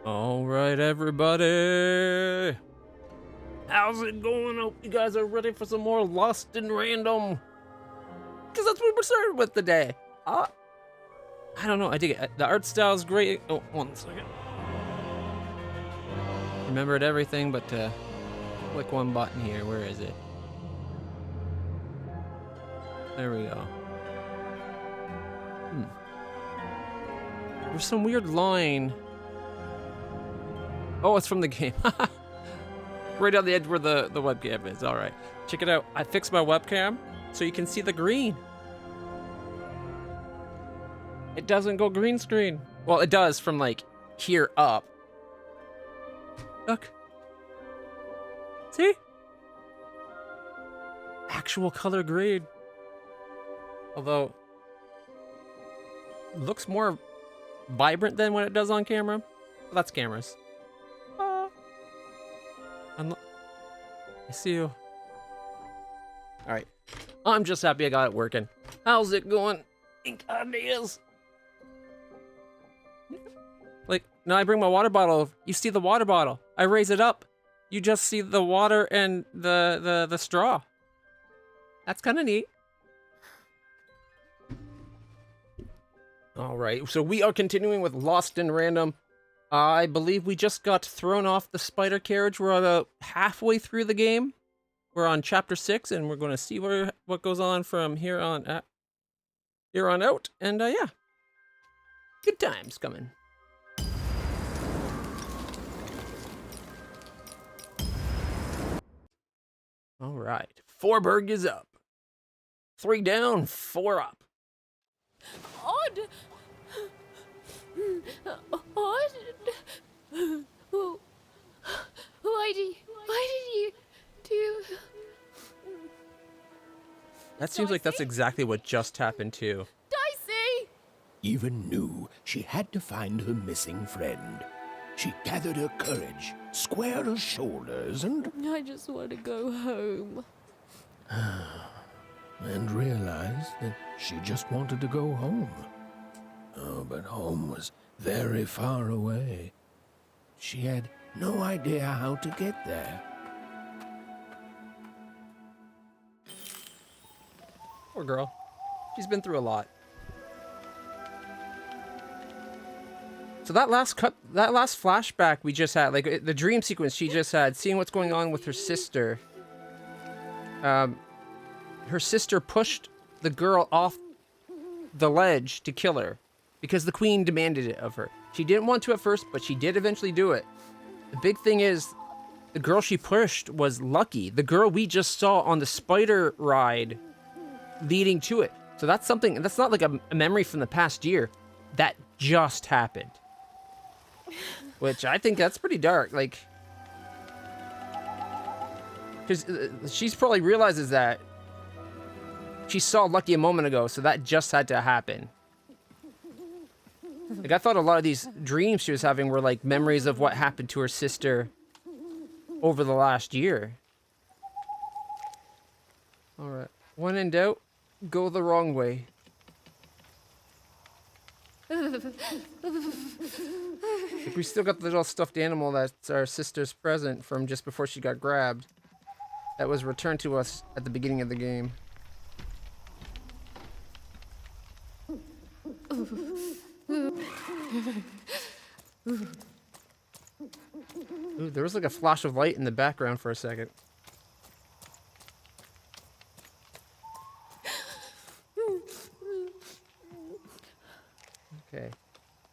All right, everybody. How's it going? Hope you guys are ready for some more Lost and Random. Because that's what we're starting with today. I don't know. I dig it. The art style is great. Oh, 1 second. Remembered everything, but click one button here. Where is it? There we go. There's some weird line. Oh, it's from the game. Right on the edge where the webcam is. All right. Check it out. I fixed my webcam so you can see the green. It doesn't go green screen. Well, it does from like here up. Look. See? Actual color grade. Although, it looks more vibrant than when it does on camera. Well, that's cameras. I see you. Alright. I'm just happy I got it working. How's it going? Ink ideas. Like, now I bring my water bottle over. You see the water bottle. I raise it up. You just see the water and the straw. That's kind of neat. Alright, so we are continuing with Lost in Random. I believe we just got thrown off the spider carriage. We're about halfway through the game. We're on chapter 6, and we're going to see what goes on from here on out. And yeah, good times coming. All right, 4 berg is up. 3 down, 4 up. Odd. Odd. Why did you do? That seems like that's exactly what just happened too. Dicey! Even knew she had to find her missing friend. She gathered her courage, squared her shoulders, and I just want to go home. and realized that she just wanted to go home. Oh, but home was very far away. She had no idea how to get there. Poor girl. She's been through a lot. So that last flashback we just had, like the dream sequence she just had, seeing what's going on with her sister. Her sister pushed the girl off the ledge to kill her because the queen demanded it of her. She didn't want to at first, but she did eventually do it. The big thing is, the girl she pushed was Lucky, the girl we just saw on the spider ride leading to it. So that's something, that's not like a memory from the past year. That just happened. Which I think that's pretty dark, like, because she's probably realizes that she saw Lucky a moment ago, so that just had to happen. Like, I thought a lot of these dreams she was having were like memories of what happened to her sister over the last year. All right, when in doubt, go the wrong way. Like, we still got the little stuffed animal that's our sister's present from just before she got grabbed. That was returned to us at the beginning of the game. Ooh, there was like a flash of light in the background for a second. Okay.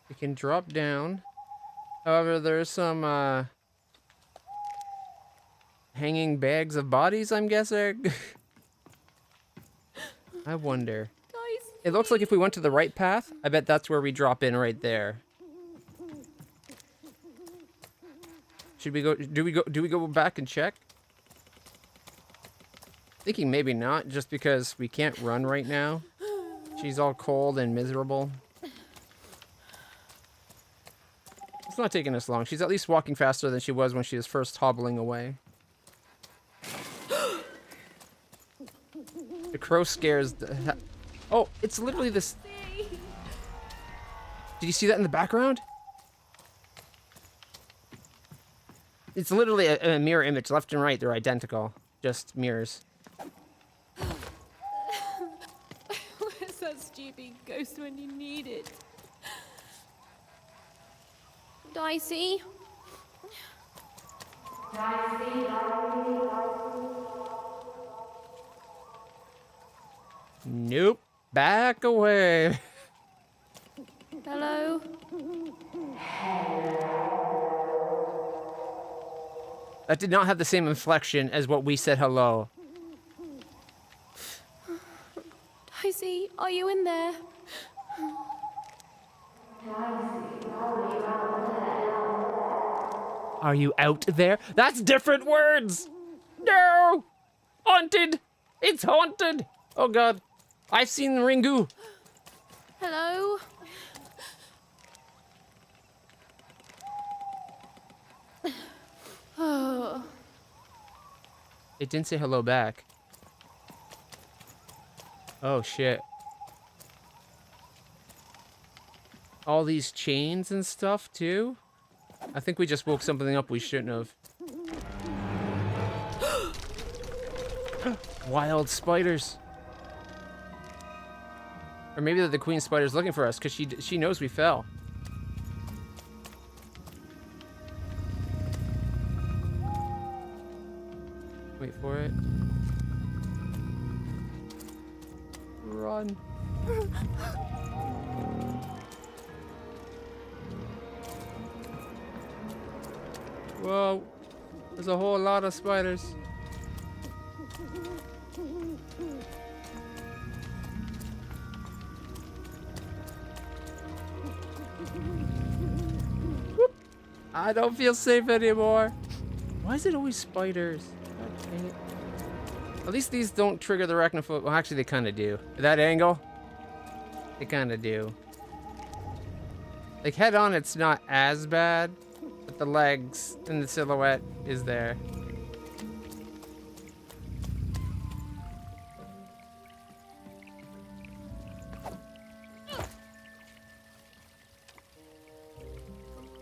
We can drop down. However, there's some hanging bags of bodies, I'm guessing. I wonder. It looks like if we went to the right path, I bet that's where we drop in right there. Should we go? Do we go back and check? Thinking maybe not, just because we can't run right now. She's all cold and miserable. It's not taking us long. She's at least walking faster than she was when she was first hobbling away. The crow scares the... Oh, it's literally this... Did you see that in the background? It's literally a mirror image, left and right. They're identical. Just mirrors. Where's that stupid ghost when you need it? Dicey? Nope. Back away. Hello? That did not have the same inflection as what we said hello. Daisy, are you in there? Are you out there? That's different words! No! Haunted! It's haunted! Oh god. I've seen Ringu. Hello? Oh. It didn't say hello back. Oh shit. All these chains and stuff too? I think we just woke something up we shouldn't have. Wild spiders. Or maybe that the queen spider's looking for us because she knows we fell. Wait for it. Run. Whoa. There's a whole lot of spiders. Whoop. I don't feel safe anymore. Why is it always spiders? God dang it. At least these don't trigger the arachnophobia. Well, actually, they kind of do. That angle, they kind of do. Like, head on, it's not as bad, but the legs and the silhouette is there.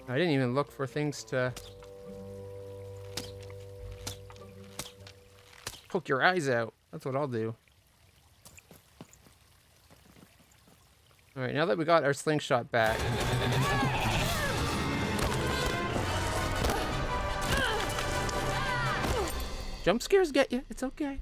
I didn't even look for things to poke your eyes out. That's what I'll do. All right, now that we got our slingshot back. Jump scares get you. It's okay.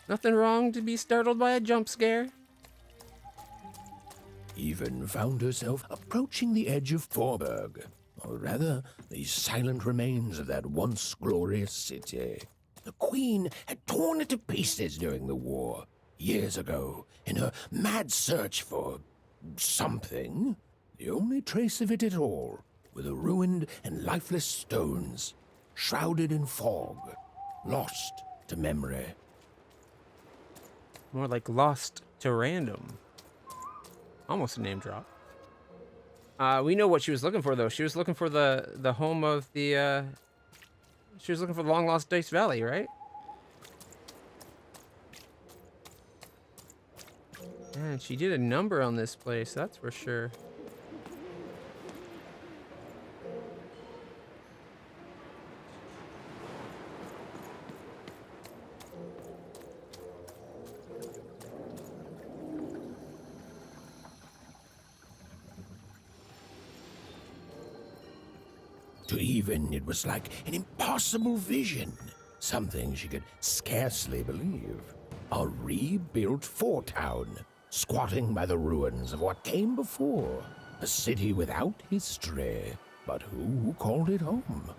Nothing wrong to be startled by a jump scare. Even found herself approaching the edge of Forberg, or rather, the silent remains of that once glorious city. The Queen had torn it to pieces during the war, years ago, in her mad search for something. The only trace of it at all were the ruined and lifeless stones, shrouded in fog, lost to memory. More like lost to random. Almost a name drop. We know what she was looking for, though. She was looking for the home of the, she was looking for the long-lost Dice Valley, right? Man, she did a number on this place, that's for sure. To Even, it was like an impossible vision, something she could scarcely believe. A rebuilt fort town, squatting by the ruins of what came before, a city without history, but who called it home?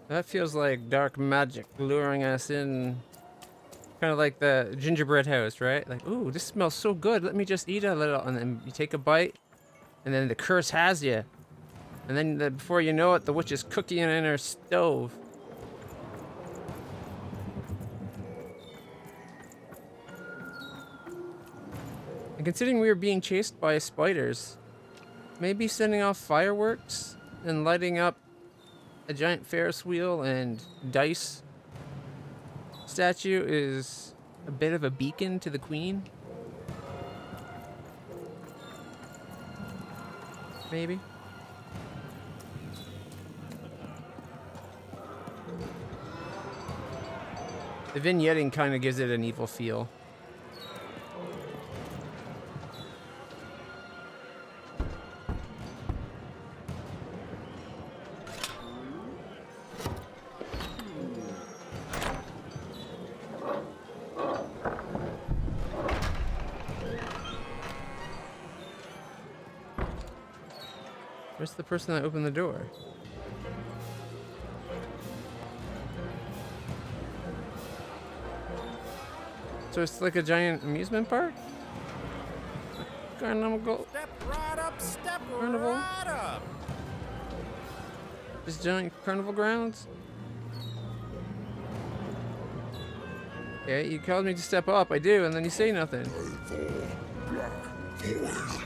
That feels like dark magic luring us in. Kind of like the gingerbread house, right? Like, ooh, this smells so good. Let me just eat a little. And then you take a bite. And then the curse has you. And then before you know it, the witch is cooking in her stove. And considering we were being chased by spiders, maybe sending off fireworks and lighting up a giant Ferris wheel and dice statue is a bit of a beacon to the queen. Maybe. The vignetting kind of gives it an evil feel. Where's the person that opened the door? So it's like a giant amusement park? Carnival? Step right up, step Carnival? right up. Just giant carnival grounds? Yeah, you called me to step up. I do, and then you say nothing.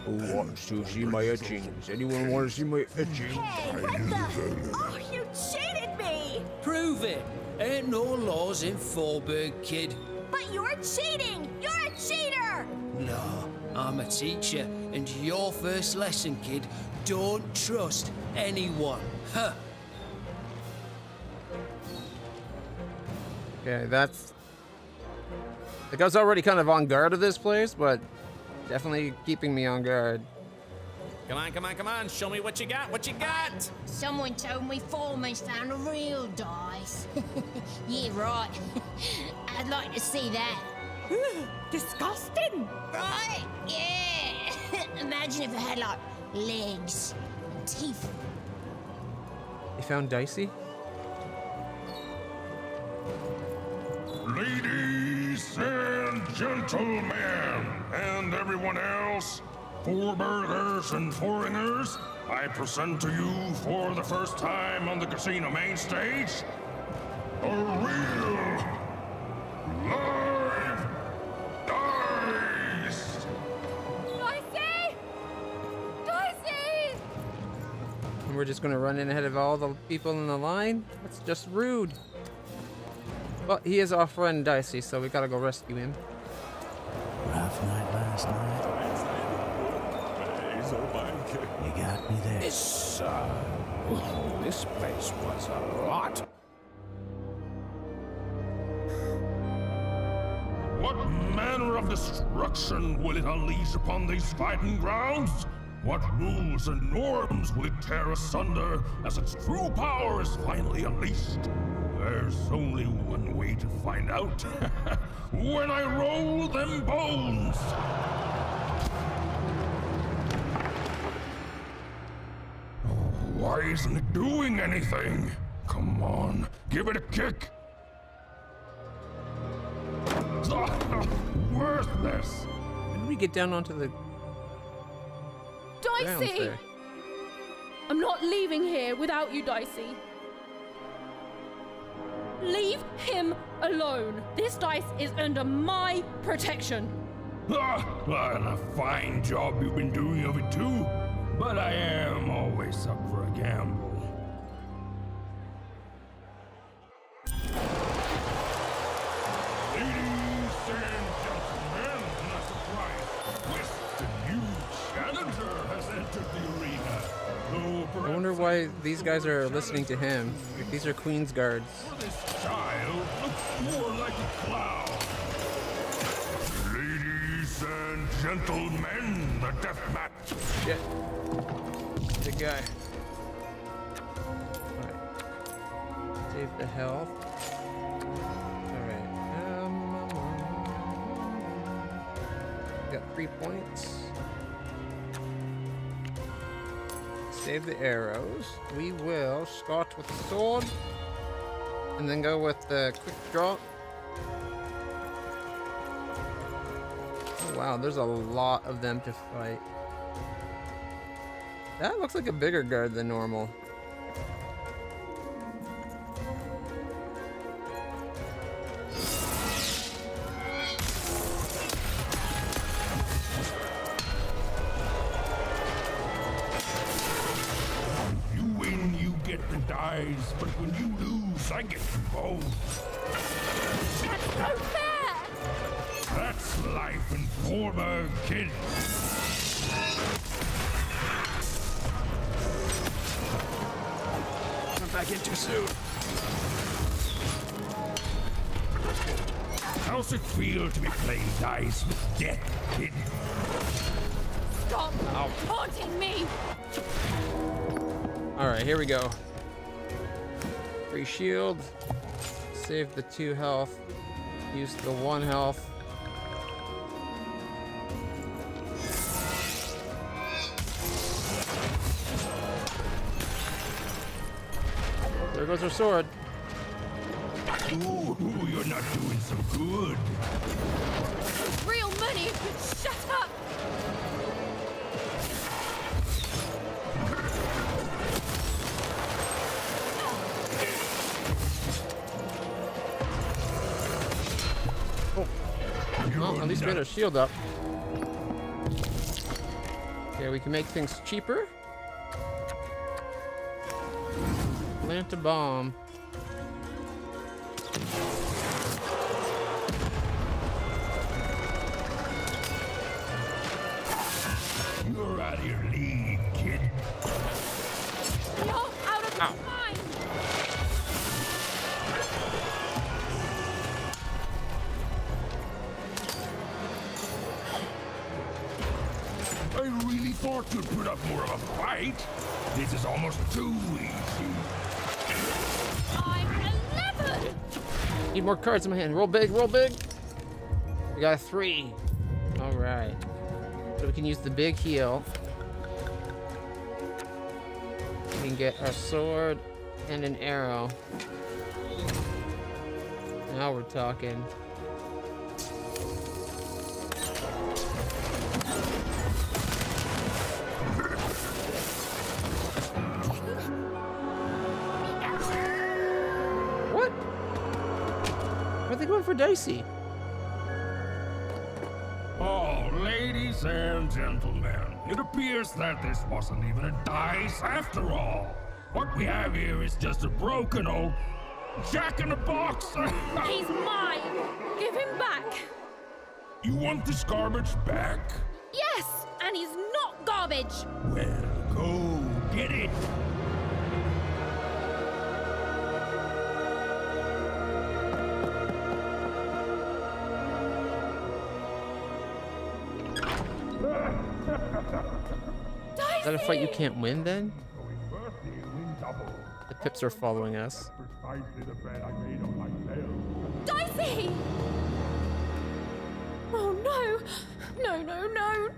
Who wants to see my etchings? Anyone want to see my etchings? Hey, what the? Oh, you cheated me! Prove it. Ain't no laws in Fallberg, kid. But you're cheating! You're a cheater! No, I'm a teacher, and your first lesson, kid, don't trust anyone. Huh. Okay, that's... Like, I was already kind of on guard of this place, but definitely keeping me on guard. Come on, come on, come on. Show me what you got, what you got. Someone told me Foreman's found a real dice. Yeah, right. I'd like to see that. Disgusting! Right? Yeah. Imagine if it had, like, legs and teeth. You found Dicey? Ladies and gentlemen, and everyone else, Foreburgers and foreigners, I present to you for the first time on the casino main stage, a real, live dice! Dicey! Dicey! And we're just gonna run in ahead of all the people in the line? That's just rude. Well, he is our friend Dicey, so we gotta go rescue him. Rough night last night. You got me there. This place was a lot. What manner of destruction will it unleash upon these fighting grounds? What rules and norms will it tear asunder as its true power is finally unleashed? There's only one way to find out. When I roll them bones! Why isn't it doing anything? Come on, give it a kick! Worthless! How did we get down onto the grounds Dicey! there? I'm not leaving here without you, Dicey. Leave him alone. This dice is under my protection. And a fine job you've been doing of it too. But I am always up for a gamble. Ladies and gentlemen, a surprise twist. A new challenger has entered the arena. Though I wonder why these guys are listening to him. Like, these are Queen's guards. this child looks more like a clown. Ladies and gentlemen, the death match. Shit. Big guy. Alright. Save the health. Alright. Got 3 points. Save the arrows. We will start with the sword. And then go with the quick draw. Oh wow, there's a lot of them to fight. That looks like a bigger guard than normal. You win, you get the dice, but when you lose, I get them both. That's so fair! That's life in Forberg, kid. Went back in too soon. How's it feel to be playing dice with death, kid? Stop taunting me! Alright, here we go. Free shield. Save the 2 health. Use the 1 health. There goes our sword. Ooh, you're not doing so good. Real money! Shut up! Well, at least we had our shield up. Okay, we can make things cheaper. Plant a bomb. You're out of your league, kid. You're out of Ow. time! I really thought you'd put up more of a fight. This is almost too easy. I'm 11! Need more cards in my hand. Roll big, roll big. We got a 3. All right. So we can use the big heal. We can get our sword and an arrow. Now we're talking. What? Why are they going for Dicey? Oh, ladies and gentlemen, it appears that this wasn't even a dice after all. What we have here is just a broken old jack-in-the-box. He's mine! Give him back! You want this garbage back? Yes! And he's not garbage! Well, go get it. Is that a fight you can't win then? The pips are following us. Dicey! Oh no! No, no, no!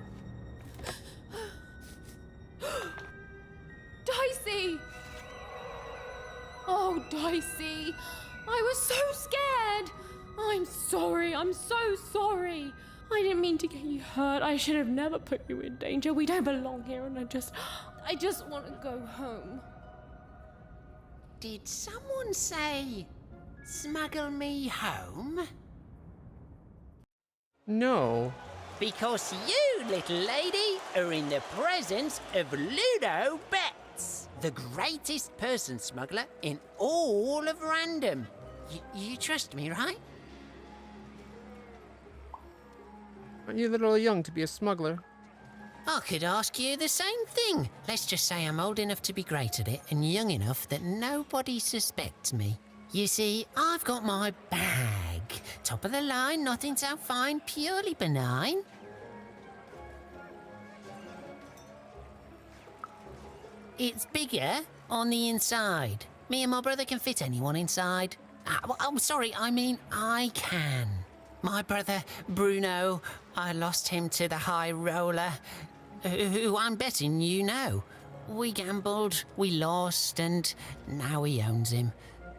Dicey! Oh, Dicey! I was so scared! I'm sorry, I'm so sorry! I didn't mean to get you hurt. I should have never put you in danger. We don't belong here, and I just want to go home. Did someone say, smuggle me home? No. Because you, little lady, are in the presence of Ludo Betts, the greatest person smuggler in all of Random. You trust me, right? Aren't you a little young to be a smuggler? I could ask you the same thing. Let's just say I'm old enough to be great at it and young enough that nobody suspects me. You see, I've got my bag. Top of the line, nothing so fine, purely benign. It's bigger on the inside. Me and my brother can fit anyone inside. Oh, sorry, I mean I can. My brother, Bruno, I lost him to the high roller, who I'm betting you know. We gambled, we lost, and now he owns him.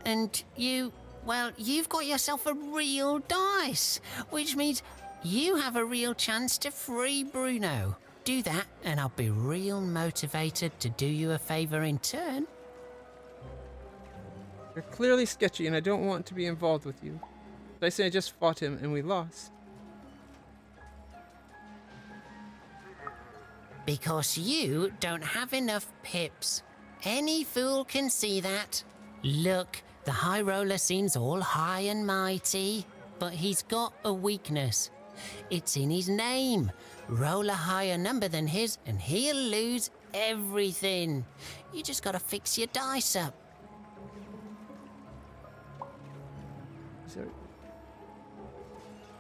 And you, well, you've got yourself a real dice, which means you have a real chance to free Bruno. Do that, and I'll be real motivated to do you a favor in turn. You're clearly sketchy, and I don't want to be involved with you. Did I say I just fought him and we lost? Because you don't have enough pips. Any fool can see that. Look, the high roller seems all high and mighty, but he's got a weakness. It's in his name. Roll a higher number than his and he'll lose everything. You just gotta fix your dice up.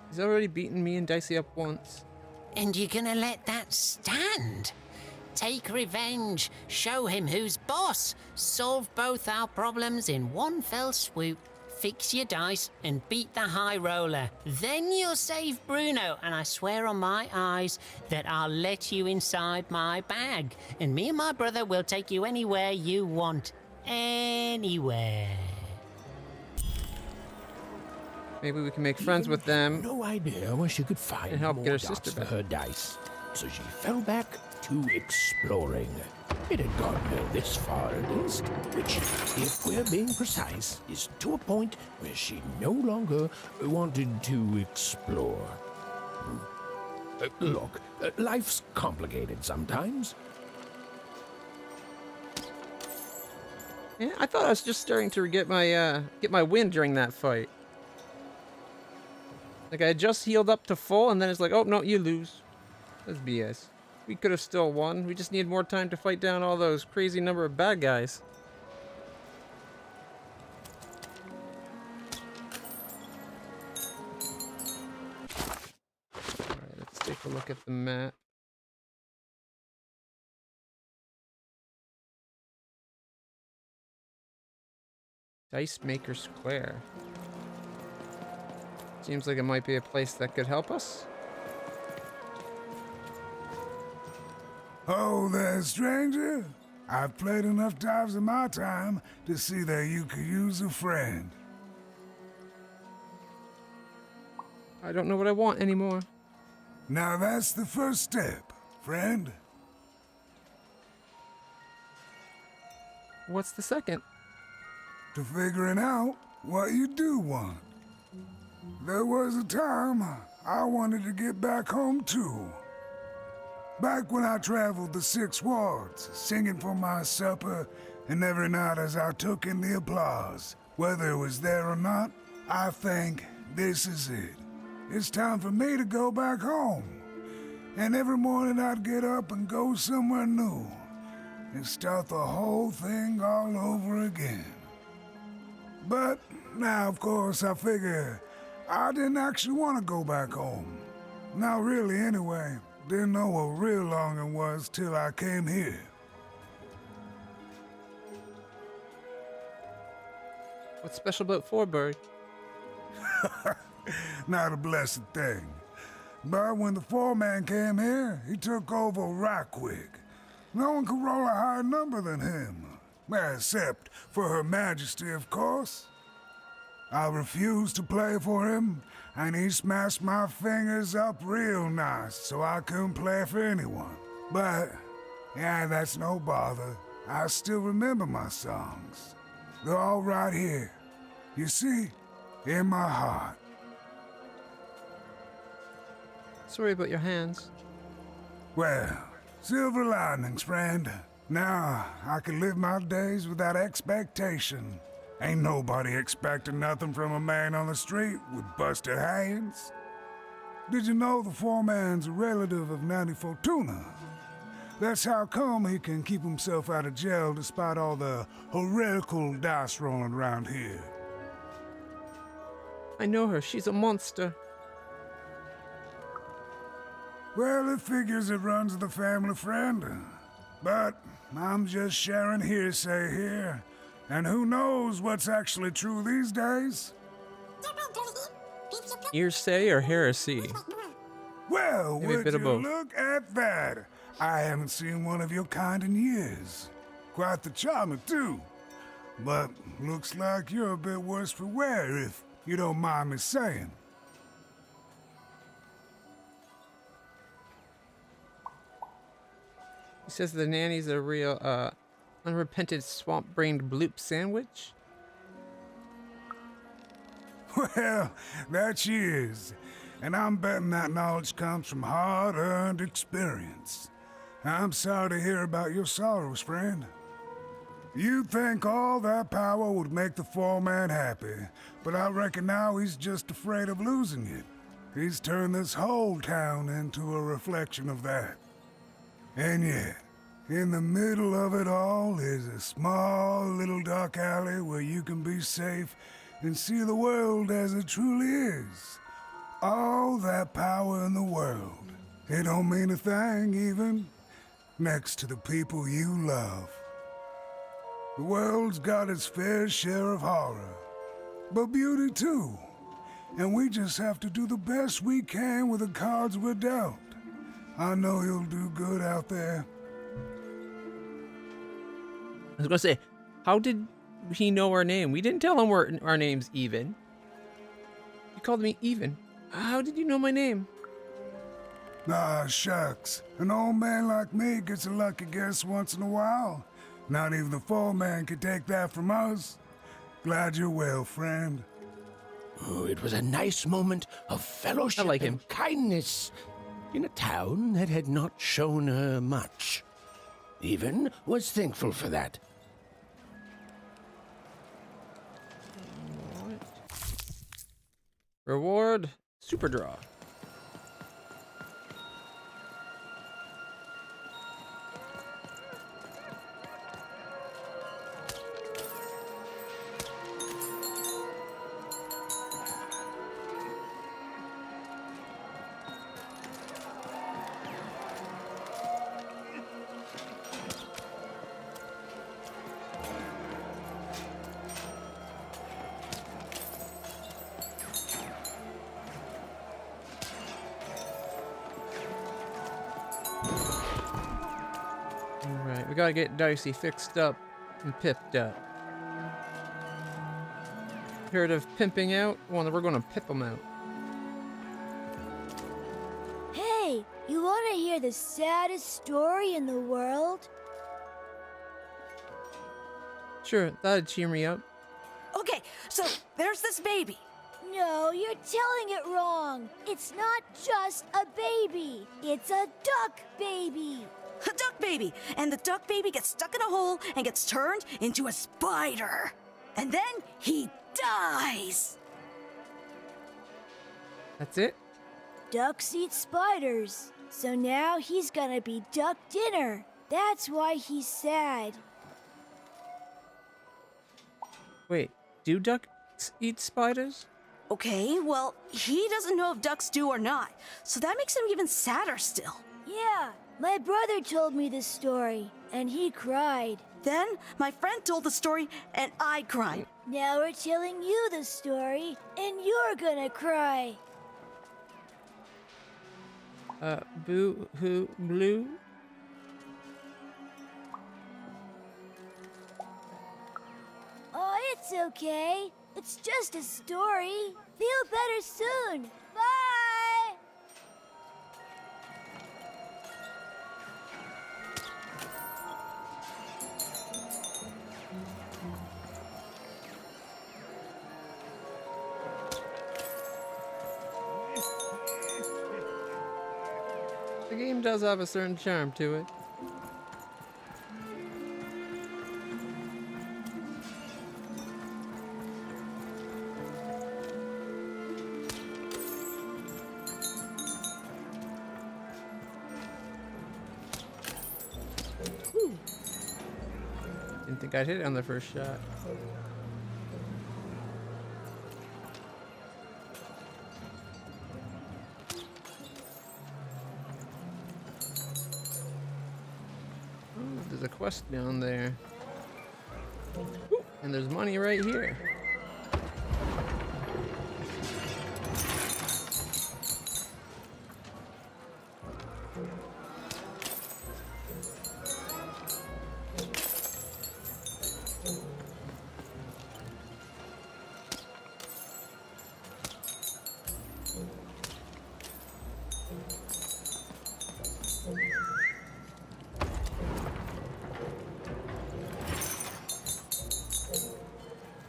He's already beaten me and Dicey up once. And you're gonna let that stand? Take revenge, show him who's boss, solve both our problems in one fell swoop, fix your dice and beat the high roller. Then you'll save Bruno, and I swear on my eyes that I'll let you inside my bag, and me and my brother will take you anywhere you want. anywhere. Maybe we can make friends with them. No idea where she could find And help more get her dots sister for back. her dice, so she fell back to exploring. It had gotten her this far at least, which, if we're being precise, is to a point where she no longer wanted to explore. Look, life's complicated sometimes. Yeah, I thought I was just starting to get my wind during that fight. Like I just healed up to full, and then it's like, oh no, you lose. That's BS. We could have still won. We just need more time to fight down all those crazy number of bad guys. Alright, let's take a look at the map. Dice Maker Square. Seems like it might be a place that could help us. Oh there, stranger. I've played enough times in my time to see that you could use a friend. I don't know what I want anymore. Now that's the first step, friend. What's the second? To figuring out what you do want. There was a time I wanted to get back home too. Back when I traveled the 6 wards, singing for my supper, and every night as I took in the applause, whether it was there or not, I think this is it. It's time for me to go back home. And every morning I'd get up and go somewhere new, and start the whole thing all over again. But now, of course, I figure I didn't actually want to go back home. Not really, anyway. Didn't know what real longing was till I came here. What's special about Forberg? Not a blessed thing. But when the foreman came here, he took over right quick. No one could roll a higher number than him. Except for Her Majesty, of course. I refused to play for him, and he smashed my fingers up real nice so I couldn't play for anyone. But, yeah, that's no bother. I still remember my songs. They're all right here. You see, in my heart. Sorry about your hands. Well, silver linings, friend. Now, I can live my days without expectation. Ain't nobody expecting nothing from a man on the street with busted hands. Did you know the foreman's a relative of Nanny Fortuna? That's how come he can keep himself out of jail despite all the heretical dice rolling around here. I know her. She's a monster. Well, it figures it runs the family, friend. But I'm just sharing hearsay here. And who knows what's actually true these days? Hearsay or heresy? Well, Maybe a would bit you of both. look at that? I haven't seen one of your kind in years. Quite the charmer, too. But looks like you're a bit worse for wear, if you don't mind me saying. He says the nanny's a real, unrepentant swamp-brained bloop sandwich. Well, that she is. And I'm betting that knowledge comes from hard-earned experience. I'm sorry to hear about your sorrows, friend. You'd think all that power would make the foreman happy, but I reckon now he's just afraid of losing it. He's turned this whole town into a reflection of that. And yet, in the middle of it all is a small little dark alley where you can be safe and see the world as it truly is. All that power in the world. It don't mean a thing, even, next to the people you love. The world's got its fair share of horror, but beauty too. And we just have to do the best we can with the cards we're dealt. I know you'll do good out there. I was gonna say, How did he know our name? We didn't tell him our name's Even. You called me Even. How did you know my name? Ah, shucks. An old man like me gets a lucky guess once in a while. Not even the foreman could take that from us. Glad you're well, friend. Oh, it was a nice moment of fellowship like and him. kindness in a town that had not shown her much. Even was thankful for that. Reward, super draw. Alright, we gotta get Dicey fixed up and pipped up. Heard of pimping out? Well, we're gonna pip him out. Hey, you want to hear the saddest story in the world? Sure, that'd cheer me up. Okay, so there's this baby. No, you're telling it wrong. It's not just a baby. It's a duck baby. A duck baby. And the duck baby gets stuck in a hole and gets turned into a spider. And then he dies. That's it? Ducks eat spiders. So now he's gonna be duck dinner. That's why he's sad. Wait, do ducks eat spiders? Okay, well, he doesn't know if ducks do or not. So that makes him even sadder still. Yeah, my brother told me this story, and he cried. Then my friend told the story and I cried. Now we're telling you the story, and you're gonna cry. Boo hoo blue? Oh, it's okay. It's just a story. Feel better soon. Bye! The game does have a certain charm to it. Didn't think I'd hit it on the first shot. Oh, there's a quest down there. Ooh, and there's money right here.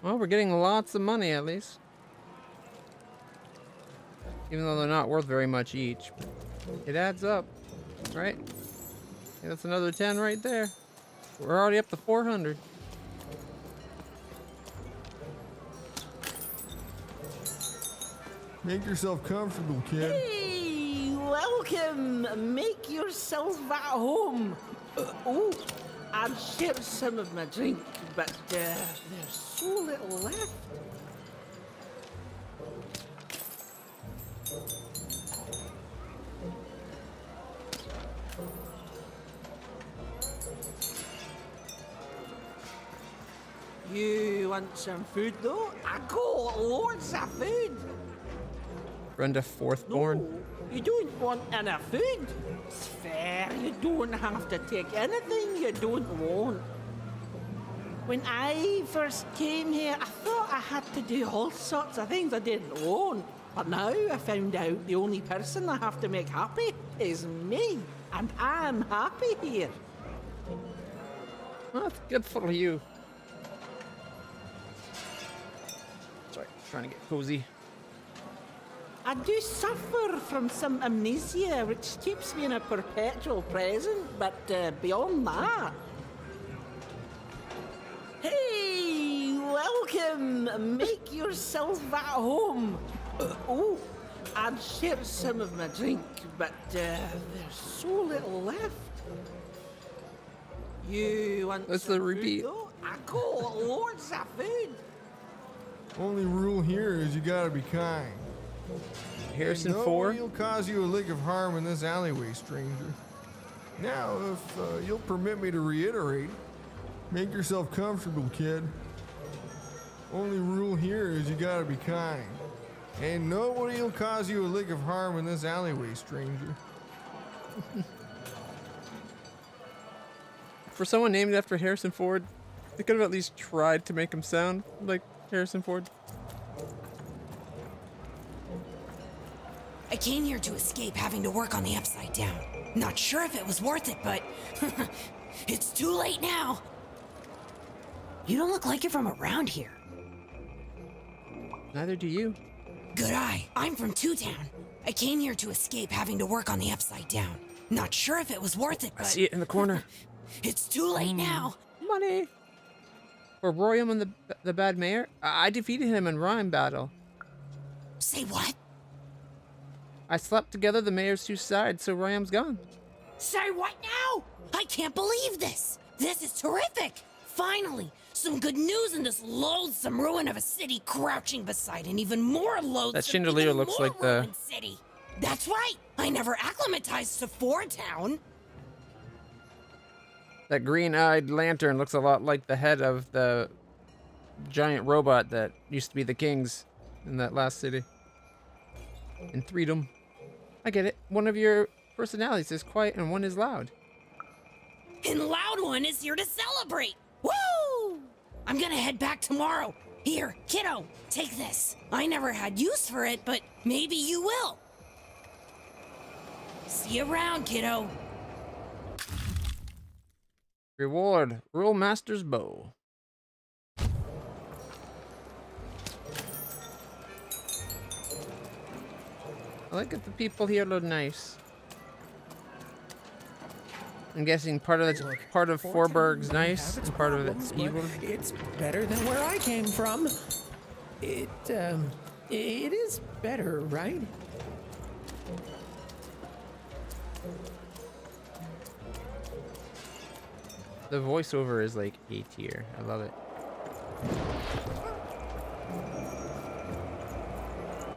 Well, we're getting lots of money at least. Even though they're not worth very much each. It adds up, right? Yeah, that's another 10 right there. We're already up to 400. Make yourself comfortable, kid. Hey, welcome. Make yourself at home. Oh, I've shared some of my drink, but there's so little left. You want some food, though? I got loads of food. Brenda Fourthborn. No, you don't want any food. It's fair. You don't have to take anything you don't want. When I first came here, I thought I had to do all sorts of things I didn't want. But now I found out the only person I have to make happy is me. And I'm happy here. Well, that's good for you. Sorry, trying to get cozy. I do suffer from some amnesia, which keeps me in a perpetual present, but beyond that... Hey, welcome! Make yourself at home. Oh, I'd share some of my drink, but there's so little left. You want That's some the repeat. food, though? I got loads of food. Only rule here is you gotta be kind. Harrison no Ford. Nobody will cause you a lick of harm in this alleyway, stranger. Now, if you'll permit me to reiterate, make yourself comfortable, kid. Only rule here is you gotta be kind. And nobody will cause you a lick of harm in this alleyway, stranger. For someone named after Harrison Ford, they could have at least tried to make him sound like Harrison Ford. I came here to escape having to work on the Upside Down. Not sure if it was worth it, but it's too late now. You don't look like you're from around here. Neither do you. Good eye. I'm from Two Town. I came here to escape having to work on the Upside Down. Not sure if it was worth it, I but see it in the corner. it's too late now. Money. For Royam and the bad mayor, I defeated him in rhyme battle. Say what? I slapped together the mayor's two sides, so Royam's gone. Say what now? I can't believe this. This is terrific. Finally, some good news in this loathsome ruin of a city crouching beside an even more loathsome, That chandelier even looks more like the- ruined city. That's right. I never acclimatized to Ford Town. That green-eyed lantern looks a lot like the head of the giant robot that used to be the kings in that last city. In Freedom. I get it. One of your personalities is quiet and one is loud. And Loud One is here to celebrate. Woo! I'm gonna head back tomorrow. Here, kiddo, take this. I never had use for it, but maybe you will. See you around, kiddo. Reward. Rule Master's Bow. I like that the people here look nice. I'm guessing part of Forberg's nice and part of it's evil. It's better than where I came from. It is better, right? The voiceover is like A tier. I love it.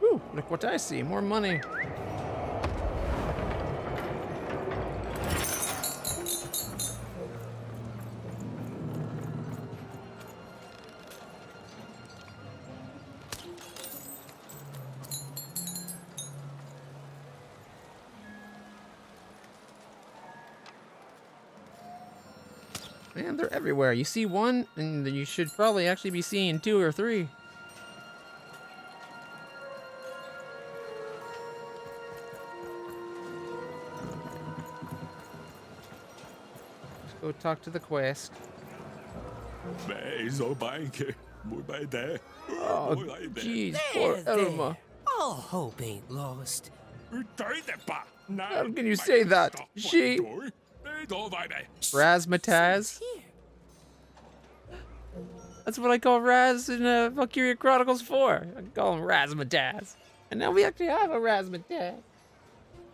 Woo! Look what I see. More money. Man, they're everywhere. You see one, and you should probably actually be seeing two or three. Let's go talk to the quest. Oh, jeez, poor Elma. All hope ain't lost. How can you say that? She... Razmataz? That's what I call Raz in Valkyria Chronicles 4. I call him Razmataz. And now we actually have a Razmataz.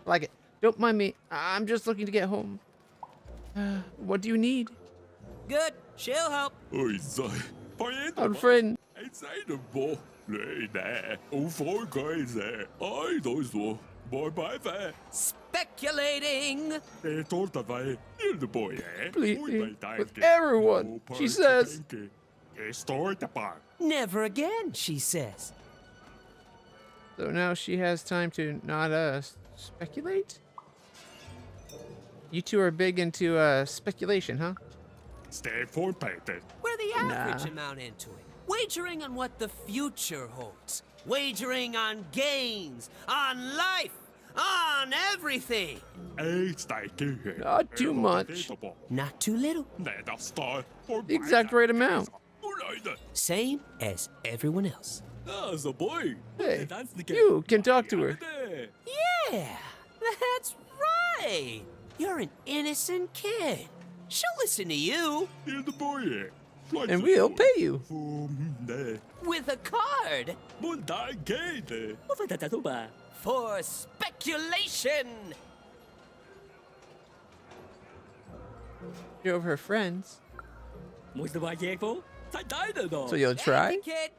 Like it. Don't mind me. I'm just looking to get home. What do you need? Good. She'll help. Old friend. Speculating. Please, with everyone, she says. Never again, she says. So now she has time to not speculate? You two are big into speculation, huh? Where the average amount into it. Wagering on what the future holds. Wagering on gains, on life, on everything. Not too much. Not too little. The exact right amount. Same as everyone else. Hey, you can talk to her. Yeah, that's right. You're an innocent kid. She'll listen to you. And we'll pay you. With a card. For speculation. You're over her friends. So you'll try? Kid.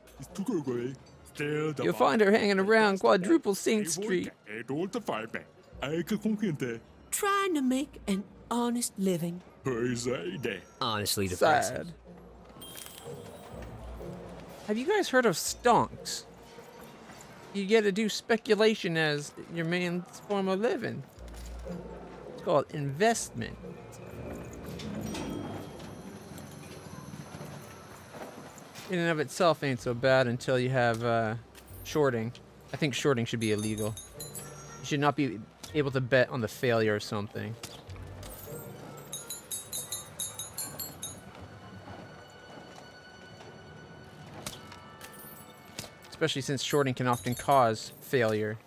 You'll find her hanging around Quadruple Saint Street. Trying to make an honest living. Honestly depressing. Sad. Have you guys heard of stonks? You get to do speculation as your main form of living. It's called investment. In and of itself ain't so bad until you have shorting. I think shorting should be illegal. You should not be able to bet on the failure of something. Especially since shorting can often cause failure.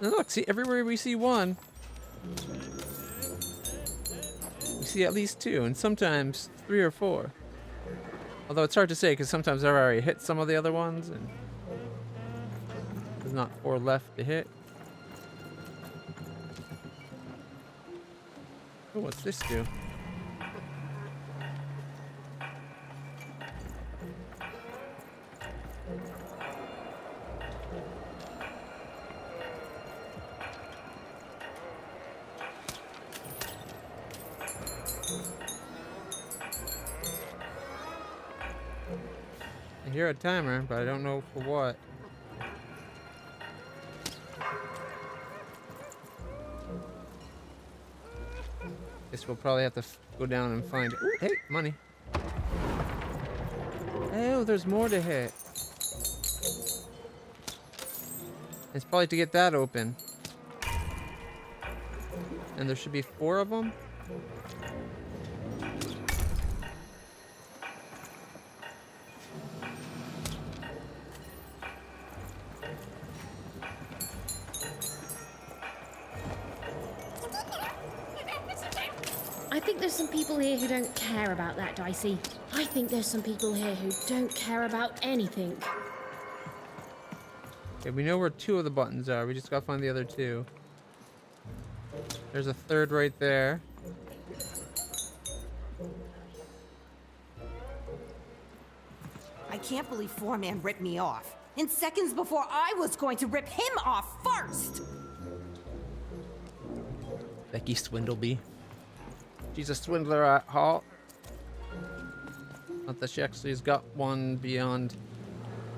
And look, see, everywhere we see one, we see at least two, and sometimes 3 or 4. Although it's hard to say, because sometimes I've already hit some of the other ones, and there's not 4 left to hit. Oh, what's this do? I hear a timer, but I don't know for what. Guess we'll probably have to go down and find it. Ooh, hey, money. Oh, there's more to hit. It's probably to get that open. And there should be 4 of them. I think there's some people here who don't care about that, Dicey. I think there's some people here who don't care about anything. Okay, we know where 2 of the buttons are. We just gotta find the other 2. There's a 3rd right there. I can't believe Foreman ripped me off. In seconds before I was going to rip him off first! Becky Swindleby. She's a swindler at heart. Not that she actually has got one beyond,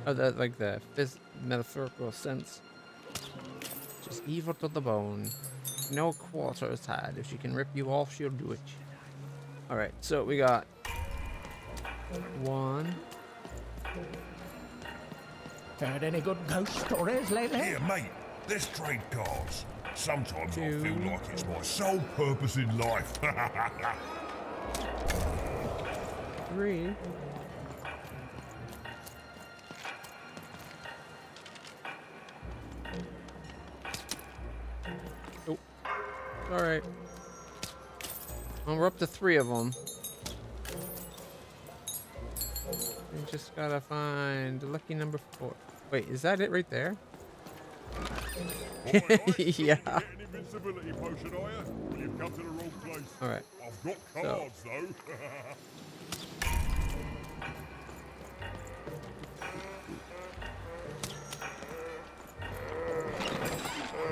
like the metaphorical sense. Just evil to the bone. No quarters had. If she can rip you off, she'll do it. All right, so we got 1. Heard any good ghost stories lately? Here, mate, let's trade cards. Sometimes I feel like it's my sole purpose in life. 3. Oh, all right. Well, we're up to 3 of them. We just gotta find lucky number 4. Wait, is that it right there? Yeah. All right. I've got cards though.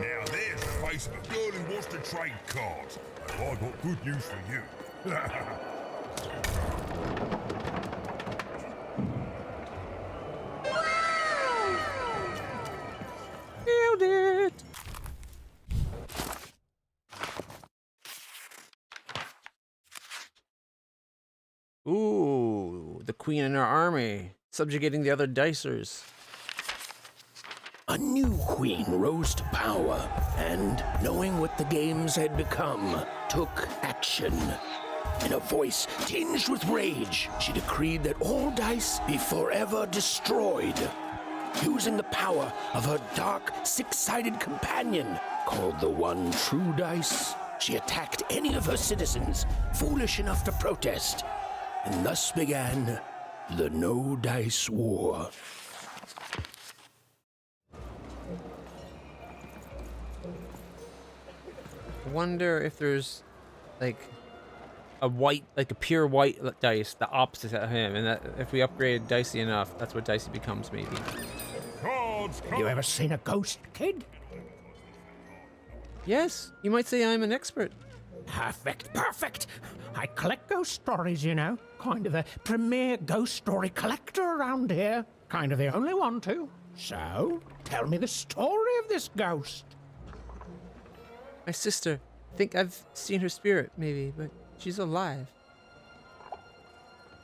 Now there's the face of a girl who wants to trade cards. And I got good news for you. Ooh, the queen and her army, subjugating the other dicers. A new queen rose to power and, knowing what the games had become, took action. In a voice tinged with rage, she decreed that all dice be forever destroyed. Using the power of her dark, six-sided companion, called the One True Dice, she attacked any of her citizens foolish enough to protest. And thus began the No Dice War. I wonder if there's like a pure white dice, the opposite of him, and that if we upgrade Dicey enough, that's what Dicey becomes, maybe. You ever seen a ghost, kid? Yes, you might say I'm an expert. Perfect. I collect ghost stories, you know. Kind of the premier ghost story collector around here. Kind of the only one, too. So, tell me the story of this ghost. My sister. I think I've seen her spirit, maybe, but she's alive.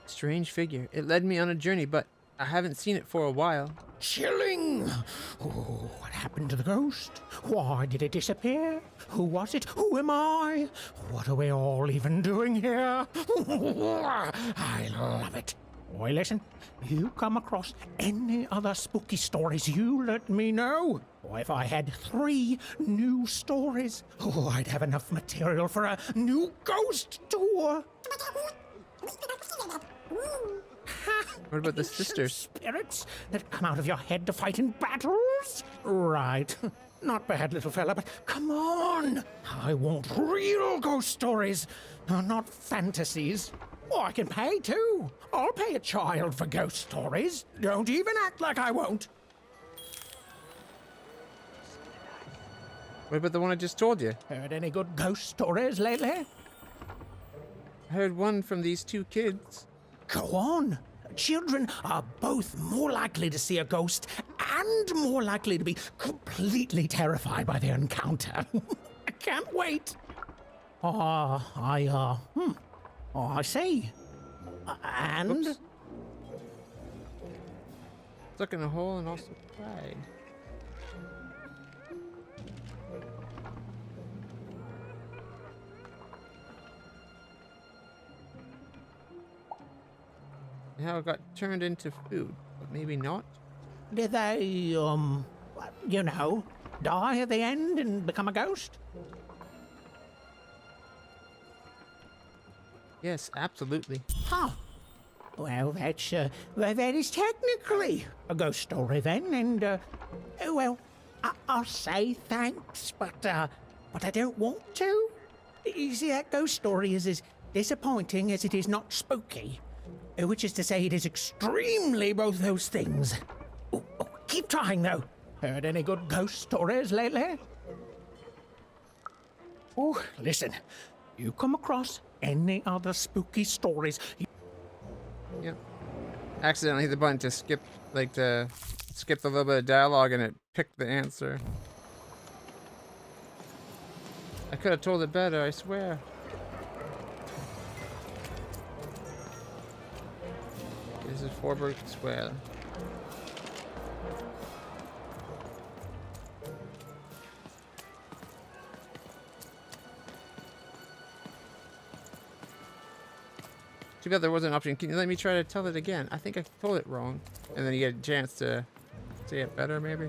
Strange figure. It led me on a journey, but I haven't seen it for a while. Chilling. Oh, what happened to the ghost? Why did it disappear? Who was it? Who am I? What are we all even doing here? I love it. Boy, listen. You come across any other spooky stories, you let me know. Or if I had 3 new stories, I'd have enough material for a new ghost tour. What about the sisters? Spirits that come out of your head to fight in battles? Right. Not bad, little fella, but come on. I want real ghost stories, not fantasies. Oh, I can pay too. I'll pay a child for ghost stories. Don't even act like I won't. What about the one I just told you? Heard any good ghost stories lately? I heard one from these 2 kids. Go on. Children are both more likely to see a ghost and more likely to be completely terrified by their encounter. I can't wait. I see. And? Oops. Stuck in a hole and also cried. And how it got turned into food, but maybe not. Did they, you know, die at the end and become a ghost? Yes, absolutely. Huh. Well, that is technically a ghost story then, and, well, I'll say thanks, but I don't want to. You see, that ghost story is as disappointing as it is not spooky, which is to say it is extremely both those things. Oh, keep trying, though. Heard any good ghost stories lately? Oh, listen, you come across any other spooky stories? Yep. Accidentally hit the button to skip, the little bit of dialogue, and it picked the answer. I could have told it better, I swear. This is Forberg Square. Too bad there was an option. Can you let me try to tell it again? I think I told it wrong. And then you get a chance to say it better, maybe?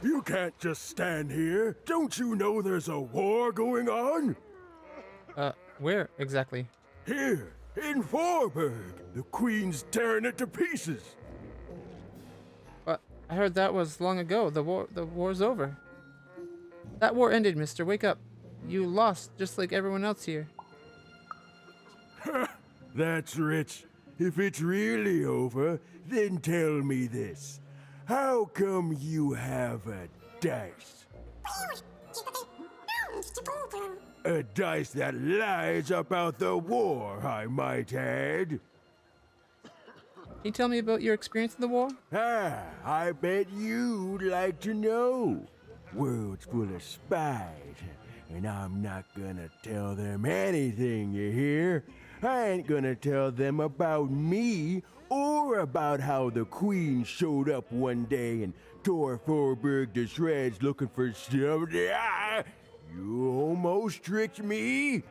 You can't just stand here. Don't you know there's a war going on? Where exactly? Here, in Forberg. The Queen's tearing it to pieces. But I heard that was long ago. The war's over. That war ended, mister. Wake up. You lost, just like everyone else here. That's rich. If it's really over, then tell me this. How come you have a dice? A dice that lies about the war, I might add. Can you tell me about your experience in the war? I bet you'd like to know. World's full of spies, And I'm not gonna tell them anything, you hear? I ain't gonna tell them about me or about how the Queen showed up one day and tore Forberg to shreds looking for something. You almost tricked me.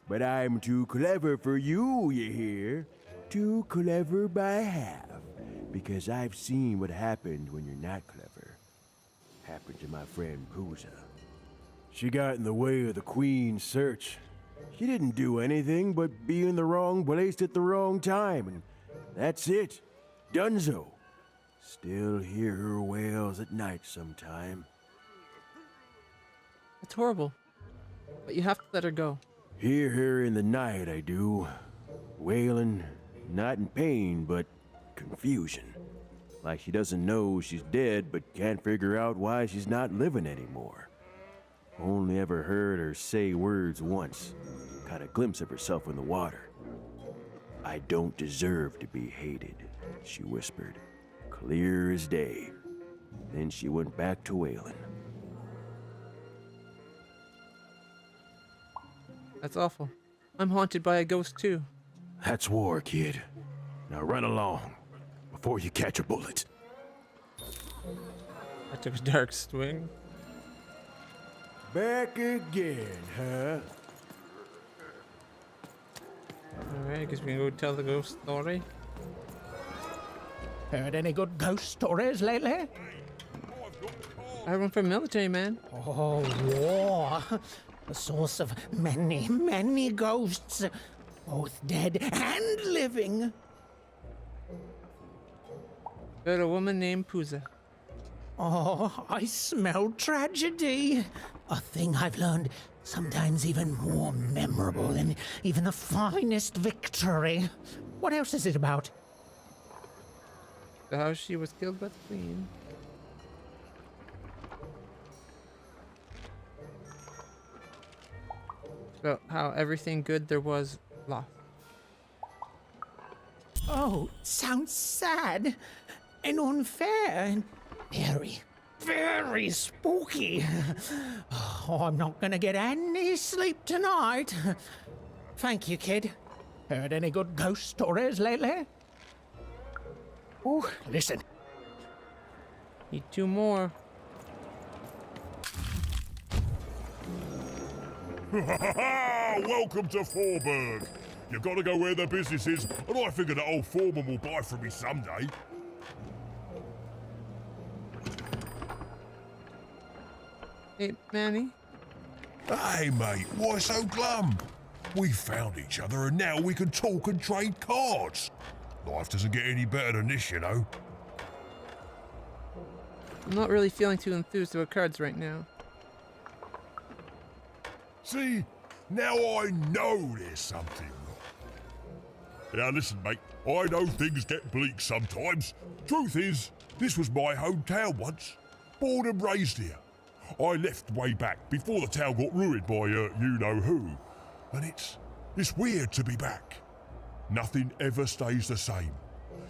But I'm too clever for you, you hear? Too clever by half. Because I've seen what happened when you're not clever. Happened to my friend Pooza. She got in the way of the Queen's search. She didn't do anything but be in the wrong place at the wrong time, and that's it. Dunzo. Still hear her wails at night sometime. That's horrible. But you have to let her go. Hear her in the night, I do. Wailing, not in pain, but confusion. Like she doesn't know she's dead, but can't figure out why she's not living anymore. Only ever heard her say words once. Caught a glimpse of herself in the water. I don't deserve to be hated, she whispered. Clear as day. Then she went back to wailing. That's awful. I'm haunted by a ghost too. That's war, kid. Now run along, before you catch a bullet. I took a dark swing. Back again, huh? Alright, I guess we can go tell the ghost story. Heard any good ghost stories lately? I heard one from military man. Oh, war. The source of many, many ghosts. Both dead and living. Heard a woman named Pooza. Oh, I smell tragedy. A thing I've learned sometimes even more memorable than even the finest victory. What else is it about? How she was killed by the Queen. So how everything good there was lost. Oh, sounds sad and unfair and very, very spooky. Oh, I'm not gonna get any sleep tonight. Thank you, kid. Heard any good ghost stories lately? Oh, listen. Need 2 more. Welcome to Forberg. You gotta go where the business is, and I figure that old foreman will buy from me someday. Hey, Manny. Hey, mate, why so glum? We found each other, and now we can talk and trade cards. Life doesn't get any better than this, you know. I'm not really feeling too enthused about cards right now. See, now I know there's something wrong. Now listen, mate, I know things get bleak sometimes. Truth is, this was my hometown once. Born and raised here. I left way back before the town got ruined by you-know-who. And it's weird to be back. Nothing ever stays the same.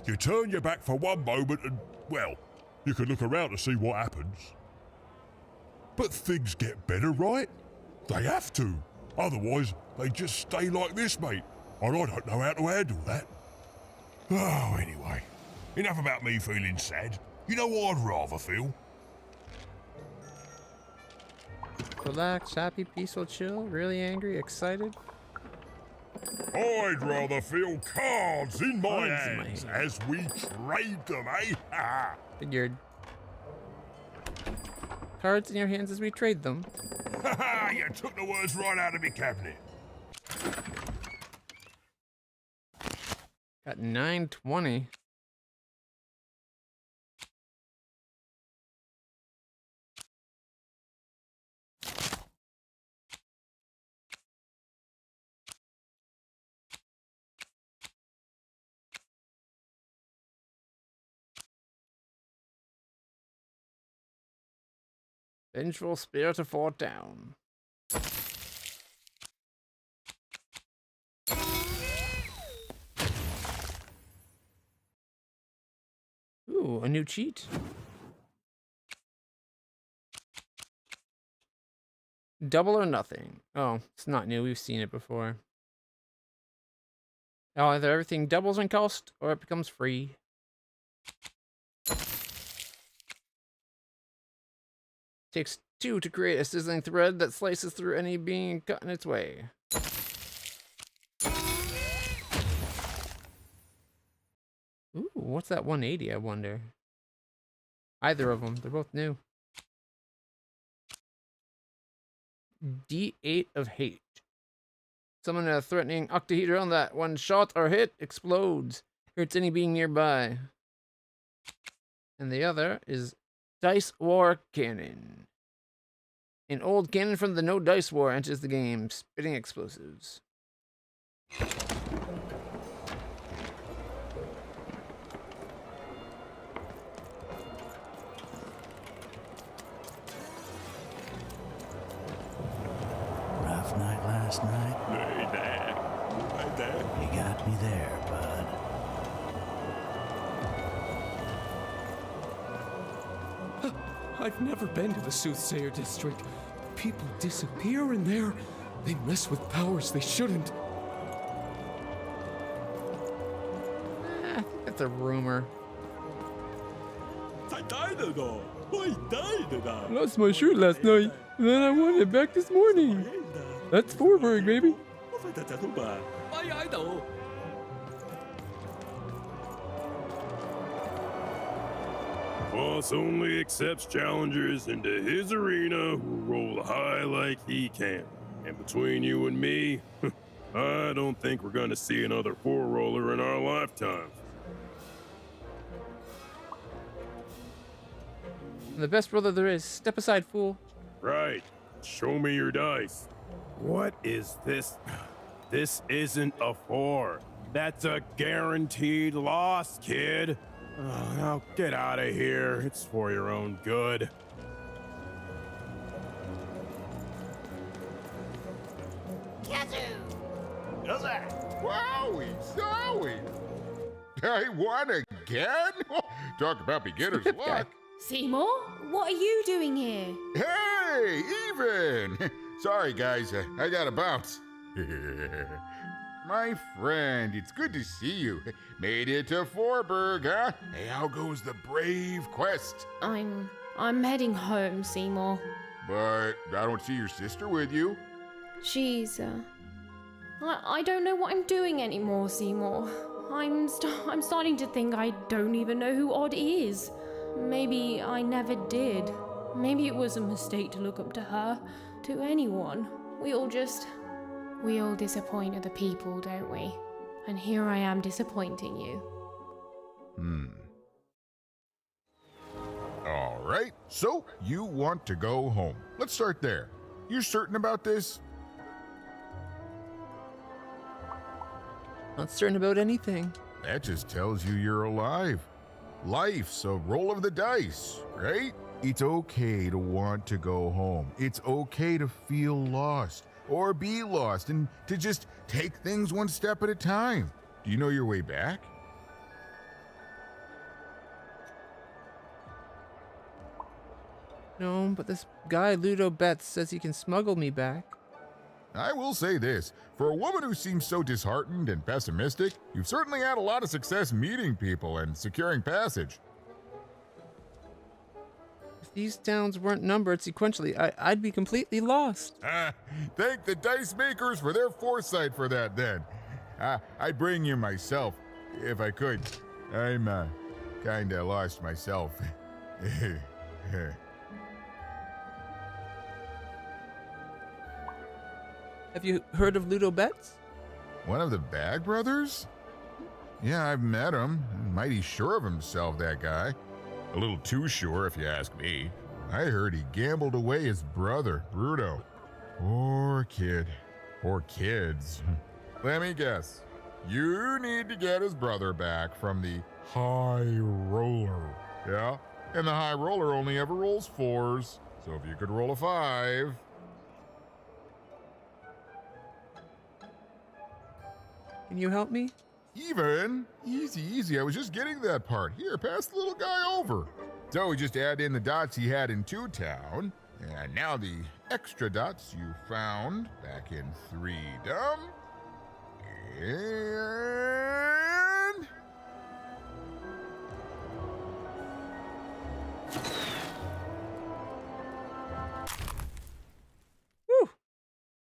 You turn your back for one moment and, well, you can look around to see what happens. But things get better, right? They have to. Otherwise, they just stay like this, mate. And I don't know how to handle that. Oh, anyway. Enough about me feeling sad. You know what I'd rather feel? Relax, happy, peaceful, chill, really angry, excited. I'd rather feel cards in my Cards in my hands hand. as we trade them, eh? Figured. Cards in your hands as we trade them. You took the words right out of me cabinet. Got 920. Vengeful spirit of Fort Down. Ooh, a new cheat. Double or nothing. Oh, it's not new. We've seen it before. Oh, either everything doubles in cost or it becomes free. Takes 2 to create a sizzling thread that slices through any being cut in its way. Ooh, what's that 180, I wonder? Either of them. They're both new. D8 of Hate. Summon a threatening octahedron that one shot or hit explodes. Hurts any being nearby. And the other is Dice War Cannon. An old cannon from the No Dice War enters the game, spitting explosives. Rough night last night. Hey there. Right there. You got me there, bud. I've never been to the Soothsayer District. People disappear in there. They mess with powers they shouldn't. I think that's a rumor. I lost my shirt last night, and then I wanted it back this morning. That's Forberg, baby. Boss only accepts challengers into his arena who roll high like he can. And between you and me, I don't think we're gonna see another 4-roller in our lifetime. I'm the best brother there is. Step aside, fool. Right. Show me your dice. What is this? This isn't a 4. That's a guaranteed loss, kid. Oh, now get out of here. It's for your own good. Wowie, zowie! I won again? Talk about beginner's luck. Seymour, what are you doing here? Hey, even! Sorry, guys, I gotta bounce. My friend, it's good to see you. Made it to Forberg, huh? Hey, how goes the brave quest? I'm heading home, Seymour. But I don't see your sister with you. She's, I don't know what I'm doing anymore, Seymour. I'm starting to think I don't even know who Odd is. Maybe I never did. Maybe it was a mistake to look up to her, to anyone. We all disappoint other people, don't we? And here I am disappointing you. All right, so you want to go home. Let's start there. You're certain about this? Not certain about anything. That just tells you you're alive. Life's a roll of the dice, right? It's okay to want to go home. It's okay to feel lost or be lost and to just take things one step at a time. Do you know your way back? No, but this guy Ludo Betts says he can smuggle me back. I will say this, for a woman who seems so disheartened and pessimistic, you've certainly had a lot of success meeting people and securing passage. If these towns weren't numbered sequentially, I'd be completely lost. Thank the dice makers for their foresight for that then. I'd bring you myself, if I could. I'm kinda lost myself. Have you heard of Ludo Betts? One of the Bag Brothers? Yeah, I've met him. Mighty sure of himself, that guy. A little too sure, if you ask me. I heard he gambled away his brother, Bruto. Poor kid. Poor kids. Let me guess. You need to get his brother back from the High Roller. Yeah? And the High Roller only ever rolls 4s. So if you could roll a 5... Can you help me? Even? Easy. I was just getting that part. Here, pass the little guy over. So we just add in the dots he had in 2 Town. And now the extra dots you found back in Freedom. And... Woo!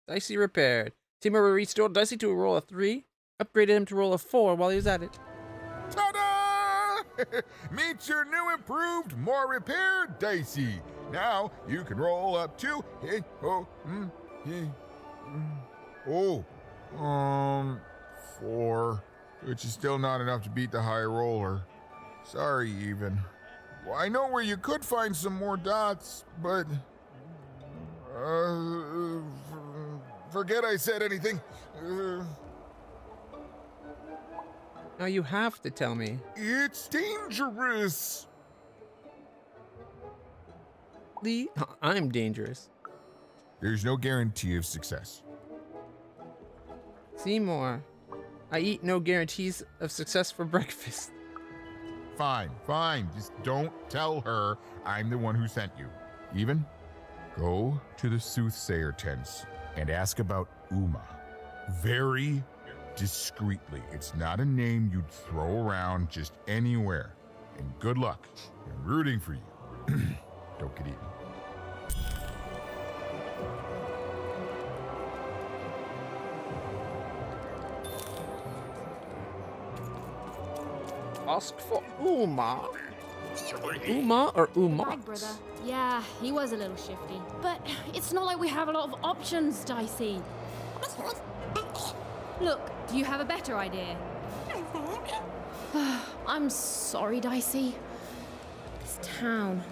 Dicey repaired. Team member restored Dicey to a roll of 3, upgraded him to roll of 4 while he was at it. Ta-da! Meet your new improved, more repaired Dicey. Now you can roll up to 4, which is still not enough to beat the high roller. Sorry, even. Well, I know where you could find some more dots, but forget I said anything. Now you have to tell me. It's dangerous. Lee, I'm dangerous. There's no guarantee of success. Seymour, I eat no guarantees of success for breakfast. Fine. Just don't tell her I'm the one who sent you. Even, go to the soothsayer tents and ask about Uma. Very discreetly. It's not a name you'd throw around just anywhere. And good luck. I'm rooting for you. Don't get eaten. Ask for Uma. Uma or Uma? Hi, brother. Yeah, he was a little shifty. But it's not like we have a lot of options, Dicey. Look, do you have a better idea? I'm sorry, Dicey. This town,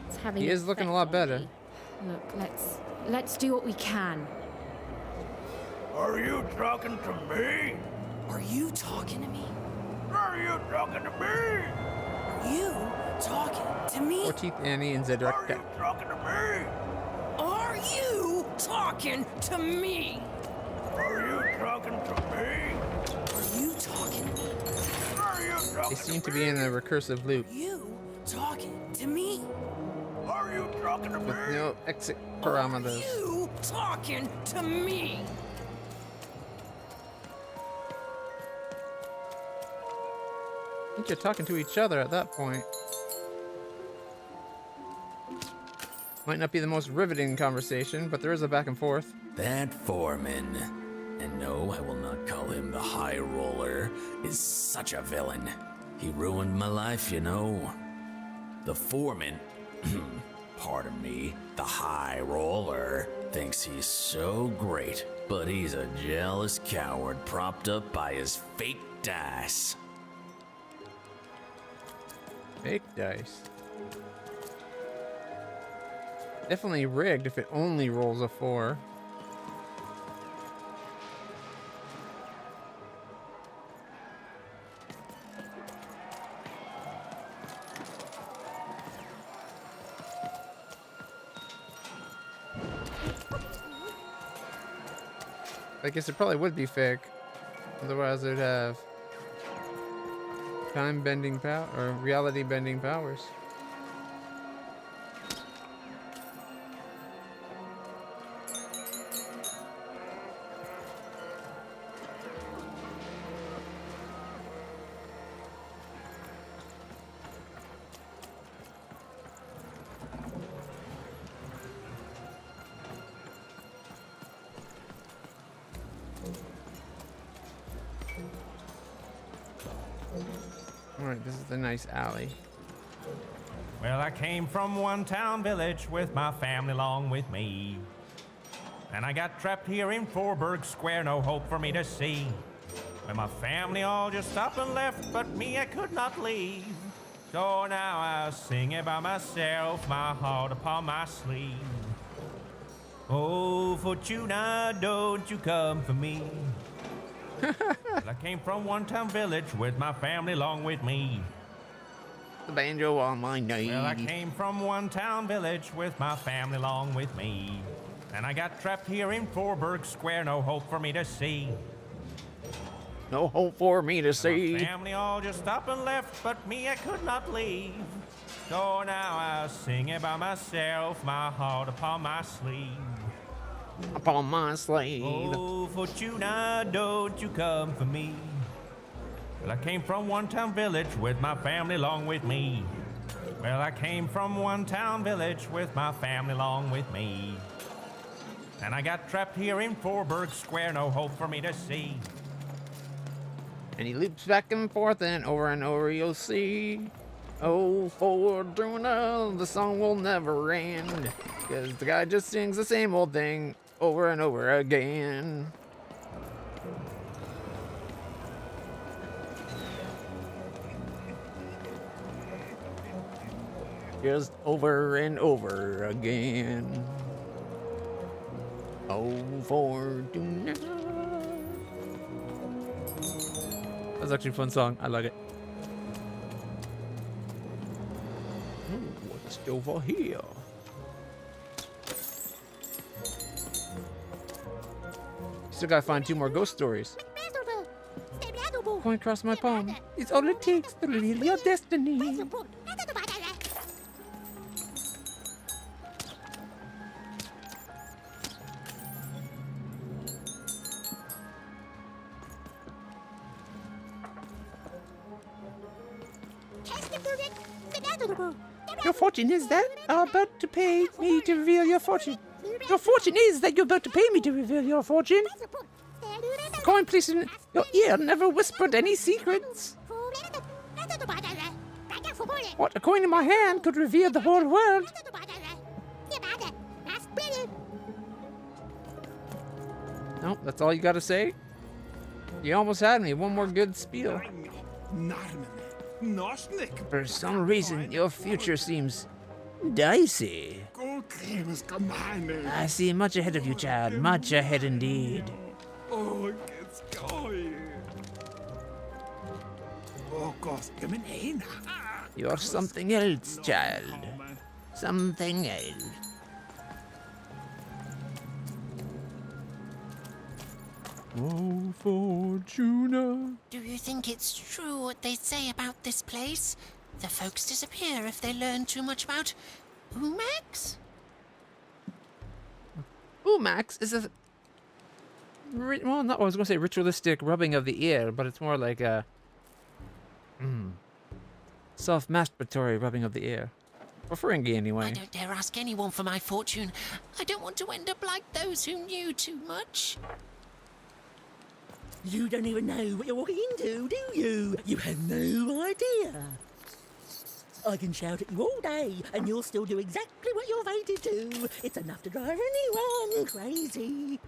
it's having He is looking a lot better. Look, let's do what we can. Are you talking to me? Are you talking to me? Are you talking to me? Are you talking to me? 14th Annie and Zedric. Are you talking to me? Are you talking to me? Are you talking to me? Are you talking to me? Are you talking They seem to be in a recursive loop. Are you talking to me? Are you talking to With me? no exit parameters. Are you talking to me? I think you're talking to each other at that point. Might not be the most riveting conversation, but there is a back and forth. That foreman, and no, I will not call him the High Roller, is such a villain. He ruined my life, you know. The foreman, pardon me, the High Roller, thinks he's so great, but he's a jealous coward propped up by his fake dice. Fake dice. Definitely rigged if it only rolls a 4. I guess it probably would be fake. Otherwise it'd have time bending power or reality bending powers. Alright, this is the nice alley. Well, I came from one town village with my family along with me. And I got trapped here in Forburg Square, no hope for me to see. When my family all just up and left, but me I could not leave. So now I sing it by myself, my heart upon my sleeve. Oh, Fortuna, don't you come for me. Well, I came from one town village with my family along with me. The banjo on my knee. Well, I came from one town village with my family along with me. And I got trapped here in Forburg Square, no hope for me to see. No hope for me to see. My family all just up and left, but me I could not leave. So now I sing it by myself, my heart upon my sleeve. upon my slave. Oh, Fortuna, don't you come for me. Well, I came from one town village with my family along with me. Well, I came from one town village with my family along with me. And I got trapped here in Forberg Square, no hope for me to see. And he loops back and forth and over you'll see. Oh, Fortuna, the song will never end. Because the guy just sings the same old thing over and over again. Just over and over again. Oh, Fortuna. That's actually a fun song. I like it. Ooh, what's over here? Still gotta find 2 more ghost stories. Coin across my palm. It's all it takes to reveal your destiny. Your fortune is that you're about to pay me to reveal your fortune. Your fortune is that you're about to pay me to reveal your fortune. Coin placed in your ear never whispered any secrets. What a coin in my hand could reveal the whole world. No, that's all you gotta say? You almost had me. One more good spiel. For some reason, your future seems dicey. I see much ahead of you, child. Much ahead indeed. You're something else, child. Something else. Oh, Fortuna. Do you think it's true what they say about this place? The folks disappear if they learn too much about Umax? Umax is a... Well, not, I was going to say ritualistic rubbing of the ear, but it's more like a... self-masturbatory rubbing of the ear. For Ferengi, anyway. I don't dare ask anyone for my fortune. I don't want to end up like those who knew too much. You don't even know what you're walking into, do you? You have no idea. I can shout at you all day, and you'll still do exactly what you're fated to. It's enough to drive anyone crazy.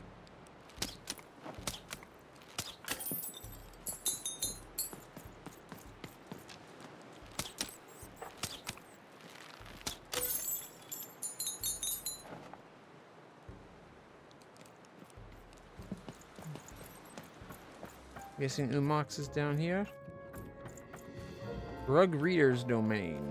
Guessing Umax is down here. Rug Reader's Domain.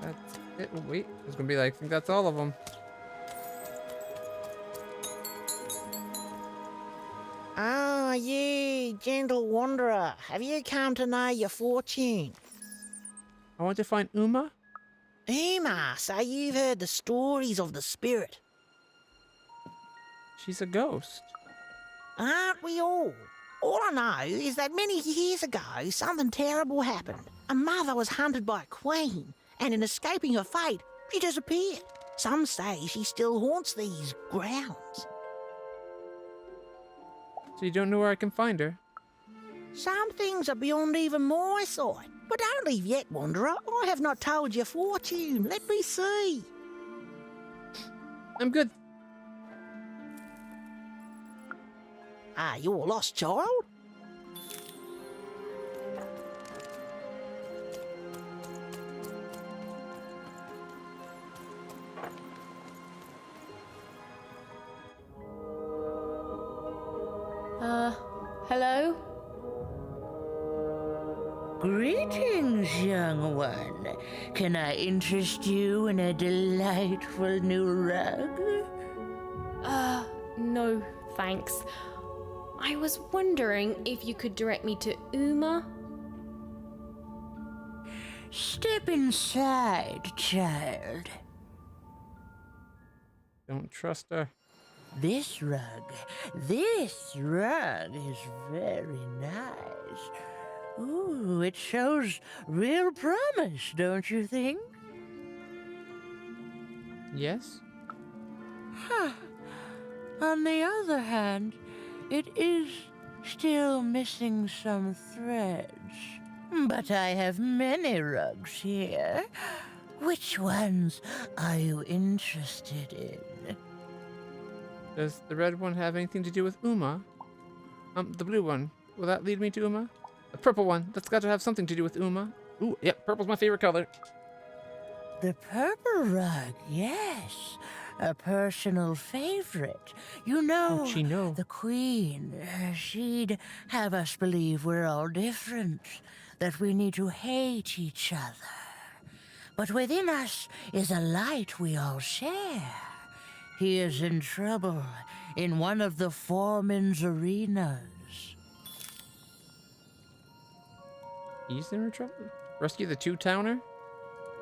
That's it. Oh, wait, it's gonna be like, I think that's all of them. Ah, you, gentle wanderer. Have you come to know your fortune? I want to find Uma. Uma, so you've heard the stories of the spirit. She's a ghost. Aren't we all? All I know is that many years ago, something terrible happened. A mother was hunted by a queen, and in escaping her fate, she disappeared. Some say she still haunts these grounds. So you don't know where I can find her? Some things are beyond even my sight. But don't leave yet, wanderer. I have not told your fortune. Let me see. I'm good. Ah, you're a lost child? Hello? Greetings, young one. Can I interest you in a delightful new rug? No, thanks. I was wondering if you could direct me to Uma. Step inside, child. Don't trust her. This rug is very nice. Ooh, it shows real promise, don't you think? Yes? Huh. On the other hand, it is still missing some threads. But I have many rugs here. Which ones are you interested in? Does the red one have anything to do with Uma? The blue one. Will that lead me to Uma? The purple one. That's got to have something to do with Uma. Ooh, yep, purple's my favorite color. The purple rug, yes. A personal favorite. You know, How'd she know? the Queen, she'd have us believe we're all different, that we need to hate each other. But within us is a light we all share. He is in trouble in one of the foreman's arenas. He's in trouble? Rescue the two-towner?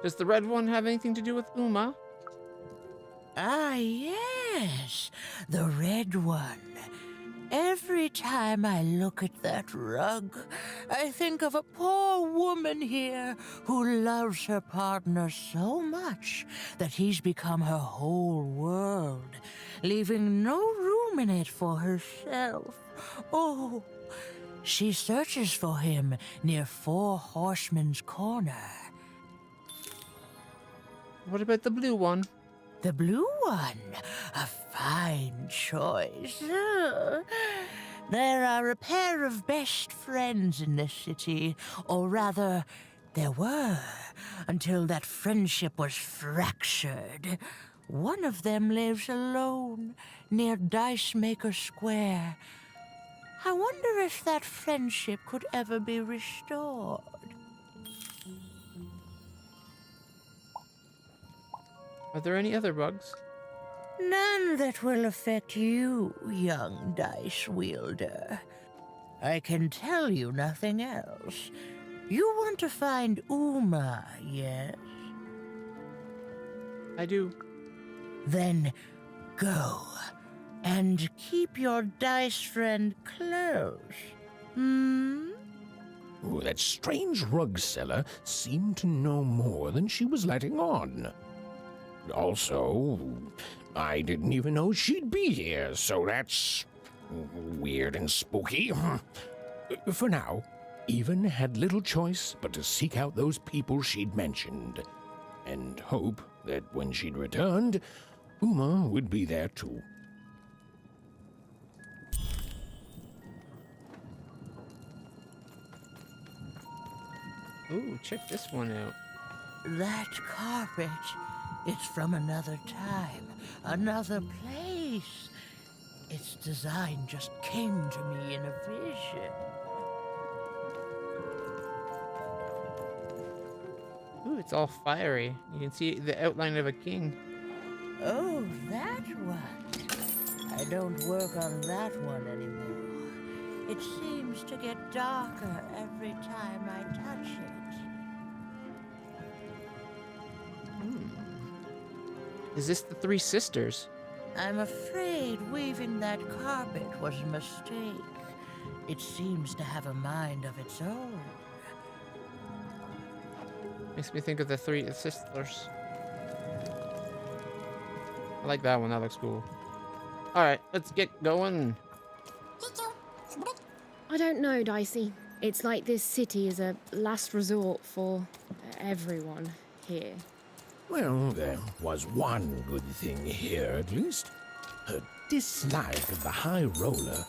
Does the red one have anything to do with Uma? Ah, yes, the red one. Every time I look at that rug, I think of a poor woman here who loves her partner so much that he's become her whole world, leaving no room in it for herself. Oh, she searches for him near Four Horsemen's Corner. What about the blue one? The blue one, a fine choice. There are a pair of best friends in this city, or rather, there were, until that friendship was fractured. One of them lives alone near Dice Maker Square. I wonder if that friendship could ever be restored. Are there any other bugs? None that will affect you, young dice wielder. I can tell you nothing else. You want to find Uma, yes? I do. Then go, and keep your dice friend close. Oh, that strange rug seller seemed to know more than she was letting on. Also, I didn't even know she'd be here, so that's weird and spooky. For now, Even had little choice but to seek out those people she'd mentioned, and hope that when she'd returned, Uma would be there too. Ooh, check this one out. That carpet, it's from another time, another place. Its design just came to me in a vision. Ooh, it's all fiery. You can see the outline of a king. Oh, that one. I don't work on that one anymore. It seems to get darker every time I touch it. Is this the Three Sisters? I'm afraid weaving that carpet was a mistake. It seems to have a mind of its own. Makes me think of the Three Sisters. I like that one. That looks cool. All right, let's get going. I don't know, Dicey. It's like this city is a last resort for everyone here. Well, there was one good thing here, at least. Her dislike of the High Roller,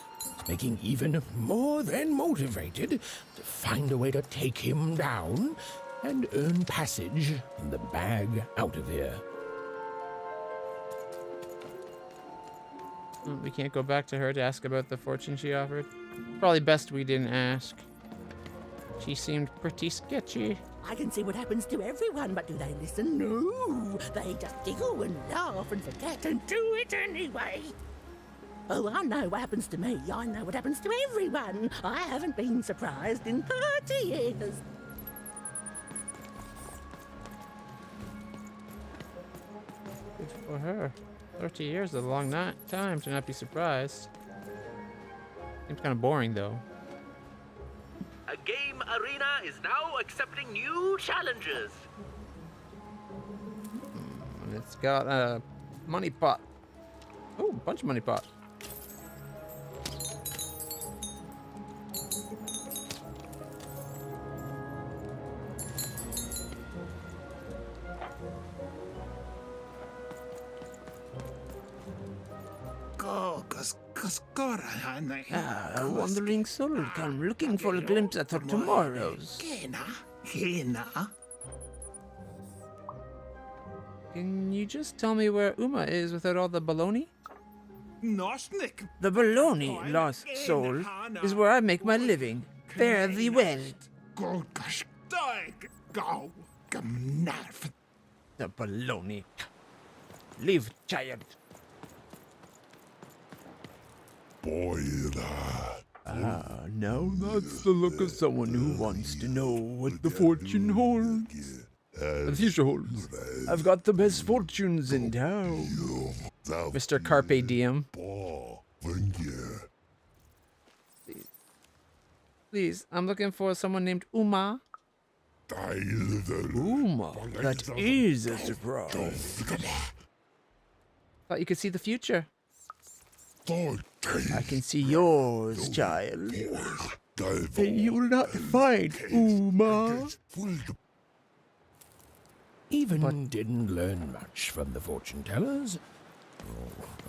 making even more than motivated to find a way to take him down and earn passage in the bag out of here. We can't go back to her to ask about the fortune she offered. Probably best we didn't ask. She seemed pretty sketchy. I can see what happens to everyone, but do they listen? No. They just giggle and laugh and forget and do it anyway. Oh, I know what happens to me. I know what happens to everyone. I haven't been surprised in 30 years. Good for her. 30 years is a long time to not be surprised. Seems kind of boring, though. A game arena is now accepting new challenges. And it's got a money pot. Oh, a bunch of money pot. A wandering soul come looking for a glimpse at her tomorrows. Can you just tell me where Uma is without all the baloney? The baloney, lost soul, is where I make my living. Fare thee well. The baloney. Leave, child. Now that's the look of someone who wants to know what the fortune holds. The future holds. I've got the best fortunes in town. Mr. Carpe Diem. Please, I'm looking for someone named Uma. Uma, that is a surprise. Thought you could see the future. I can see yours, child. And you will not find Uma. Even didn't learn much from the fortune tellers.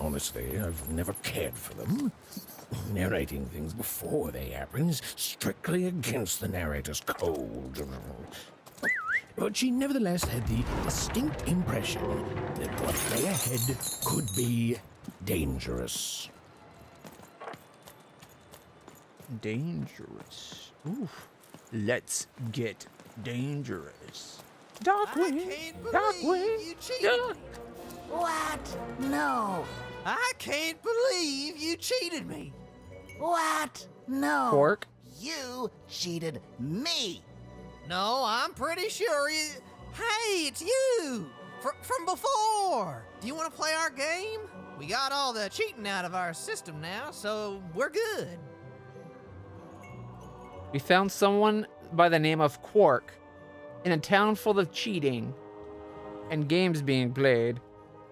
Honestly, I've never cared for them. Narrating things before they happen is strictly against the narrator's code. But she nevertheless had the distinct impression that what lay ahead could be dangerous. Dangerous. Oof. Let's get dangerous. Darkwing! Darkwing! Dark! What? No. I can't believe you cheated me. What? No. Quark? You cheated me. No, I'm pretty sure you. Hey, it's you! From before! Do you want to play our game? We got all the cheating out of our system now, so we're good. We found someone by the name of Quark in a town full of cheating and games being played.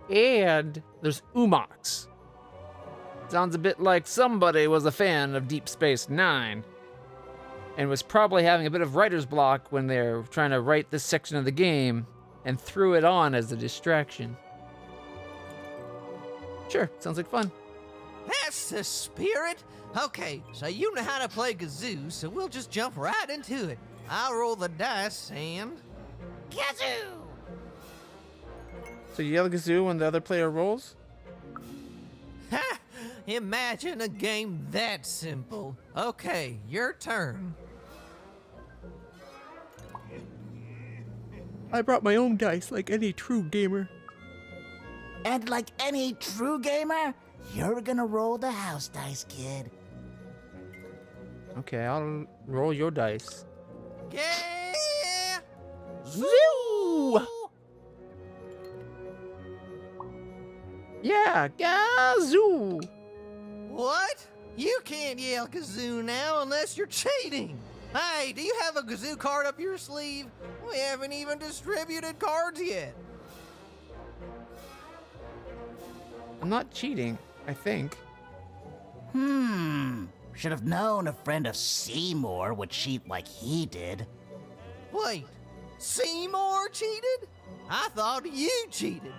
And there's Umox. Sounds a bit like somebody was a fan of Deep Space Nine and was probably having a bit of writer's block when they're trying to write this section of the game and threw it on as a distraction. Sure, sounds like fun. That's the spirit. Okay, so you know how to play Kazoo, so we'll just jump right into it. I'll roll the dice and... Kazoo! So you yell Kazoo when the other player rolls? Ha! Imagine a game that simple. Okay, your turn. I brought my own dice like any true gamer. And like any true gamer, you're gonna roll the house dice, kid. Okay, I'll roll your dice. Yeah! Zoo! Yeah, Kazoo! What? You can't yell Kazoo now unless you're cheating. Hey, do you have a Kazoo card up your sleeve? We haven't even distributed cards yet. I'm not cheating, I think. Should have known a friend of Seymour would cheat like he did. Wait, Seymour cheated? I thought you cheated.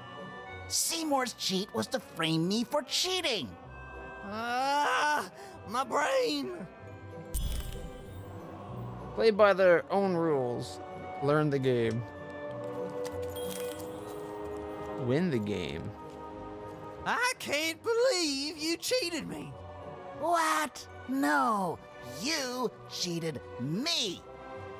Seymour's cheat was to frame me for cheating. Ah, my brain. Play by their own rules. Learn the game. Win the game. I can't believe you cheated me. What? No, you cheated me.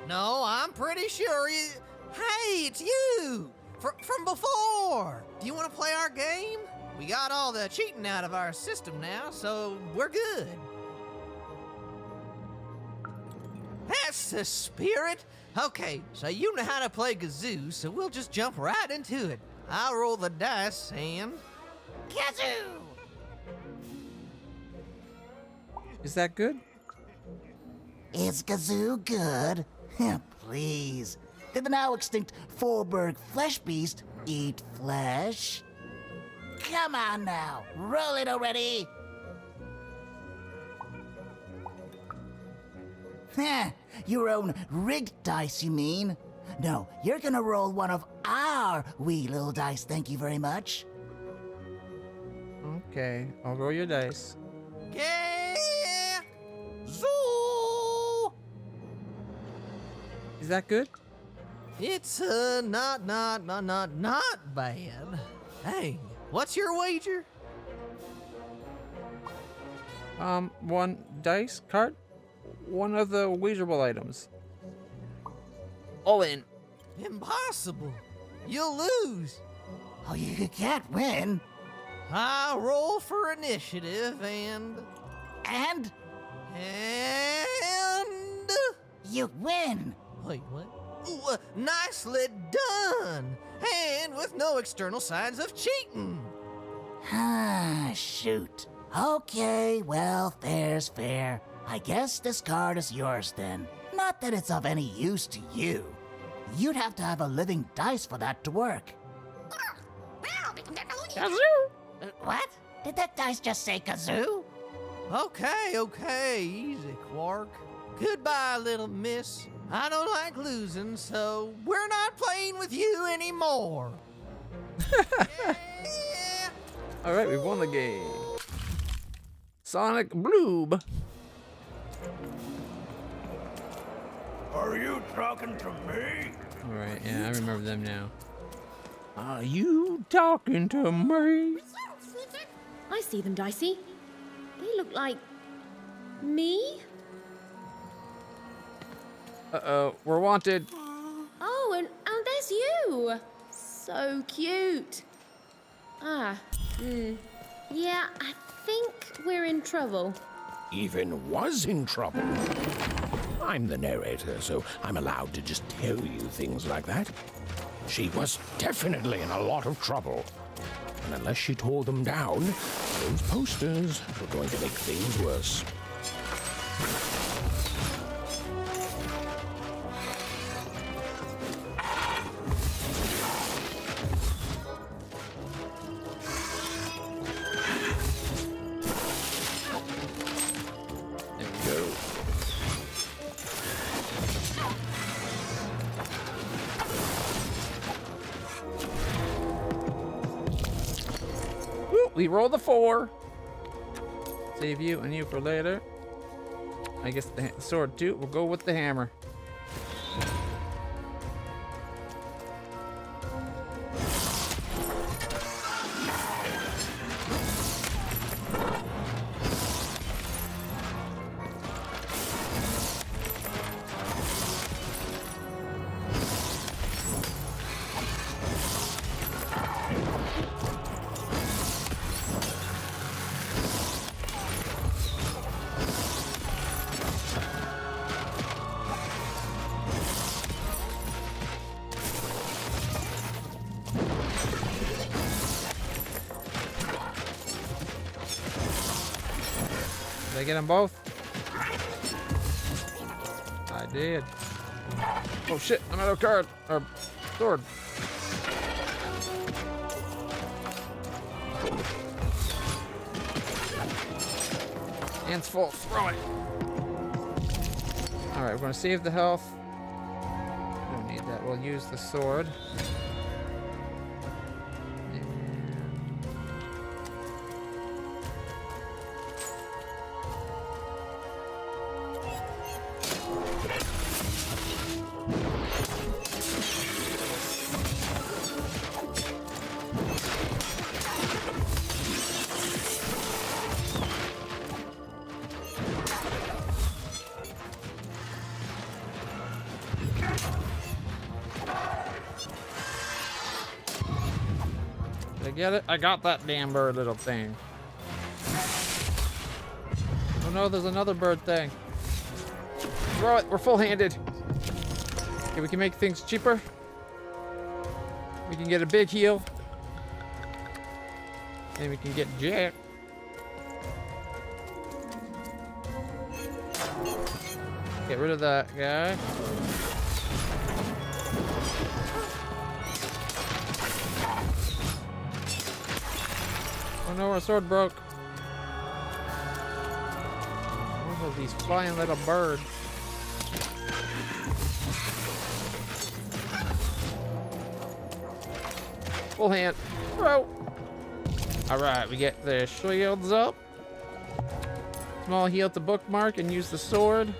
No, I'm pretty sure you. Hey, it's you! From before! Do you want to play our game? We got all the cheating out of our system now, so we're good. That's the spirit! Okay, so you know how to play kazoo, so we'll just jump right into it. I'll roll the dice and. Kazoo! Is that good? Is kazoo good? Please. Did the now extinct Forberg flesh beast eat flesh? Come on now, roll it already! Your own rigged dice, you mean? No, you're gonna roll one of our wee little dice, thank you very much. Okay, I'll roll your dice. Zoo! Is that good? It's not bad. Hey, what's your wager? One dice card, one of the wagerable items. All in. Impossible. You'll lose. Oh, you can't win. I roll for initiative and. And? And. You win. Wait, what? Ooh, nicely done. And with no external signs of cheating. Ah, shoot. Okay, well, fair's fair. I guess this card is yours then. Not that it's of any use to you. You'd have to have a living dice for that to work. Kazoo! What? Did that dice just say kazoo? Okay, easy, Quark. Goodbye, little miss. I don't like losing, so we're not playing with you anymore. Alright, we won the game. Sonic Bloob. Are you talking to me? Alright, yeah, I remember them now. Are you talking to me? I see them, Dicey. They look like me. Uh-oh, we're wanted. Oh, and there's you. So cute. Yeah, I think we're in trouble. Even was in trouble. I'm the narrator, so I'm allowed to just tell you things like that. She was definitely in a lot of trouble. And unless she tore them down, those posters were going to make things worse. There we go. Woo, we roll the 4. Save you and you for later. I guess the sword too. We'll go with the hammer. Did I get them both? I did. Oh shit, I'm out of card. Or sword. Hands full, throw it. Alright, we're gonna save the health. Don't need that. We'll use the sword. get it? I got that damn bird little thing. Oh no, there's another bird thing. Throw it, we're full-handed. Okay, we can make things cheaper. We can get a big heal. And we can get Jack. Get rid of that guy. Oh no, our sword broke. What are these flying little birds? Full hand. Throw. Alright, we get the shields up. Small heal to bookmark and use the sword.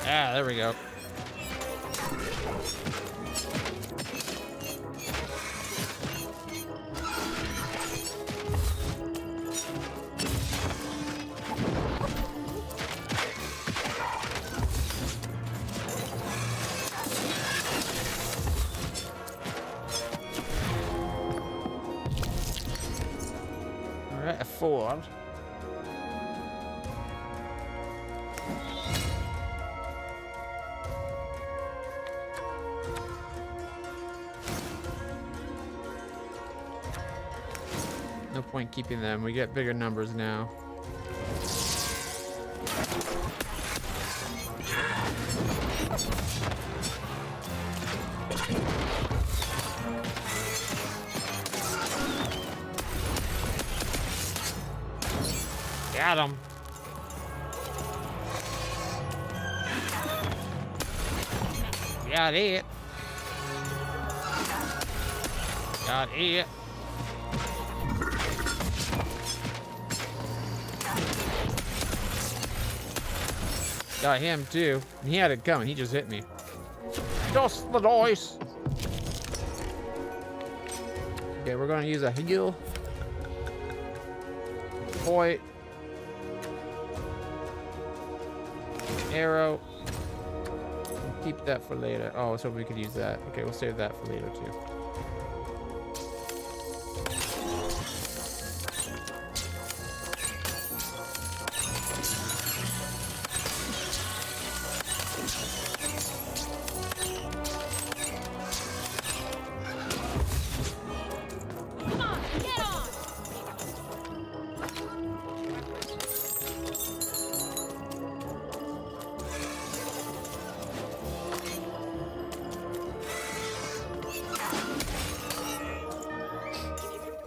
Ah, there we go. Alright, a Ford. No point keeping them. We get bigger numbers now. Got him. Got it. Got it. Got him too. He had it coming. He just hit me. Toss the dice. Okay, we're gonna use a heal. Point. Arrow. Keep that for later. Oh, so we could use that. Okay, we'll save that for later too.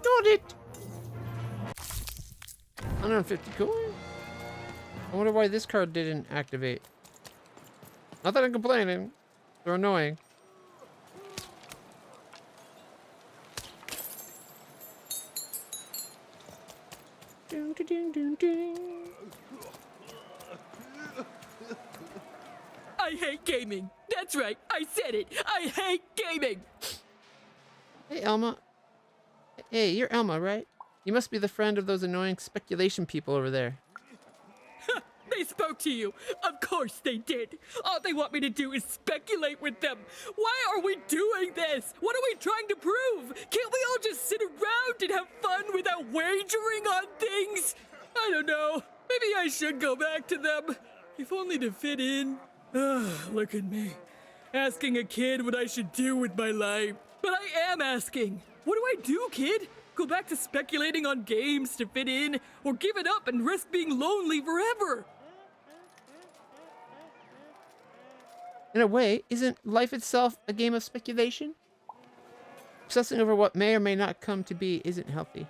Got it! 150 coins? I wonder why this card didn't activate. Not that I'm complaining. They're annoying. Ding, ding, ding, ding. I hate gaming. That's right. I said it. I hate gaming. Hey, Elma. Hey, you're Elma, right? You must be the friend of those annoying speculation people over there. They spoke to you. Of course they did. All they want me to do is speculate with them. Why are we doing this? What are we trying to prove? Can't we all just sit around and have fun without wagering on things? I don't know. Maybe I should go back to them. If only to fit in. Look at me. Asking a kid what I should do with my life. But I am asking. What do I do, kid? Go back to speculating on games to fit in? Or give it up and risk being lonely forever? In a way, isn't life itself a game of speculation? Obsessing over what may or may not come to be isn't healthy.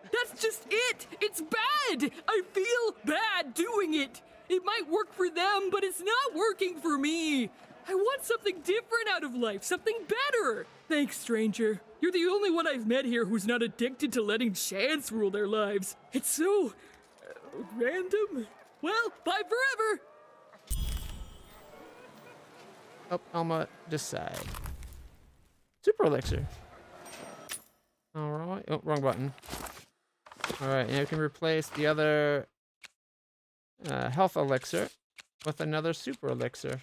That's just it! It's bad! I feel bad doing it! It might work for them, but it's not working for me! I want something different out of life, something better! Thanks, stranger. You're the only one I've met here who's not addicted to letting chance rule their lives. It's so... random? Well, bye forever! Oh, Alma, decide. Super elixir. Alright. Oh, wrong button. Alright, now we can replace the other health elixir with another super elixir.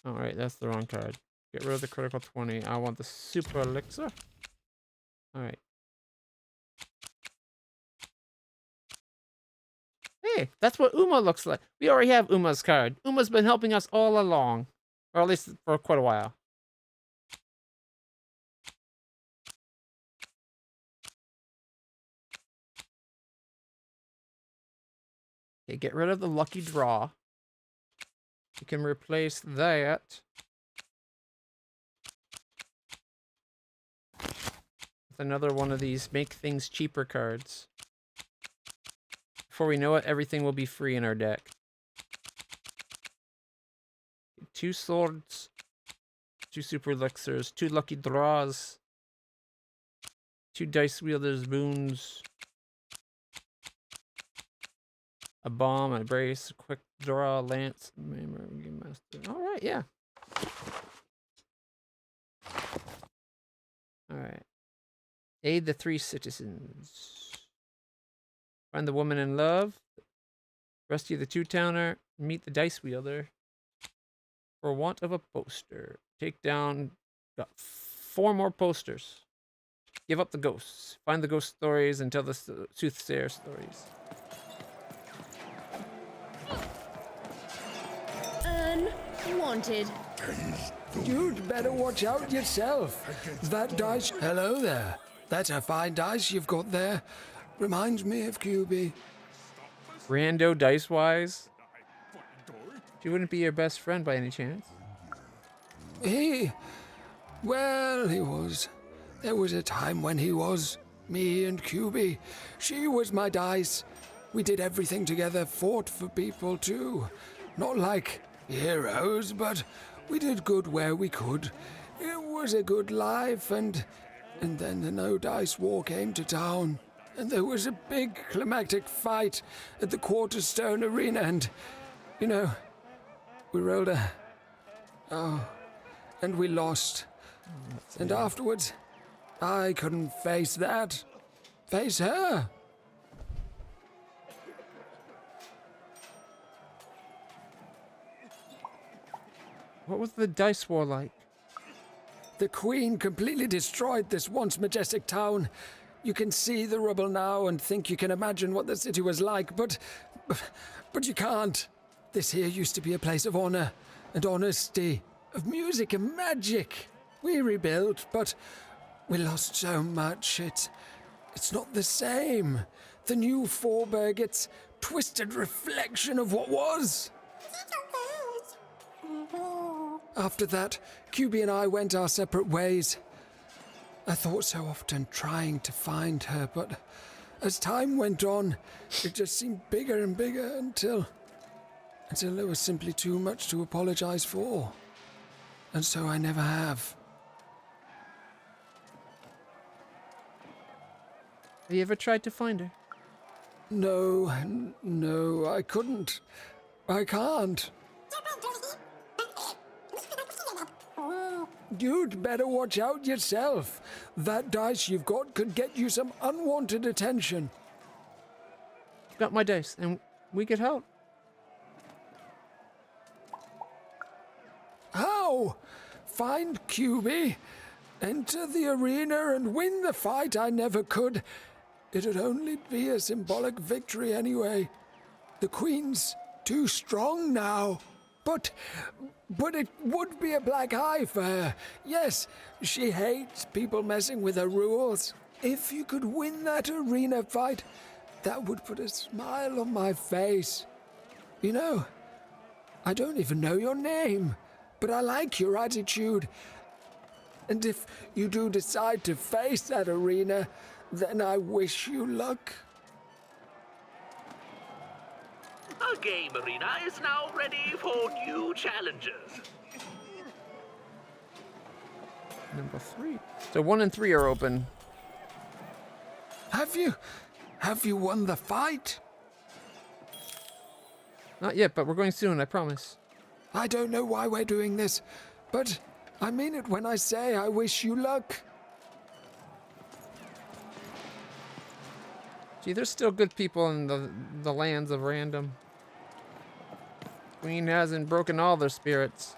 Alright, that's the wrong card. Get rid of the critical 20. I want the super elixir. Alright. Hey, that's what Uma looks like. We already have Uma's card. Uma's been helping us all along. Or at least for quite a while. Okay, get rid of the lucky draw. You can replace that with another one of these make things cheaper cards. Before we know it, everything will be free in our deck. 2 swords, 2 super elixirs, 2 lucky draws, 2 dice wielders boons, a bomb, a brace, a quick draw, lance, memory master. All right, yeah. All right. Aid the 3 citizens. Find the woman in love. Rescue the 2-towner. Meet the dice wielder. For want of a poster. Take down. Got 4 more posters. Give up the ghosts. Find the ghost stories and tell the soothsayer stories. Unwanted. You'd better watch out yourself. That dice... Hello there. That's a fine dice you've got there. Reminds me of QB. Rando dice-wise? She wouldn't be your best friend by any chance? Well, he was. There was a time when he was. Me and QB. She was my dice. We did everything together, fought for people too. Not like heroes, but we did good where we could. It was a good life, and then the No Dice War came to town. And there was a big climactic fight at the Quarterstone Arena, and, you know, we rolled a... Oh, and we lost. And afterwards, I couldn't face that. Face her. What was the dice war like? The Queen completely destroyed this once majestic town. You can see the rubble now and think you can imagine what the city was like, but you can't. This here used to be a place of honor and honesty, of music and magic. We rebuilt, but we lost so much. It's not the same. The new Forberg, it's twisted reflection of what was. After that, QB and I went our separate ways. I thought so often trying to find her, but as time went on, it just seemed bigger and bigger until there was simply too much to apologize for. And so I never have. Have you ever tried to find her? No, I couldn't. I can't. You'd better watch out yourself. That dice you've got could get you some unwanted attention. Got my dice, and we could help. How? Find QB, enter the arena and win the fight I never could. It'd only be a symbolic victory anyway. The Queen's too strong now. But it would be a black eye for her. Yes, she hates people messing with her rules. If you could win that arena fight, that would put a smile on my face. You know, I don't even know your name, but I like your attitude. And if you do decide to face that arena, then I wish you luck. Our game arena is now ready for new challengers. Number 3. So 1 and 3 are open. Have you Have you won the fight? Not yet, but we're going soon, I promise. I don't know why we're doing this, but I mean it when I say I wish you luck. Gee, there's still good people in the lands of random. Queen hasn't broken all their spirits.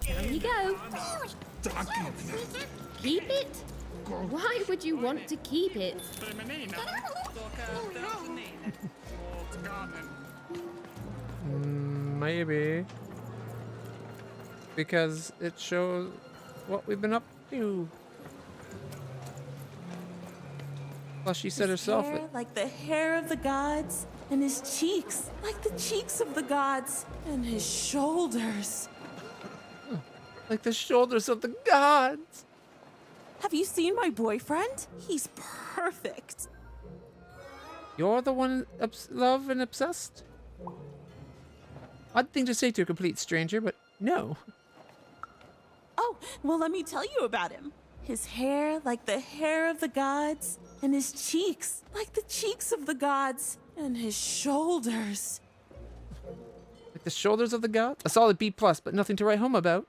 There you go. Keep it? Why would you want to keep it? Maybe. Because it shows what we've been up to. Plus, she said herself Hair that. like the hair of the gods, and his cheeks like the cheeks of the gods, and his shoulders. Like the shoulders of the gods. Have you seen my boyfriend? He's perfect. You're the one love and obsessed? Odd thing to say to a complete stranger, but no. Oh, well, let me tell you about him. His hair like the hair of the gods, and his cheeks like the cheeks of the gods, and his shoulders. Like the shoulders of the gods? A solid B+, but nothing to write home about.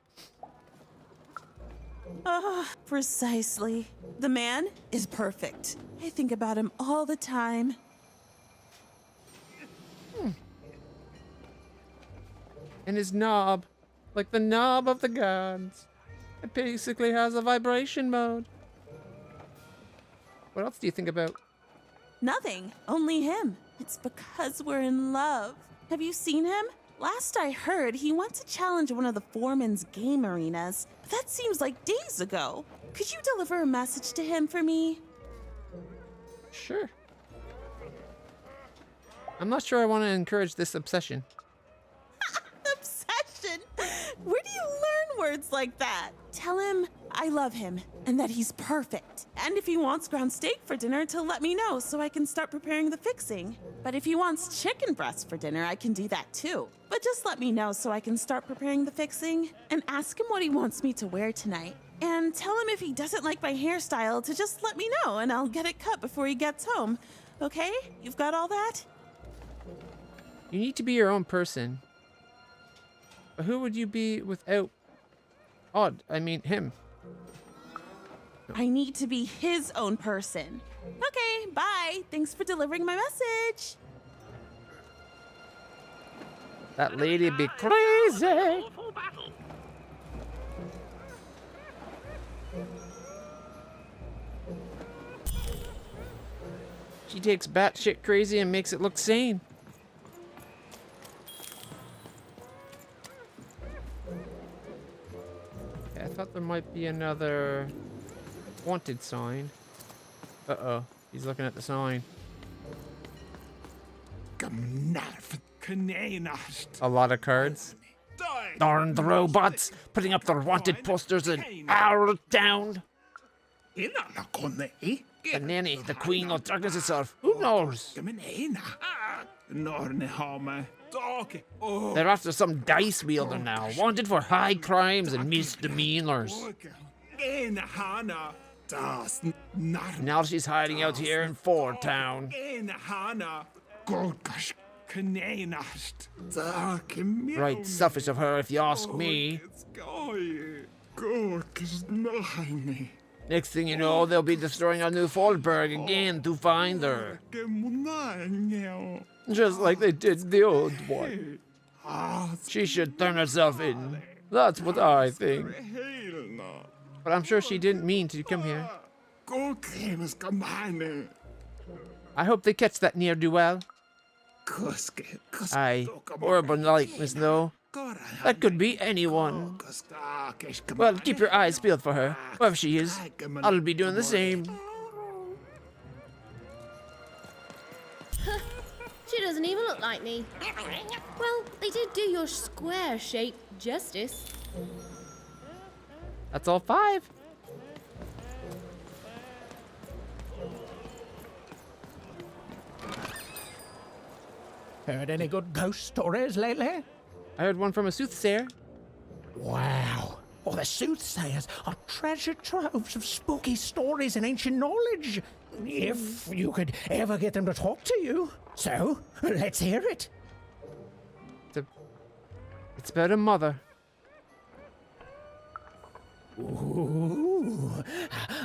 Precisely. The man is perfect. I think about him all the time. And his knob. Like the knob of the gods. It basically has a vibration mode. What else do you think about? Nothing. Only him. It's because we're in love. Have you seen him? Last I heard, he wants to challenge one of the foreman's game arenas. But that seems like days ago. Could you deliver a message to him for me? Sure. I'm not sure I want to encourage this obsession. Obsession? Where do you learn words like that? Tell him I love him and that he's perfect. And if he wants ground steak for dinner, to let me know so I can start preparing the fixing. But if he wants chicken breast for dinner, I can do that too. But just let me know so I can start preparing the fixing. And ask him what he wants me to wear tonight. And tell him if he doesn't like my hairstyle to just let me know and I'll get it cut before he gets home. Okay? You've got all that? You need to be your own person. But who would you be without? Him. I need to be his own person. Okay, bye. Thanks for delivering my message. That lady be crazy. She takes batshit crazy and makes it look sane. Okay, I thought there might be another wanted sign. Uh-oh, he's looking at the sign. A lot of cards. Darn the robots, putting up their wanted posters in our town. The nanny, the queen of darkness itself. Who knows? They're after some dice wielder now, wanted for high crimes and misdemeanors. Now she's hiding out here in Ford Town. Right, selfish of her if you ask me. Next thing you know, they'll be destroying our new Fallberg again to find her. Just like they did the old one. She should turn herself in. That's what I think. But I'm sure she didn't mean to come here. I hope they catch that ne'er-do-well. Aye, urban likeness, though. That could be anyone. Well, keep your eyes peeled for her, whoever she is. I'll be doing the same. She doesn't even look like me. Well, they did do your square shape justice. That's all 5. Heard any good ghost stories lately? I heard one from a soothsayer. Wow. Oh, the soothsayers are treasure troves of spooky stories and ancient knowledge. If you could ever get them to talk to you. So, let's hear it. It's about a mother. Ooh,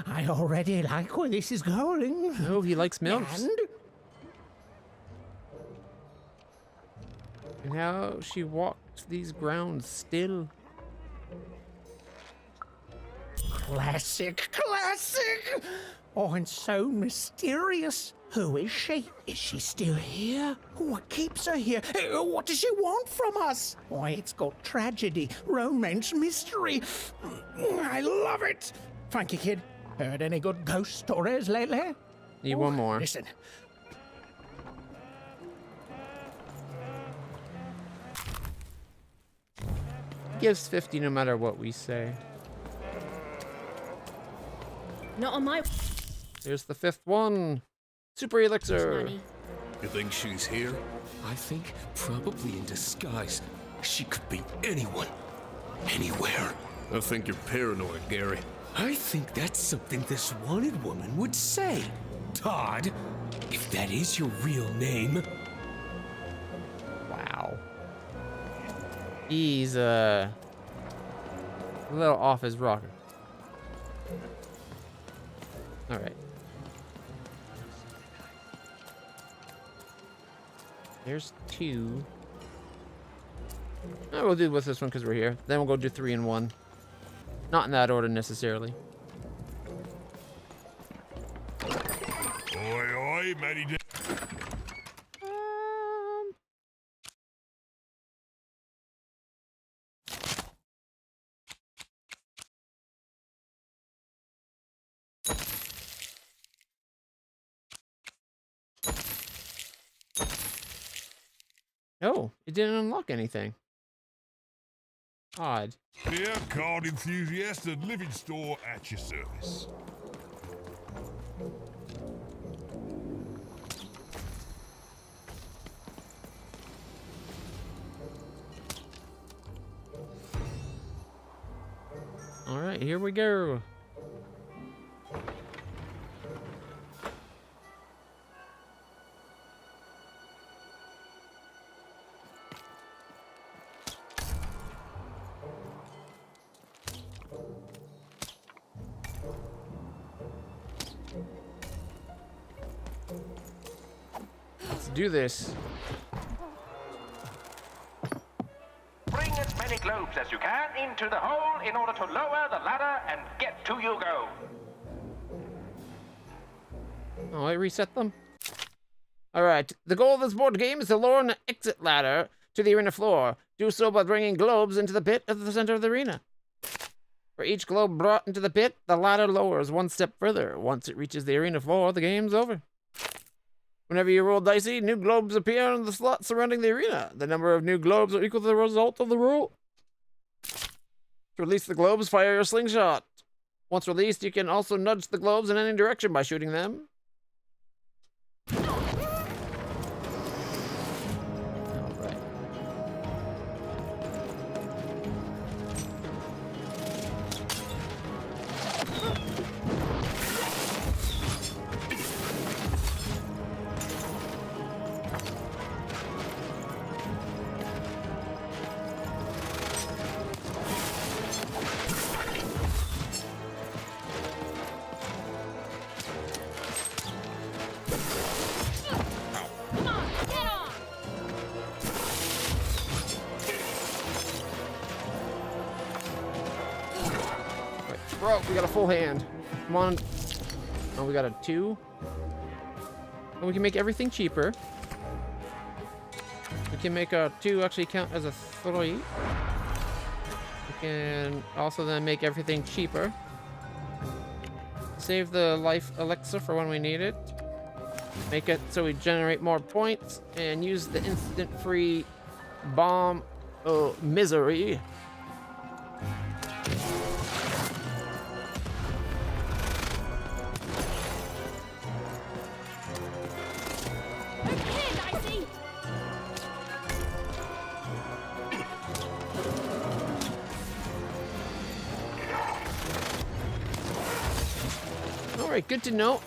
I already like where this is going. Oh, he likes milfs. And how she walks these grounds still. Classic, classic! Oh, and so mysterious. Who is she? Is she still here? What keeps her here? What does she want from us? Why, it's got tragedy, romance, mystery. I love it. Thank you, kid. Heard any good ghost stories lately? Need one more. Listen. Gives 50 no matter what we say. Not on my. Here's the 5th one. Super elixir. You think she's here? I think probably in disguise. She could be anyone. Anywhere. I think you're paranoid, Gary. I think that's something this wanted woman would say. Todd, if that is your real name. Wow. He's a little off his rocker. All right. There's 2. We'll do with this one because we're here. Then we'll go do 3 and 1. Not in that order necessarily. Oi, oi, Matty. Oh, it didn't unlock anything. Odd. Clear card enthusiast and living store at your service. All right, here we go. Let's do this. Bring as many globes as you can into the hole in order to lower the ladder and get to your goal. Oh, I reset them? Alright, the goal of this board game is to lower an exit ladder to the arena floor. Do so by bringing globes into the pit at the center of the arena. For each globe brought into the pit, the ladder lowers one step further. Once it reaches the arena floor, the game's over. Whenever you roll dicey, new globes appear on the slots surrounding the arena. The number of new globes are equal to the result of the roll. To release the globes, fire your slingshot. Once released, you can also nudge the globes in any direction by shooting them. Bro, we got a full hand. Come on. Oh, we got a 2. And we can make everything cheaper. We can make a 2 actually count as a 3. We can also then make everything cheaper. Save the life elixir for when we need it. Make it so we generate more points. And use the instant free bomb misery. Alright, good to know.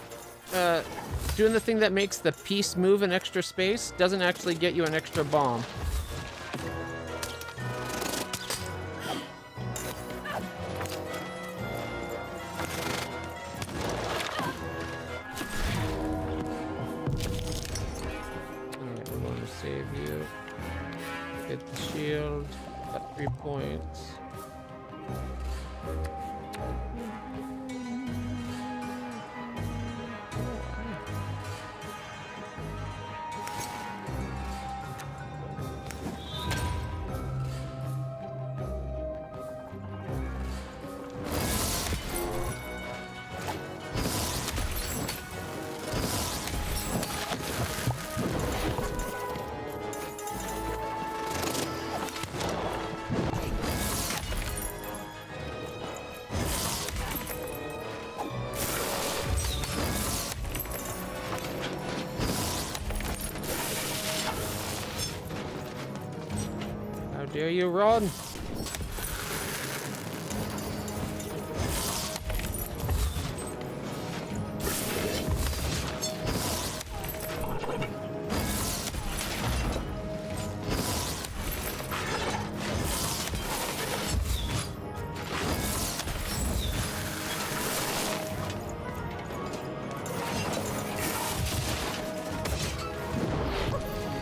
Doing the thing that makes the piece move an extra space doesn't actually get you an extra bomb. Alright, we're going to save you. Hit the shield. Got 3 points. How dare you run?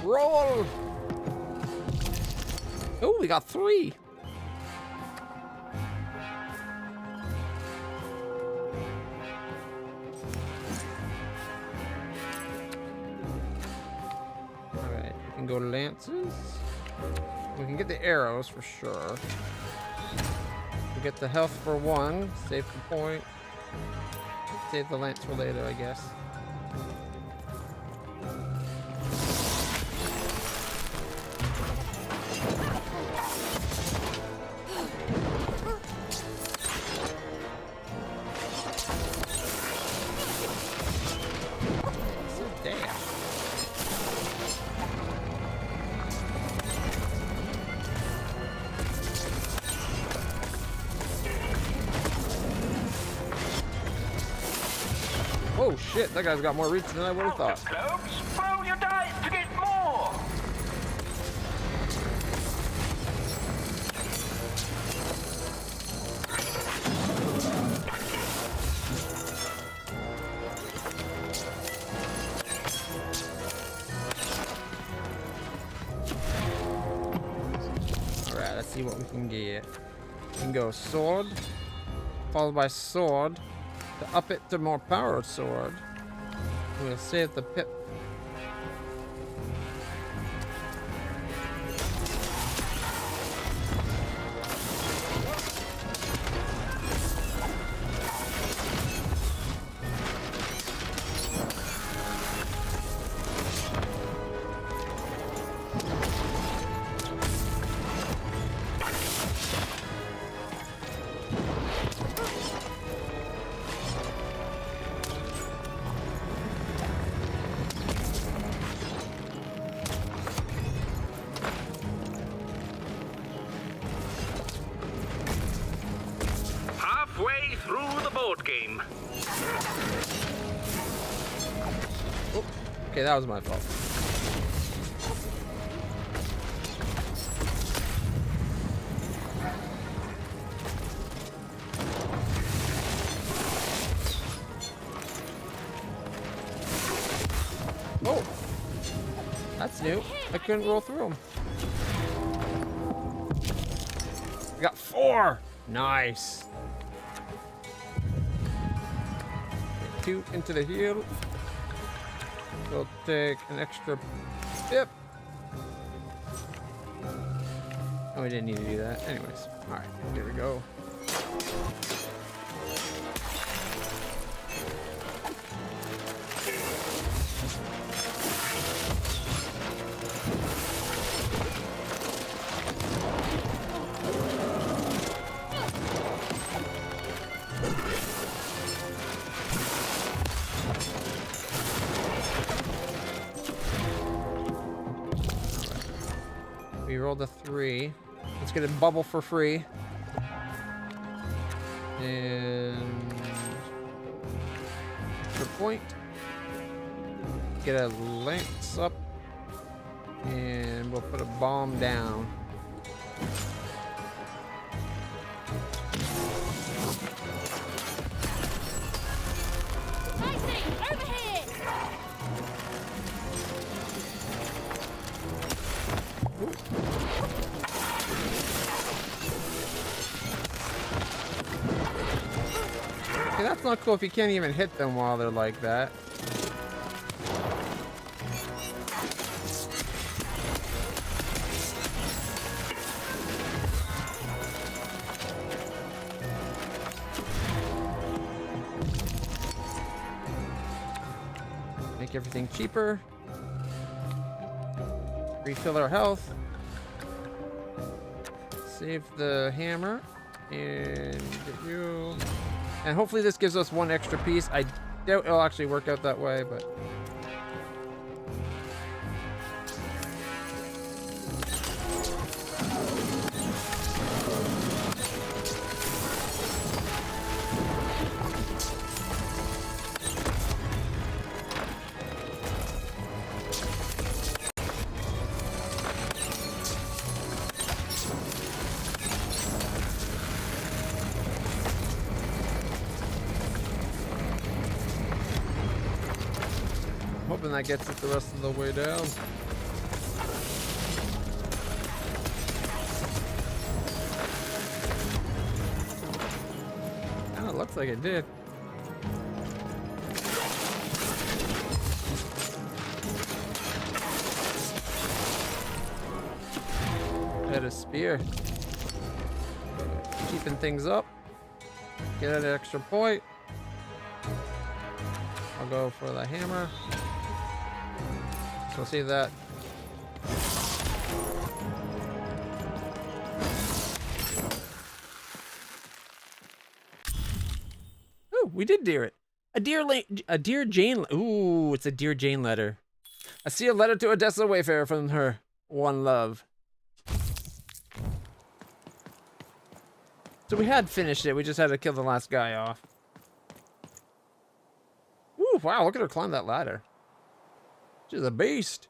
Roll! Oh, we got 3. Alright, we can go to lances. We can get the arrows for sure. We get the health for 1. Save the point. Save the lance for later, I guess. Oh shit, that guy's got more reach than I would have thought. Roll your dice to get more! Alright, let's see what we can get. We can go sword, followed by sword, to up it to more powered sword. We'll save the pip. Halfway through the board game. Oh, okay, that was my fault. Oh, that's new. I couldn't roll through them. I got 4. Nice. 2 into the heel. We'll take an extra pip. Oh, we didn't need to do that. Anyways, all right, here we go. We rolled a 3. Let's get a bubble for free. And point. Get a lance up. And we'll put a bomb down. Okay, that's not cool if you can't even hit them while they're like that. Make everything cheaper. Refill our health. Save the hammer. And get you. And hopefully this gives us one extra piece. I doubt it'll actually work out that way, but... hoping that gets it the rest of the way down. Oh, it looks like it did. Had a spear. Keeping things up. Get an extra point. I'll go for the hammer. So see that. Ooh, we did deer it. A dear Jane. Ooh, it's a Dear Jane letter. I see a letter to a desolate wayfarer from her one love. So we had finished it. We just had to kill the last guy off. Ooh, wow! Look at her climb that ladder. She's a beast.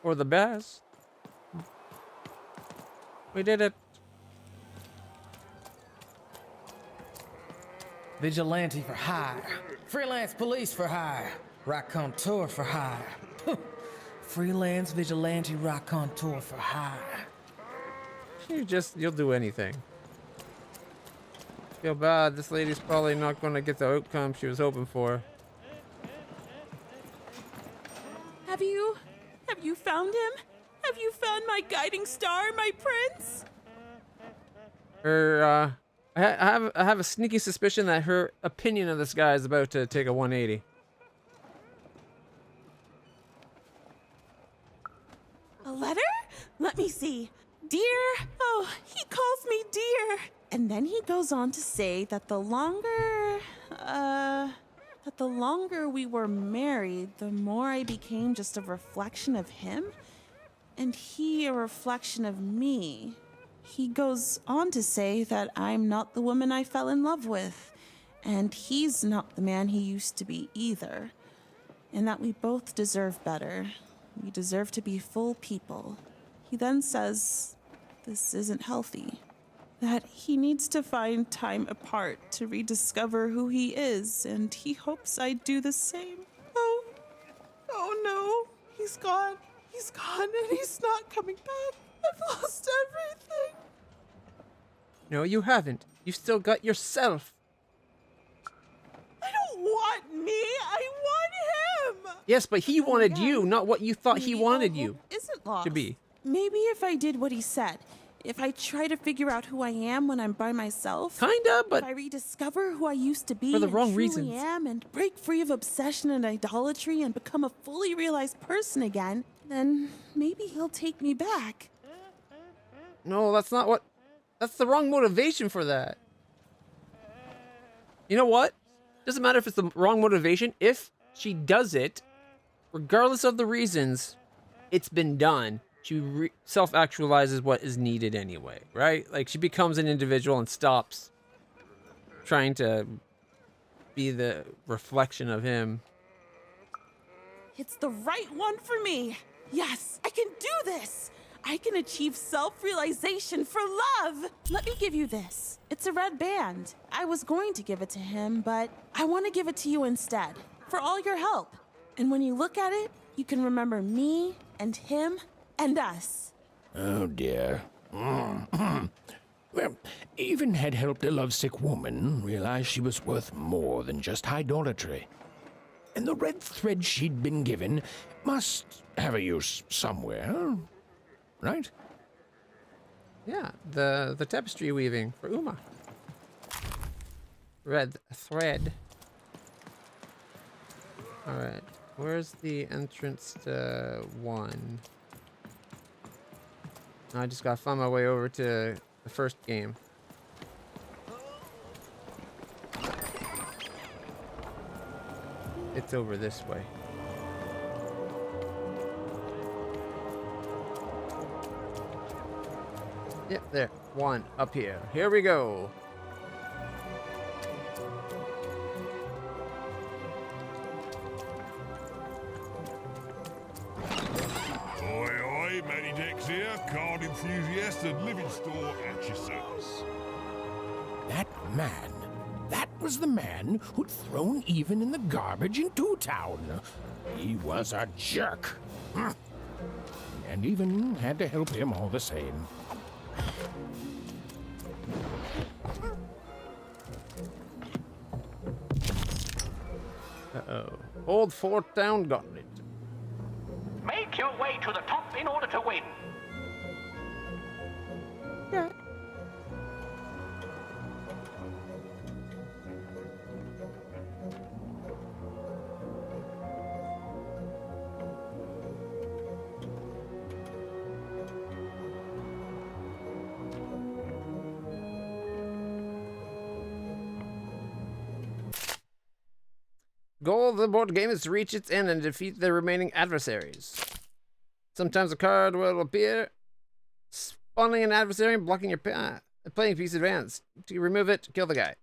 Or the best. We did it. Vigilante for hire. Freelance police for hire. Raconteur for hire. Freelance vigilante raconteur for hire. You'll do anything. Feel bad. This lady's probably not going to get the outcome she was hoping for. Have you found him? Have you found my guiding star, my prince? I have a sneaky suspicion that her opinion of this guy is about to take a 180. A letter? Let me see. Dear, oh, he calls me dear. And then he goes on to say that the longer we were married, the more I became just a reflection of him, and he a reflection of me. He goes on to say that I'm not the woman I fell in love with, and he's not the man he used to be either, and that we both deserve better. We deserve to be full people. He then says this isn't healthy, that he needs to find time apart to rediscover who he is, and he hopes I do the same. Oh no, he's gone. He's gone, and he's not coming back. I've lost everything. No, you haven't. You've still got yourself. I don't want me. I want him. Yes, but he wanted you, not what you thought he wanted you Isn't lost. to be. Maybe if I did what he said, if I try to figure out who I am when I'm by myself, kinda, but if I rediscover who I used to be for the and wrong truly reasons. am, and break free of obsession and idolatry and become a fully realized person again, then maybe he'll take me back. No, that's not what... That's the wrong motivation for that. You know what? Doesn't matter if it's the wrong motivation. If she does it, regardless of the reasons, it's been done. She self-actualizes what is needed anyway, right? Like, she becomes an individual and stops trying to be the reflection of him. It's the right one for me. Yes, I can do this. I can achieve self-realization for love. Let me give you this. It's a red band. I was going to give it to him, but I want to give it to you instead, for all your help. And when you look at it, you can remember me and him and us. Oh, dear. Well, even had helped a lovesick woman realize she was worth more than just idolatry. And the red thread she'd been given must have a use somewhere, right? Yeah, the tapestry weaving for Uma. Red thread. Alright, where's the entrance to 1? I just gotta find my way over to the first game. It's over this way. Yep, there. 1 up here. Here we go. Oi, Matty Dex here, card enthusiast and living store at your service. That was the man who'd thrown even in the garbage in Two Town. He was a jerk. And even had to help him all the same. Uh-oh. Old Fort Town Gauntlet. Make your way to the top in order to win. Yeah. Goal of the board game is to reach its end and defeat the remaining adversaries. Sometimes a card will appear, spawning an adversary and blocking your playing piece advance. To remove it, kill the guy.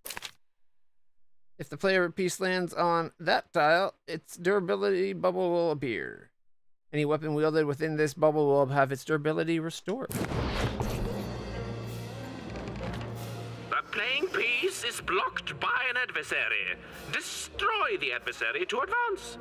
If the player piece lands on that tile, its durability bubble will appear. Any weapon wielded within this bubble will have its durability restored. The playing piece is blocked by an adversary. Destroy the adversary to advance.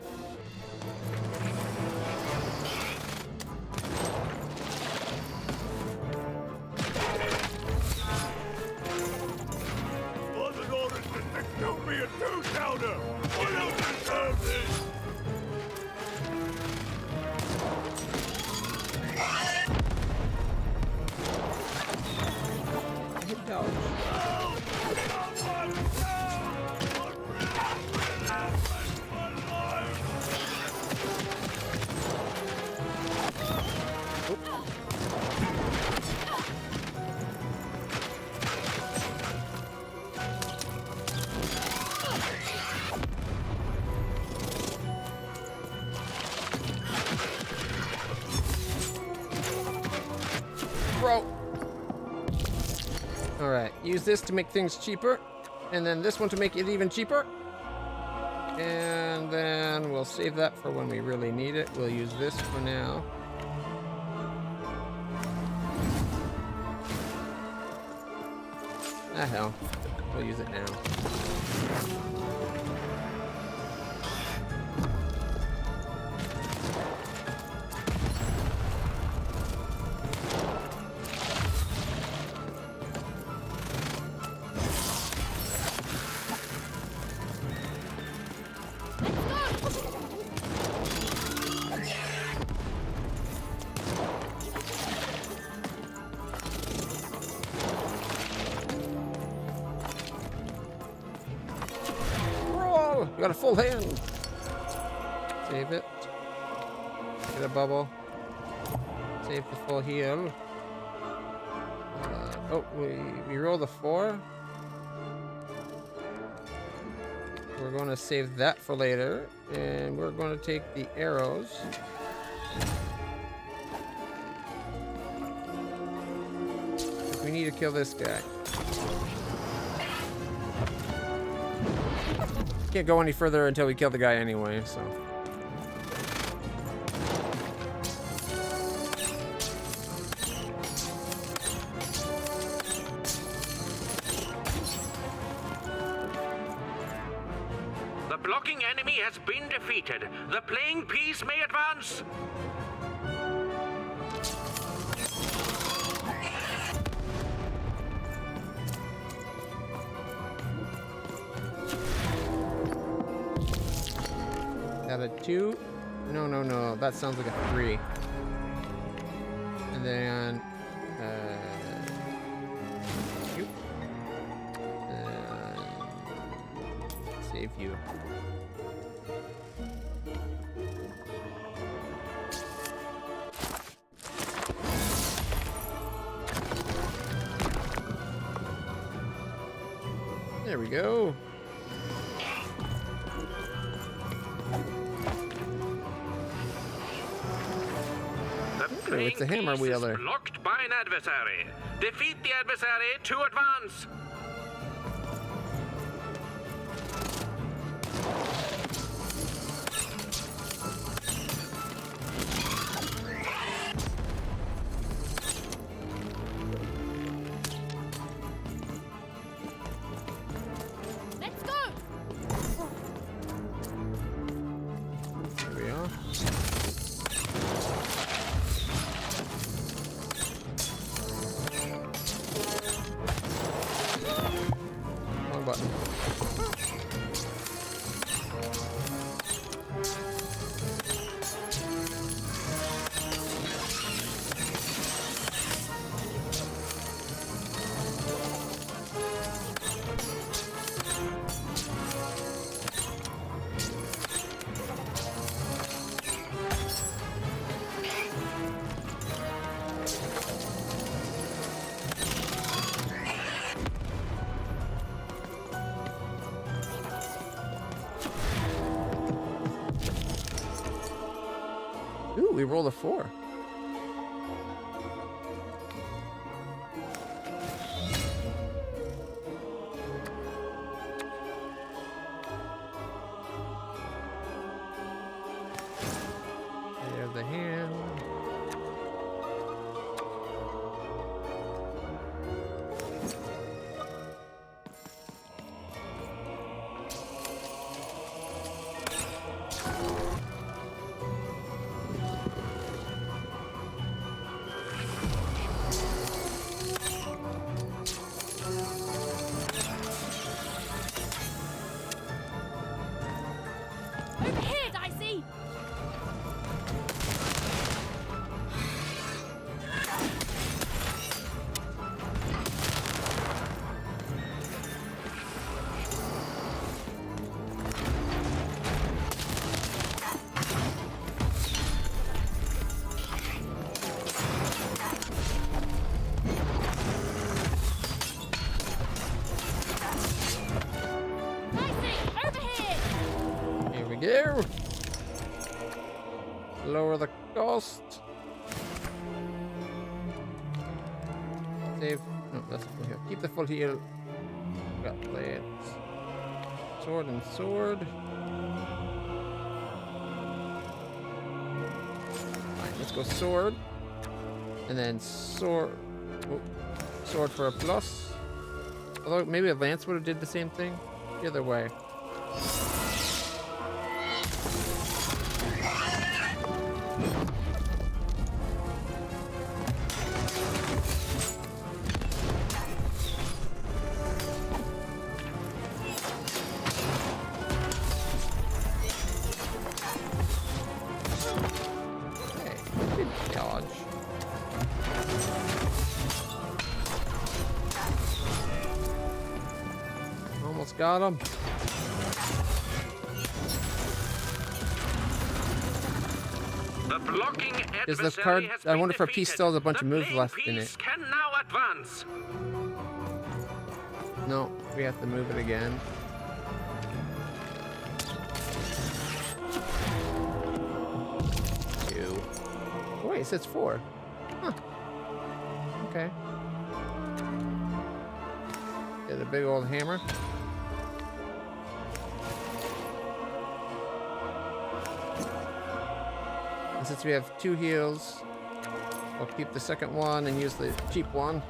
Wasn't ordered to do me a two-pounder. I don't deserve this. Bro. Alright, use this to make things cheaper. And then this one to make it even cheaper. And then we'll save that for when we really need it. We'll use this for now. Ah, hell. We'll use it now. We got a full hand. Save it. Get a bubble. Save the full heal. Oh, we rolled a 4. We're going to save that for later. And we're going to take the arrows. We need to kill this guy. can't go any further until we kill the guy anyway, so. The blocking enemy has been defeated. The playing piece may advance. That a 2? No. That sounds like a 3. And then, shoot. Save you. There we go. The it's a hammer piece wielder. is blocked by an adversary. Defeat the adversary to advance. Let's go. Here we are. Wrong button. Ooh, we rolled a 4. There's the hand. Overhead, I see. Here we go. Lower the cost. Save. No, that's a full heal. Keep the full heal. Got blades. Sword and sword. Alright, let's go sword. And then sword. Oh, sword for a plus. Although maybe a lance would have did the same thing. Either way. Dodge. Almost got him. The blocking Is the adversary card? has I been wonder if our piece defeated. still has a bunch The of moves playing left in piece it. can now advance. No, we have to move it again. Two. Oh, wait, it says 4. Huh. Okay. Get a big old hammer. Since we have 2 heals, I'll keep the second one and use the cheap one.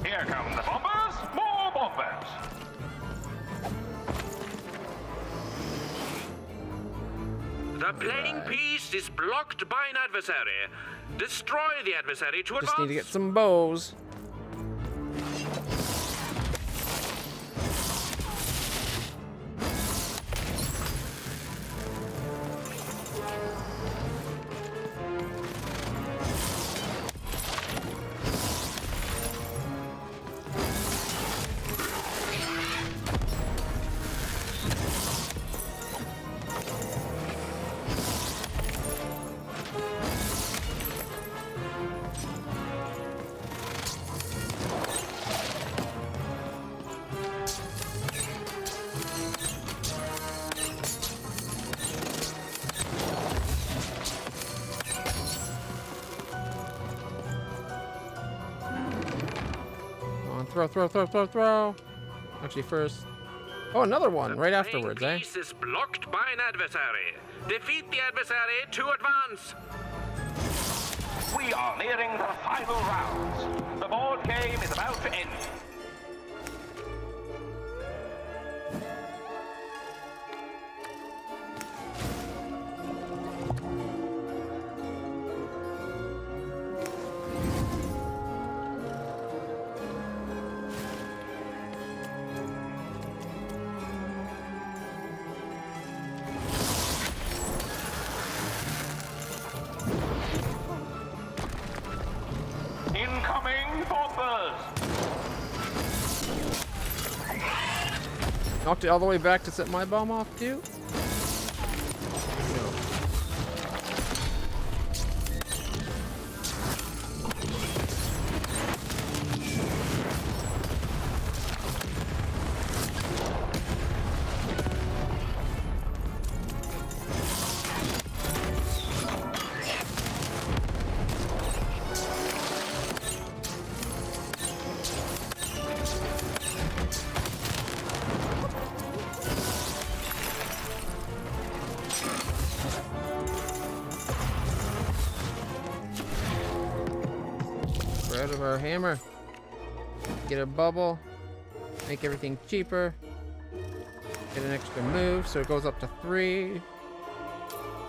Here come the bombers! More bombers! The playing piece is blocked by an adversary. Destroy the adversary to advance. Just need to get some bows. Throw. Actually, first. Oh, another one right afterwards, eh? Piece is blocked by an adversary. Defeat the adversary to advance. We are nearing the final rounds. The board game is about to end. Incoming bombers! Knocked it all the way back to set my bomb off too? Out of our hammer. Get a bubble. Make everything cheaper. Get an extra move so it goes up to 3.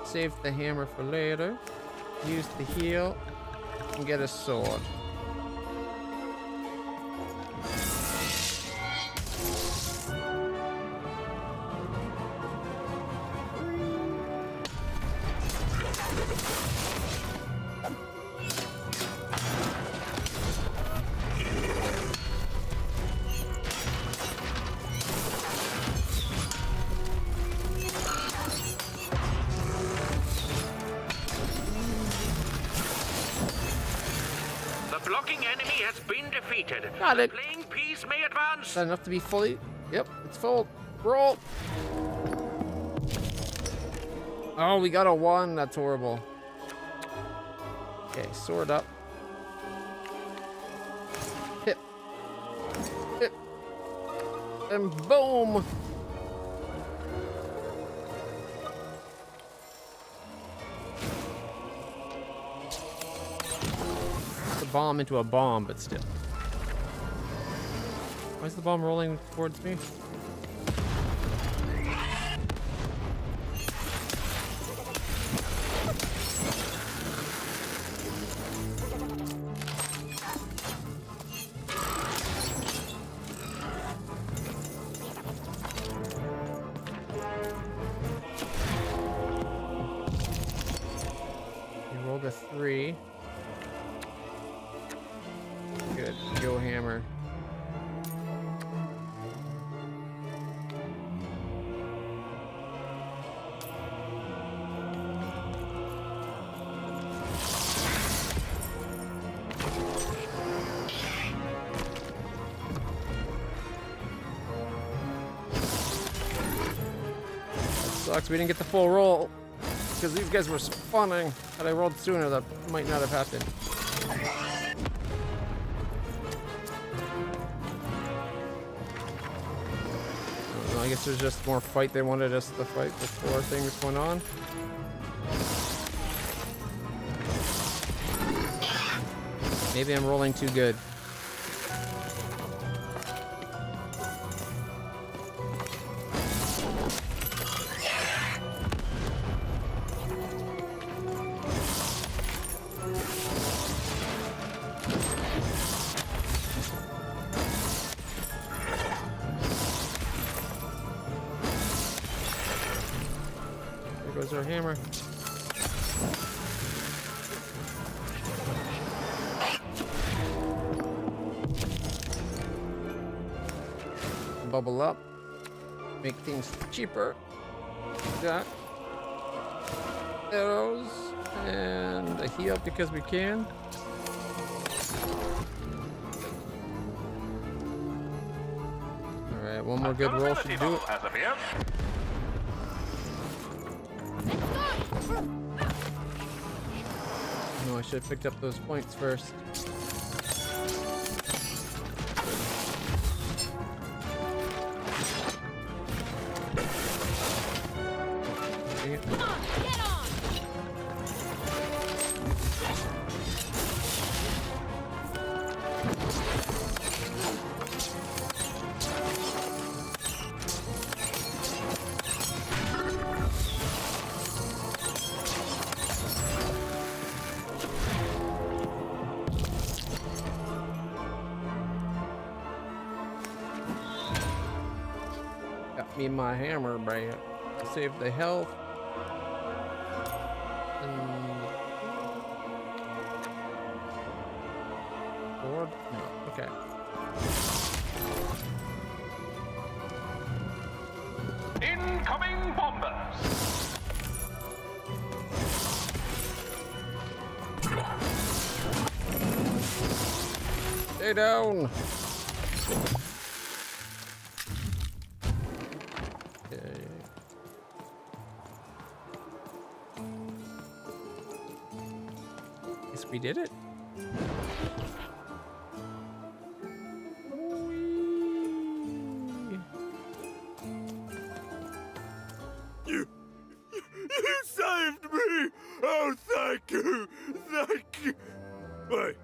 Save the hammer for later. Use the heal. And get a sword. Blocking enemy has been defeated. Got it. The playing piece may advance. Is that enough to be fully? Yep, it's full. Roll. Oh, we got a 1. That's horrible. Okay, sword up. Hit. Hit. And boom. Bomb into a bomb, but still. Why is the bomb rolling towards me? You rolled a 3. Good. Go hammer. Sucks we didn't get the full roll because these guys were spawning. Had I rolled sooner, that might not have happened. I guess there's just more fight they wanted us to fight before things went on. Maybe I'm rolling too good. There goes our hammer. Bubble up, make things cheaper. Got arrows and a heal because we can. All right, one more good roll should do it. No, I should have picked up those points first. Come on, get on! Got me my hammer back. Save the health. Sword? No. Okay. Incoming bombers! Stay down. Okay. Guess we did it. You saved me! Oh, thank you! Thank you! Wait,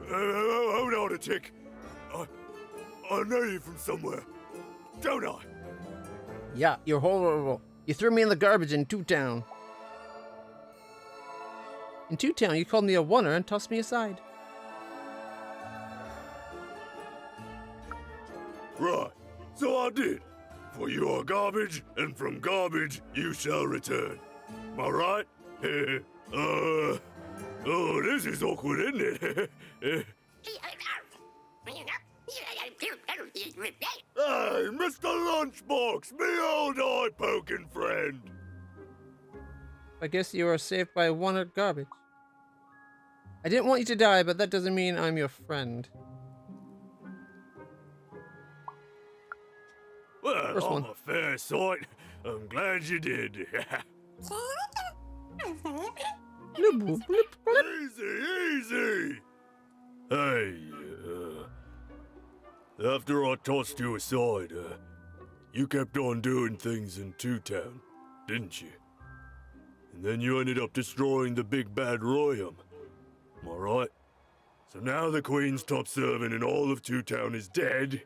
hold on a tick. I know you from somewhere, don't I? Yeah, you're horrible. You threw me in the garbage in Two Town. In Two Town, you called me a oner and tossed me aside. Right, so I did. For you are garbage, and from garbage you shall return. Am I right? Oh, this is awkward, isn't it? Hey, Mr. Lunchbox, me old eye-poking friend. I guess you are saved by one at garbage. I didn't want you to die, but that doesn't mean I'm your friend. Well, First I'm one. a fair sight. I'm glad you did. Easy, easy. Hey, after I tossed you aside, you kept on doing things in Two Town, didn't you? And then you ended up destroying the big bad Royum. Am I right? So now the Queen's top servant in all of Two Town is dead,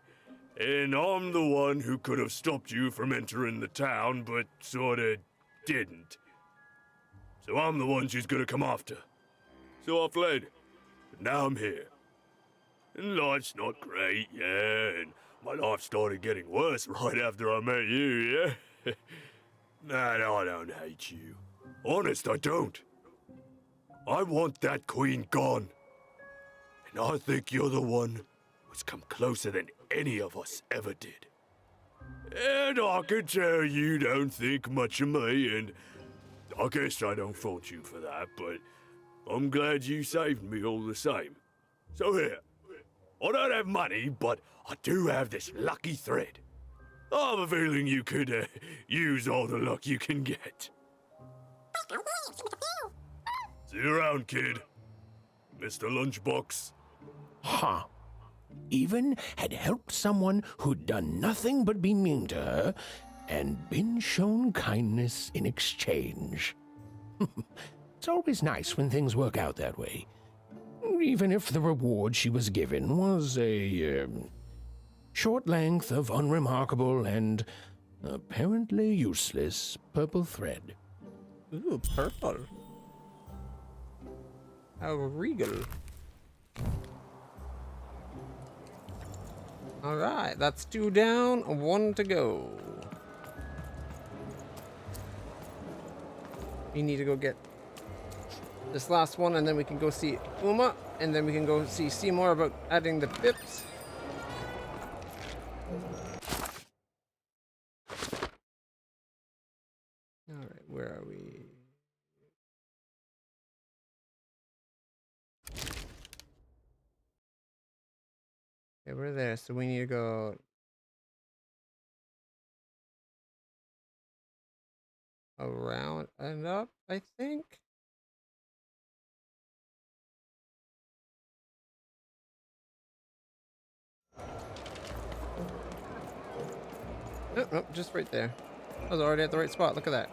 and I'm the one who could have stopped you from entering the town, but sorta didn't. So I'm the one she's gonna come after. So I fled, but now I'm here. And life's not great, yeah, and my life started getting worse right after I met you, yeah? Nah, I don't hate you. Honest, I don't. I want that queen gone. And I think you're the one who's come closer than any of us ever did. And I can tell you don't think much of me, and I guess I don't fault you for that, but I'm glad you saved me all the same. So here, I don't have money, but I do have this lucky thread. I have a feeling you could use all the luck you can get. See you around, kid. Mr. Lunchbox. Huh. even had helped someone who'd done nothing but be mean to her and been shown kindness in exchange. It's always nice when things work out that way, even if the reward she was given was a short length of unremarkable and apparently useless purple thread. Ooh, purple. How regal. Alright, that's 2 down, 1 to go. We need to go get this last one, and then we can go see Uma, and then we can go see Seymour about adding the pips. Alright, where are we? Okay, we're there, so we need to go around and up, I think. Nope, nope, just right there. I was already at the right spot. Look at that.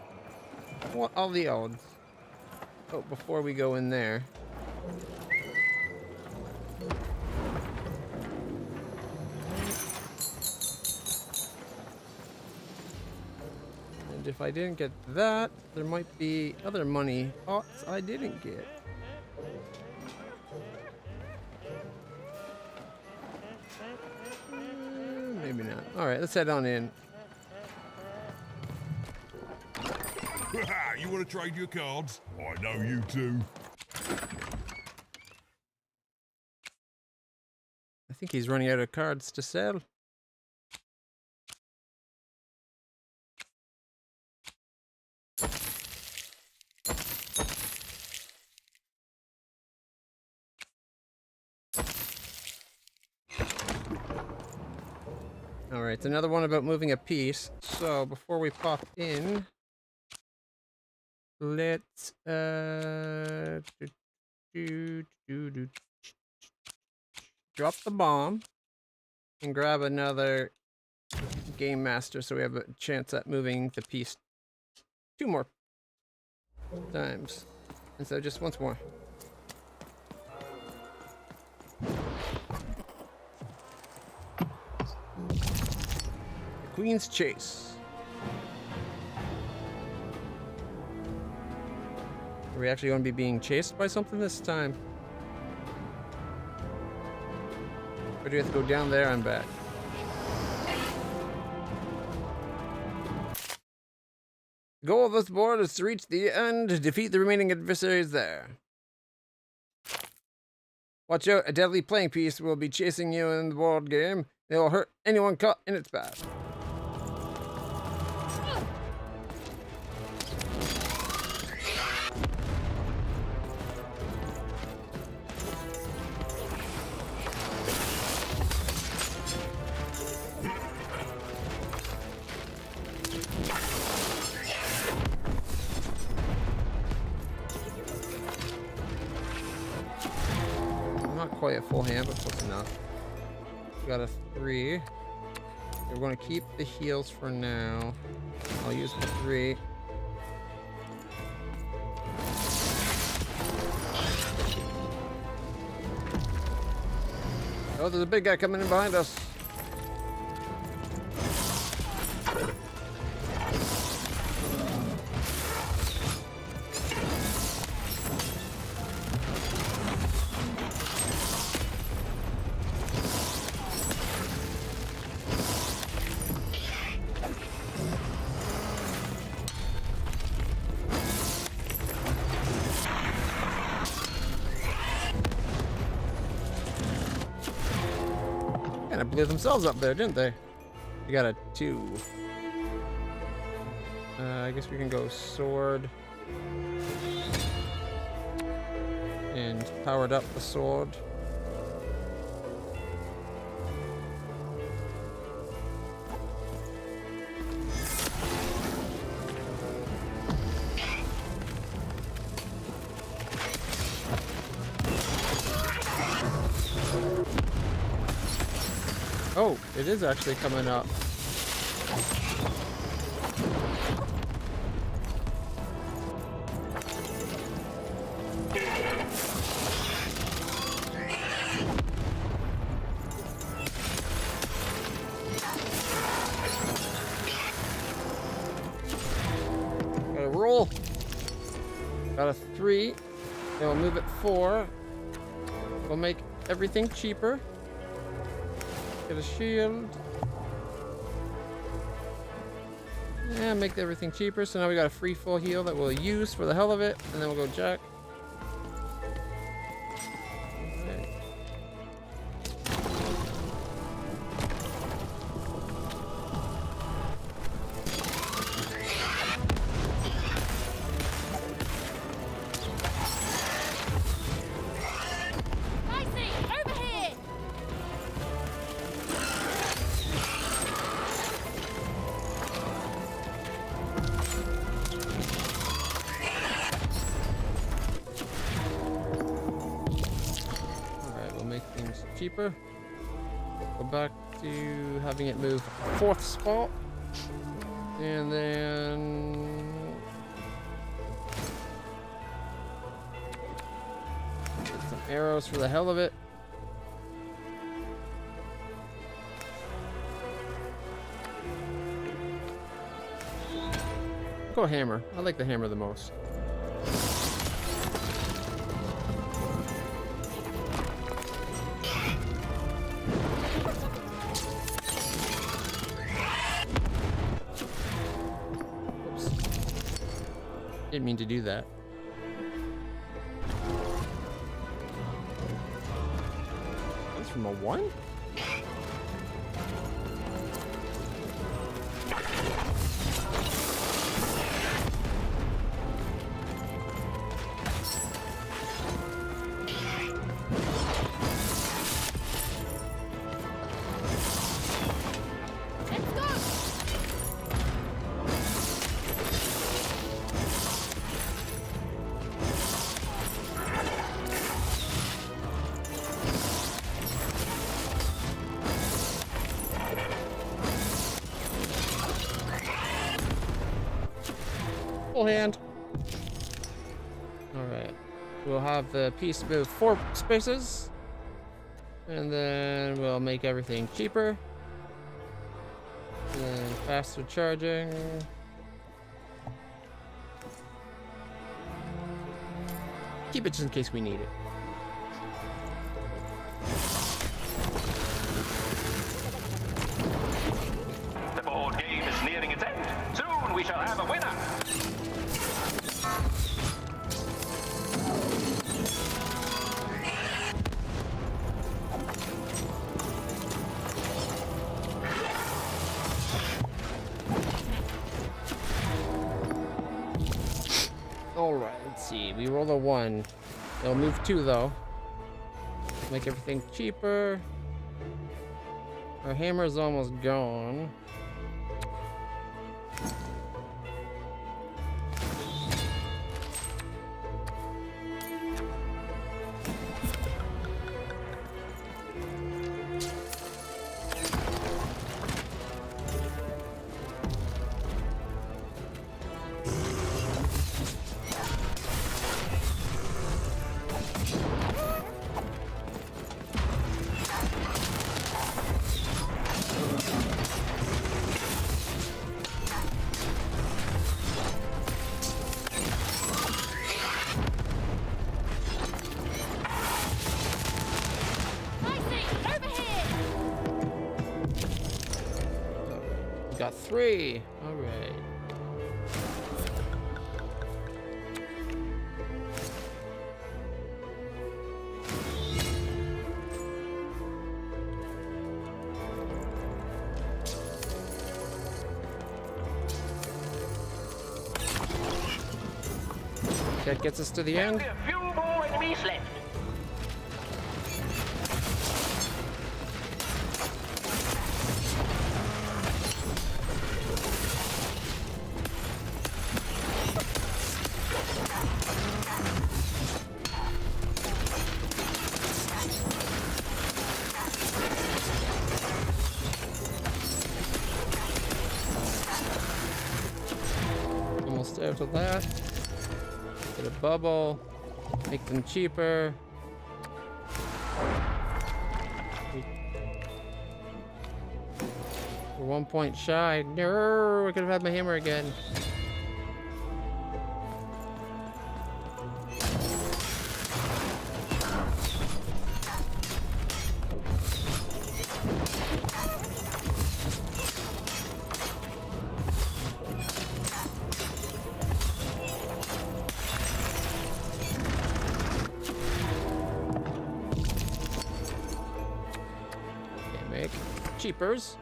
What are the odds? Oh, before we go in there. And if I didn't get that, there might be other money pots I didn't get. Maybe not. Alright, let's head on in. You want to trade your cards? I know you two. I think he's running out of cards to sell. Alright, it's another one about moving a piece. So before we pop in, let's drop the bomb and grab another game master so we have a chance at moving the piece 2 more times instead of just once more. Queen's Chase. Are we actually going to be being chased by something this time? Or do we have to go down there and back? The goal of this board is to reach the end, defeat the remaining adversaries there. Watch out, a deadly playing piece will be chasing you in the board game. It will hurt anyone caught in its path. Quite a full hand, but close enough. We got a 3. We're going to keep the heals for now. I'll use the 3. Oh, there's a big guy coming in behind us. Blew themselves up there, didn't they? We got a 2. I guess we can go sword and powered up the sword. Oh, it is actually coming up. Gotta roll. Got a 3. Then we'll move it 4. We'll make everything cheaper. Get a shield. Yeah, make everything cheaper. So now we got a free full heal that we'll use for the hell of it. And then we'll go Jack. Cheaper. Go back to having it move 4th spot. And then get some arrows for the hell of it. Go hammer. I like the hammer the most. Didn't mean to do that. That's from a 1? Full hand. Alright. We'll have the piece move 4 spaces. And then we'll make everything cheaper. And then faster charging. Keep it just in case we need it. The board game is nearing its end. Soon we shall have a winner. Alright, let's see. We roll a 1. It'll move 2 though. Make everything cheaper. Our hammer is almost gone. Got 3. All right. That gets us to the end. A few more enemies left. out of that. Get a bubble. Make them cheaper. We're 1 point shy. No, I could have had my hammer again. Okay, make cheapers.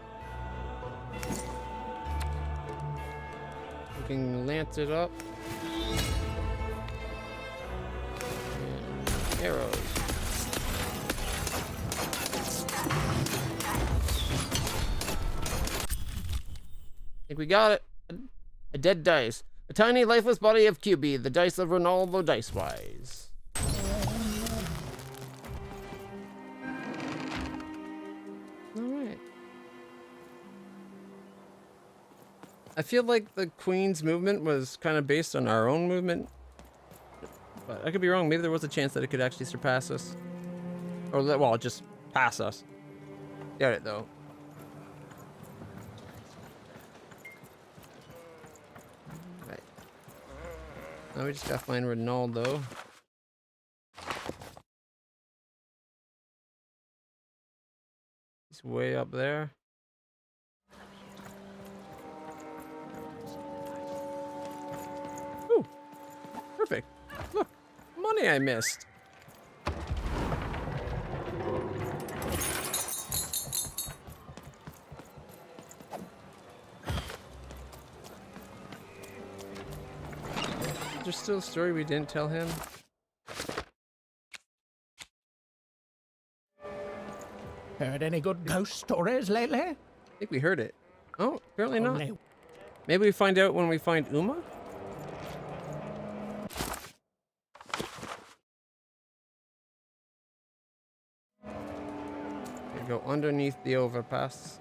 We can lance it up. And arrows. I think we got it. A dead dice. A tiny lifeless body of QB. The dice of Ronaldo Dicewise. Alright. I feel like the Queen's movement was kind of based on our own movement. But I could be wrong. Maybe there was a chance that it could actually surpass us. Or, well, just pass us. Got it, though. Right. Now we just gotta find Ronaldo. He's way up there. Ooh, perfect. Look, money I missed. There's still a story we didn't tell him. Heard any good ghost stories lately? I think we heard it. Oh, apparently not. no. Maybe we find out when we find Uma? Okay, go underneath the overpass.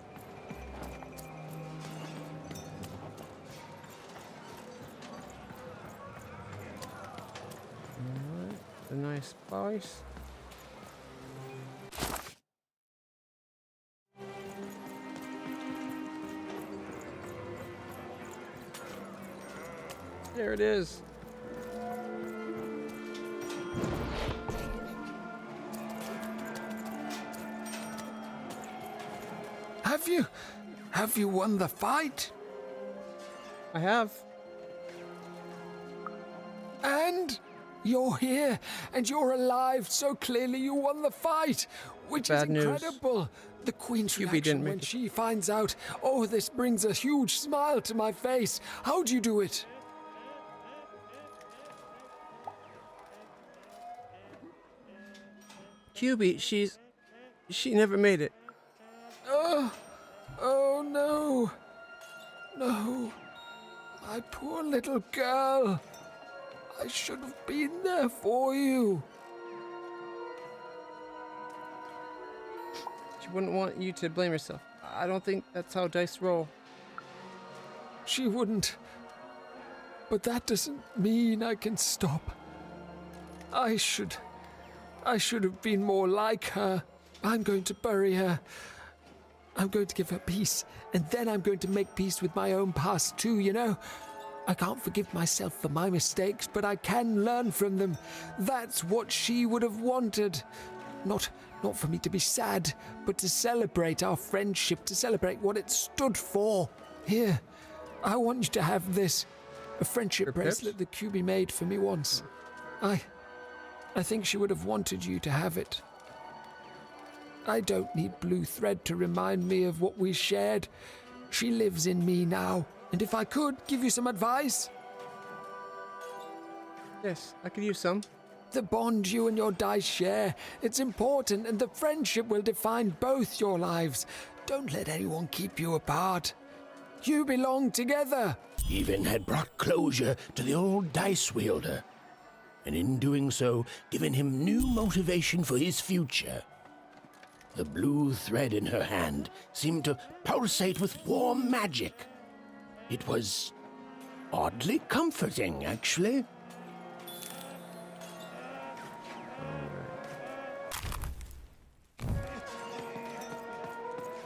Alright, a nice spice. There it is. Have you won the fight? I have. And you're here, and you're alive, so clearly you won the fight, which Bad is news. incredible. The Queen's QB reaction didn't when make it. she finds out, oh, this brings a huge smile to my face. How'd you do it? QB, she never made it. Oh no. No. My poor little girl. I should have been there for you. She wouldn't want you to blame yourself. I don't think that's how dice roll. She wouldn't. But that doesn't mean I can stop. I should have been more like her. I'm going to bury her. I'm going to give her peace, and then I'm going to make peace with my own past too, you know? I can't forgive myself for my mistakes, but I can learn from them. That's what she would have wanted. Not for me to be sad, but to celebrate our friendship, to celebrate what it stood for. Here, I want you to have this. A friendship bracelet that QB made for me once. I think she would have wanted you to have it. I don't need blue thread to remind me of what we shared. She lives in me now, and if I could give you some advice... Yes, I could use some. The bond you and your dice share, it's important, and the friendship will define both your lives. Don't let anyone keep you apart. You belong together. Even had brought closure to the old dice wielder, and in doing so, given him new motivation for his future. The blue thread in her hand seemed to pulsate with warm magic. It was oddly comforting, actually.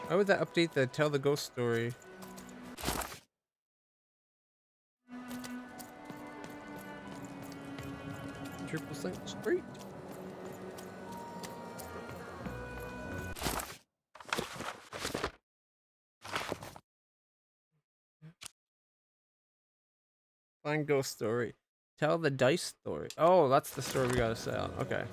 Why would that update the tell the ghost story? Triple sync straight. Find ghost story. Tell the dice story. Oh, that's the story we gotta sell. Okay.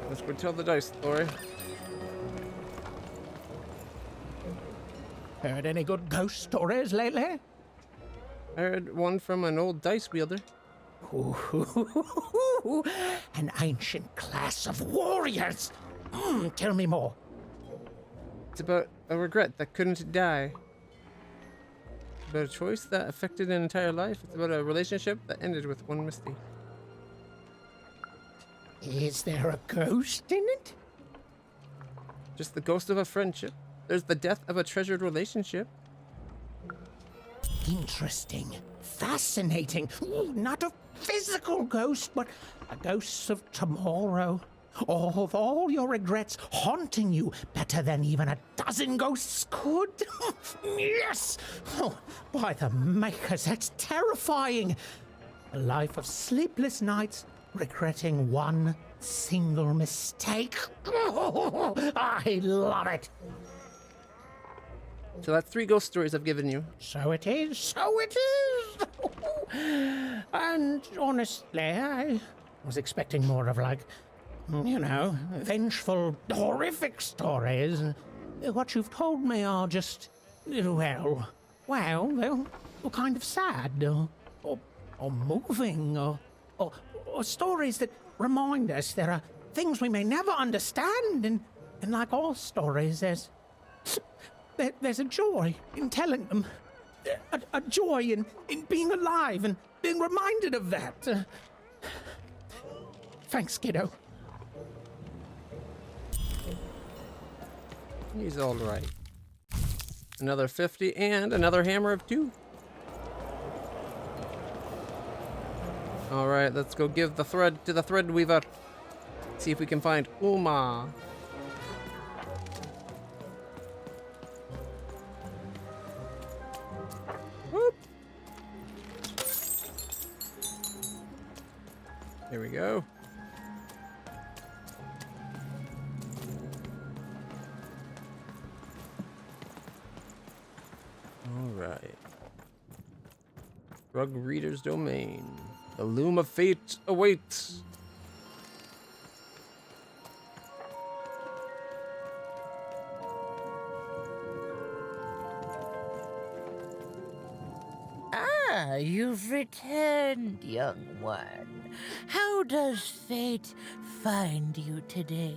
Let's go tell the dice story. Heard any good ghost stories lately? I heard one from an old dice wielder. Ooh, an ancient class of warriors. Tell me more. It's about a regret that couldn't die. It's about a choice that affected an entire life. It's about a relationship that ended with one mistake. Is there a ghost in it? Just the ghost of a friendship. There's the death of a treasured relationship. Interesting. Fascinating. Ooh, not a physical ghost, but a ghost of tomorrow. Of all your regrets haunting you better than even a dozen ghosts could. Yes! Oh, by the makers, that's terrifying. A life of sleepless nights, regretting one single mistake. Oh, I love it. So that's 3 ghost stories I've given you. So it is, so it is. And honestly, I was expecting more of like, you know, vengeful, horrific stories. What you've told me are just, well, kind of sad, or moving, or stories that remind us there are things we may never understand, and like all stories, there's a joy in telling them, a joy in being alive and being reminded of that. Thanks, kiddo. He's all right. Another 50 and another hammer of 2. All right, let's go give the thread to the thread weaver. See if we can find Uma. Whoop. There we go. Alright. Drug Reader's Domain. The loom of fate awaits. Ah, you've returned, young one. How does fate find you today?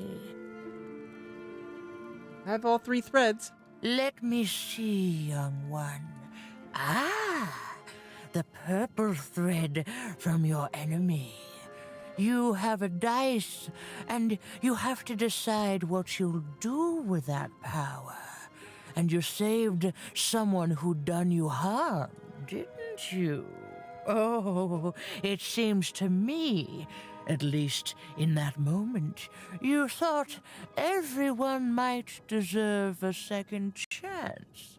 I have all 3 threads. Let me see, young one. Ah, the purple thread from your enemy. You have a dice, and you have to decide what you'll do with that power. And you saved someone who'd done you harm, didn't you? Oh, it seems to me, at least in that moment, you thought everyone might deserve a second chance.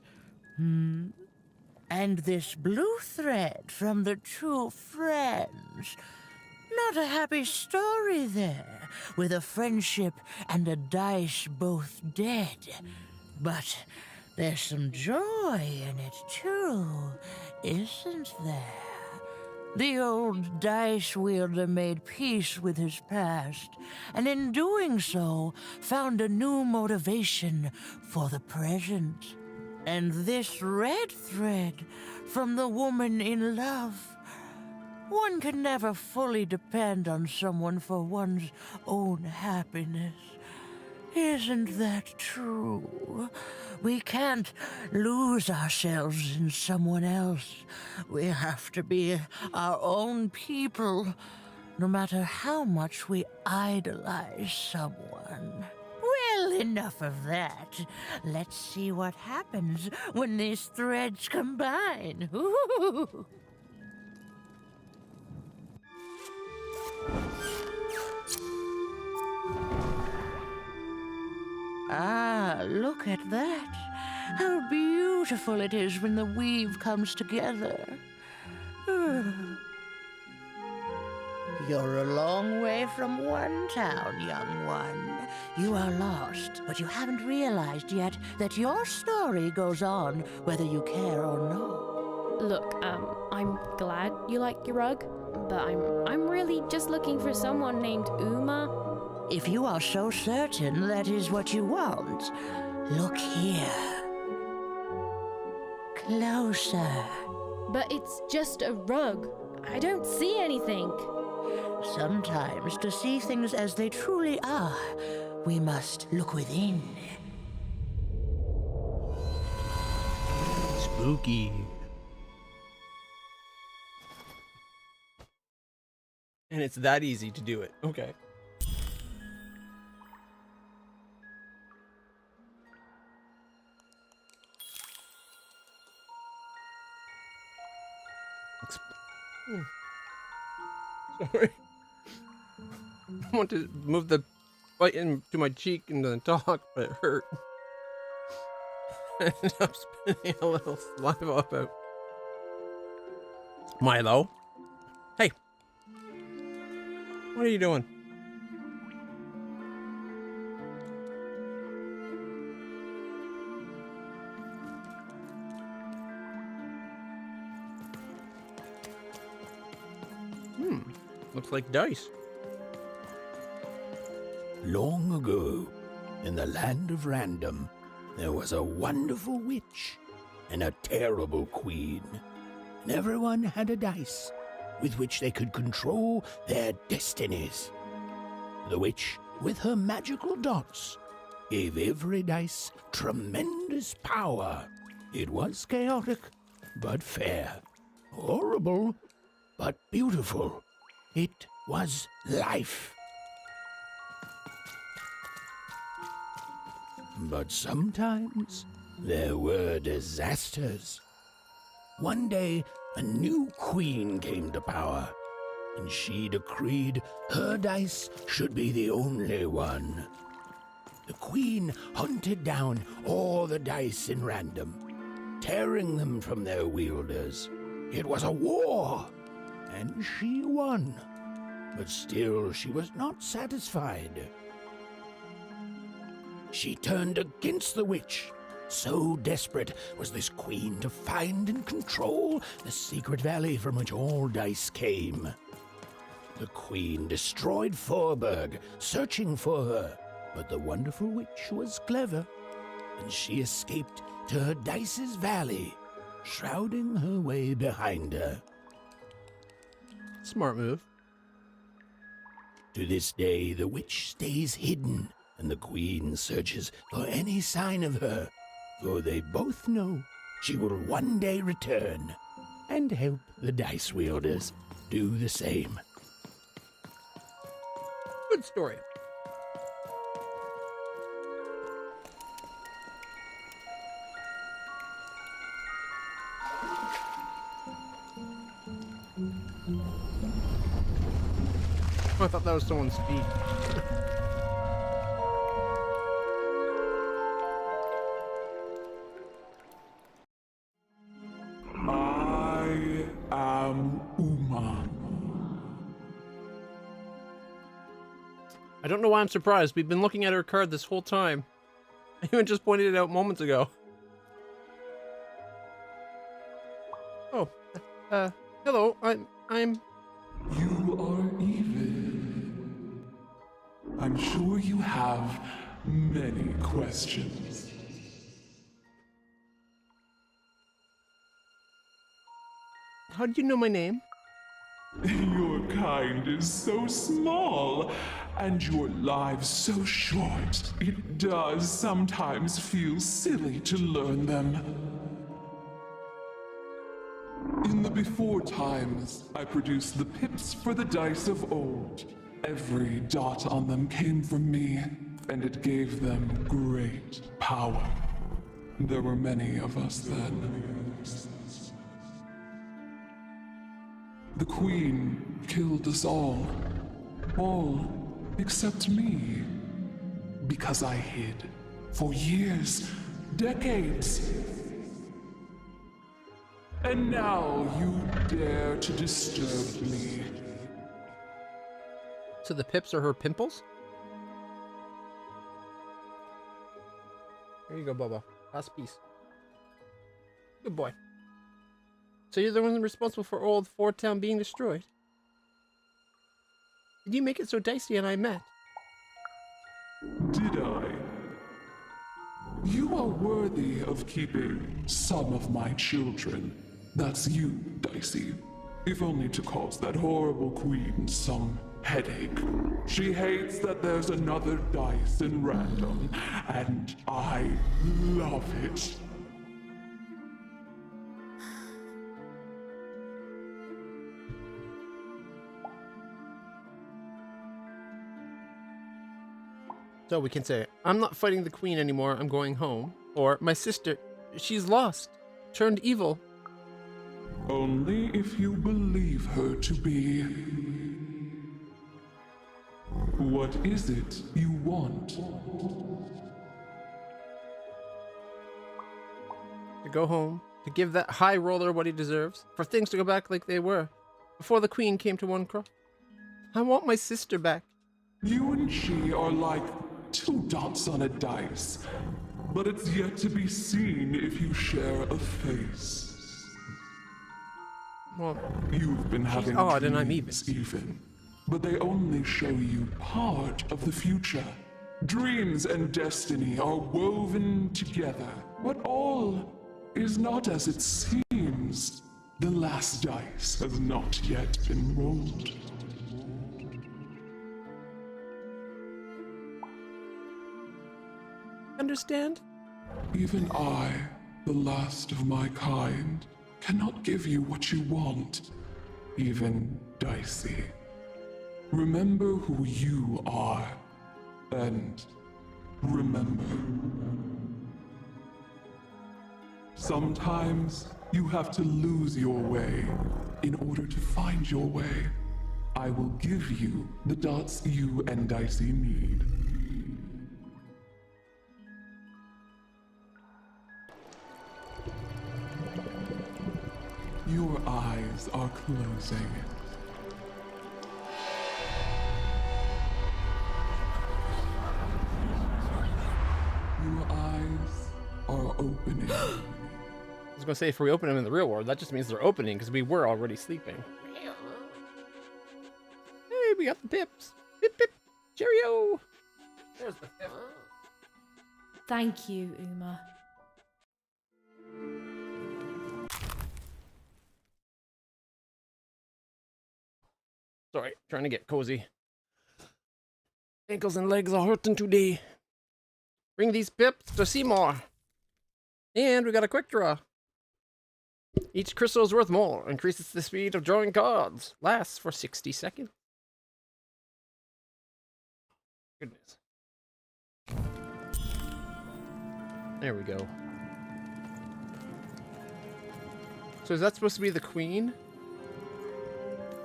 And this blue thread from the 2 friends. Not a happy story there, with a friendship and a dice both dead. But there's some joy in it, too, isn't there? The old dice wielder made peace with his past, and in doing so, found a new motivation for the present. And this red thread from the woman in love. One can never fully depend on someone for one's own happiness. Isn't that true? We can't lose ourselves in someone else. We have to be our own people, no matter how much we idolize someone. Well, enough of that. Let's see what happens when these threads combine. Ooh. Ah, look at that. How beautiful it is when the weave comes together. You're a long way from one town, young one. You are lost, but you haven't realized yet that your story goes on whether you care or not. Look, I'm glad you like your rug, but I'm really just looking for someone named Uma. If you are so certain that is what you want, look here. Closer. But it's just a rug. I don't see anything. Sometimes, to see things as they truly are, we must look within. Spooky. And it's that easy to do it. Okay. Sorry. I want to move the button to my cheek and then talk, but it hurt. I ended up spitting a little saliva about. Milo? Hey. What are you doing? Looks like dice. Long ago, in the land of Random, there was a wonderful witch and a terrible queen. And everyone had a dice with which they could control their destinies. The witch, with her magical dots, gave every dice tremendous power. It was chaotic, but fair. Horrible, but beautiful. It was life. But sometimes there were disasters. One day, a new queen came to power, and she decreed her dice should be the only one. The queen hunted down all the dice in Random, tearing them from their wielders. It was a war, and she won. But still, she was not satisfied. She turned against the witch. So desperate was this queen to find and control the secret valley from which all dice came. The queen destroyed Forberg, searching for her, but the wonderful witch was clever, and she escaped to her dice's valley, shrouding her way behind her. Smart move. To this day, the witch stays hidden, and the queen searches for any sign of her, for they both know she will one day return and help the dice wielders do the same. Good story. Oh, I thought that was someone's feet. I am Uma. I don't know why I'm surprised. We've been looking at her card this whole time. I even just pointed it out moments ago. Oh, hello. I'm. You are evil. I'm sure you have many questions. How do you know my name? Your kind is so small, and your lives so short. It does sometimes feel silly to learn them. In the before times, I produced the pips for the dice of old. Every dot on them came from me. and it gave them great power. There were many of us then. The Queen killed us all except me, because I hid for years, decades. And now you dare to disturb me. So the pips are her pimples? Here you go, Bobo. Last piece. Good boy. So you're the one responsible for old Fort Town being destroyed? Did you make it so Dicey and I met? Did I? You are worthy of keeping some of my children. That's you, Dicey. If only to cause that horrible queen some headache. She hates that there's another dice in random, and I love it. So we can say, I'm not fighting the queen anymore, I'm going home. Or, my sister, she's lost, turned evil. Only if you believe her to be. What is it you want? To go home, to give that high roller what he deserves, for things to go back like they were, before the queen came to One Cross. I want my sister back. You and she are like 2 dots on a dice, but it's yet to be seen if you share a face. Well, you've been having odd and I'm even, but they only show you part of the future. Dreams and destiny are woven together, but all is not as it seems. The last dice has not yet been rolled. Understand? Even I, the last of my kind, cannot give you what you want, even Dicey. Remember who you are, and remember. Sometimes you have to lose your way in order to find your way. I will give you the dots you and Dicey need. Your eyes are closing. Your eyes are opening. I was gonna say, if we open them in the real world, that just means they're opening because we were already sleeping. Hey, we got the pips. Pip pip. Cheerio. There's the pip. Thank you, Uma. Sorry, trying to get cozy. Ankles and legs are hurting today. Bring these pips to Seymour. And we got a quick draw. Each crystal is worth more. Increases the speed of drawing cards. Lasts for 60 seconds. Goodness. There we go. So is that supposed to be the queen?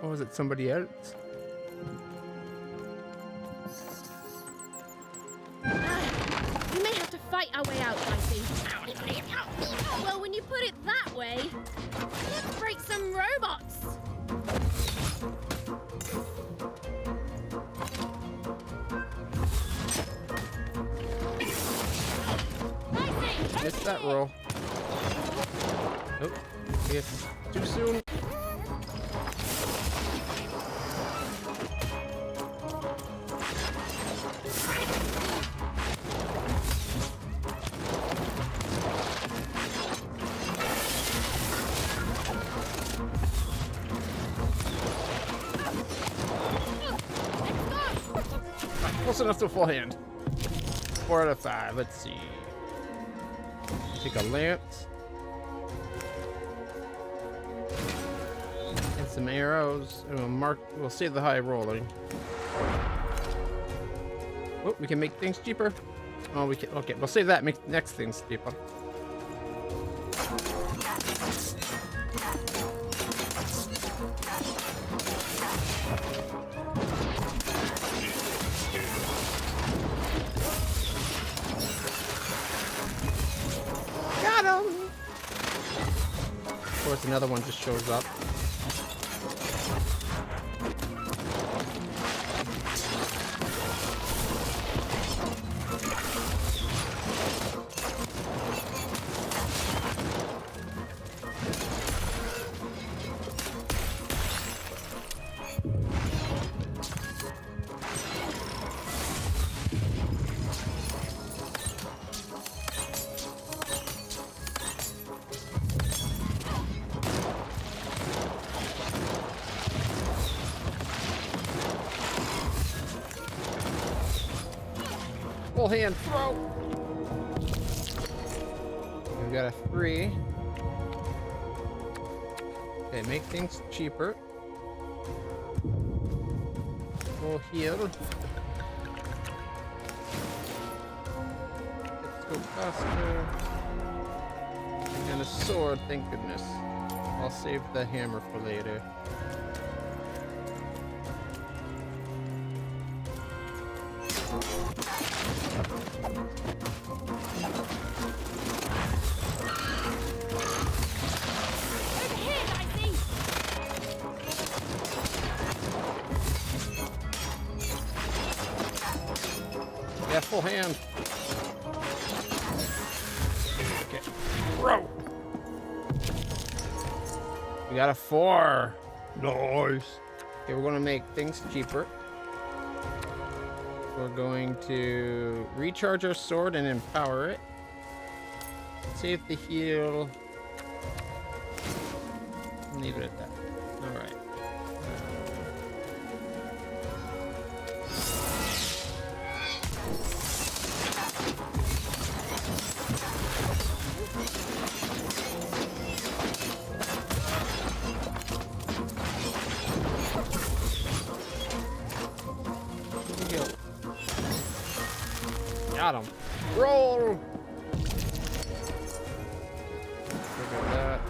Or was it somebody else? We may have to fight our way out, Dicey. Well, when you put it that way, let's break some robots. Missed that roll. Nope. It's too soon. Close enough to a full hand. 4 out of 5. Let's see. Take a lance. And some arrows. And we'll save the high rolling. Oh, we can make things cheaper. Oh, we can. Okay, we'll save that. Make next things cheaper. Got him. Of course, another one just shows up. Full hand throw. We've got a 3. Okay, make things cheaper. Full heal. Let's go faster. And a sword, thank goodness. I'll save the hammer for later. Yeah, full hand. Okay. Throw. We got a 4. Nice. Okay, we're gonna make things cheaper. We're going to recharge our sword and empower it. Save the heal. Leave it at that. All right. Got him. Roll. Look at that.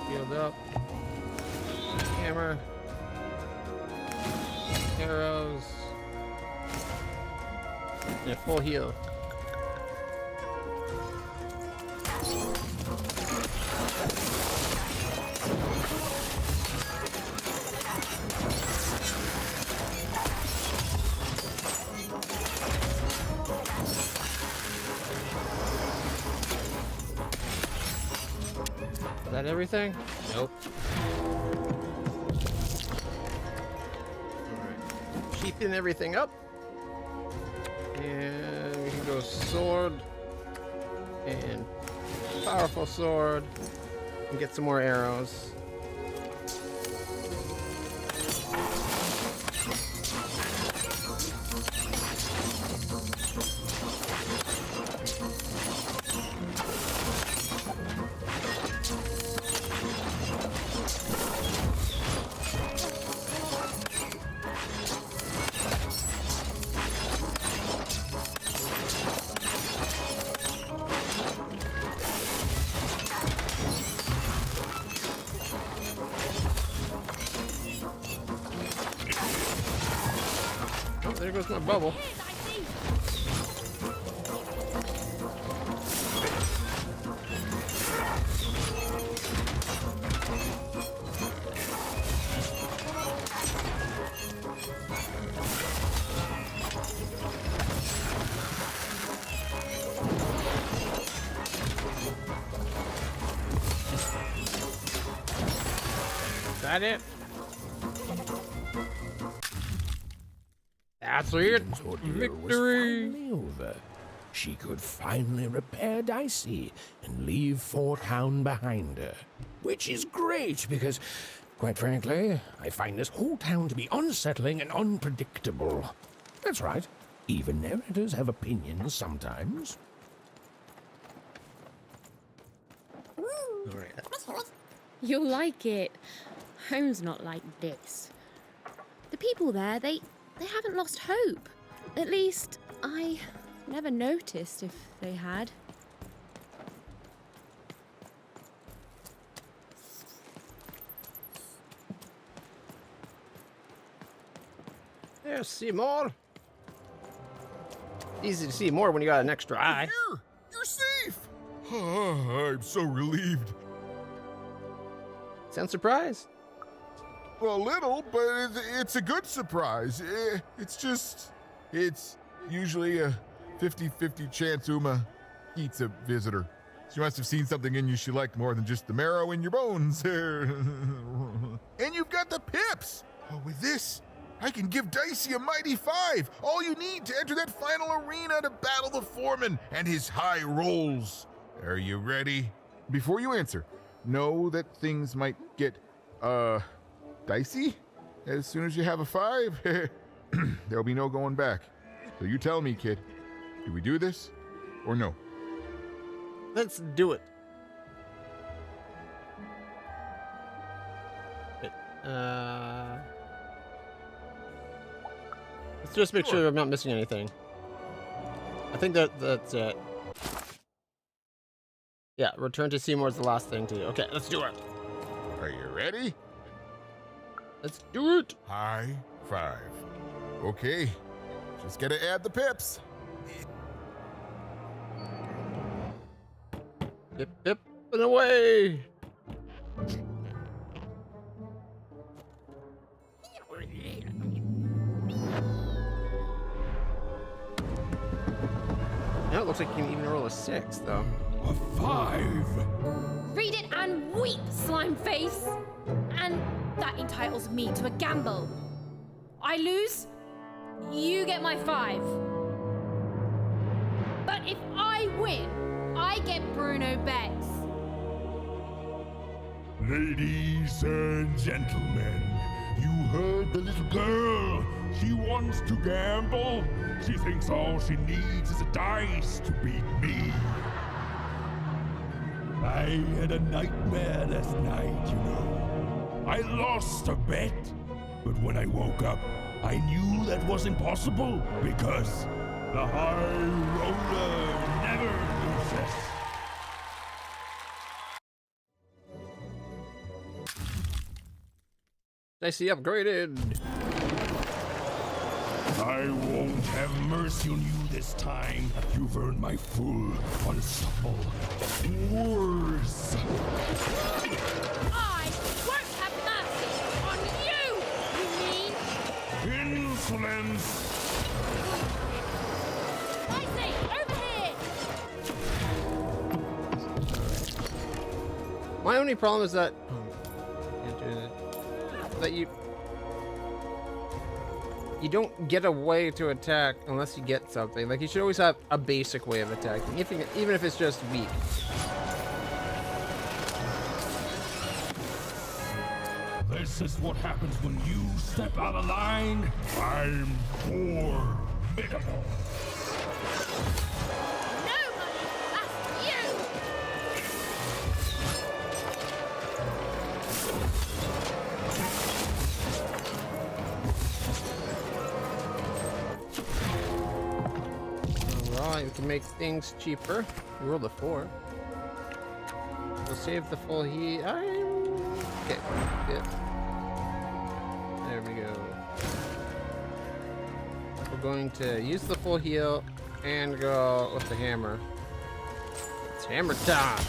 Healed up. Hammer. Arrows. Yeah, full heal. Is that everything? Nope. Alright. Keeping everything up. And we can go sword. And powerful sword. And get some more arrows. Oh, there goes my bubble. Is that it? That's it. Victory. Finally over. She could finally repair Dicey and leave Fort Hound behind her. Which is great because, quite frankly, I find this whole town to be unsettling and unpredictable. That's right. Even narrators have opinions sometimes. You'll like it. Home's not like this. The people there, they they haven't lost hope. At least, I never noticed if they had. There's Seymour. Easy to see more when you got an extra eye. Here! You're safe! I'm so relieved. Sound surprised? A little, but it's a good surprise. It's usually a 50-50 chance Uma eats a visitor. She must have seen something in you she liked more than just the marrow in your bones. And you've got the pips! Oh, with this, I can give Dicey a mighty 5. All you need to enter that final arena to battle the foreman and his high rolls. Are you ready? Before you answer, know that things might get, dicey as soon as you have a 5. There'll be no going back. So you tell me, kid, do we do this or no? Let's do it. Let's just make sure I'm not missing anything. I think that's it. Yeah, return to Seymour is the last thing to do. Okay, let's do it. Are you ready? Let's do it. High 5. Okay, just gotta add the pips. Pip, pip, and away. Now it looks like you can even roll a 6, though. A 5. Read it and weep, slime face. And that entitles me to a gamble. I lose, you get my 5. But if I win, I get Bruno Beggs. Ladies and gentlemen, you heard the little girl. She wants to gamble. She thinks all she needs is a dice to beat me. I had a nightmare last night, you know. I lost a bet, but when I woke up, I knew that was impossible because the high roller never loses. Dicey upgraded. I won't have mercy on you this time. You've earned my full, unsupple wars. I won't have mercy on you, you mean? Insolence! Dicey, over here! My only problem is that you don't get a way to attack unless you get something. Like, you should always have a basic way of attacking, even if it's just weak. This is what happens when you step out of line. I'm formidable. We can make things cheaper. We rolled a 4. We'll save the full heat. Okay, good. There we go. We're going to use the full heal and go with the hammer. It's hammer time.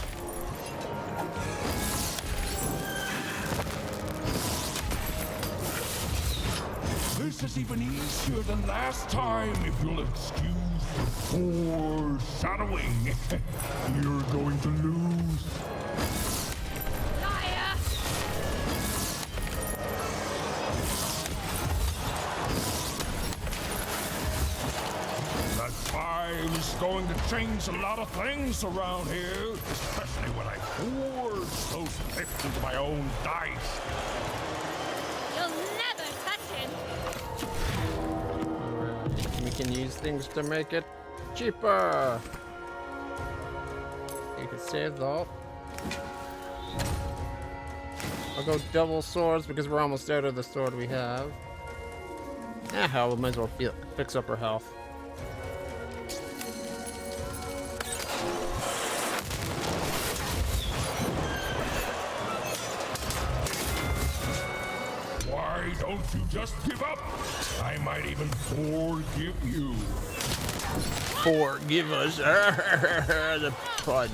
This is even easier than last time, if you'll excuse foreshadowing. You're going to lose. Liar! That 5 is going to change a lot of things around here, especially when I force those pips into my own dice. You'll never touch him! We can use things to make it cheaper. You can save that. I'll go double swords because we're almost out of the sword we have. hell, we might as well fix up her health. Why don't you just give up? I might even forgive you. Forgive us. The puns.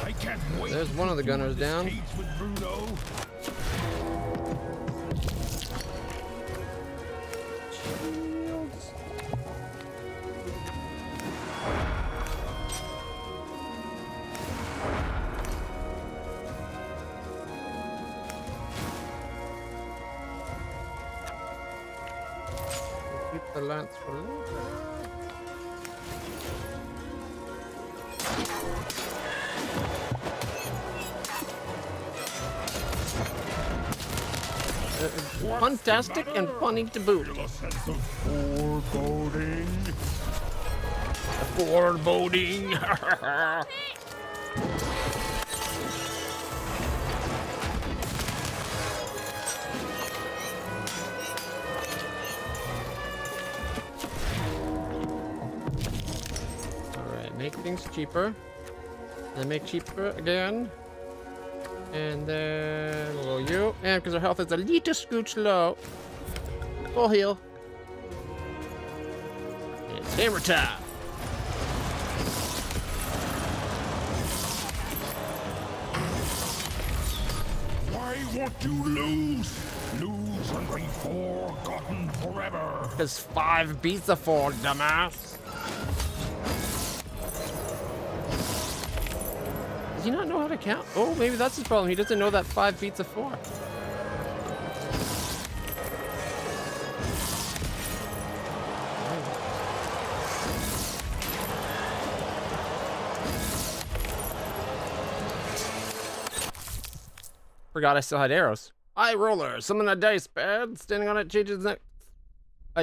I can't wait. There's one of the gunners down. With Bruno. Keep the lance for later. Fantastic and funny to boot. A sense of foreboding. Foreboding. Alright, make things cheaper. Then make cheaper again. And then we'll go you. And because our health is a little scooch low. Full heal. It's hammer time. Why won't you lose? Lose and be forgotten forever. Because 5 beats a 4, dumbass. Does he not know how to count? Oh, maybe that's his problem. He doesn't know that 5 beats a 4. Forgot I still had arrows. Eye roller. Summon a dice pad. Standing on it changes it.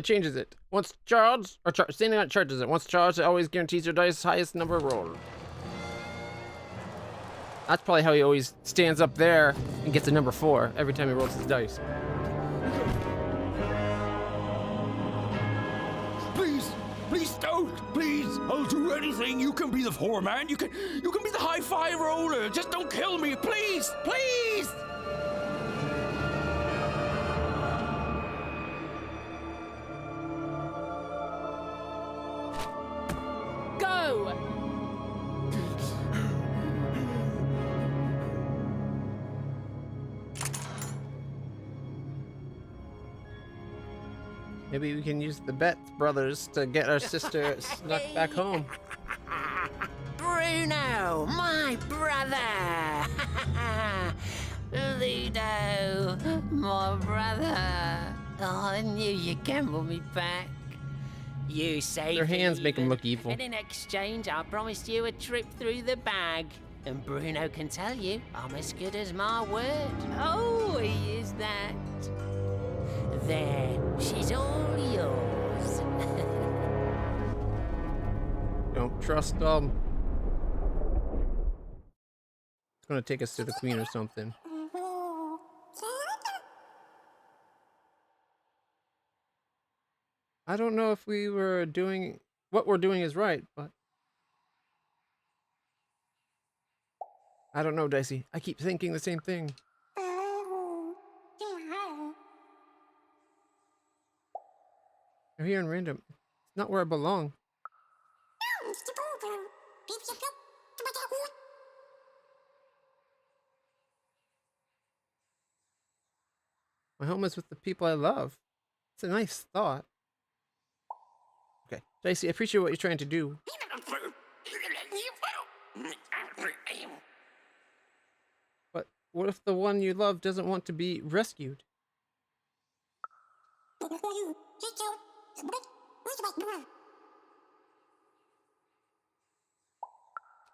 Changes it. Once charged, or standing on it charges it. Once charged, it always guarantees your dice highest number rolled. That's probably how he always stands up there and gets a number 4 every time he rolls his dice. Please don't. Please, I'll do anything. You can be the foreman. You can be the high-five roller. Just don't kill me, please, please. Go! Maybe we can use the Betts brothers to get our sister snuck back home. Bruno, my brother! Ludo, my brother. Oh, I knew you'd gamble me back. You saved Their hands me make them even, look evil. And in exchange, I promised you a trip through the bag. And Bruno can tell you I'm as good as my word. Oh, he is that. There, she's all yours. Don't trust It's gonna take us to the queen or something. I don't know if we were doing what we're doing is right, but I don't know, Dicey. I keep thinking the same thing. You're here in random. It's not where I belong. My home is with the people I love. It's a nice thought. Okay, Dicey, I appreciate what you're trying to do. But what if the one you love doesn't want to be rescued?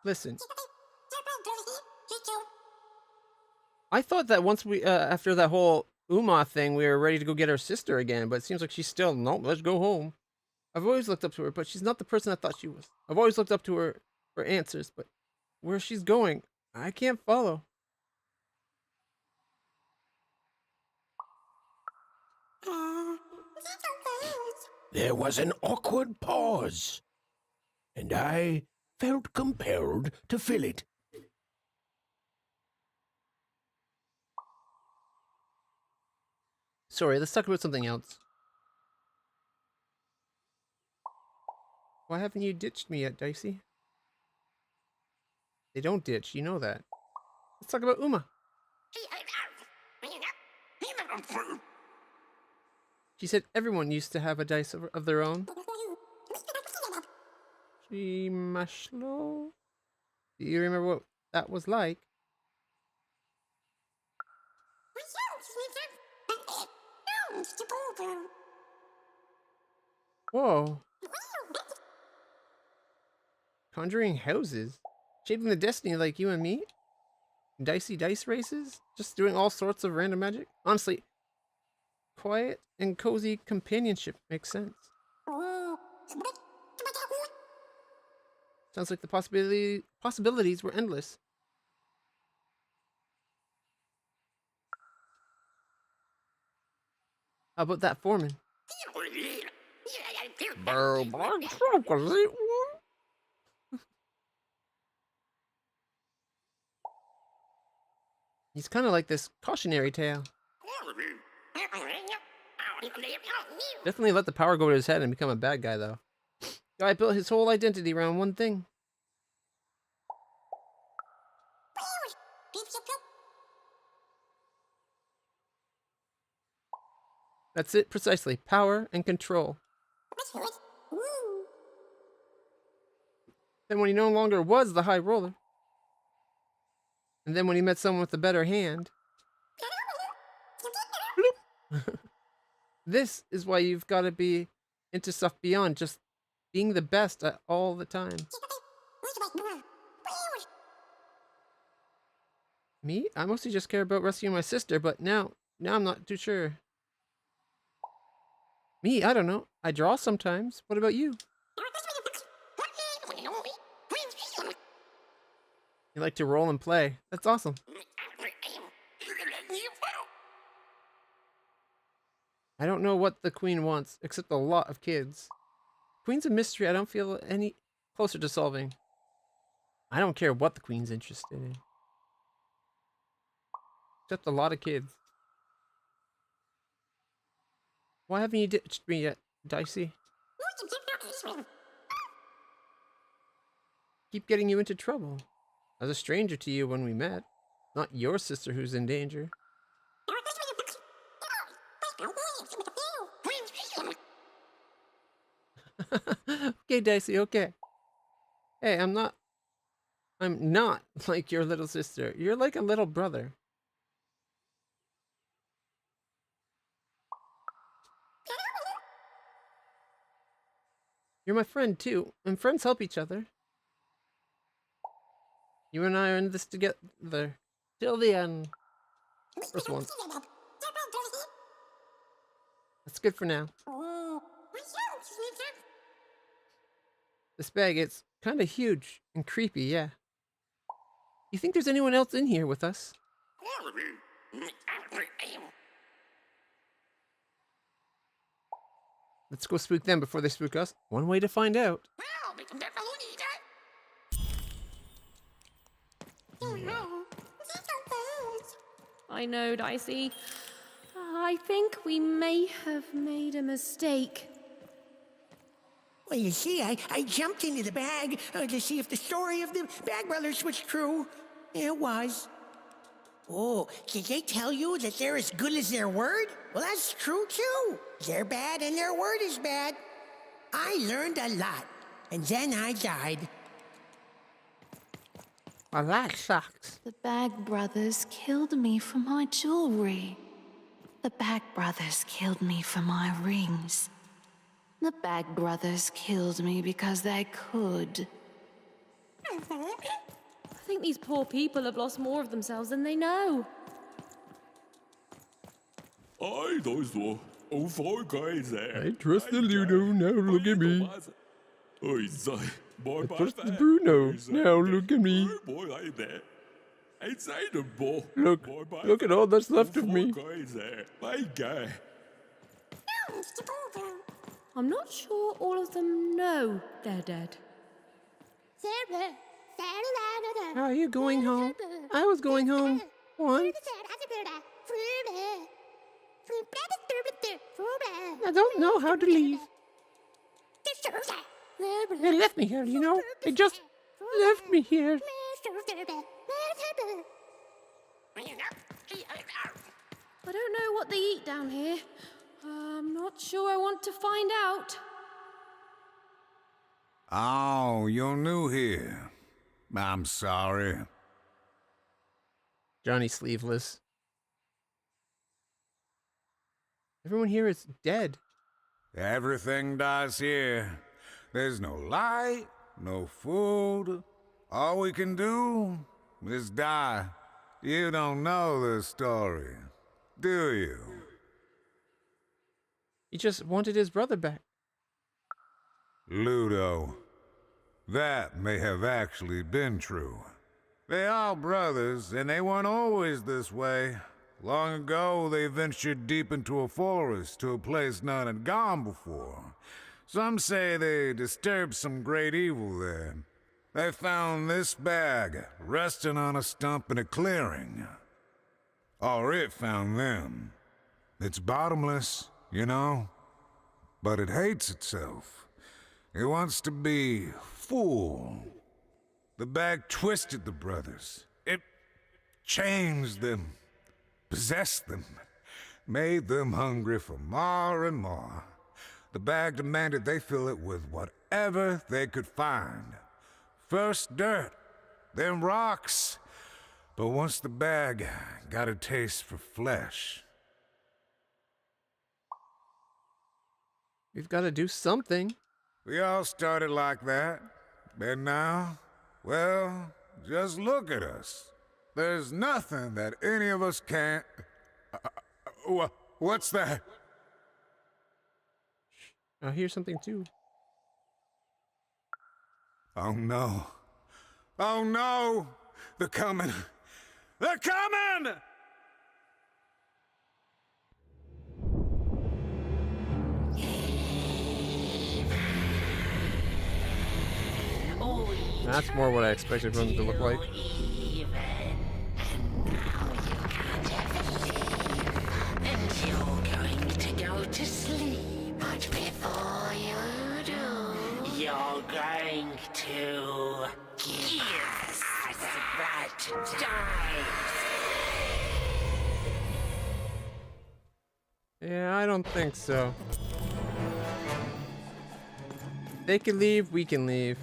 Listen. I thought that once we, after that whole Uma thing, we were ready to go get our sister again, but it seems like she's still, nope, let's go home. I've always looked up to her, but she's not the person I thought she was. I've always looked up to her for answers, but where she's going, I can't follow. There was an awkward pause, and I felt compelled to fill it. Sorry, let's talk about something else. Why haven't you ditched me yet, Dicey? They don't ditch, you know that. Let's talk about Uma. She said everyone used to have a dice of their own. She mashlo. Do you remember what that was like? Whoa. Conjuring houses? Shaping the destiny like you and me? Dicey dice races? Just doing all sorts of random magic? Honestly, quiet and cozy companionship makes sense. Sounds like the possibilities were endless. How about that foreman? He's kind of like this cautionary tale. Definitely let the power go to his head and become a bad guy, though. Guy built his whole identity around one thing. That's it, precisely. Power and control. Then when he no longer was the high roller, and then when he met someone with a better hand, this is why you've got to be into stuff beyond just being the best at all the time. Me? I mostly just care about rescuing my sister, but now I'm not too sure. Me? I don't know. I draw sometimes. What about you? You like to roll and play. That's awesome. I don't know what the queen wants, except a lot of kids. Queen's a mystery I don't feel any closer to solving. I don't care what the queen's interested in. Except a lot of kids. Why haven't you ditched me yet, Dicey? Keep getting you into trouble. I was a stranger to you when we met. Not your sister who's in danger. Okay, Dicey, okay. Hey, I'm not like your little sister. You're like a little brother. You're my friend too, and friends help each other. You and I are in this together till the end. First one. That's good for now. This bag, it's kind of huge and creepy, yeah. You think there's anyone else in here with us? Let's go spook them before they spook us. One way to find out. I know, Dicey. I think we may have made a mistake. Well, you see, I jumped into the bag to see if the story of the Bag Brothers was true. It was. Oh, did they tell you that they're as good as their word? Well, that's true, too. They're bad and their word is bad. I learned a lot, and then I died. Well, that sucks. The Bag Brothers killed me for my jewelry. The Bag Brothers killed me for my rings. The Bag Brothers killed me because they could. I think these poor people have lost more of themselves than they know. Aye, those though. Oh, four guys there. I trust the Ludo, now look at me. Oi, sorry. Boy, I trust the Bruno, now look at me. boy, right there. Inside the ball. Look at all that's left of me. Guys there. My guy. I'm not sure all of them know they're dead. Are you going home? I was going home once. I don't know how to leave. They left me here, you know? They just left me here. I don't know what they eat down here. I'm not sure I want to find out. Oh, you're new here. I'm sorry. Johnny Sleeveless. Everyone here is dead. Everything dies here. There's no light, no food. All we can do is die. You don't know the story, do you? He just wanted his brother back. Ludo, that may have actually been true. They are brothers, and they weren't always this way. Long ago, they ventured deep into a forest to a place none had gone before. Some say they disturbed some great evil there. They found this bag resting on a stump in a clearing. Or it found them. It's bottomless, you know, but it hates itself. It wants to be full. The bag twisted the brothers. It changed them, possessed them, made them hungry for more and more. The bag demanded they fill it with whatever they could find. First dirt, then rocks. But once the bag got a taste for flesh... We've got to do something. We all started like that. And now, well, just look at us. There's nothing that any of us can't... what's that? I hear something too. Oh no. Oh no! They're coming! They're coming! That's more what I expected for them to look like. And you're going to go to sleep, but before you do, you're going to give us that dice. Yeah, I don't think so. They can leave, we can leave.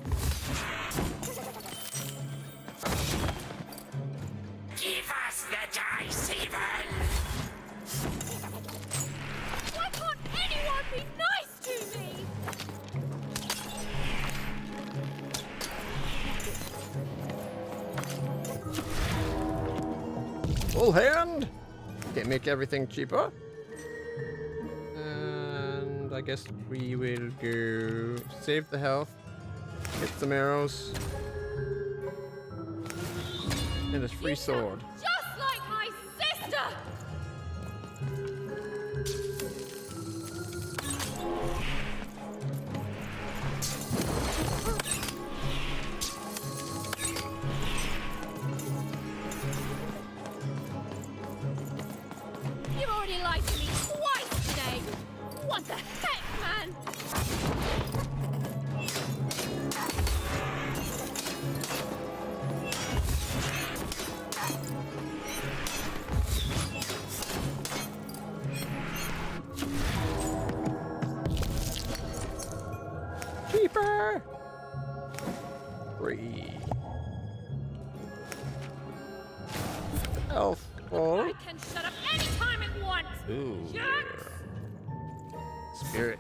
Give us the dice, even. Why can't anyone be nice to me? Full hand! Can't make everything cheaper. And I guess we will go save the health, get some arrows, and a free sword. Just like my sister! You've already lied to me twice today! What the heck, man? Cheaper! Free. Elf ball. I can shut up any time it wants! Ooh. Jerks! Spirit.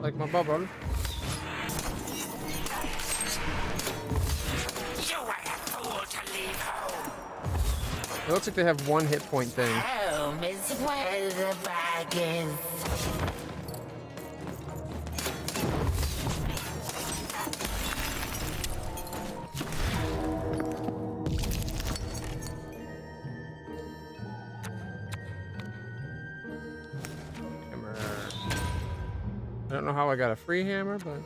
Like my bubble. It looks like they have one hit point thing. Home is where the bag is. Hammer. I don't know how I got a free hammer, but...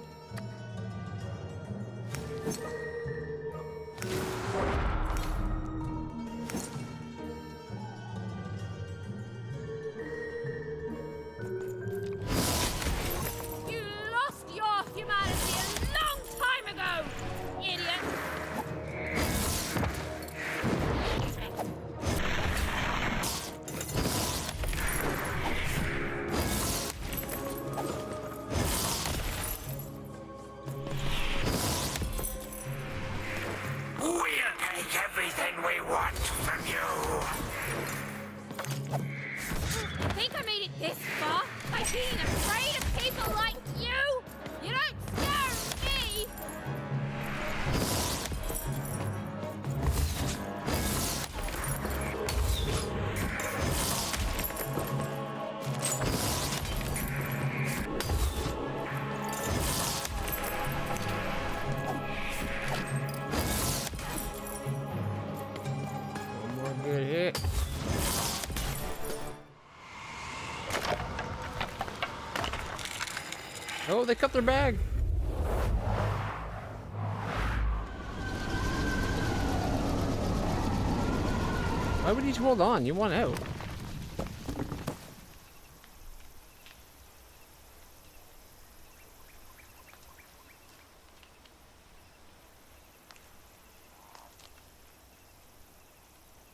You lost your humanity a long time ago, idiot! We'll take everything we want from you. Think I made it this far by being afraid of people like you? You don't scare me! One more good hit. Oh, they cut their bag. Why would you hold on? You want out.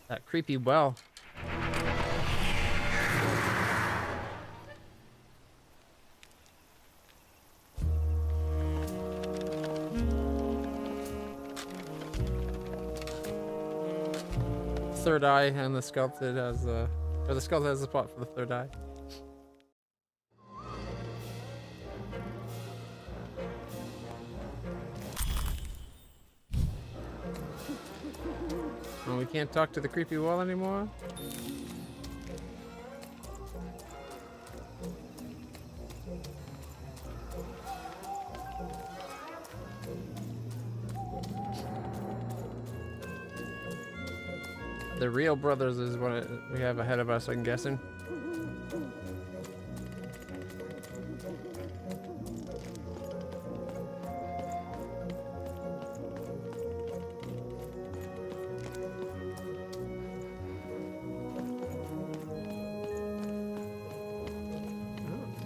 That creepy well. Third eye, and the sculpted has or the sculpted has a spot for the third eye. Oh, we can't talk to the creepy wall anymore. The real brothers is what we have ahead of us, I'm guessing.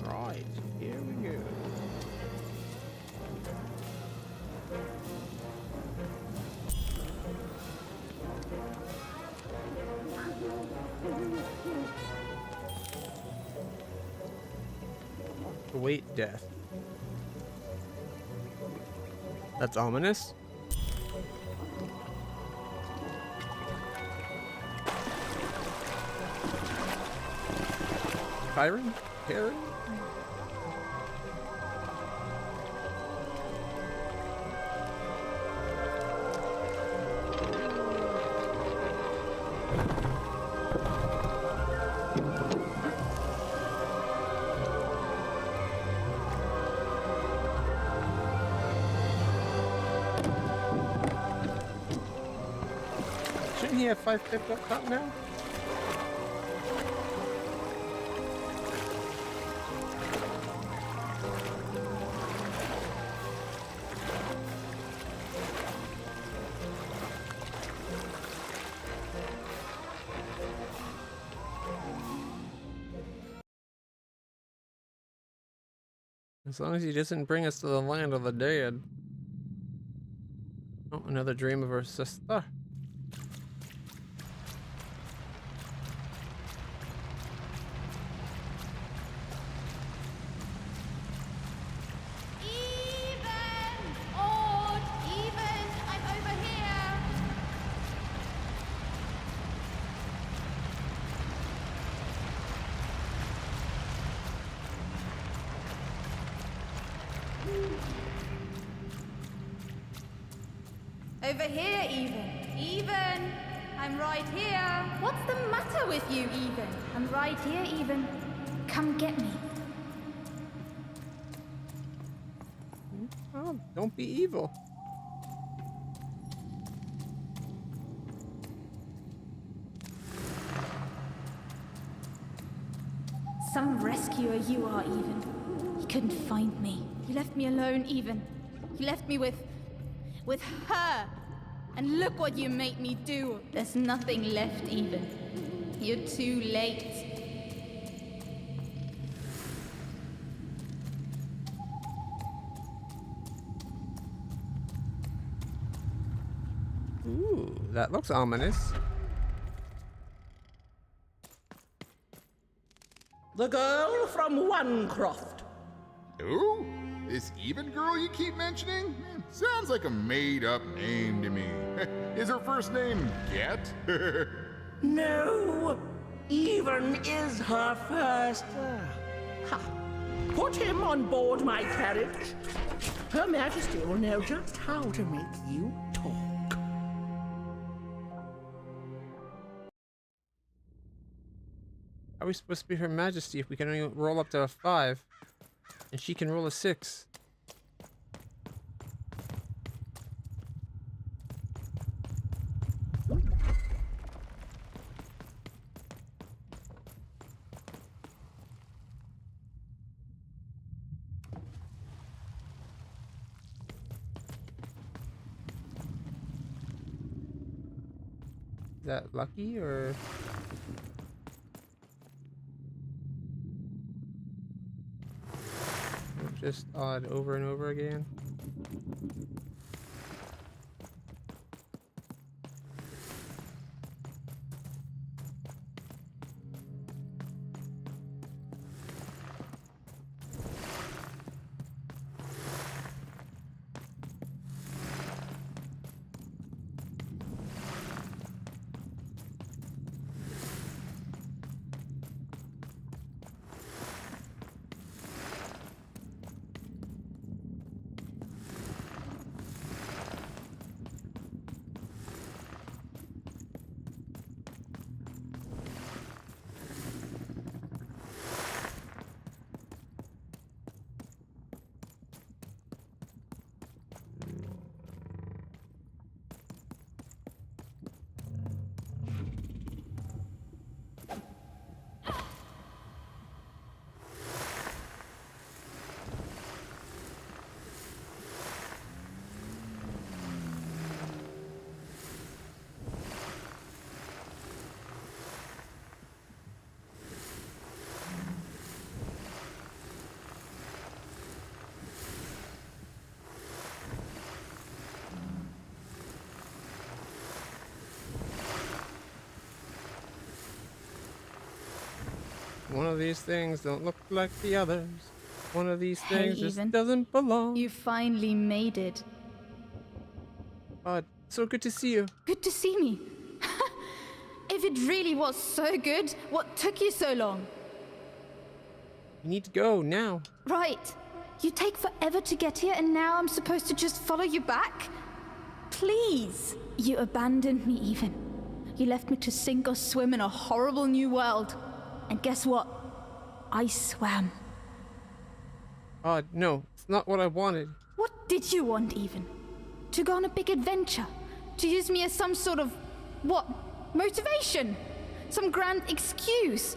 Right, here we go. Await death. That's ominous. Kyron? Karen? Shouldn't he have 5 pipped up top now? As long as he doesn't bring us to the land of the dead. Oh, another dream of her sister. Over here, even. Even! I'm right here. What's the matter with you, Even? I'm right here, Even. Come get me. Oh, don't be evil. Some rescuer you are, Even. He couldn't find me. He left me alone, Even. He left me with her. And look what you made me do. There's nothing left, Even. You're too late. Ooh, that looks ominous. The girl from Onecroft. Who? This Even girl you keep mentioning? Sounds like a made-up name to me. Is her first name Get? No, Even is her first. Ha. Put him on board my carriage. Her Majesty will know just how to make you talk. How are we supposed to be Her Majesty if we can only roll up to a 5? And she can roll a 6? Is that lucky or... just odd over and over again? One of these things don't look like the others. One of these things just doesn't belong. You finally made it. So good to see you. Good to see me. If it really was so good, what took you so long? You need to go now. Right. You take forever to get here, and now I'm supposed to just follow you back? Please. You abandoned me, Even. You left me to sink or swim in a horrible new world. And guess what? I swam. No, it's not what I wanted. What did you want, Even? To go on a big adventure? To use me as some sort of, what, motivation? Some grand excuse?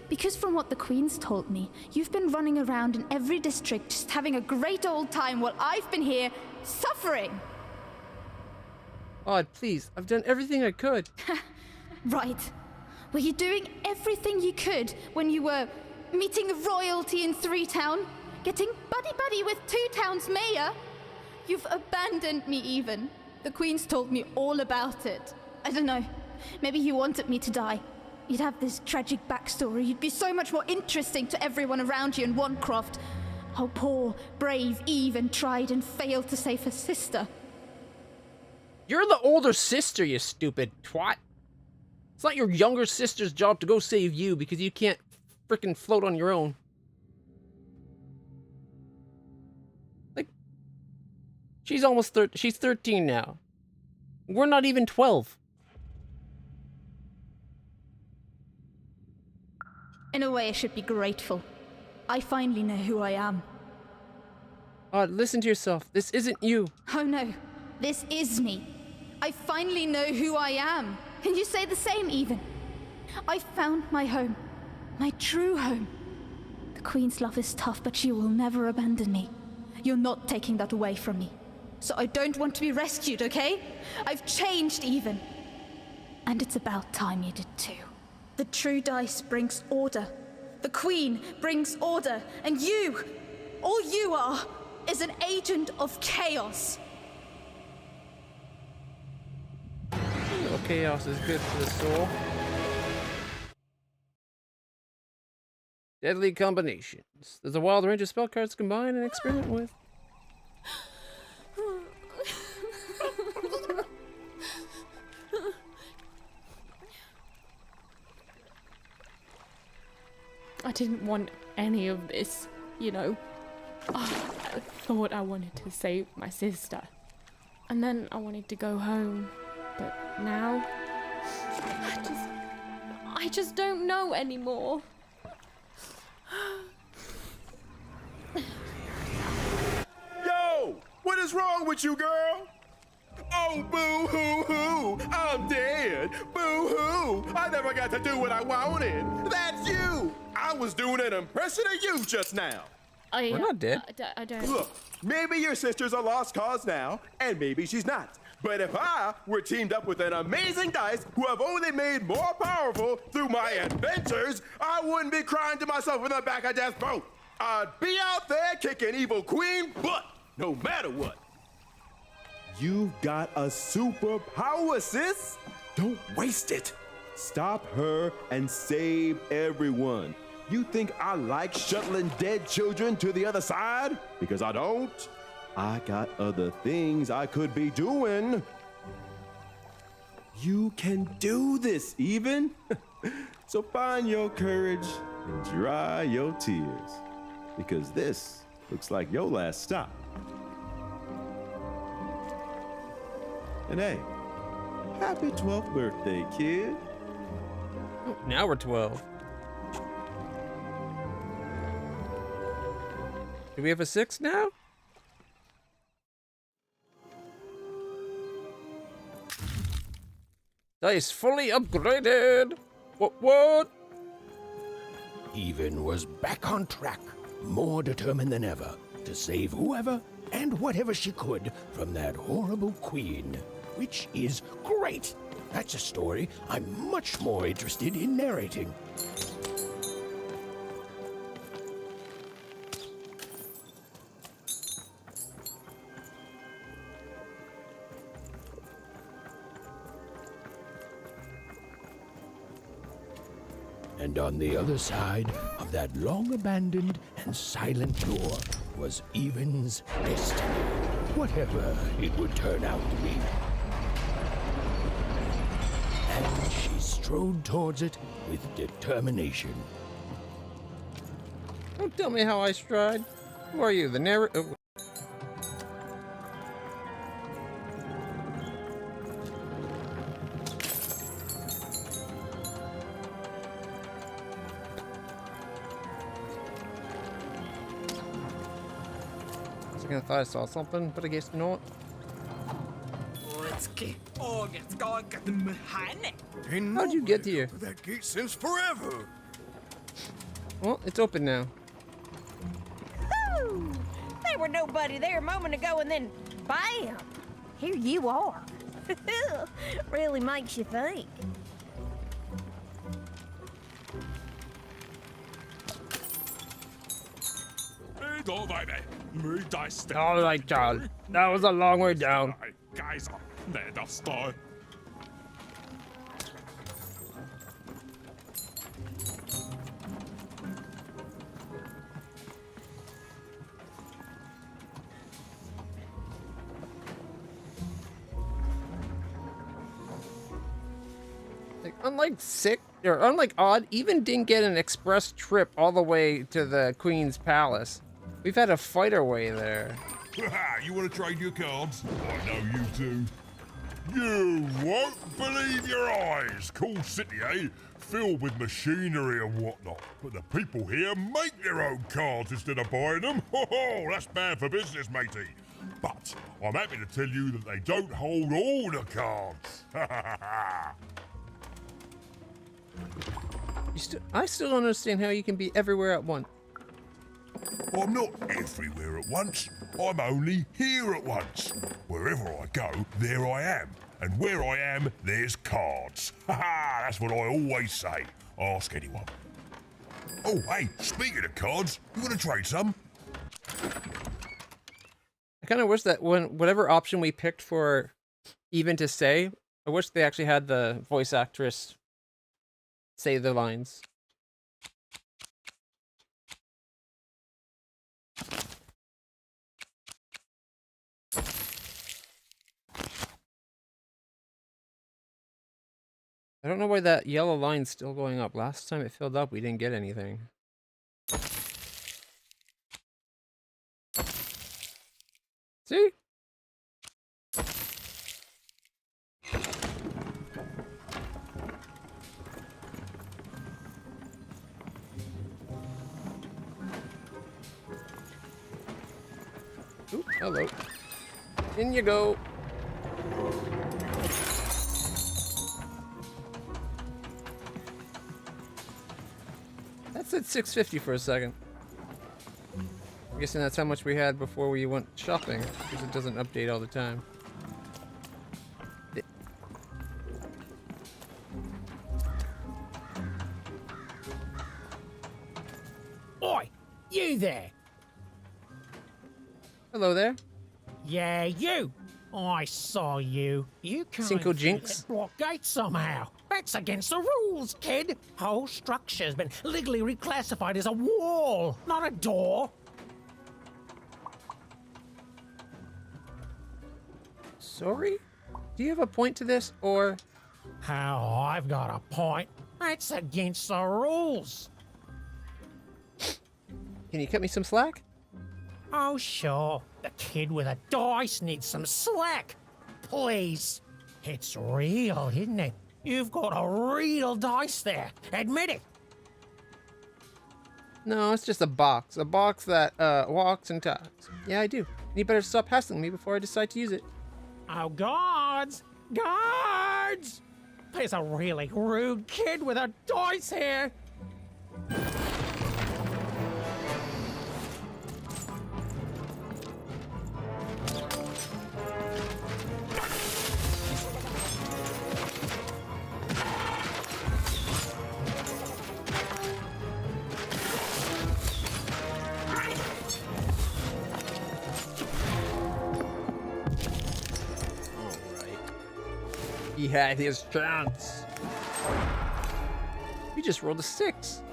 Because from what the Queen's told me, you've been running around in every district just having a great old time while I've been here suffering. Please, I've done everything I could. Right. Were you doing everything you could when you were meeting royalty in 3-Town? Getting buddy-buddy with 2-Town's mayor? You've abandoned me, Even. The Queen's told me all about it. I don't know. Maybe you wanted me to die. You'd have this tragic backstory. You'd be so much more interesting to everyone around you in Onecroft. How poor, brave Even tried and failed to save her sister. You're the older sister, you stupid twat. It's not your younger sister's job to go save you because you can't frickin' float on your own. Like, she's almost she's 13 now. We're not even 12. In a way, I should be grateful. I finally know who I am. Listen to yourself. This isn't you. Oh no, this is me. I finally know who I am. Can you say the same, even? I found my home. My true home. The Queen's love is tough, but she will never abandon me. You're not taking that away from me. So I don't want to be rescued, okay? I've changed, even. And it's about time you did too. The true dice brings order. The Queen brings order. And you, all you are, is an agent of chaos. Well, chaos is good for the soul. Deadly combinations. There's a wild range of spell cards to combine and experiment with. I didn't want any of this, you know. Oh, I thought I wanted to save my sister. And then I wanted to go home. But now, I just don't know anymore. Yo! What is wrong with you, girl? Oh, boo-hoo-hoo! I'm dead! Boo-hoo! I never got to do what I wanted! That's you! I was doing an impression of you just now! We're not dead. I don't... Look, maybe your sister's a lost cause now, and maybe she's not. But if I were teamed up with an amazing dice who have only made more powerful through my adventures, I wouldn't be crying to myself in the back of death's boat. I'd be out there kicking evil queen butt, no matter what. You've got a superpower, sis. Don't waste it. Stop her and save everyone. You think I like shuttling dead children to the other side? Because I don't. I got other things I could be doing. You can do this, even. So find your courage and dry your tears. Because this looks like your last stop. And hey, happy 12th birthday, kid. Oh, now we're 12. Do we have a 6 now? Dice fully upgraded. What? Even was back on track, more determined than ever to save whoever and whatever she could from that horrible queen. Which is great. That's a story I'm much more interested in narrating. And on the other side of that long-abandoned and silent door was Even's destiny, whatever it would turn out to be. And she strode towards it with determination. Don't tell me how I stride. Who are you, the narrator? I thought I saw something, but I guess not. How'd you get here? That gate since forever. Well, it's open now. Woo! There were nobody there a moment ago, and then bam! Here you are. Really makes you think. All right, Charles. That was a long way down. Guys, nej, det står. Like, unlike Odd, even didn't get an express trip all the way to the Queen's Palace. We've had to fight our way there. You want to trade your cards? I know you do. You won't believe your eyes. Cool city, eh? Filled with machinery and whatnot. But the people here make their own cards instead of buying them. Ho, that's bad for business, matey. But I'm happy to tell you that they don't hold all the cards. I still don't understand how you can be everywhere at once. I'm not everywhere at once. I'm only here at once. Wherever I go, there I am. And where I am, there's cards. That's what I always say. Ask anyone. Oh, hey, speaking of cards, you want to trade some? I kind of wish that whatever option we picked for even to say, I wish they actually had the voice actress say the lines. I don't know why that yellow line's still going up. Last time it filled up, we didn't get anything. See? Ooh, hello. In you go. That's at 650 for a second. I'm guessing that's how much we had before we went shopping, because it doesn't update all the time. Oi, you there? Hello there. Yeah, you. I saw you. You can't Cinco Jinx. block gate somehow. That's against the rules, kid. Whole structure's been legally reclassified as a wall, not a door. Sorry? Do you have a point to this, or? How I've got a point. That's against the rules. Can you cut me some slack? Oh, sure. The kid with a dice needs some slack. Please. It's real, isn't it? You've got a real dice there. Admit it. No, it's just a box. A box that walks and talks. Yeah, I do. And you better stop hassling me before I decide to use it. Oh, guards! Guards! There's a really rude kid with a dice here. He had his chance. He just rolled a 6.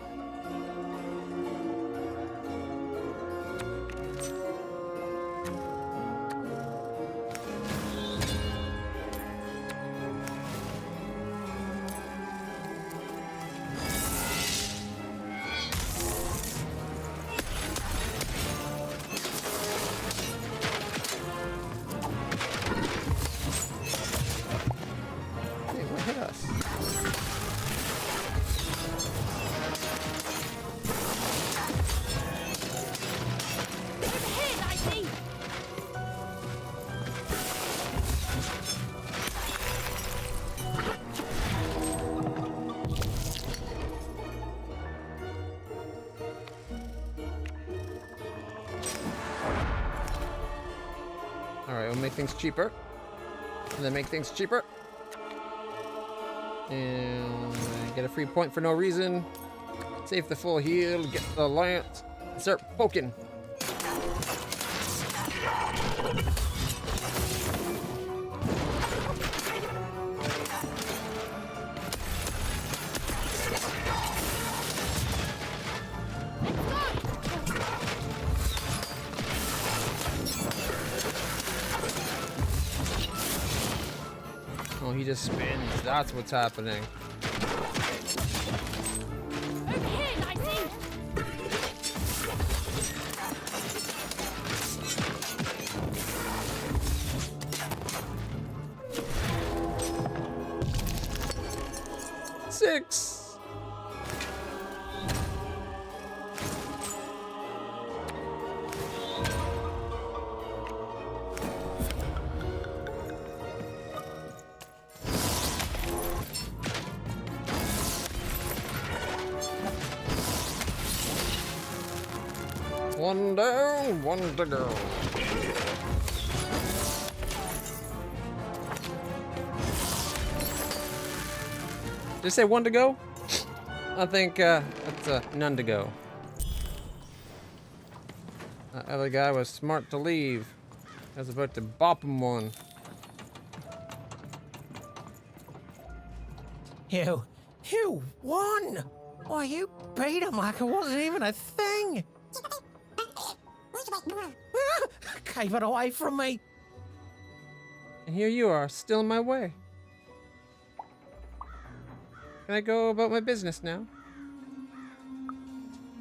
Alright, we'll make things cheaper. And then make things cheaper. And get a free point for no reason. Save the full heal, get the lance, and start poking. Oh, he just spins. That's what's happening. Over here, Nighty! One down, one to go. Did you say one to go? I think that's none to go. That other guy was smart to leave. I was about to bop him one. You won! Why, you beat him like it wasn't even a thing! Gave it away from me! And here you are, still in my way. Can I go about my business now?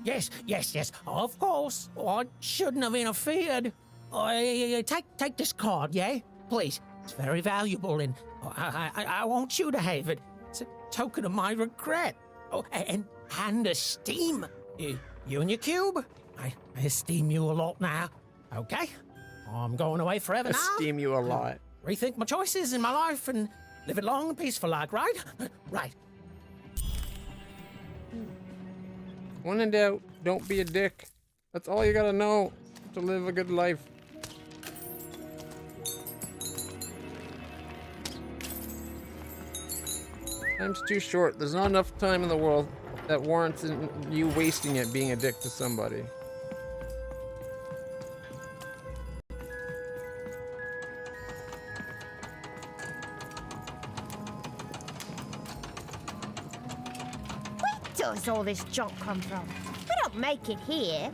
Yes, of course. I shouldn't have interfered. Take this card, yeah? Please. It's very valuable and I want you to have it. It's a token of my regret. Oh, and esteem. You and your cube. I esteem you a lot now. Okay? I'm going away forever now. Esteem you a lot. Rethink my choices in my life and live it long and peaceful like, right? Right. When in doubt, don't be a dick. That's all you gotta know to live a good life. Time's too short. There's not enough time in the world that warrants you wasting it being a dick to somebody. Where does all this junk come from? We don't make it here.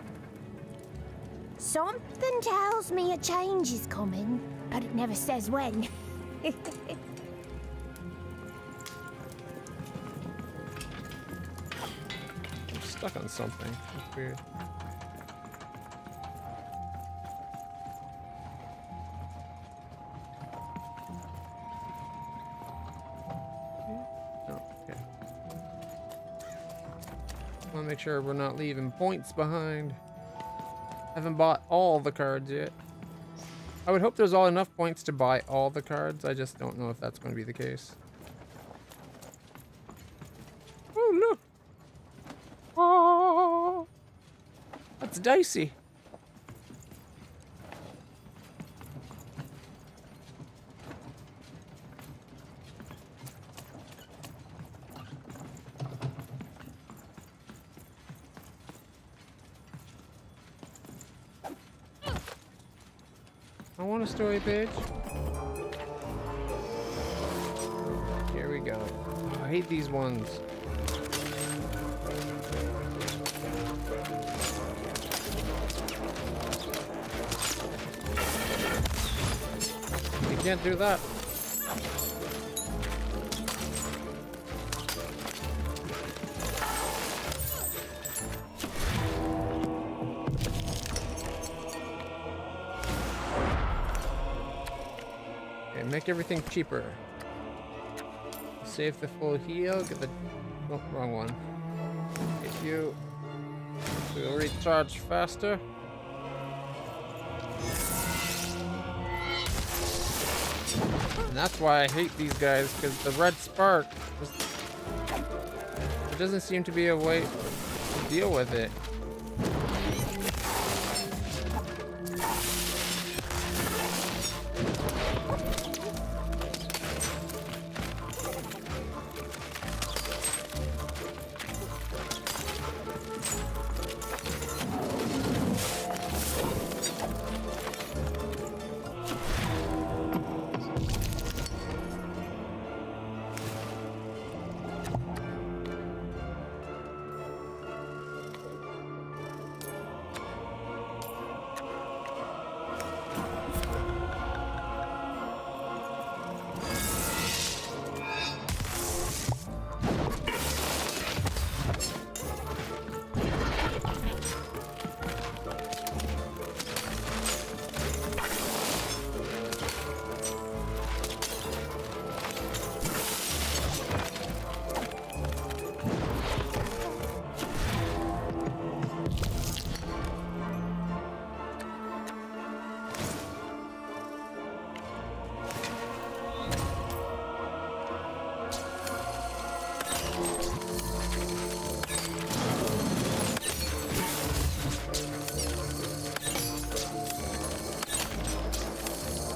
Something tells me a change is coming, but it never says when. I'm stuck on something. That's weird. I want to make sure we're not leaving points behind. Haven't bought all the cards yet. I would hope there's enough points to buy all the cards. I just don't know if that's going to be the case. Oh, look. Oh, that's dicey. I want a story page. Here we go. Oh, I hate these ones. You can't do that. Make everything cheaper. Save the full heal. Get the wrong one. If you will recharge faster. And that's why I hate these guys, because the red spark there doesn't seem to be a way to deal with it.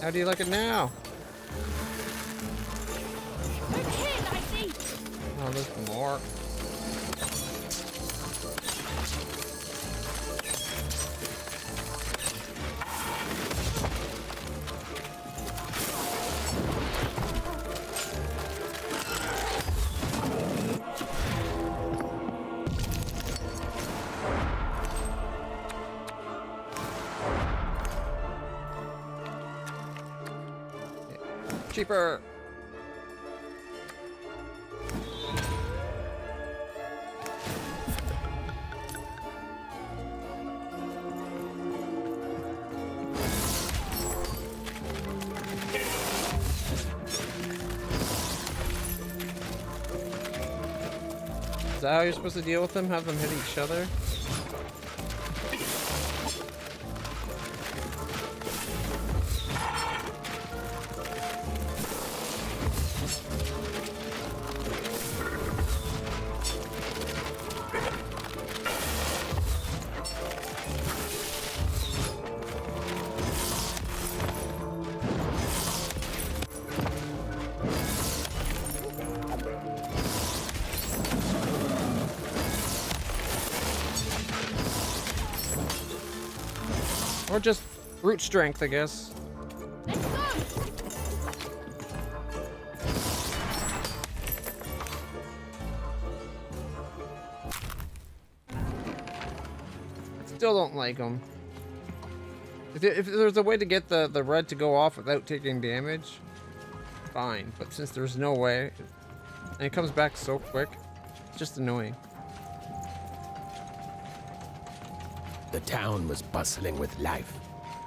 How do you like it now? Over here, Dicey! Oh, there's more. Cheaper. Is that how you're supposed to deal with them? Have them hit each other? Or just brute strength, I guess. Let's go! Still don't like them. If there's a way to get the red to go off without taking damage, fine. But since there's no way, and it comes back so quick, it's just annoying. The town was bustling with life,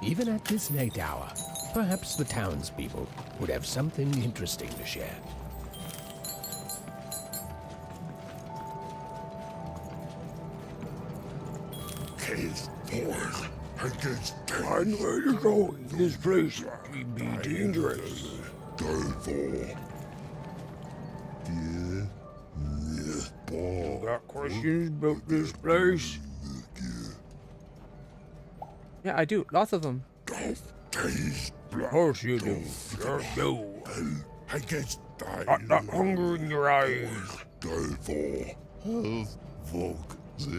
even at this late hour. Perhaps the townspeople would have something interesting to share. I'm ready to go. This place can be dangerous. You got questions about this place? Yeah, I do. Lots of them. Of course you do. Sure do. Got that hunger in your eyes.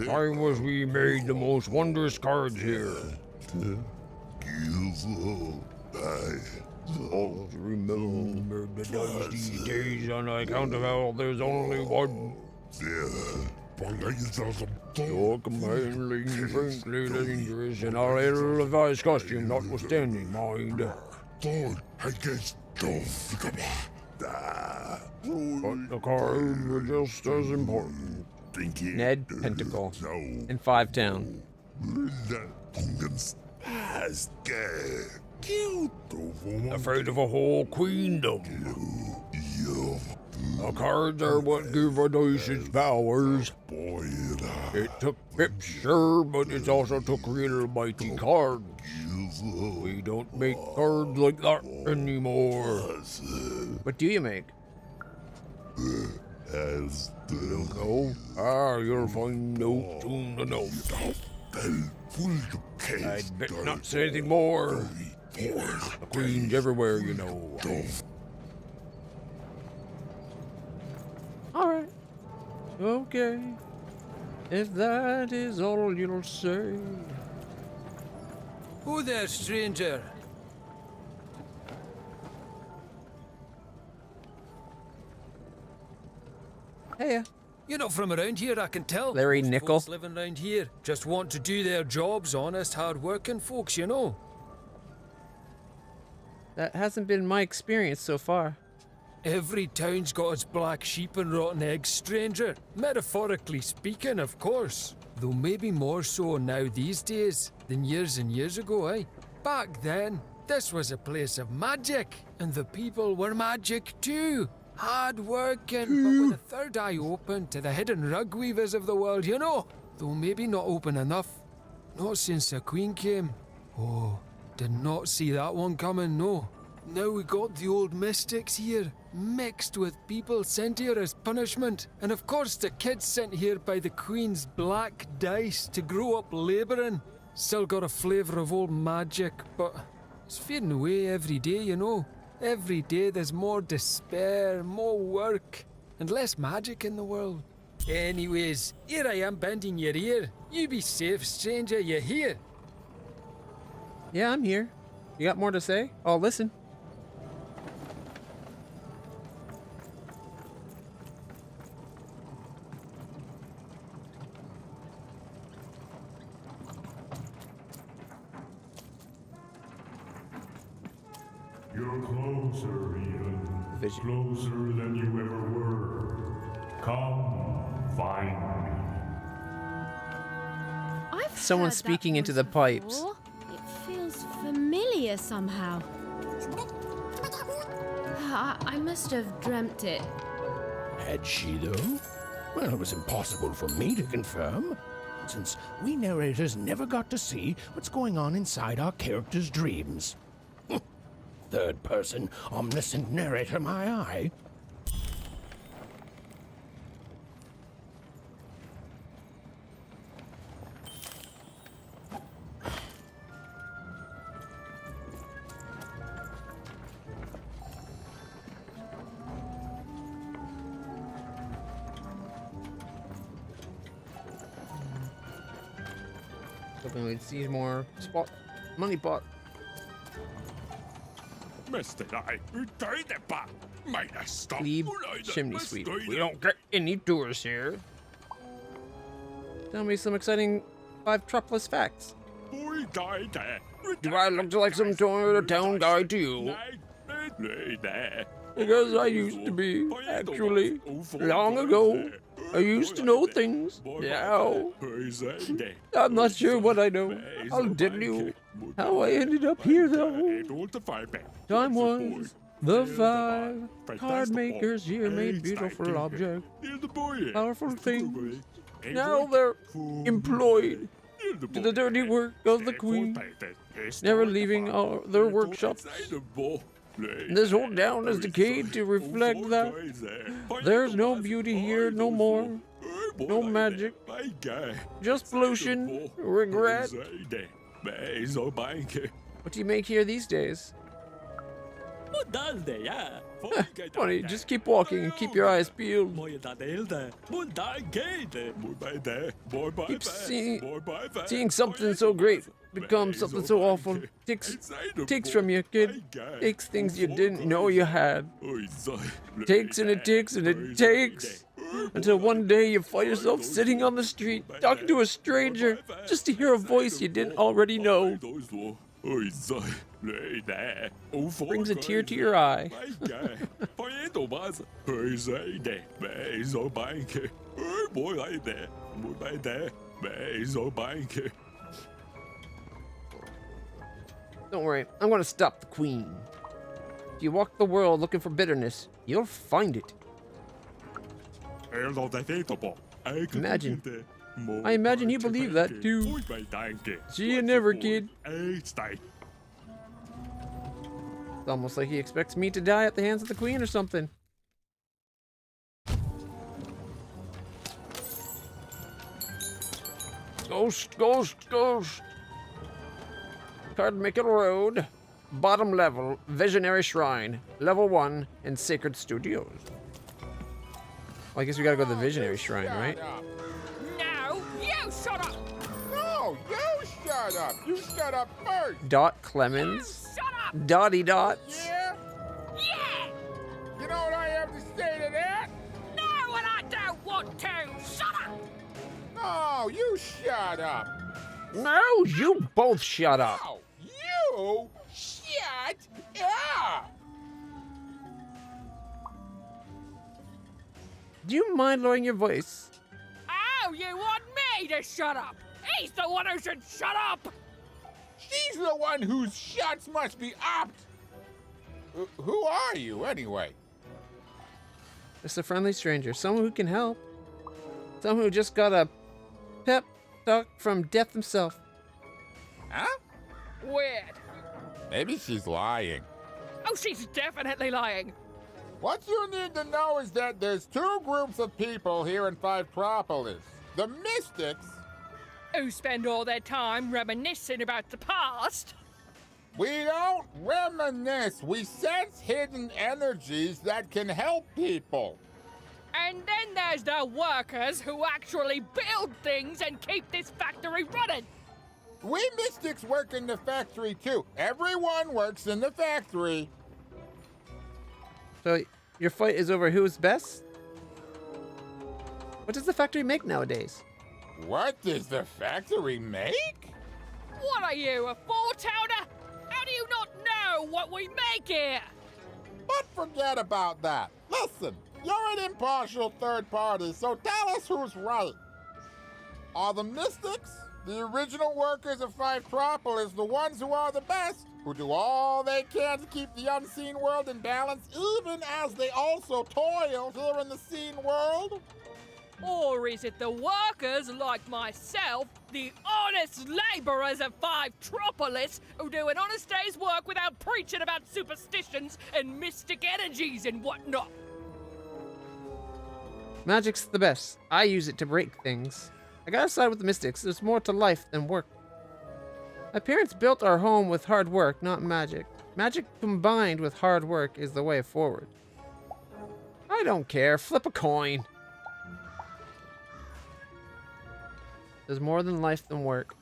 Time was we made the most wondrous cards here. Oh, remember the dusty days on account of how there's only one. Your companion frankly dangerous in our ill-advised costume notwithstanding, mind. But the cards were just as important. Ned Pentacle in 5 Town. Afraid of a whole queendom. The cards are what give a dice its powers. It took pips, sure, but it's also took real mighty cards. We don't make cards like that anymore. What do you make? Don't know. You'll find out soon enough. I'd bet not say anything more. The queen's everywhere, you know. Alright. Okay. If that is all you'll say. Who there, stranger? Hey. You're not from around here, I can tell. Larry Most Nickel. folks living around here just want to do their jobs, honest, hard-working folks, you know. That hasn't been my experience so far. Every town's got its black sheep and rotten eggs, stranger. Metaphorically speaking, of course. Though maybe more so now these days than years and years ago, eh? Back then, this was a place of magic, and the people were magic too. Hard working, but with a third eye open to the hidden rug weavers of the world, you know. Though maybe not open enough. Not since the Queen came. Oh, did not see that one coming, no. Now we got the old mystics here, mixed with people sent here as punishment. And of course the kids sent here by the Queen's black dice to grow up labouring. Still got a flavour of old magic, but It's fading away every day, you know. Every day there's more despair, more work, and less magic in the world. Anyways, here I am bending your ear. You be safe, stranger, you hear? Yeah, I'm here. You got more to say? I'll listen. You're closer, Ian. Closer than you ever were. Come, find me. I've Someone heard that speaking into voice the pipes. before. It feels familiar somehow. I must have dreamt it. Had she, though? Well, it was impossible for me to confirm, since we narrators never got to see what's going on inside our characters' dreams. Third person, omniscient narrator, my eye. Hoping we'd see more spot money pot. Leave chimney sweep. We don't get any tours here. Tell me some exciting 5 Tropolis facts. Do I look like some Toyota town guy to you? Because I used to be, actually. Long ago. I used to know things. Now, I'm not sure what I know. I'll tell you how I ended up here, though. Time was the 5 card makers here made beautiful objects, powerful things. Now they're employed to the dirty work of the queen, never leaving their workshops. This whole town has decayed to reflect that. There's no beauty here no more. No magic. Just pollution, regret. What do you make here these days? Funny, just keep walking and keep your eyes peeled. Keep seeing something so great become something so awful. Takes from you, kid. Takes things you didn't know you had. Takes and it takes and it takes. Until one day you find yourself sitting on the street, talking to a stranger, just to hear a voice you didn't already know. Brings a tear to your eye. Don't worry, I'm gonna stop the queen. If you walk the world looking for bitterness, you'll find it. I imagine you believe that too. See you never, kid. It's almost like he expects me to die at the hands of the queen or something. Ghost, ghost, ghost. Cardmaker Road. Bottom level, Visionary Shrine. Level 1 in Sacred Studios. Well, I guess we gotta go to the Visionary Shrine, right? No, you shut up! No, you shut up! You shut up first! Dot Clemens. Shut up! Dotty Dots. Yeah? Yeah! You know what I have to say to that? No, and I don't want to! Shut up! No, you shut up! No, you both shut up. No, you shut up! Do you mind lowering your voice? Oh, you want me to shut up? He's the one who should shut up! She's the one whose shuts must be upped! Who are you, anyway? Just a friendly stranger. Someone who can help. Someone who just got a pep talk from Death himself. Huh? Weird. Maybe she's lying. Oh, she's definitely lying. What you need to know is that there's 2 groups of people here in Fivetropolis. The Mystics... Who spend all their time reminiscing about the past. We don't reminisce. We sense hidden energies that can help people. And then there's the workers who actually build things and keep this factory running. We mystics work in the factory too. Everyone works in the factory. So your fight is over who's best? What does the factory make nowadays? What does the factory make? What are you, a four-towner? How do you not know what we make here? But forget about that. Listen, you're an impartial third party, so tell us who's right. Are the mystics, the original workers of Fivetropolis, the ones who are the best, who do all they can to keep the unseen world in balance, even as they also toil here in the seen world? Or is it the workers like myself, the honest laborers of Fivetropolis, who do an honest day's work without preaching about superstitions and mystic energies and whatnot? Magic's the best. I use it to break things. I gotta side with the mystics. There's more to life than work. My parents built our home with hard work, not magic. Magic combined with hard work is the way forward. I don't care. Flip a coin. There's more than life than work.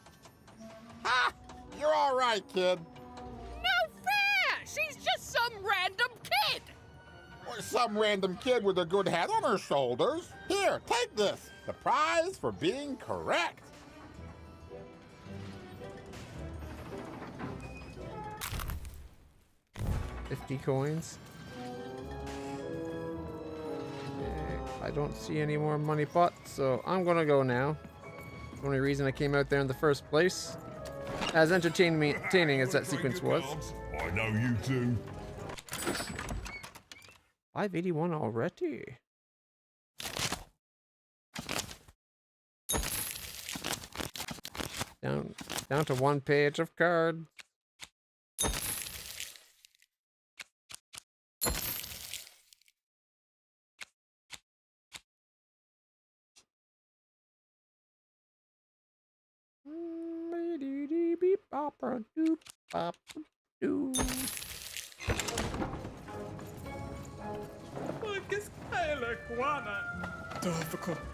Ha! You're all right, kid. No fair! She's just some random kid! Or some random kid with a good head on her shoulders. Here, take this. The prize for being correct. $50 coins. Okay, I don't see any more money pots, so I'm gonna go now. The only reason I came out there in the first place. As entertaining as that sequence was. I know you too. 581 already. Down to one page of cards.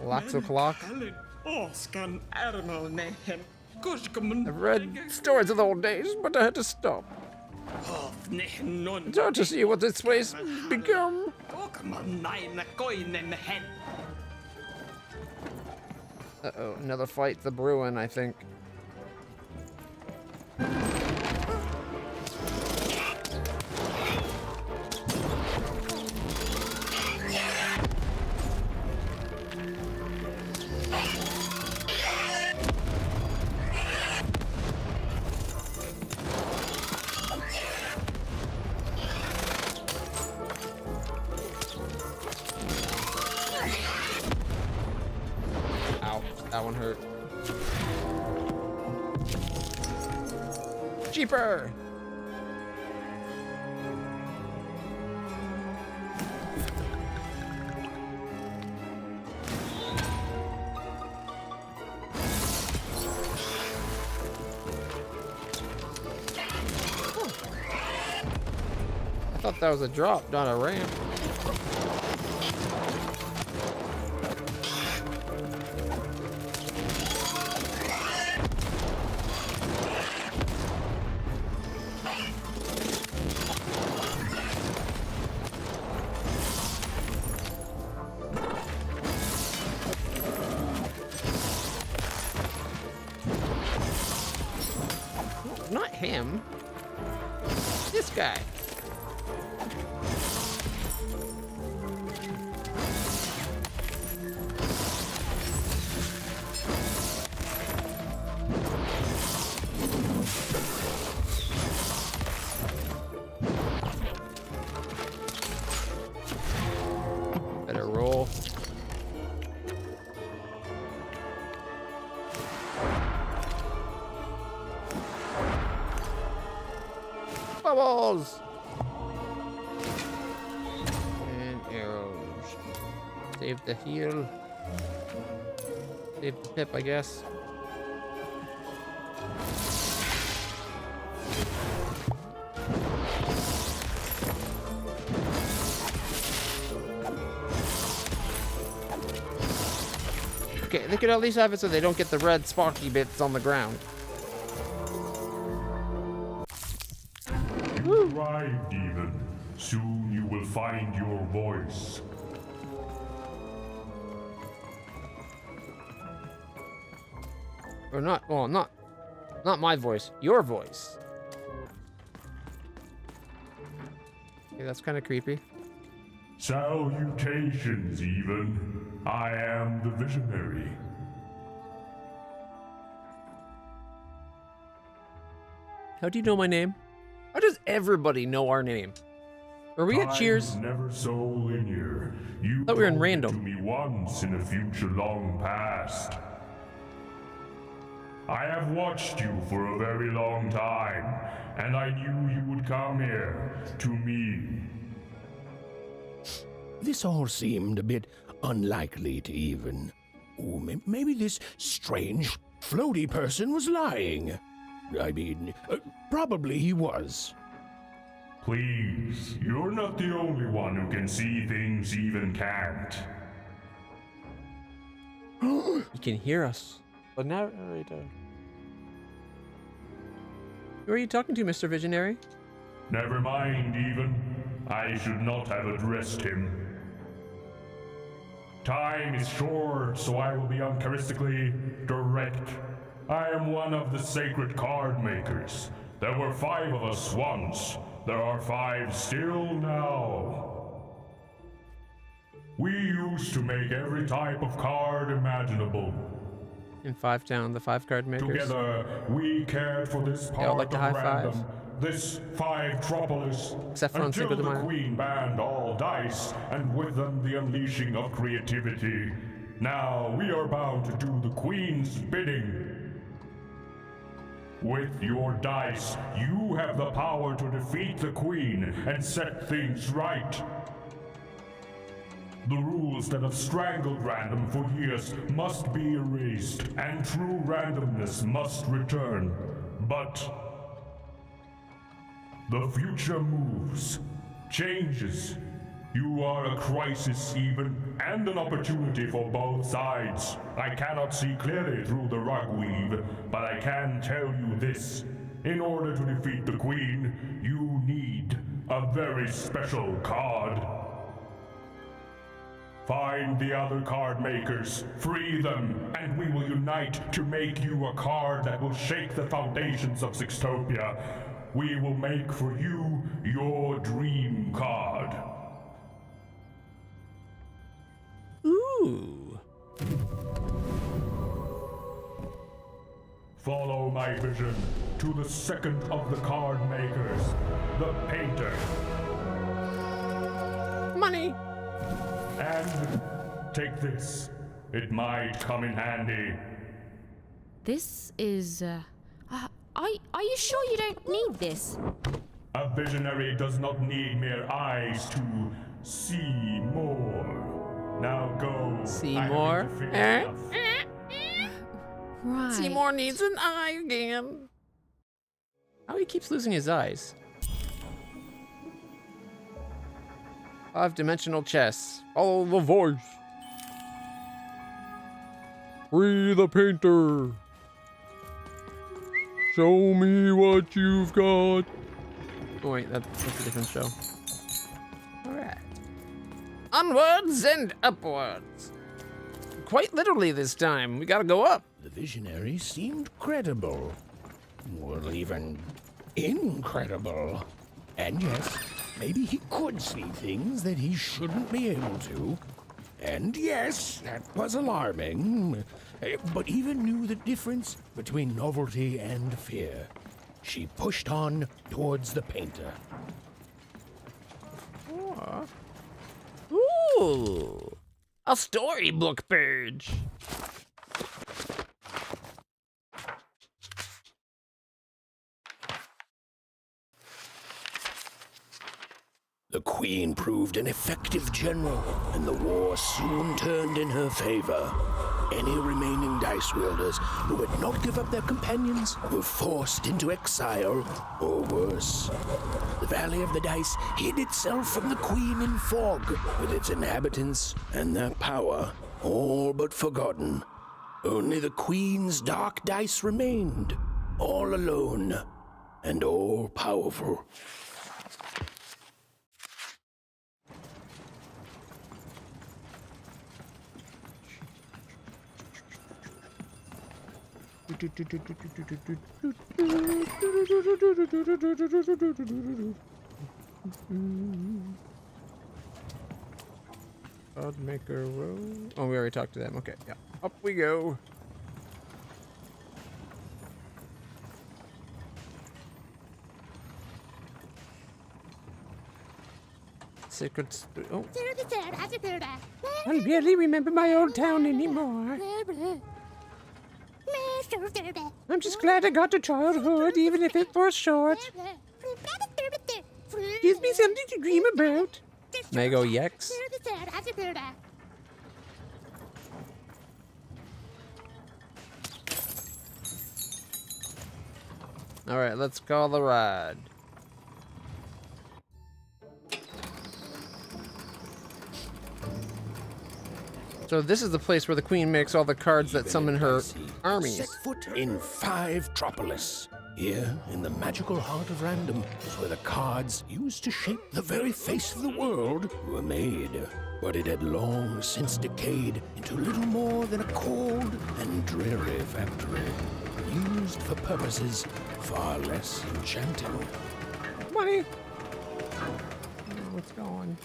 Lots of clock. I've read stories of the old days, but I had to stop. It's hard to see what this place has become. Uh-oh, another fight, the Bruin, I think. That one hurt. Cheaper! I thought that was a drop, not a ramp. Not him. This guy. Better roll. Bubbles! And arrows. Save the heal. Save the pip, I guess. Okay, they could at least have it so they don't get the red sparky bits on the ground. You arrived, even. Soon you will find your voice. Or not, well, not my voice, your voice. Okay, that's kind of creepy. Salutations, even. I am the Visionary. How do you know my name? How does everybody know our name? Are we at Cheers? Time's never so linear. You Thought we were in told it random. to me once in a future long past. I have watched you for a very long time, and I knew you would come here, to me. This all seemed a bit unlikely to even. Ooh, maybe this strange, floaty person was lying. I mean, probably he was. Please, you're not the only one who can see things even can't. You can hear us. The narrator. Who are you talking to, Mr. Visionary? Never mind, even. I should not have addressed him. Time is short, so I will be uncharacteristically direct. I am one of the sacred card makers. There were 5 of us once. There are 5 still now. We used to make every type of card imaginable. In 5 Town, the 5 card makers. Together, we cared for this part Yeah, I'd like to of high random, five. this 5-tropolis, Except for on until Cinco de the Mayo. Queen banned all dice, and with them the unleashing of creativity. Now we are bound to do the Queen's bidding. With your dice, you have the power to defeat the Queen and set things right. The rules that have strangled random for years must be erased, and true randomness must return. But the future moves, changes. You are a crisis even, and an opportunity for both sides. I cannot see clearly through the rug weave, but I can tell you this. In order to defeat the Queen, you need a very special card. Find the other card makers, free them, and we will unite to make you a card that will shake the foundations of Sextopia. We will make for you your dream card. Ooh. Follow my vision to the second of the card makers, the painter. Money! And take this. It might come in handy. This is, are you sure you don't need this? A visionary does not need mere eyes to see more. Now go. See I have more? interfered enough. Right. Seymour needs an eye again. How he keeps losing his eyes. 5-dimensional chess. Follow the voice. Free the painter. Show me what you've got. Oh wait, that's a different show. Alright. Onwards and upwards. Quite literally this time. We gotta go up. The visionary seemed credible. Well, even incredible. And yes, maybe he could see things that he shouldn't be able to. And yes, that was alarming. But even knew the difference between novelty and fear. She pushed on towards the painter. Ooh. A storybook page. The Queen proved an effective general, and the war soon turned in her favor. Any remaining dice wielders who would not give up their companions were forced into exile, or worse. The Valley of the Dice hid itself from the Queen in fog, with its inhabitants and their power all but forgotten. Only the Queen's dark dice remained, all alone and all powerful. Cloudmaker Road. Oh, we already talked to them. Okay, yeah. Up we go. Secret. Oh. I barely remember my old town anymore. I'm just glad I got to childhood, even if it was short. Gives me something to dream about. May I go Yex? Alright, let's call the ride. So this is the place where the queen makes all the cards that summon her armies. Set foot in 5-tropolis. Here, in the magical heart of random, is where the cards used to shape the very face of the world were made. But it had long since decayed into little more than a cold and dreary factory, used for purposes far less enchanting. Money! What's going?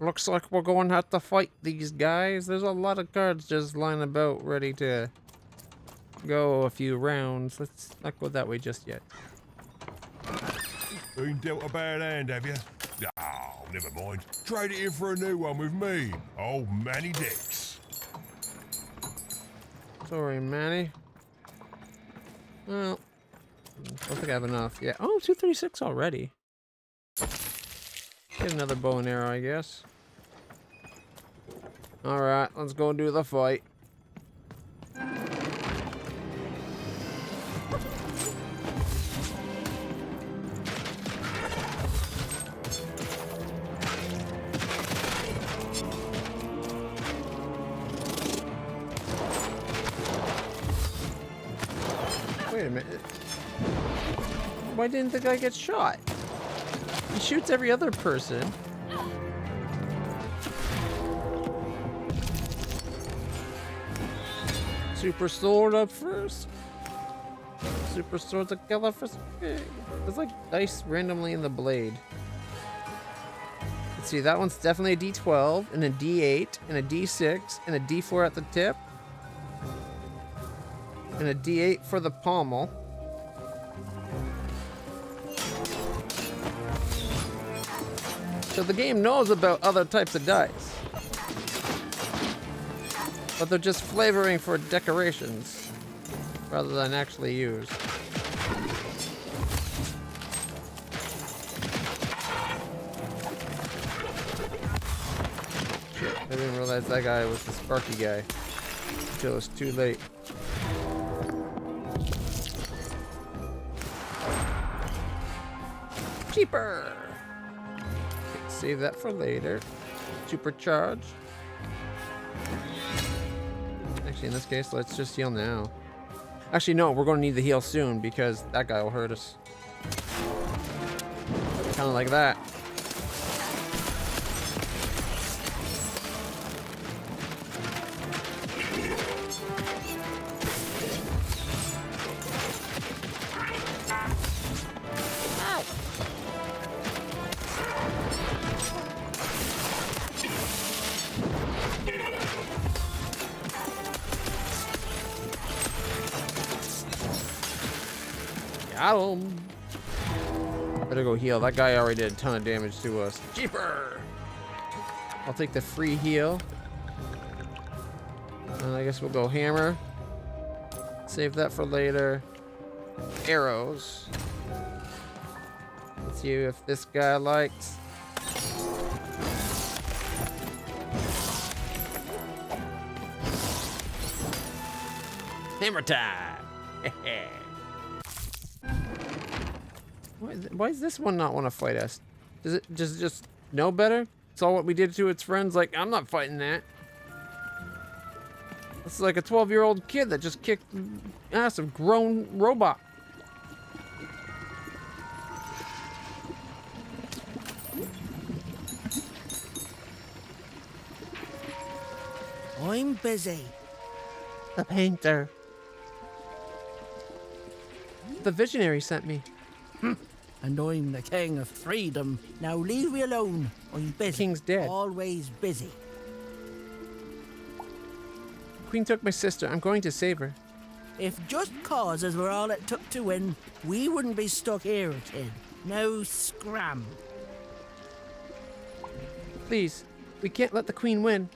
Looks like we're going to have to fight these guys. There's a lot of cards just lying about ready to go a few rounds. Let's not go that way just yet. Been dealt a bad hand, have you? Oh, never mind. Trade it in for a new one with me, old Manny Dix. Sorry, Manny. Well, I don't think I have enough. Yeah. Oh, 236 already. Get another bow and arrow, I guess. Alright, let's go do the fight. Wait a minute. Why didn't the guy get shot? He shoots every other person. Super sword up first. Super sword's a killer for pig. There's like dice randomly in the blade. Let's see, that one's definitely a D12 and a D8 and a D6 and a D4 at the tip. And a D8 for the pommel. So the game knows about other types of dice. But they're just flavoring for decorations rather than actually used. Shit, I didn't realize that guy was the Sparky guy until it's too late. Cheaper! Save that for later. Supercharge. Actually, in this case, let's just heal now. Actually, no, we're going to need the heal soon because that guy will hurt us. Kind of like that. Got him. Better go heal. That guy already did a ton of damage to us. Cheaper! I'll take the free heal. And I guess we'll go hammer. Save that for later. Arrows. Let's see if this guy likes. Hammer time! Why does this one not want to fight us? Does it just know better? Saw what we did to its friends. Like, I'm not fighting that. It's like a 12-year-old kid that just kicked ass of grown robot. I'm busy. The painter. The visionary sent me. And I'm the king of freedom. Now leave me alone. I'm busy. King's dead. Always busy. Queen took my sister. I'm going to save her. If just causes were all it took to win, we wouldn't be stuck here, kid. No scram. Please, we can't let the queen win.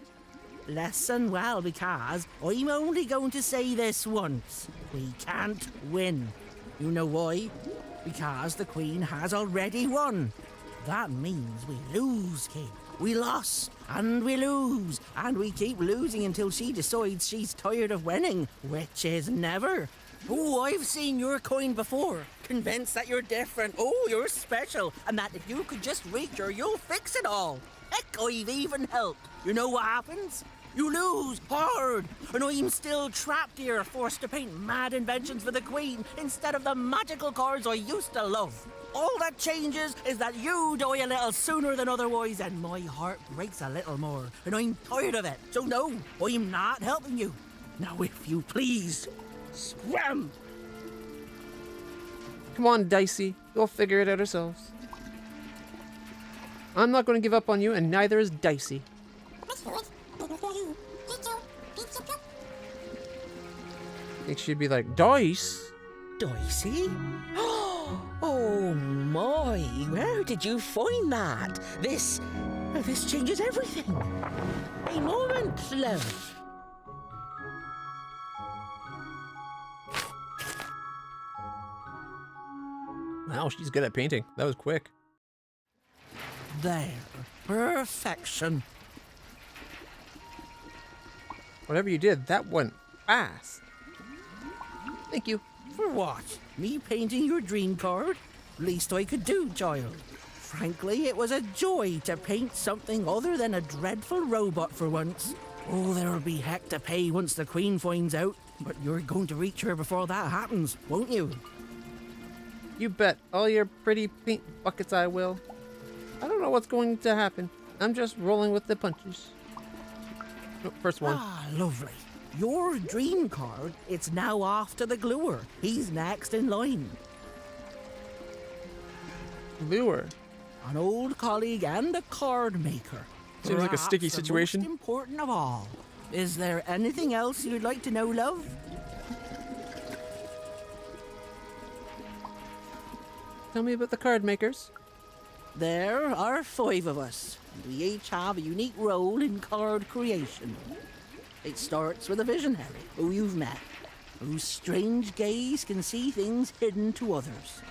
Listen well, because I'm only going to say this once. We can't win. You know why? Because the queen has already won. That means we lose, kid. We lost, and we lose, and we keep losing until she decides she's tired of winning, which is never. Oh, I've seen your coin before. Convinced that you're different. Oh, you're special, and that if you could just reach her, you'll fix it all. Heck, I've even helped. You know what happens? You lose hard, and I'm still trapped here, forced to paint mad inventions for the queen instead of the magical cards I used to love. All that changes is that you die a little sooner than otherwise, and my heart breaks a little more, and I'm tired of it. So no, I'm not helping you. Now, if you please, scram! Come on, Dicey. We'll figure it out ourselves. I'm not going to give up on you, and neither is Dicey. I think she'd be like, Dice? Dicey? Oh my, where did you find that? This changes everything. A moment, love. Wow, she's good at painting. That was quick. There, perfection. Whatever you did, that went fast. Thank you. For what? Me painting your dream card? Least I could do, child. Frankly, it was a joy to paint something other than a dreadful robot for once. Oh, there'll be heck to pay once the queen finds out, but you're going to reach her before that happens, won't you? You bet. All your pretty paint buckets I will. I don't know what's going to happen. I'm just rolling with the punches. Oh, first one. Ah, lovely. Your dream card, it's now off to the gluer. He's next in line. Gluer? An old colleague and a card maker. Seems like a sticky Perhaps situation. The most important of all. Is there anything else you'd like to know, love? Tell me about the card makers. There are 5 of us. We each have a unique role in card creation. It starts with a visionary, who you've met, whose strange gaze can see things hidden to others.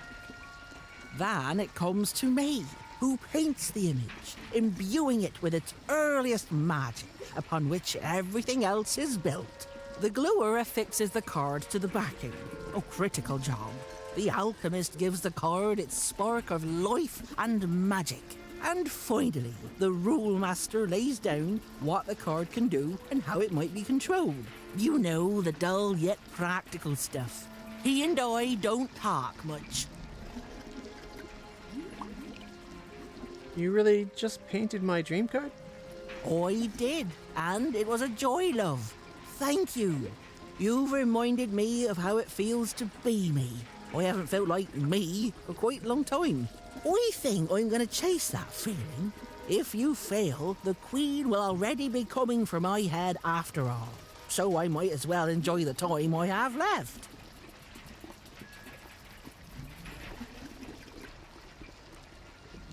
Then it comes to me, who paints the image, imbuing it with its earliest magic, upon which everything else is built. The gluer affixes the card to the backing. A critical job. The alchemist gives the card its spark of life and magic. And finally, the rule master lays down what the card can do and how it might be controlled. You know, the dull yet practical stuff. He and I don't talk much. You really just painted my dream card? I did, and it was a joy, love. Thank you. You've reminded me of how it feels to be me. I haven't felt like me for quite a long time. I think I'm going to chase that feeling. If you fail, the queen will already be coming for my head after all. So I might as well enjoy the time I have left.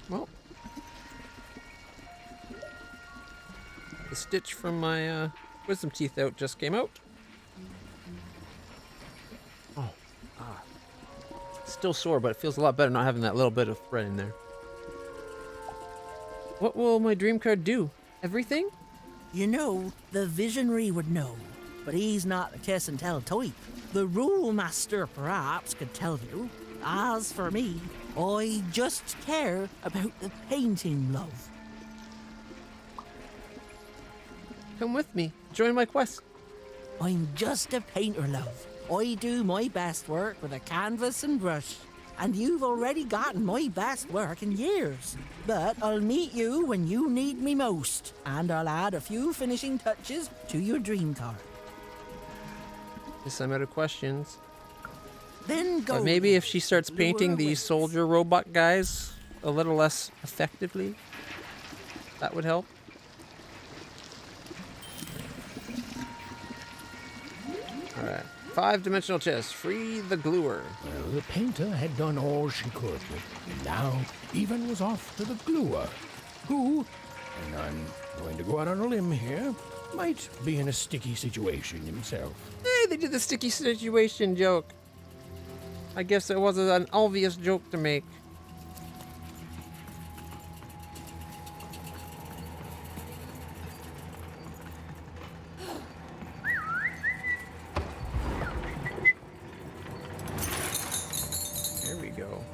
Well, the stitch from my wisdom teeth out just came out. Oh, still sore, but it feels a lot better not having that little bit of thread in there. What will my dream card do? Everything? You know, the visionary would know, but he's not the kiss and tell type. The rule master perhaps could tell you. As for me, I just care about the painting, love. Come with me. Join my quest. I'm just a painter, love. I do my best work with a canvas and brush. And you've already gotten my best work in years. But I'll meet you when you need me most. And I'll add a few finishing touches to your dream car. Guess I'm out of questions. Then go. But maybe if she starts painting these soldier robot guys a little less effectively, that would help. Alright. 5-dimensional chest. Free the gluer. Well, the painter had done all she could, and now even was off to the gluer, who, and I'm going to go out on a limb here, might be in a sticky situation himself. Hey, they did the sticky situation joke. I guess it was an obvious joke to make. There we go.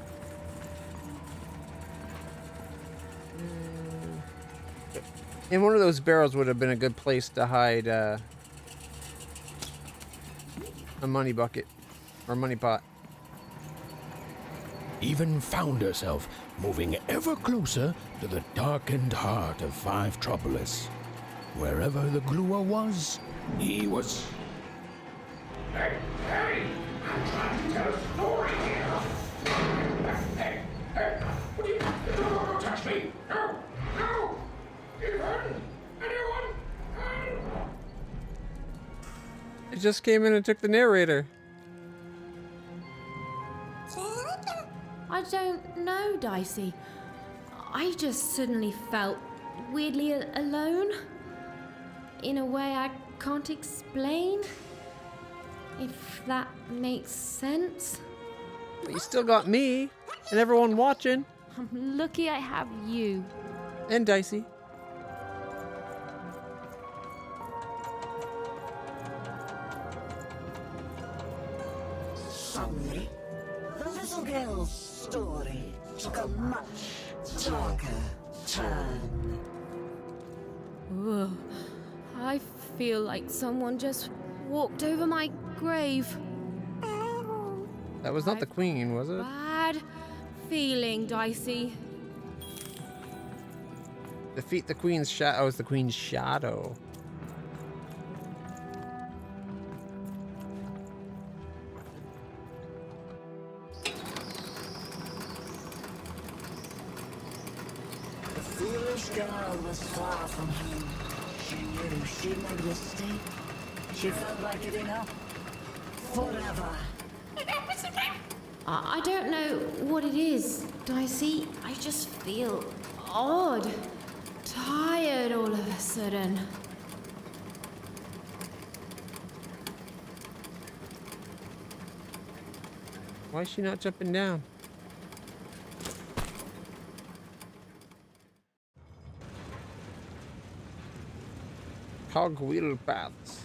And one of those barrels would have been a good place to hide a money bucket or money pot. Even found herself moving ever closer to the darkened heart of Five Tropolis. Wherever the gluer was, he was. Hey, I'm trying to tell a story here. Hey, what do you... Don't touch me. No. Anyone? It just came in and took the narrator. I don't know, Dicey. I just suddenly felt weirdly alone. In a way I can't explain. If that makes sense. But you still got me and everyone watching. I'm lucky I have you. And Dicey. Suddenly, the little girl's story took a much darker turn. Ugh. I feel like someone just walked over my grave. That was not the queen, was it? Bad feeling, Dicey. Defeat the queen's shadow. Oh, it's the queen's shadow. The foolish girl was far from home. She knew she'd made a mistake. She felt like giving up. Forever. I don't know what it is, Dicey. I just feel odd. Tired all of a sudden. Why is she not jumping down? Cogwheel paths.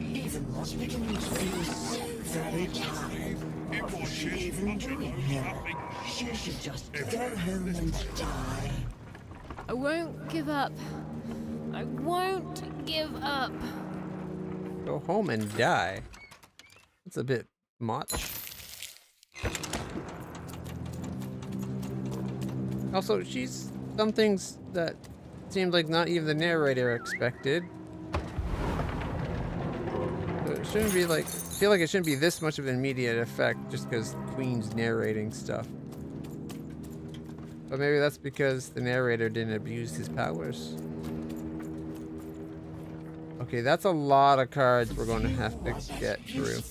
Even was beginning to feel so very tired. What was she even doing here? She should just go home and die. I won't give up. I won't give up. Go home and die. That's a bit much. Also, she's some things that seemed like not even the narrator expected. So it shouldn't be like, I feel like it shouldn't be this much of an immediate effect just because Queen's narrating stuff. But maybe that's because the narrator didn't abuse his powers. Okay, that's a lot of cards we're going to have to get through.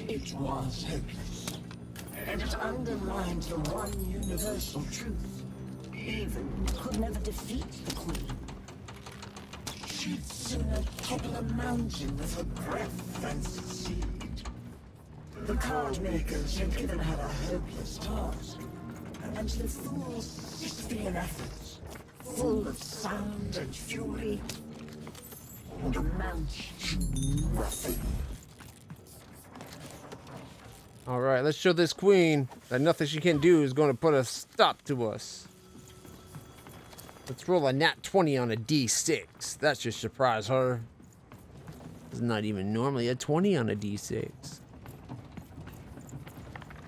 It was hopeless. And it underlined the one universal truth. Even could never defeat the Queen. She'd sooner topple a mountain with her breath than succeed. The card makers had given her a hopeless task, and the fool's 16 efforts, full of sound and fury, would amount to nothing. Alright, let's show this queen that nothing she can do is going to put a stop to us. Let's roll a nat 20 on a d6. That should surprise her. It's not even normally a 20 on a d6.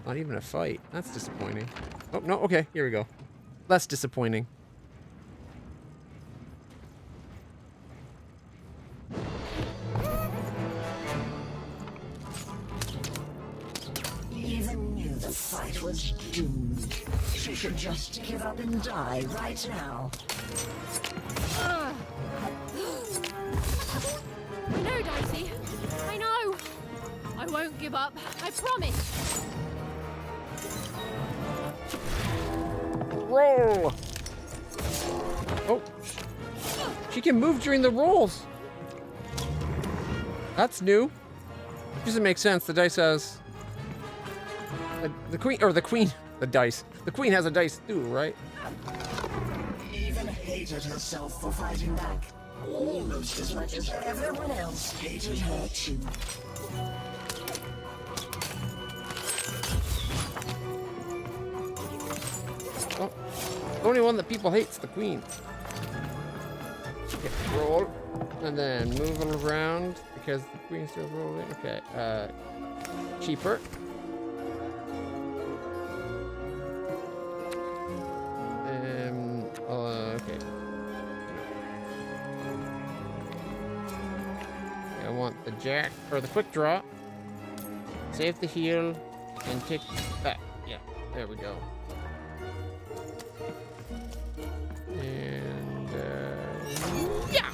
Not even a fight. That's disappointing. Oh, no, okay, here we go. Less disappointing. Even knew the fight was doomed. She should just give up and die right now. I know, Dicey. I know. I won't give up. I promise. Roll! Oh. She can move during the rolls. That's new. Doesn't make sense. The dice has... The queen, the dice. The queen has a dice too, right? Even hated herself for fighting back. Almost as much as everyone else hated her too. Oh, the only one that people hate's the queen. Okay, roll. And then move it around because the queen's still rolling. Okay, cheaper. Okay. I want the jack, or the quick draw. Save the heal, and kick back. Yeah, there we go. And, yeah!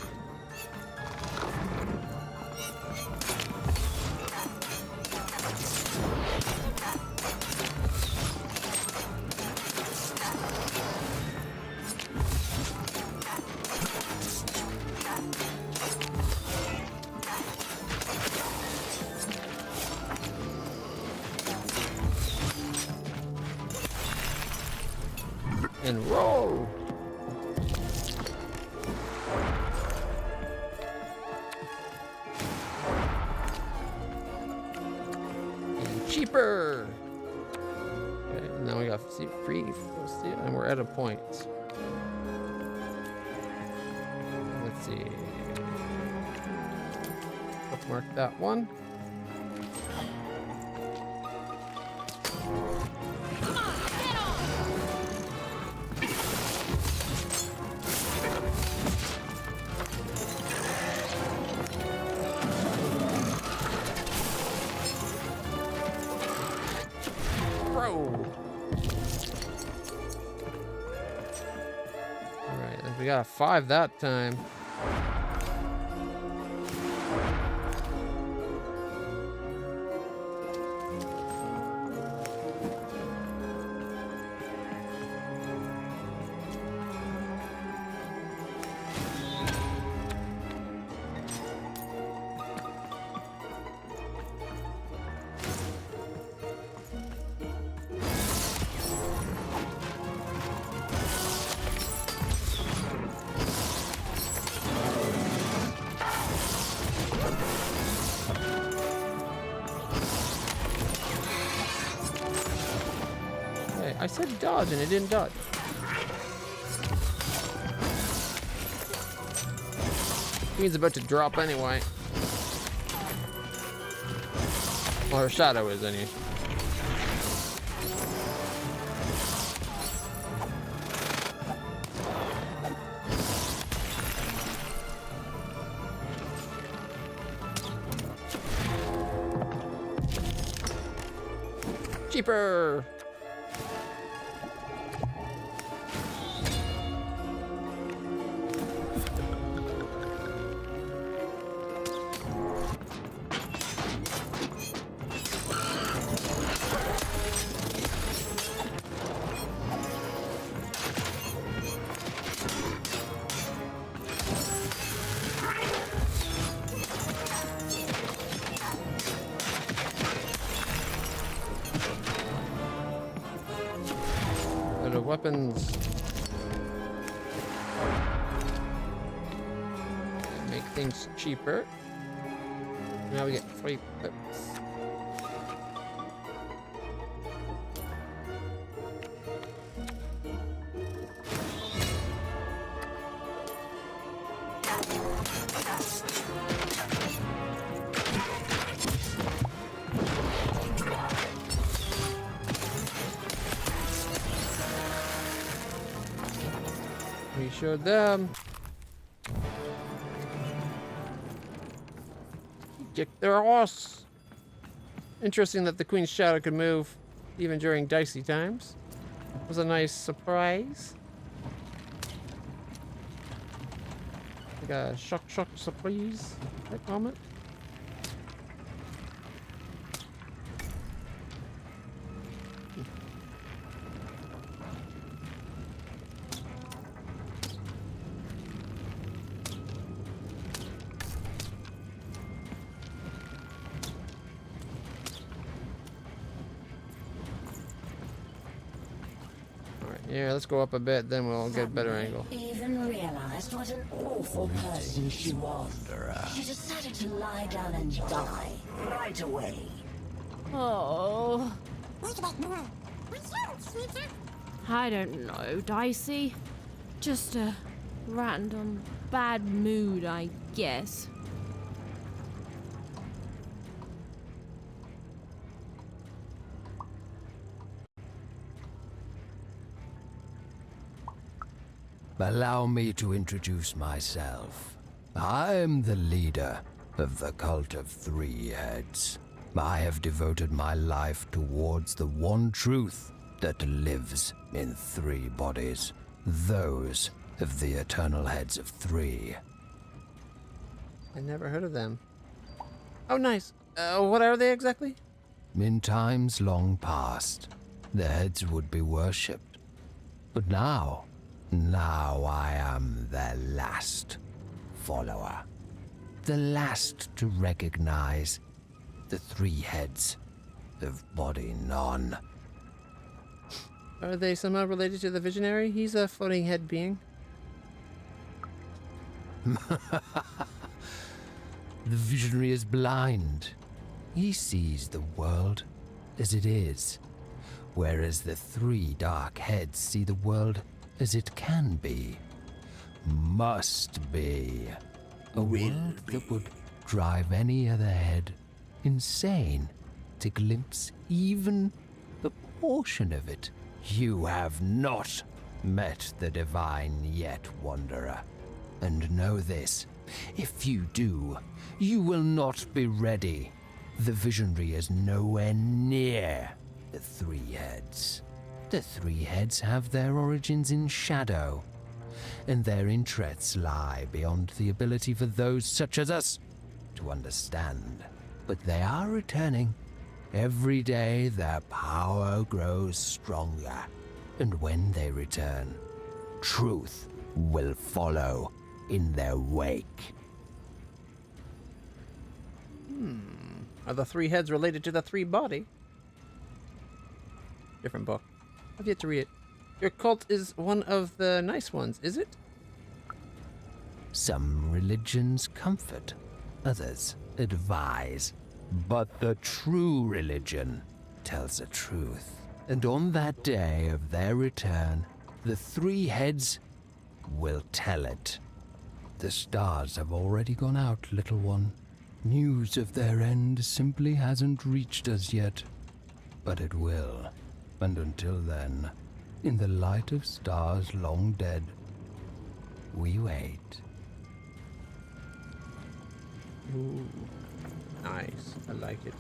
And roll. And cheaper. Okay, now we got free, and we're at a point. Let's see. Bookmark that one. Alright, we got a 5 that time. I said dodge and it didn't dodge. Queen's about to drop anyway. Well, her shadow is anyway. Cheaper! rid of weapons. Make things cheaper. Now we get 3 pips. We showed them. Kick their ass. Interesting that the Queen's shadow could move even during dicey times. It was a nice surprise. Like a shock surprise type moment. Yeah, let's go up a bit, then we'll get a better angle. Even realized what an awful person she was. She decided to lie down and die right away. Oh. I don't know, Dicey. Just a random bad mood, I guess. Allow me to introduce myself. I'm the leader of the Cult of Three Heads. I have devoted my life towards the one truth that lives in 3 bodies, those of the eternal heads of 3. I never heard of them. Oh, nice. What are they exactly? In times long past, the heads would be worshipped. But now I am their last follower. The last to recognize the 3 heads of body none. Are they somehow related to the Visionary? He's a floating head being. The Visionary is blind. He sees the world as it is, whereas the 3 dark heads see the world as it can be, must be. A world that would drive any other head insane to glimpse even a portion of it. You have not met the divine yet, Wanderer. And know this, if you do, you will not be ready. The Visionary is nowhere near the 3 heads. The 3 heads have their origins in shadow, and their interests lie beyond the ability for those such as us to understand. But they are returning. Every day their power grows stronger, and when they return, truth will follow in their wake. Are the 3 heads related to the 3 body? Different book. I've yet to read it. Your cult is one of the nice ones, is it? Some religions comfort, others advise. But the true religion tells the truth. And on that day of their return, the 3 heads will tell it. The stars have already gone out, little one. News of their end simply hasn't reached us yet. But it will. And until then, in the light of stars long dead, we wait. Ooh, nice. I like it.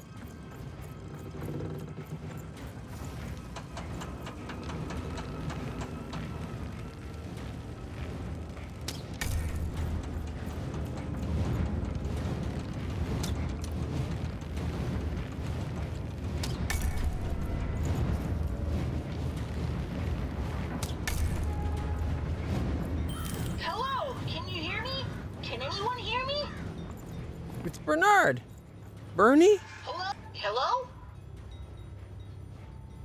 Hello, can you hear me? Can anyone hear me? It's Bernard. Bernie? Hello? Hello?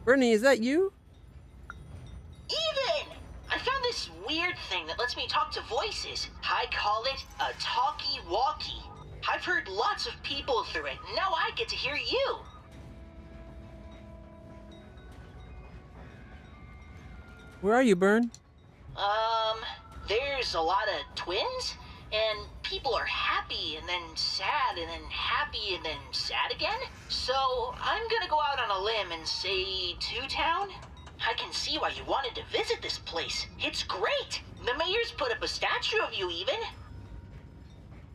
Bernie, is that you? weird thing that lets me talk to voices. I call it a talkie-walkie. I've heard lots of people through it. Now I get to hear you. Where are you, Burn? There's a lot of twins, and people are happy and then sad and then happy and then sad again. So I'm gonna go out on a limb and say Two Town. I can see why you wanted to visit this place. It's great. The mayor's put up a statue of you even.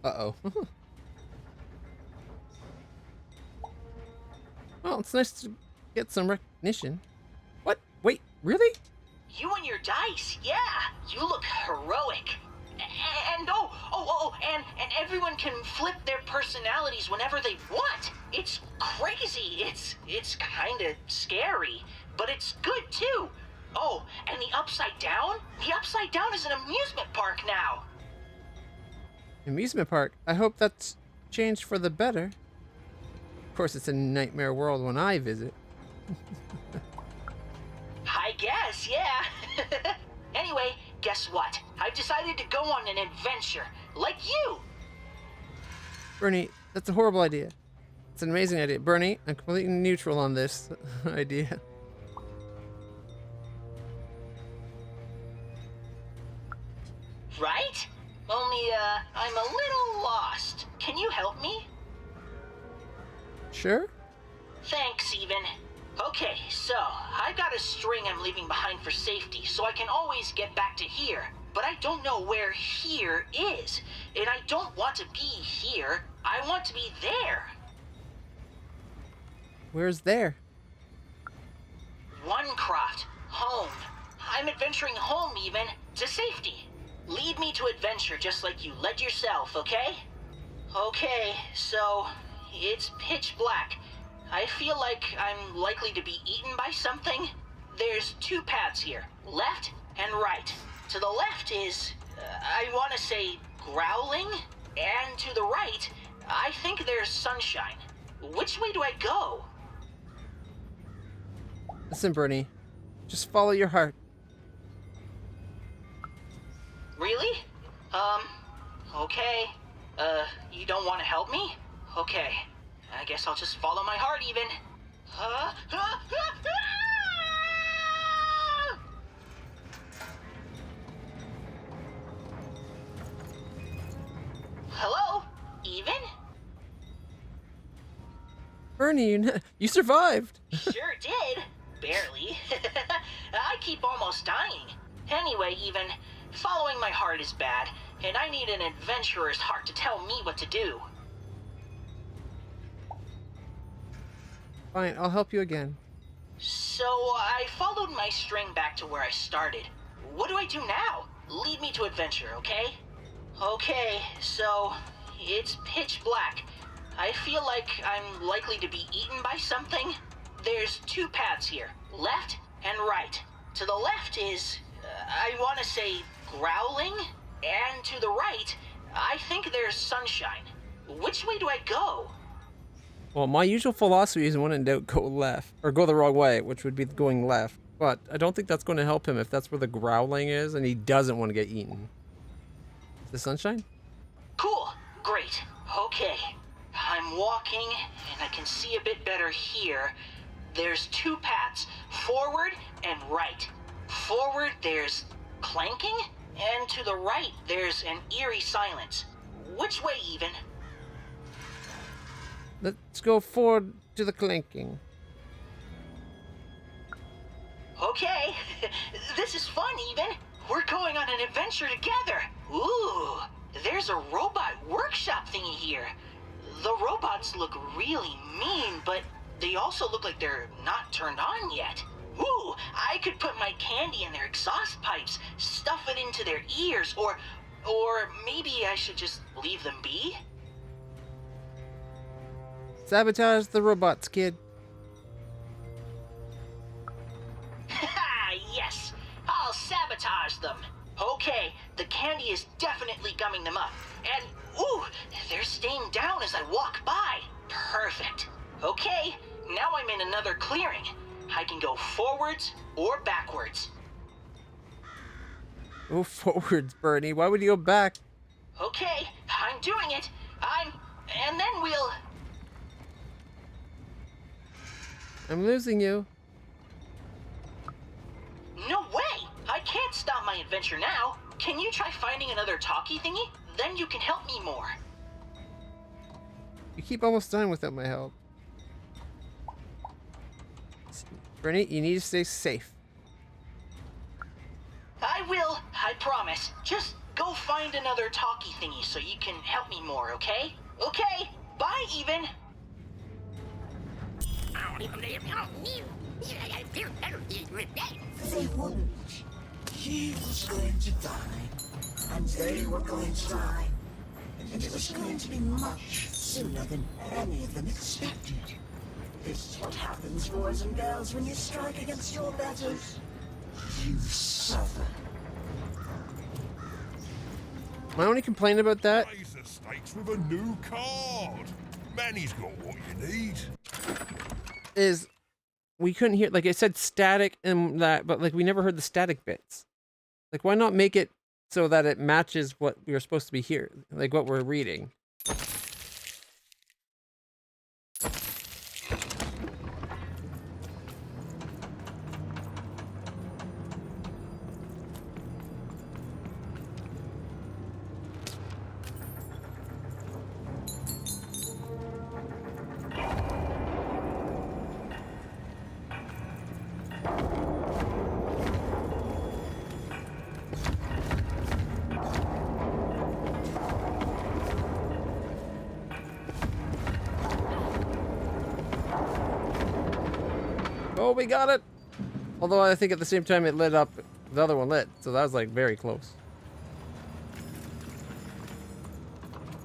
Uh-oh. Well, it's nice to get some recognition. What? Wait, really? You and your dice, yeah. You look heroic. And everyone can flip their personalities whenever they want. It's crazy. It's kind of scary, but it's good too. Oh, and the Upside Down? The Upside Down is an amusement park now. Amusement park? I hope that's changed for the better. Of course, it's a nightmare world when I visit. I guess, yeah. Anyway, guess what? I've decided to go on an adventure, like you. Bernie, that's a horrible idea. It's an amazing idea. Bernie, I'm completely neutral on this idea. Right? Only, I'm a little lost. Can you help me? Sure. Thanks, Even. Okay, so, I've got a string I'm leaving behind for safety, so I can always get back to here. But I don't know where here is. And I don't want to be here. I want to be there. Where's there? Onecroft. Home. I'm adventuring home, Even. To safety. Lead me to adventure just like you led yourself, okay? Okay, so, it's pitch black. I feel like I'm likely to be eaten by something. There's two paths here, left and right. To the left is, I want to say, growling. And to the right, I think there's sunshine. Which way do I go? Listen, Bernie, just follow your heart. Really? Okay. You don't want to help me? Okay. I guess I'll just follow my heart, Even. Hello? Even? Bernie, you survived. Sure did. Barely. I keep almost dying. Anyway, Even, following my heart is bad, and I need an adventurer's heart to tell me what to do. Fine, I'll help you again. So, I followed my string back to where I started. What do I do now? Lead me to adventure, okay? Okay, so, it's pitch black. I feel like I'm likely to be eaten by something. There's two paths here, left and right. To the left is, I want to say, growling. And to the right, I think there's sunshine. Which way do I go? Well, my usual philosophy is when in doubt, go left. Or go the wrong way, which would be going left. But I don't think that's going to help him if that's where the growling is and he doesn't want to get eaten. Is the sunshine? Cool. Great. Okay. I'm walking, and I can see a bit better here. There's two paths, forward and right. Forward, there's clanking, and to the right, there's an eerie silence. Which way, Even? Let's go forward to the clanking. Okay. This is fun, Even. We're going on an adventure together. Ooh, there's a robot workshop thingy here. The robots look really mean, but they also look like they're not turned on yet. Ooh, I could put my candy in their exhaust pipes, stuff it into their ears, or maybe I should just leave them be? Sabotage the robots, kid. Yes, I'll sabotage them. Okay, the candy is definitely gumming them up. And, ooh, they're staying down as I walk by. Perfect. Okay, now I'm in another clearing. I can go forwards or backwards. Go forwards, Bernie. Why would you go back? Okay, I'm doing it. And then we'll... I'm losing you. No way! I can't stop my adventure now. Can you try finding another talkie thingy? Then you can help me more. You keep almost done without my help. Bernie, you need to stay safe. I will, I promise. Just go find another talkie thingy so you can help me more, okay? Okay, bye, Even. They wouldn't. He was going to die, and they were going to die. And it was going to be much sooner than any of them expected. This is what happens, boys and girls, when you strike against your betters. You suffer. My only complaint about that Raise the stakes with a new card. Manny's got what you need. is we couldn't hear, like, it said static and that, but like we never heard the static bits. Like, why not make it so that it matches what we were supposed to be hearing, like what we're reading? Oh, we got it! Although I think at the same time it lit up, the other one lit, so that was like very close.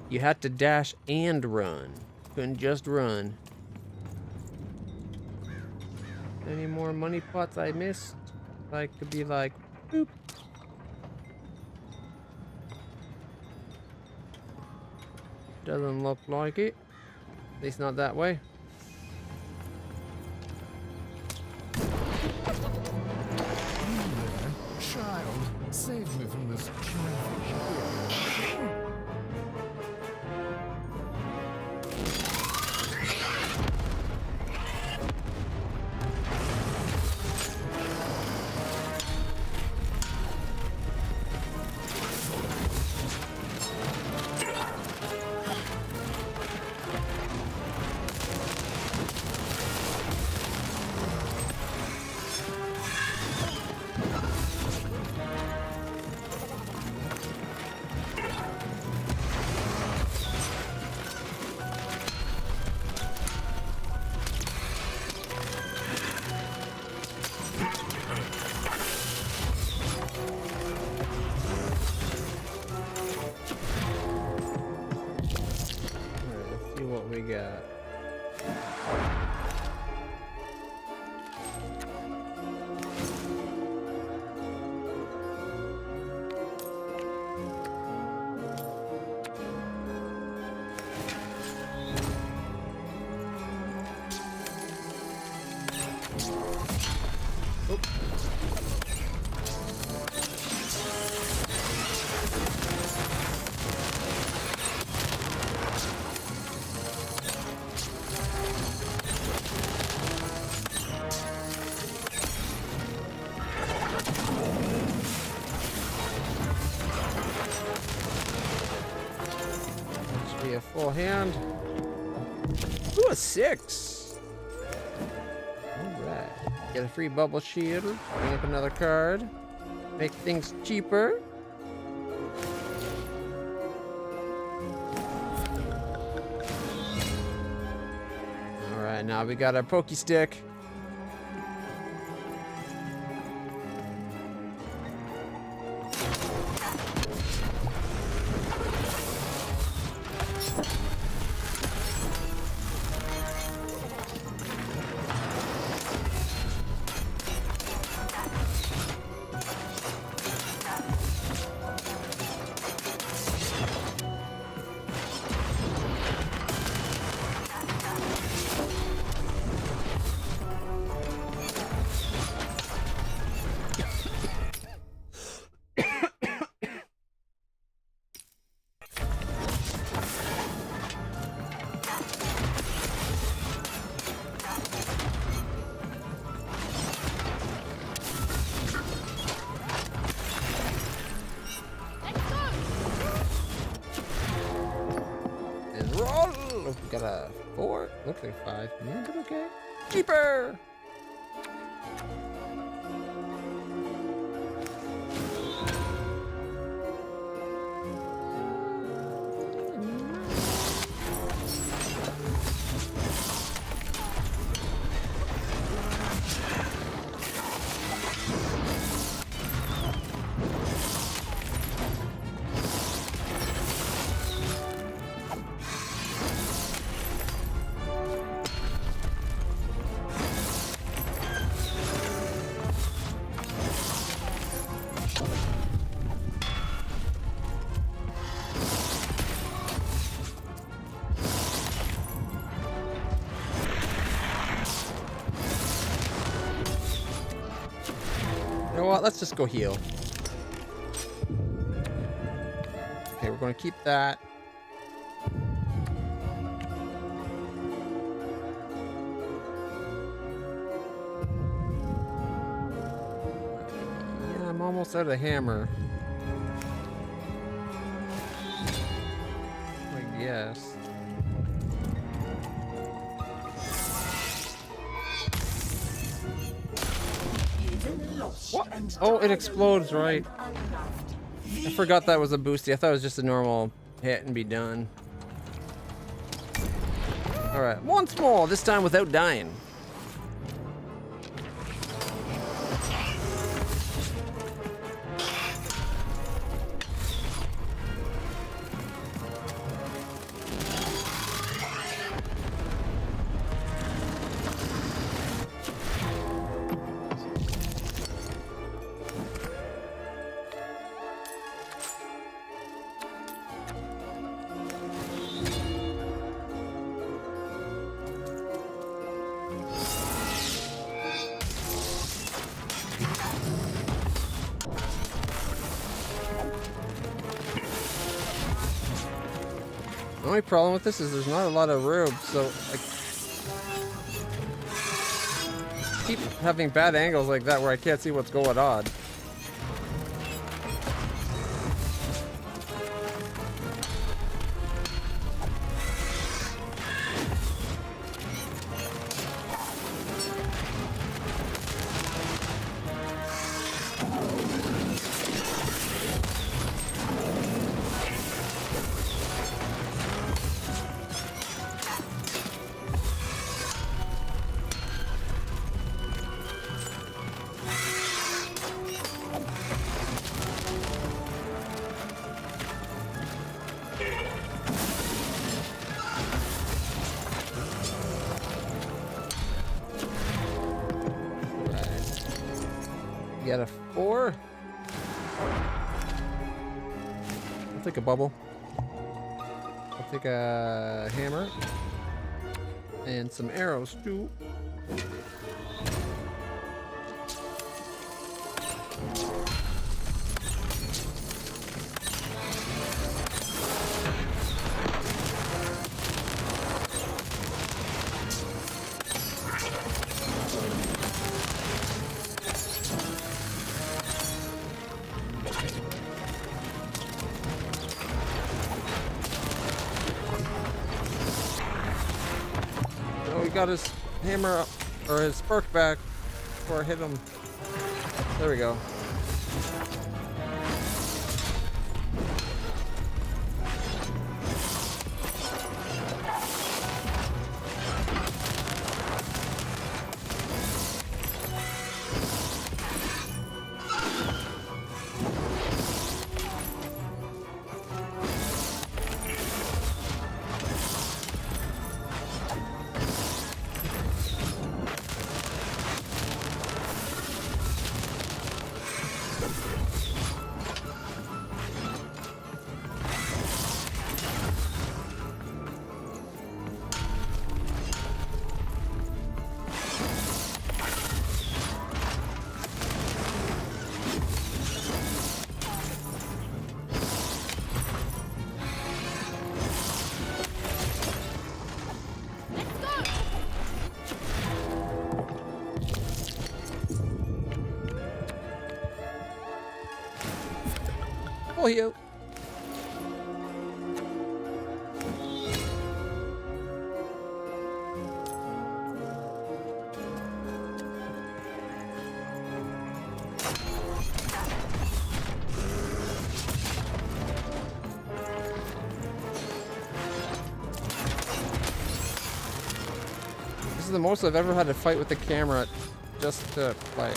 You had to dash and run. Couldn't just run. Any more money pots I missed? I could be like, boop. Doesn't look like it. At least not that way. Child, save me from this traffic. What we got? A full hand. Ooh, a 6. Alright. Get a free bubble shield. Bring up another card. Make things cheaper. Alright, now we got our pokey stick. know if we got a 4. Looks like 5. Yeah, but okay. Cheaper! You know what? Let's just go heal. Okay, we're going to keep that. Yeah, I'm almost out of the hammer. I guess. What? Oh, it explodes, right? I forgot that was a boosty. I thought it was just a normal hit and be done. Alright, once more, this time without dying. The only problem with this is there's not a lot of room, so I keep having bad angles like that where I can't see what's going on. You got a 4? I'll take a bubble. I'll take a hammer. And some arrows too. Got his hammer up, or his spark back before I hit him. There we go. Oh, you. the most I've ever had to fight with the camera just to play.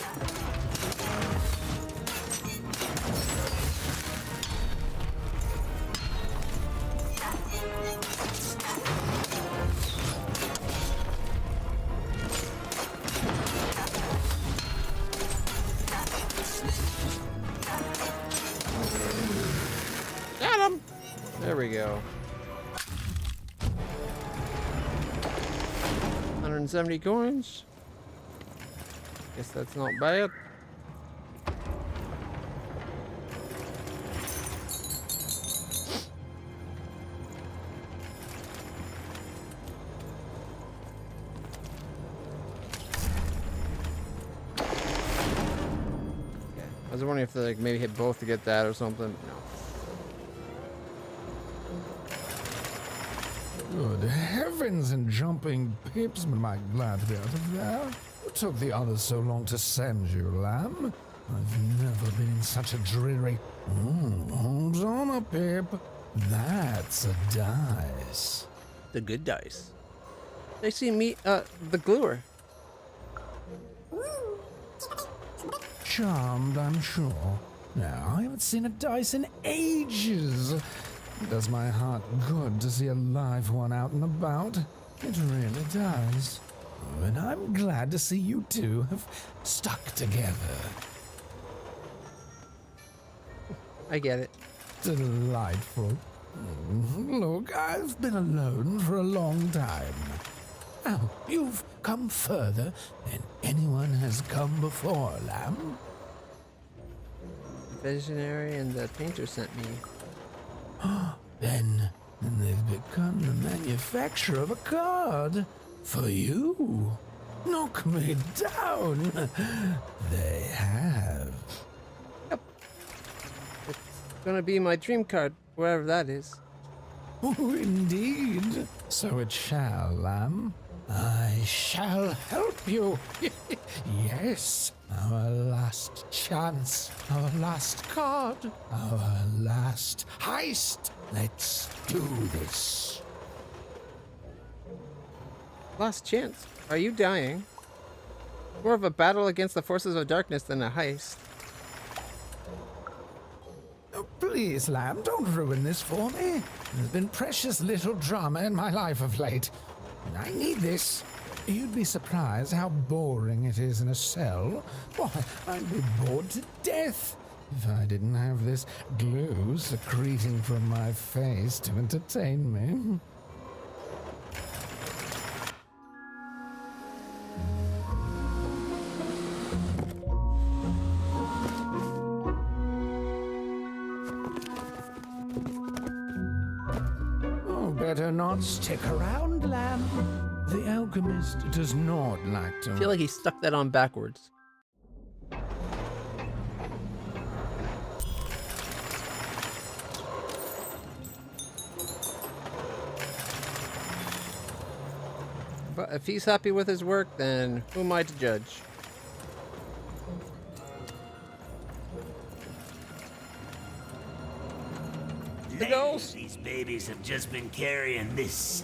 Got him! There we go. 170 coins. Guess that's not bad. I was wondering if they like maybe hit both to get that or something. No. Good heavens and jumping pips, am I glad to be out of there. What took the others so long to send you, lamb? I've never been in such a dreary... hold on a pip. That's a dice. The good dice. They see me, the gluer. Charmed, I'm sure. Now, I haven't seen a dice in ages. It does my heart good to see a live one out and about. It really does. Oh, and I'm glad to see you two have stuck together. I get it. Delightful. Look, I've been alone for a long time. Now, you've come further than anyone has come before, lamb. Visionary and the painter sent me. Then they've become the manufacturer of a card for you. Knock me down. They have. Yep. It's gonna be my dream card, wherever that is. Oh, indeed. So it shall, lamb. I shall help you. Yes. Our last chance. Our last card. Our last heist. Let's do this. Last chance. Are you dying? More of a battle against the forces of darkness than a heist. Oh, please, lamb, don't ruin this for me. There's been precious little drama in my life of late. And I need this. You'd be surprised how boring it is in a cell. Why, I'd be bored to death if I didn't have this glue secreting from my face to entertain me. Oh, better not stick around, lamb. The alchemist does not like to... I feel like he stuck that on backwards. But if he's happy with his work, then who am I to judge? These babies have just been carrying this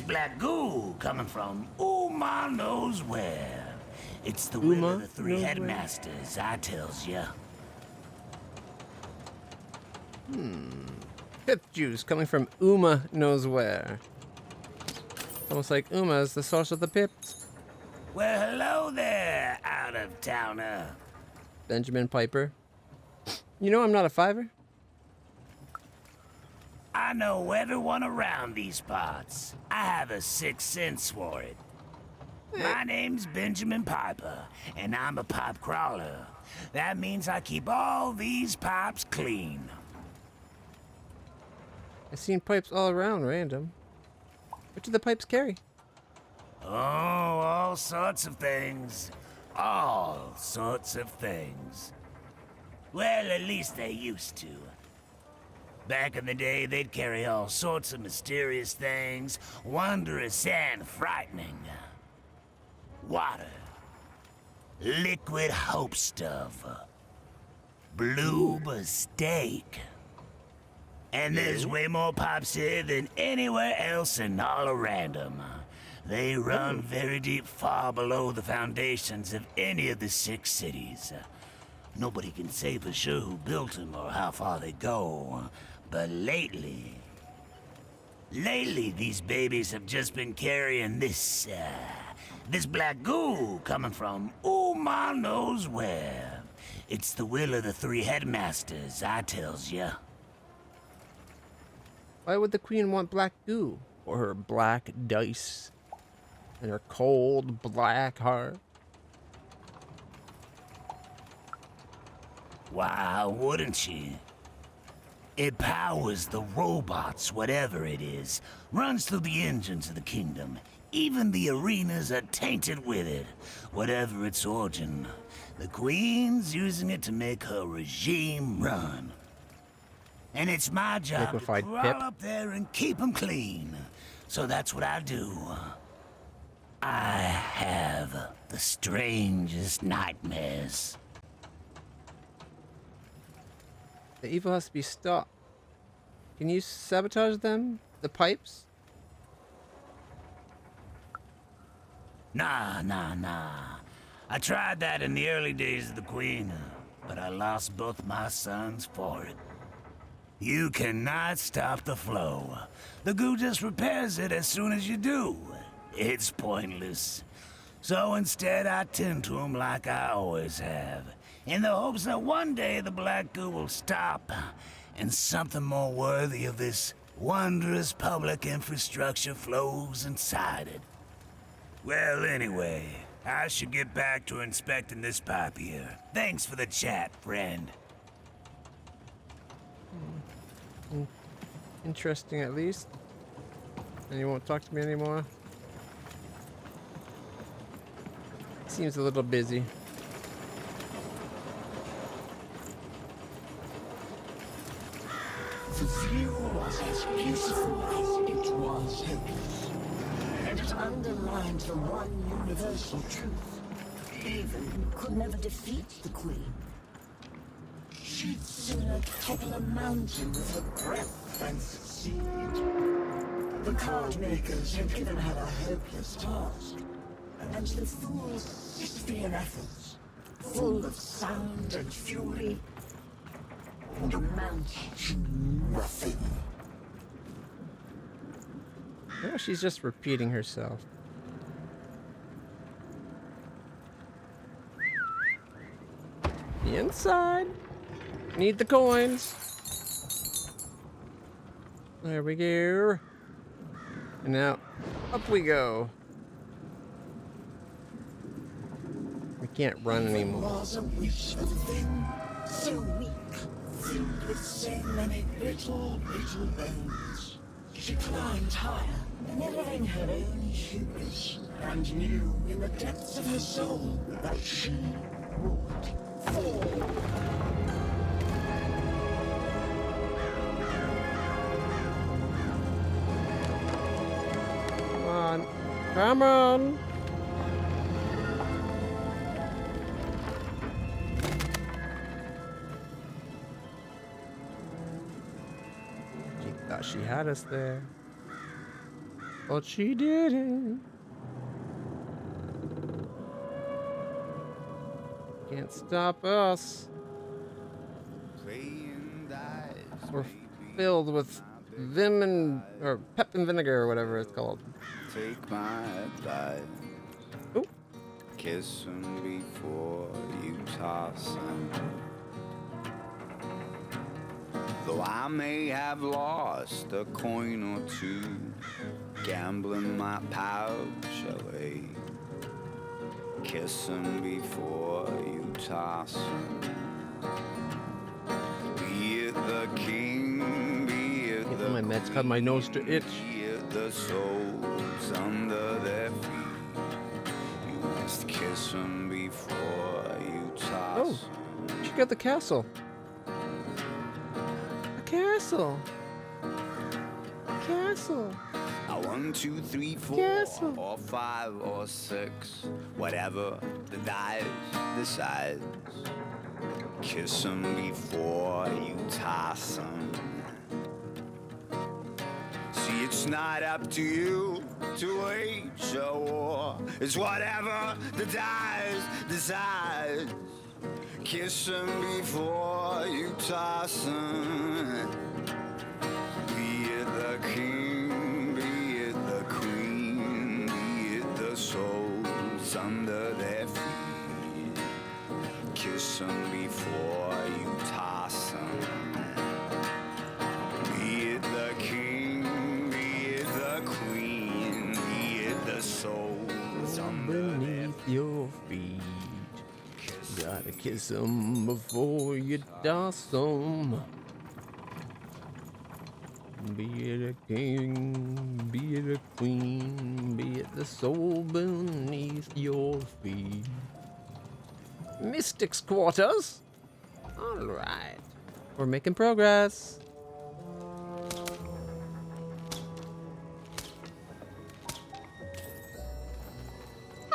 black goo coming from Uma knows where. It's the will of the three headmasters, I tells ya. Pip juice coming from Uma knows where. Almost like Uma is the source of the pips. Well, hello there, out-of-towner. Benjamin Piper. You know I'm not a fiver? I know everyone around these parts. I have a sixth sense for it. My name's Benjamin Piper, and I'm a pipe crawler. That means I keep all these pipes clean. I've seen pipes all around random. What do the pipes carry? Oh, all sorts of things. All sorts of things. Well, at least they used to. Back in the day, they'd carry all sorts of mysterious things, wondrous and frightening. Water. Liquid hope stuff. Blue steak. And there's way more pipes here than anywhere else in all of random. They run very deep, far below the foundations of any of the 6 cities. Nobody can say for sure who built them or how far they go. But lately, these babies have just been carrying this black goo coming from ma knows where. It's the will of the 3 headmasters, I tells ya. Why would the queen want black goo? Or her black dice? And her cold black heart? Why wouldn't she? It powers the robots, whatever it is. Runs through the engines of the kingdom. Even the arenas are tainted with it. Whatever its origin. The queen's using it to make her regime run. And it's my job to crawl up there and keep them clean. So that's what I do. I have the strangest nightmares. The evil has to be stopped. Can you sabotage them? The pipes? Nah. I tried that in the early days of the Queen, but I lost both my sons for it. You cannot stop the flow. The goo just repairs it as soon as you do. It's pointless. So instead I tend to them like I always have, in the hopes that one day the black goo will stop, and something more worthy of this wondrous public infrastructure flows inside it. Well, anyway, I should get back to inspecting this pipe here. Thanks for the chat, friend. Interesting, at least. And you won't talk to me anymore? Seems a little busy. The view was as beautiful as it was hopeless, and it underlined the one universal truth. Even could never defeat the Queen. She'd sooner topple a mountain with her breath than succeed. The card makers had given her a hopeless task, and the fool's Sisyphean efforts, full of sound and fury, would amount to nothing. Oh, she's just repeating herself. The inside. Need the coins. There we go. And now, up we go. We can't run anymore. Was a wishful thing, so weak, filled with so many little bones. She climbed higher, mirroring her own hubris, and knew in the depths of her soul that she would fall. Come on. Come on. She thought she had us there. But she didn't. Can't stop us. We're filled with vim and or pep and vinegar or whatever it's called. Take my advice. Ooh. Kiss him before you toss him. Though I may have lost a coin or two, gambling my pouch away. Kiss him before you toss him. Be it the king, be it the my meds cut my nose to itch. Be it the souls under their feet. You must kiss him before you toss Oh, check out the castle. A castle. A castle. 1, 2, 3, 4, Castle. or 5 or 6, whatever the dice decides. Kiss him before you toss him. See, it's It's not up to you to wage a war. It's whatever the dice decides. Kiss him before you toss him. Be it the king, be it the queen, be it the souls under their feet. Kiss him before you toss him. Be it the king, be it the queen, be it the souls Underneath your feet. Gotta kiss 'em before you toss 'em. Be it a king, be it a queen, be it the soul beneath your feet. Mystics quarters. All right, we're making progress.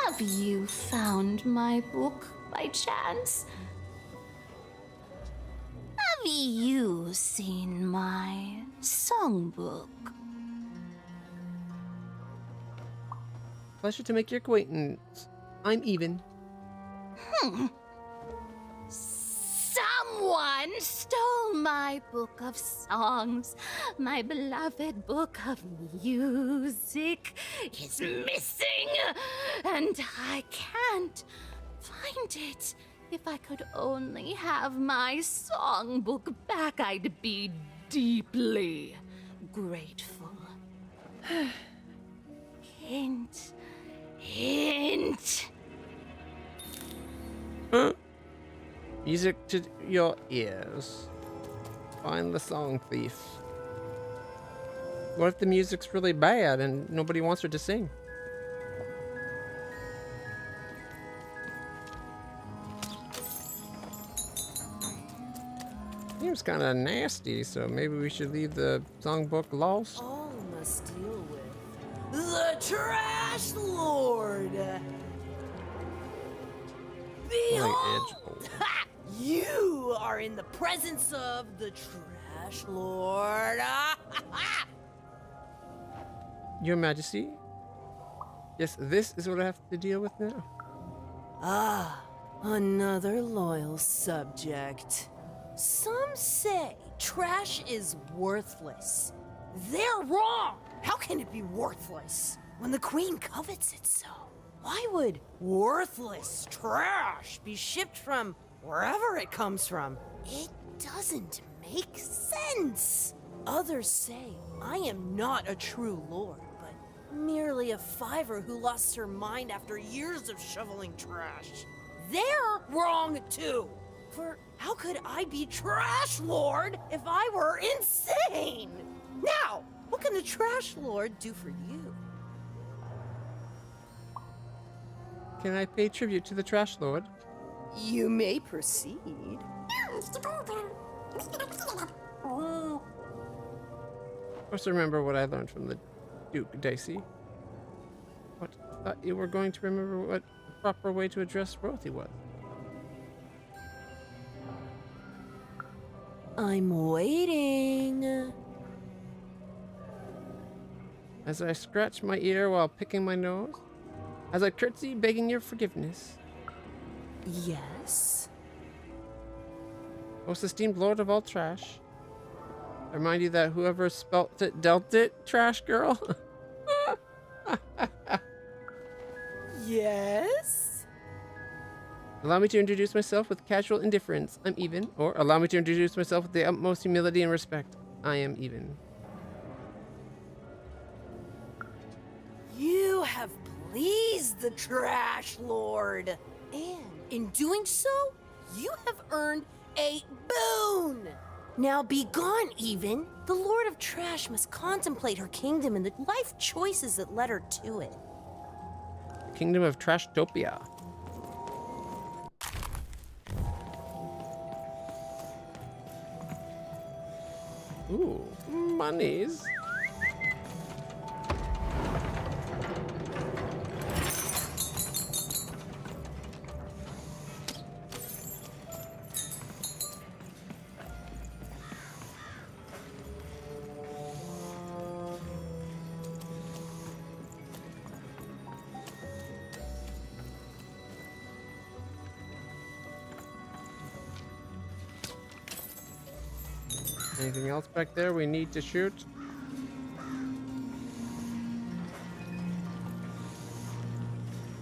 Have you found my book by chance? Have you seen my songbook? Pleasure to make your acquaintance. I'm Even. Someone stole my book of songs. My beloved book of music is missing, and I can't find it. If I could only have my songbook back, I'd be deeply grateful. Hint. Hint. Music to your ears. Find the song thief. What if the music's really bad and nobody wants her to sing? Seems kind of nasty, so maybe we should leave the songbook lost. All must deal with the Trash Lord. Behold, you are in the presence of the Trash Lord. Your Majesty? Yes, this is what I have to deal with now. Ah, another loyal subject. Some say trash is worthless. They're wrong! How can it be worthless when the Queen covets it so? Why would worthless trash be shipped from wherever it comes from? It doesn't make sense. Others say I am not a true lord, but merely a fiver who lost her mind after years of shoveling trash. They're wrong too. For how could I be Trash Lord if I were insane? Now, what can the Trash Lord do for you? Can I pay tribute to the Trash Lord? You may proceed. Of course, remember what I learned from the Duke Dicey. What? I thought you were going to remember what the proper way to address royalty was. I'm waiting. As I scratch my ear while picking my nose, as I curtsy begging your forgiveness. Yes? Most esteemed Lord of all trash, I remind you that whoever spelt it dealt it, trash girl. Yes? Allow me to introduce myself with casual indifference. I'm Even. Or allow me to introduce myself with the utmost humility and respect. I am Even. You have pleased the Trash Lord. And in doing so, you have earned a boon. Now be gone, Even. The Lord of Trash must contemplate her kingdom and the life choices that led her to it. Kingdom of Trashtopia. Ooh, monies. Anything else back there we need to shoot?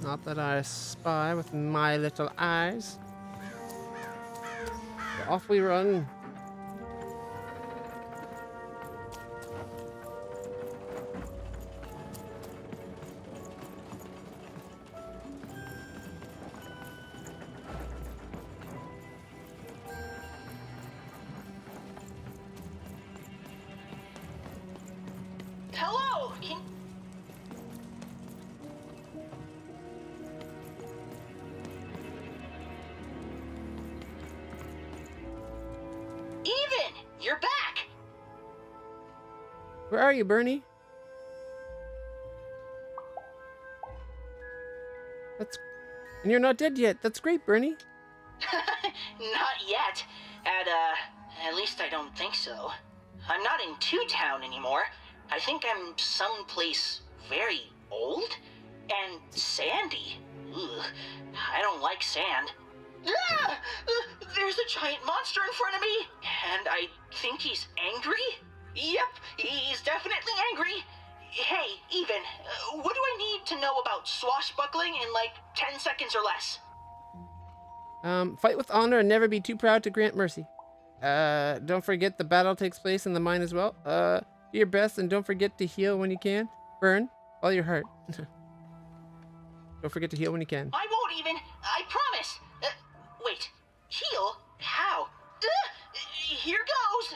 Not that I spy with my little eyes. So off we run. Hello? Even! You're back! Where are you, Bernie? And you're not dead yet. That's great, Bernie. Not yet. At least I don't think so. I'm not in Two Town anymore. I think I'm someplace very old and sandy. Ugh, I don't like sand. Ah! There's a giant monster in front of me, and I think he's angry? Yep, he's definitely angry. Hey, Even, what do I need to know about swashbuckling in like 10 seconds or less? Fight with honor and never be too proud to grant mercy. Don't forget the battle takes place in the mind as well. Do your best and don't forget to heal when you can. Burn all your heart. Don't forget to heal when you can. I won't even. I promise. Wait. Heal? How? Here goes.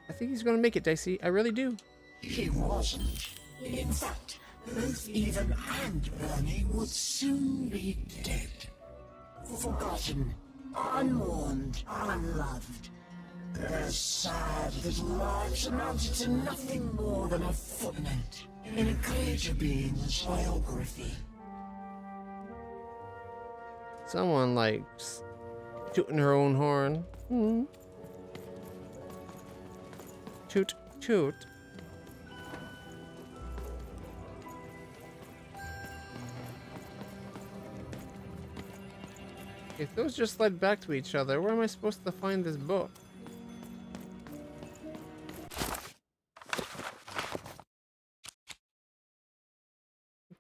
I think he's gonna make it, Dicey. I really do. He wasn't. In fact, both Even and Bernie would soon be dead. Forgotten, unmourned, unloved. They're sad little lives amounted to nothing more than a footnote in a creature being's biography. Someone likes tooting her own horn. Hmm. Toot, toot. If those just led back to each other, where am I supposed to find this book?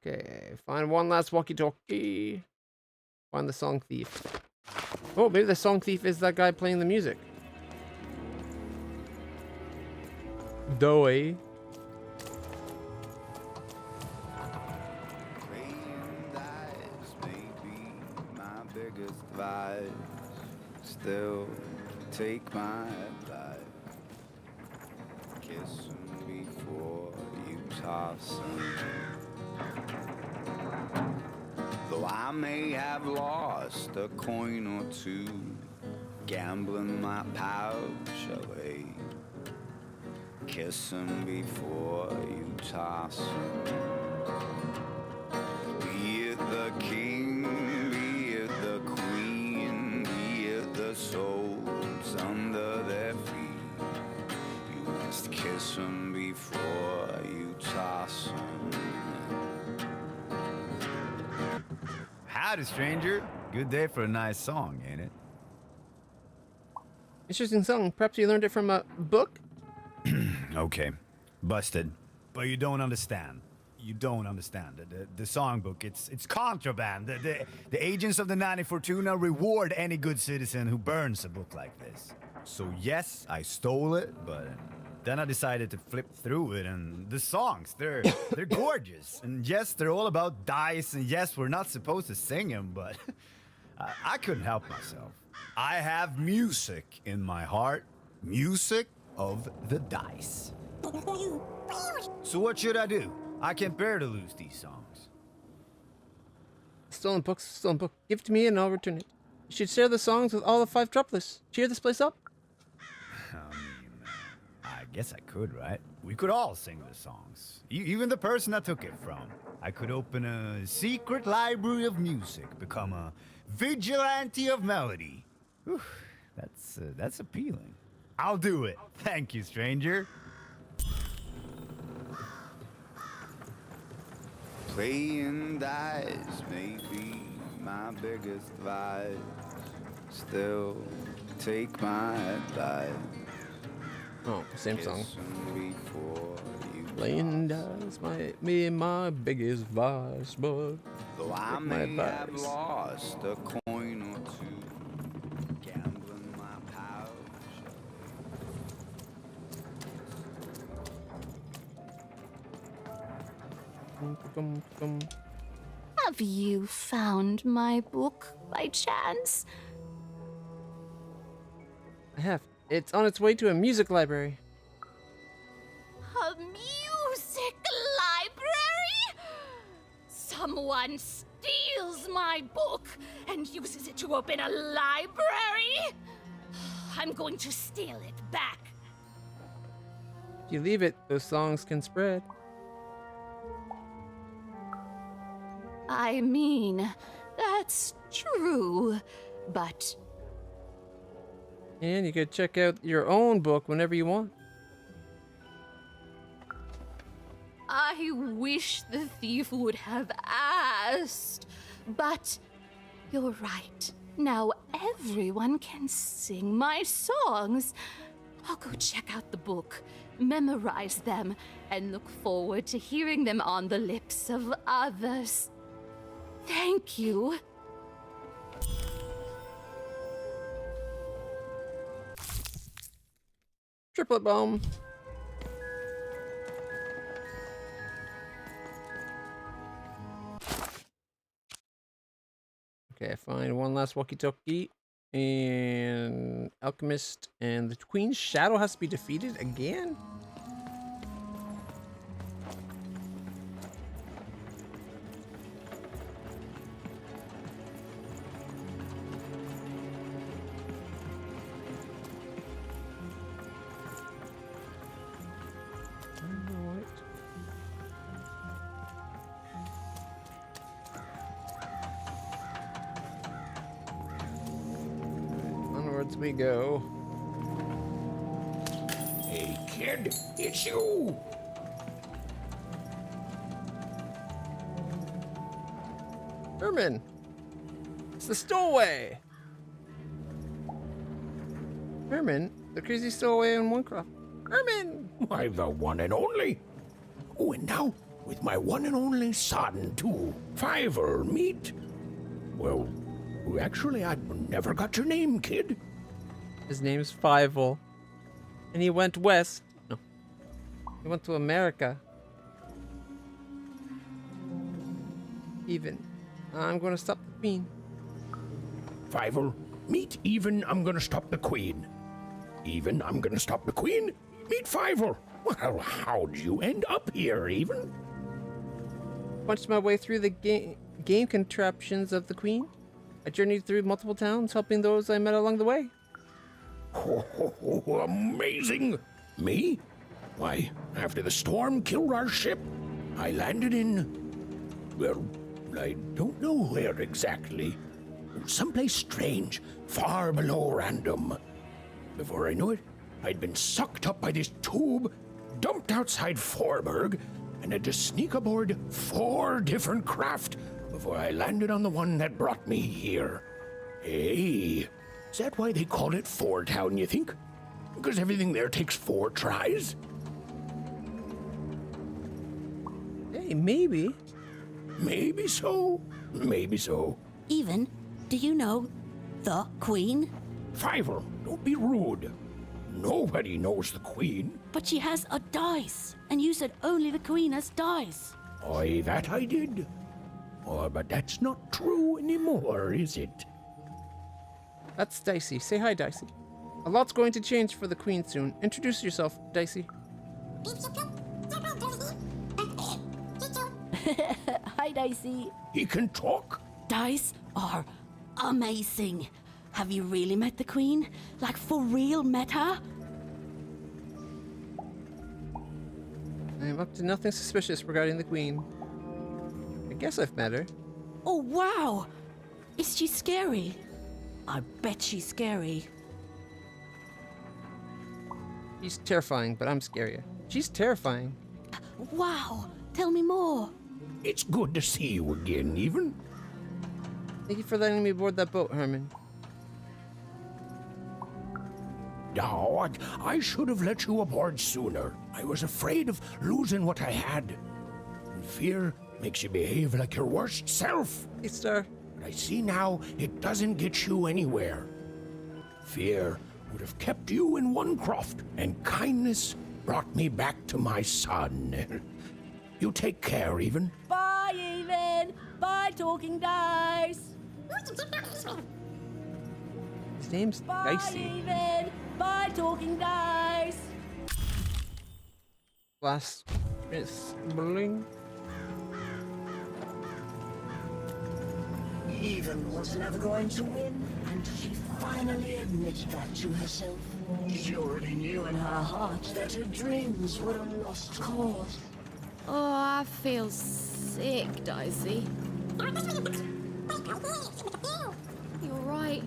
Okay, find one last walkie-talkie. Find the song thief. Oh, maybe the song thief is that guy playing the music. Doey. Biggest vice, still take my advice. Kiss 'em before you toss 'em. Though I may have lost a coin or two, gambling my pouch away. Kiss 'em before you toss 'em. Be it the king, the queen, be it the souls under their feet. You must kiss them before you toss them. Howdy, stranger. Good day for a nice song, ain't it? Interesting song. Perhaps you learned it from a book? Okay. Busted. But you don't understand. You don't understand. The songbook, it's contraband. The agents of the 90 Fortuna reward any good citizen who burns a book like this. So yes, I stole it, but then I decided to flip through it, and the songs, they're gorgeous. And yes, they're all about dice, and yes, we're not supposed to sing them, but I couldn't help myself. I have music in my heart. Music of the dice. So what should I do? I can't bear to lose these songs. Stolen book, stolen book. Give it to me and I'll return it. You should share the songs with all the 5 droplets. Cheer this place up. I guess I could, right? We could all sing the songs. Even the person I took it from. I could open a secret library of music, become a vigilante of melody. Whew, that's appealing. I'll do it. Thank you, stranger. Playing dice may be my biggest vice. Still take my advice. Oh, same song. Kiss 'em before you Playing dice might be my biggest vice, but Though I take my may have advice. lost a coin or two, gambling my pouch. Have you found my book by chance? I have. It's on its way to a music library. A music library? Someone steals my book and uses it to open a library? I'm going to steal it back. If you leave it, those songs can spread. I mean, that's true, but And you could check out your own book whenever you want. I wish the thief would have asked. But you're right. Now everyone can sing my songs. I'll go check out the book, memorize them, and look forward to hearing them on the lips of others. Thank you. Triplet bomb. Okay, find one last walkie-talkie. And Alchemist and the Queen's Shadow has to be defeated again? Onwards we go. Hey, kid, it's you! Herman! It's the stowaway! Herman, the crazy stowaway in Minecraft. Herman! Why, the one and only. Oh, and now, with my one and only son, too. Fiver, meet. Well, actually, I never got your name, kid. His name's Fievel. And he went west. No. He went to America. Even. I'm gonna stop the Queen. Fiver, meet Even, I'm gonna stop the Queen. Even, I'm gonna stop the Queen. Meet Fiver. Well, how'd you end up here, Even? Punched my way through the game contraptions of the Queen. I journeyed through multiple towns, helping those I met along the way. Oh, amazing! Me? Why, after the storm killed our ship, I landed in... well, I don't know where exactly. Someplace strange, far below random. Before I knew it, I'd been sucked up by this tube, dumped outside Forberg, and had to sneak aboard 4 different craft before I landed on the one that brought me here. Hey, is that why they call it Four Town, you think? Because everything there takes 4 tries? Hey, maybe. Maybe so. Maybe so. Even, do you know the Queen? Fiver, don't be rude. Nobody knows the Queen. But she has a dice, and you said only the Queen has dice. Aye, that I did. Oh, but that's not true anymore, is it? That's Dicey. Say hi, Dicey. A lot's going to change for the Queen soon. Introduce yourself, Dicey. Hi, Dicey. He can talk? Dice are amazing. Have you really met the Queen? Like, for real met her? I am up to nothing suspicious regarding the Queen. I guess I've met her. Oh, wow. Is she scary? I bet she's scary. She's terrifying, but I'm scarier. She's terrifying. Wow. Tell me more. It's good to see you again, Even. Thank you for letting me board that boat, Herman. No, I should have let you aboard sooner. I was afraid of losing what I had. And fear makes you behave like your worst self. Yes, sir. But I see now it doesn't get you anywhere. Fear would have kept you in one croft, and kindness brought me back to my son. You take care, Even. Bye, Even. Bye, Talking Dice. His name's Bye, Dicey. Even. Bye, Talking Dice. Last Miss Bling. Even was never going to win, and she finally admitted that to herself. She already knew in her heart that her dreams were a lost cause. Oh, I feel sick, Dicey. You're right.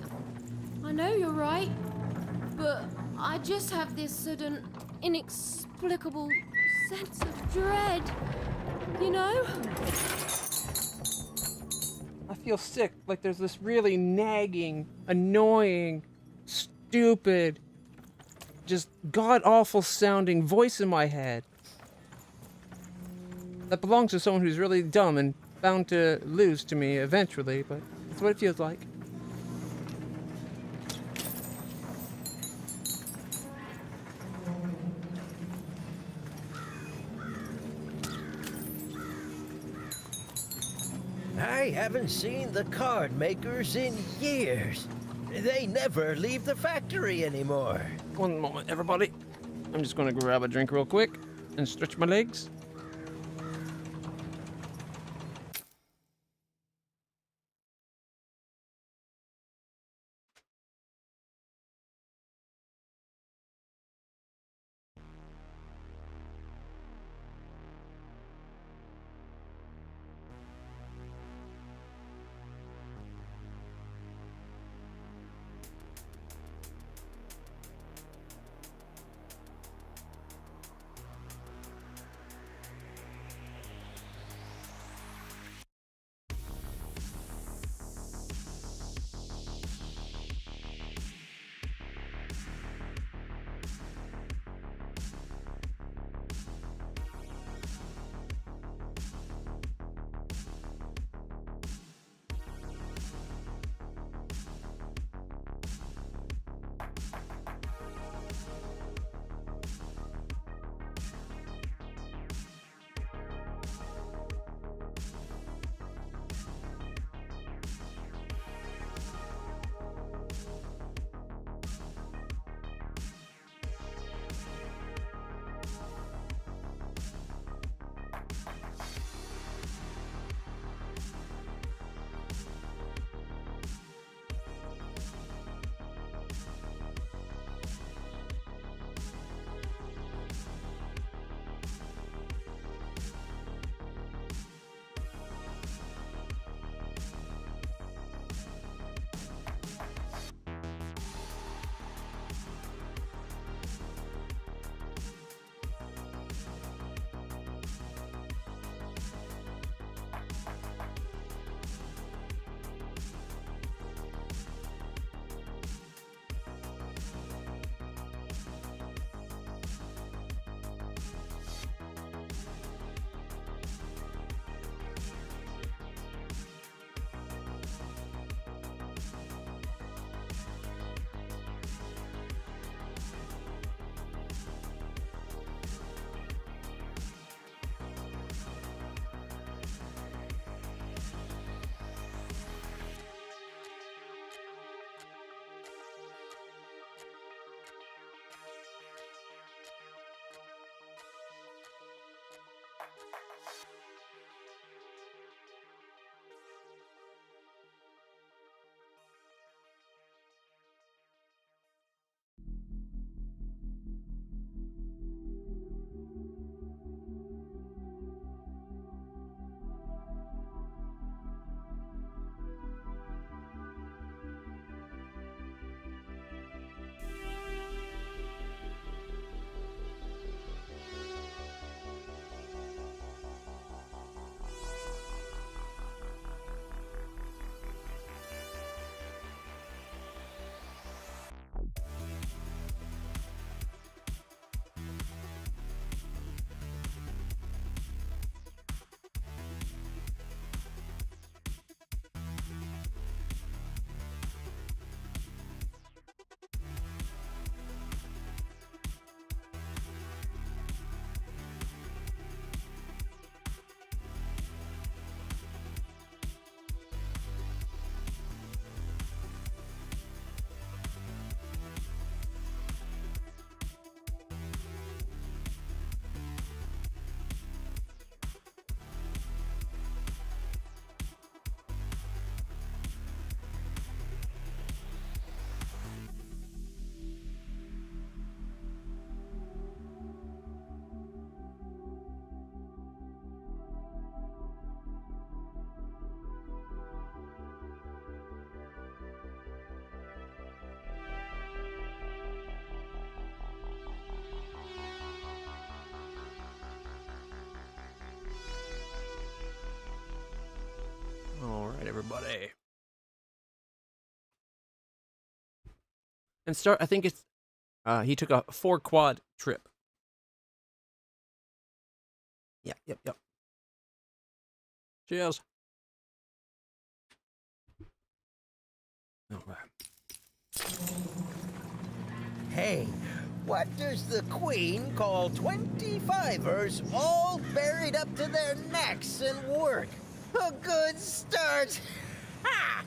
I know you're right. But I just have this sudden, inexplicable sense of dread. You know? I feel sick. Like there's this really nagging, annoying, stupid, just god-awful sounding voice in my head. That belongs to someone who's really dumb and bound to lose to me eventually, but that's what it feels like. I haven't seen the card makers in years. They never leave the factory anymore. One moment, everybody. I'm just gonna grab a drink real quick and stretch my legs. Right, everybody. And start, I think it's, he took a 4-quad trip. Yep. Cheers. All right. Hey, what does the Queen call 25ers all buried up to their necks in work? A good start. Ha!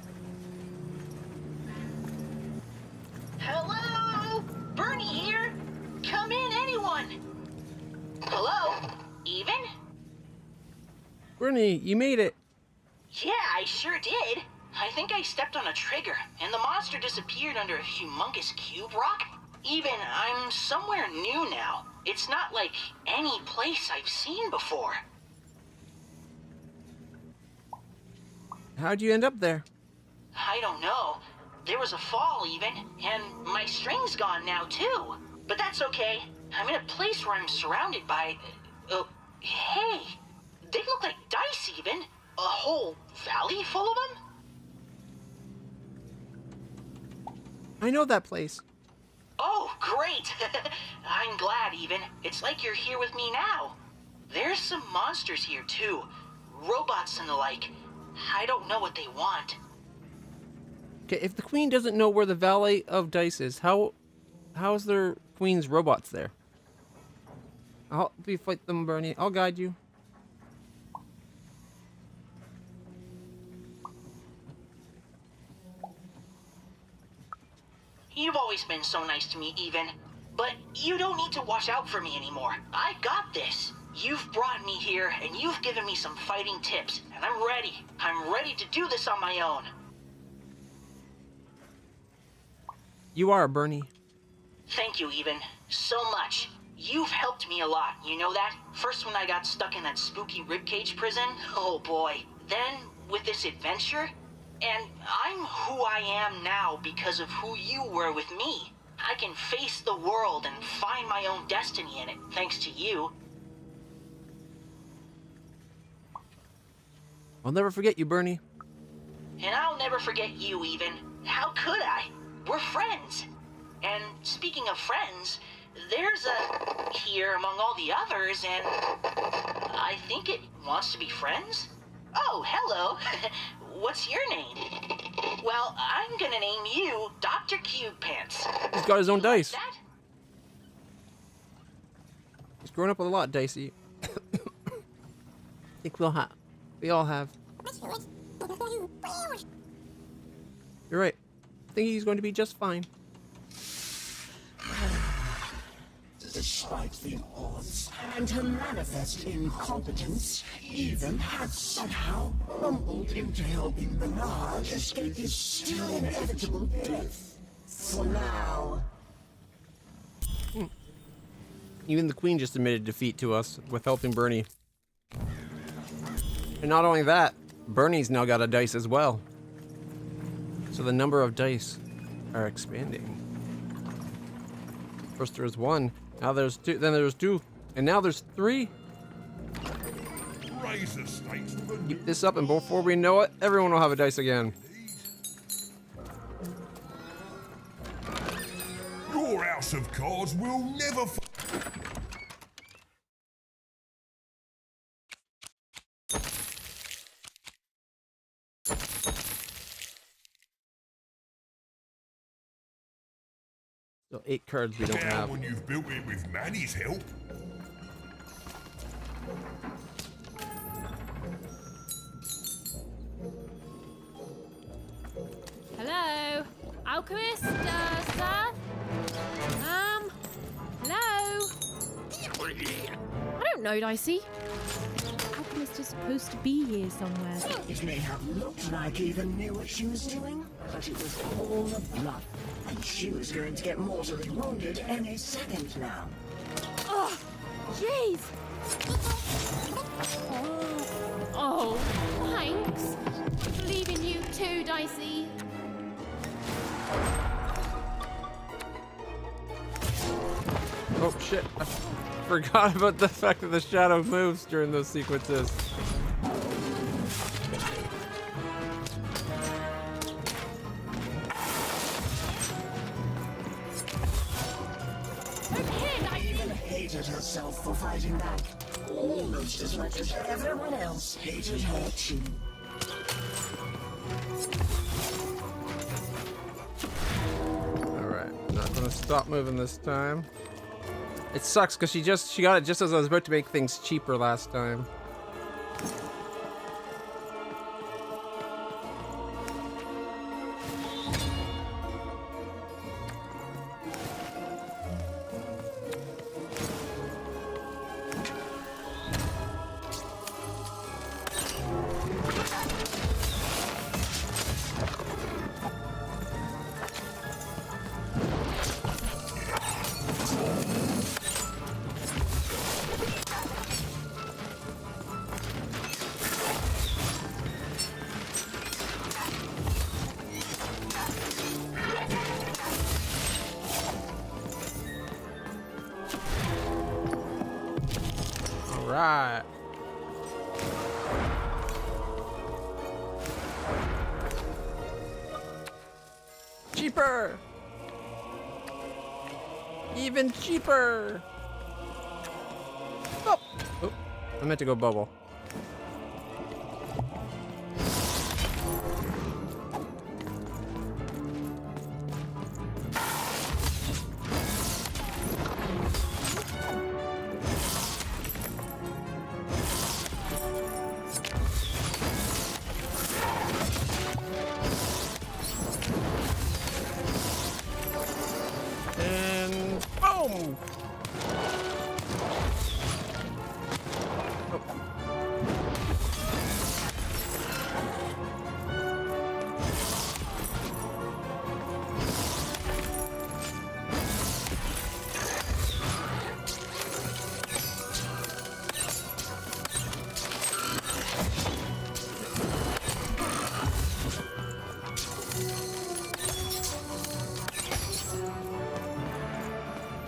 Hello? Bernie here. Come in, anyone. Hello? Even? Bernie, you made it. Yeah, I sure did. I think I stepped on a trigger, and the monster disappeared under a humongous cube rock. Even, I'm somewhere new now. It's not like any place I've seen before. How'd you end up there? I don't know. There was a fall even, and my string's gone now too. But that's okay. I'm in a place where I'm surrounded by... hey, they look like dice even. A whole valley full of them? I know that place. Oh, great. I'm glad even. It's like you're here with me now. There's some monsters here too. Robots and the like. I don't know what they want. Okay, if the Queen doesn't know where the Valley of Dice is, how's their Queen's robots there? I'll be fight them, Bernie. I'll guide you. You've always been so nice to me, even. But you don't need to watch out for me anymore. I got this. You've brought me here, and you've given me some fighting tips, and I'm ready. I'm ready to do this on my own. You are, Bernie. Thank you, even. So much. You've helped me a lot, you know that? First when I got stuck in that spooky ribcage prison, oh boy. Then, with this adventure, and I'm who I am now because of who you were with me. I can face the world and find my own destiny in it, thanks to you. I'll never forget you, Bernie. And I'll never forget you, even. How could I? We're friends. And speaking of friends, there's a here among all the others, and I think it wants to be friends? Oh, hello. What's your name? Well, I'm gonna name you Dr. Cube Pants. He's got his own dice. That? He's grown up with a lot, Dicey. I think we all have. You're right. I think he's going to be just fine. Despite the odds and her manifest incompetence, Even had somehow bumbled into helping Bernard escape his still inevitable death. For now. Even the Queen just admitted defeat to us with helping Bernie. And not only that, Bernie's now got a dice as well. So the number of dice are expanding. First there was one, now there's two, then there's two, and now there's three. Keep this up, and before we know it, everyone will have a dice again. Your house of cards will never So 8 cards we don't have. when you've built it with Manny's help. Hello? Alchemist, sir? Hello? I don't know, Dicey. Alchemist is supposed to be here somewhere. It may have looked like Even knew what she was doing, but it was all a bluff. And she was going to get mortally wounded any second now. Oh, jeez! Oh, thanks. I believe in you too, Dicey. Oh shit, I forgot about the fact that the shadow moves during those sequences. hated herself for fighting back, almost as much as everyone else hated her too. Alright, not gonna stop moving this time. It sucks because she got it just as I was about to make things cheaper last time. Alright. Cheaper! Even cheaper! Oh! Oh, I meant to go bubble. And boom!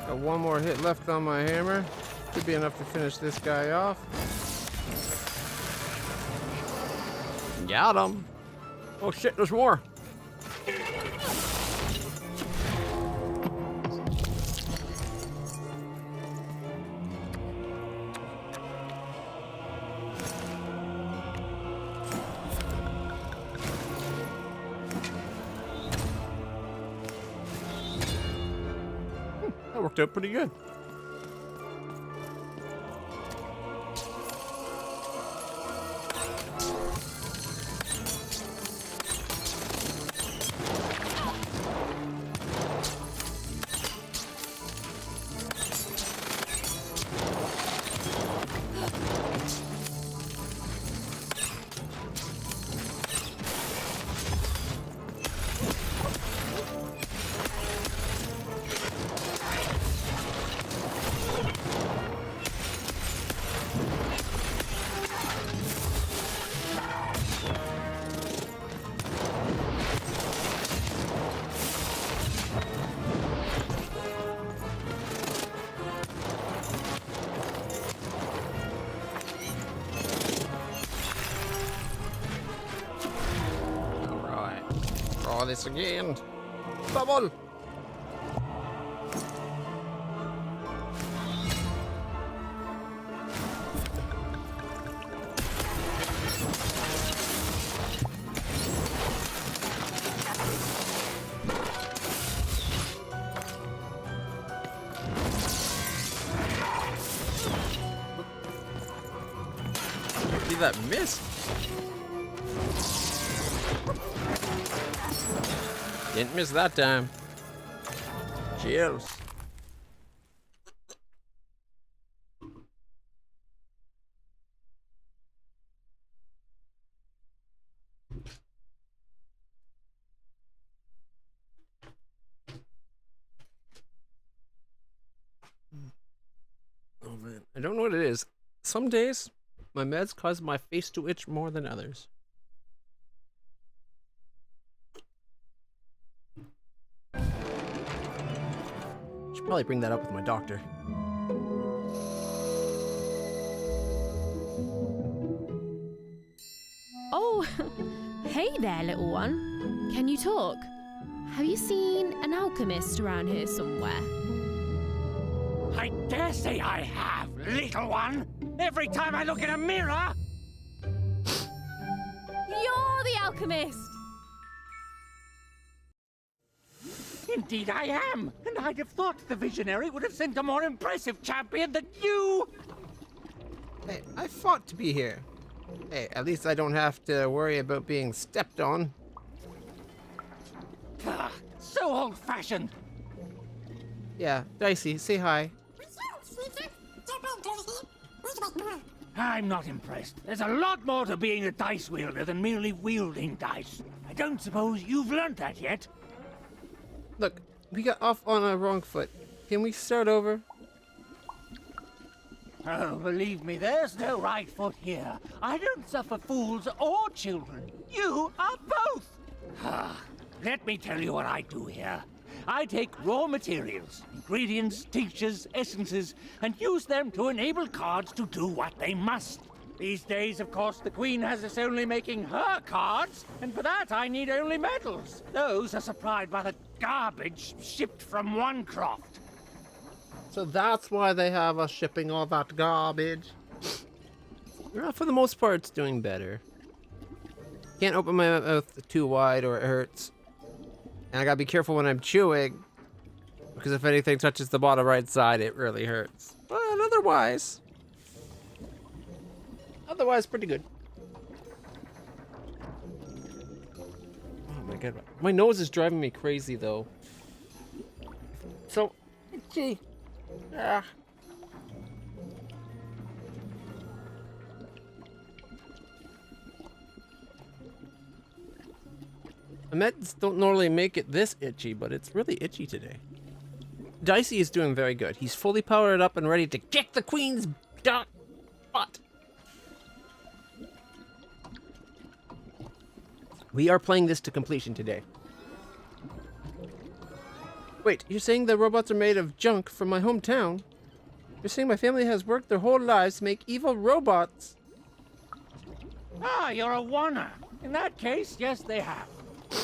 Got one more hit left on my hammer. Should be enough to finish this guy off. Got him. Oh shit, there's more. That worked out pretty good. Try this again. Bubble! See that miss? Didn't miss that time. Cheers. Oh man, I don't know what it is. Some days, my meds cause my face to itch more than others. Should probably bring that up with my doctor. Oh, hey there, little one. Can you talk? Have you seen an alchemist around here somewhere? I dare say I have, little one. Every time I look in a mirror. You're the alchemist! Indeed I am, and I'd have thought the visionary would have sent a more impressive champion than you. Hey, I fought to be here. Hey, at least I don't have to worry about being stepped on. Ugh, so old-fashioned. Yeah, Dicey, say hi. I'm not impressed. There's a lot more to being a dice wielder than merely wielding dice. I don't suppose you've learned that yet. Look, we got off on a wrong foot. Can we start over? Oh, believe me, there's no right foot here. I don't suffer fools or children. You are both. Let me tell you what I do here. I take raw materials, ingredients, tinctures, essences, and use them to enable cards to do what they must. These days, of course, the Queen has us only making her cards, and for that I need only metals. Those are supplied by the garbage shipped from one croft. So that's why they have us shipping all that garbage. Well, for the most part, it's doing better. Can't open my mouth too wide or it hurts. And I gotta be careful when I'm chewing, because if anything touches the bottom right side, it really hurts. But otherwise pretty good. Oh my god, my nose is driving me crazy though. So, gee, ah. Meds don't normally make it this itchy, but it's really itchy today. Dicey is doing very good. He's fully powered up and ready to kick the Queen's butt. We are playing this to completion today. Wait, you're saying the robots are made of junk from my hometown? You're saying my family has worked their whole lives to make evil robots? Ah, you're a oner. In that case, yes, they have.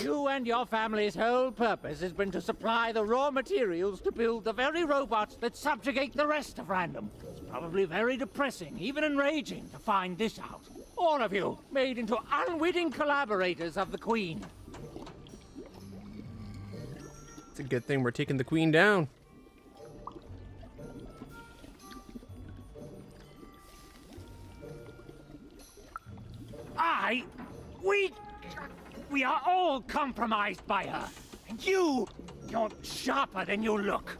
You and your family's whole purpose has been to supply the raw materials to build the very robots that subjugate the rest of Random. It's probably very depressing, even enraging, to find this out. All of you, made into unwitting collaborators of the Queen. It's a good thing we're taking the Queen down. We are all compromised by her. And you're sharper than you look.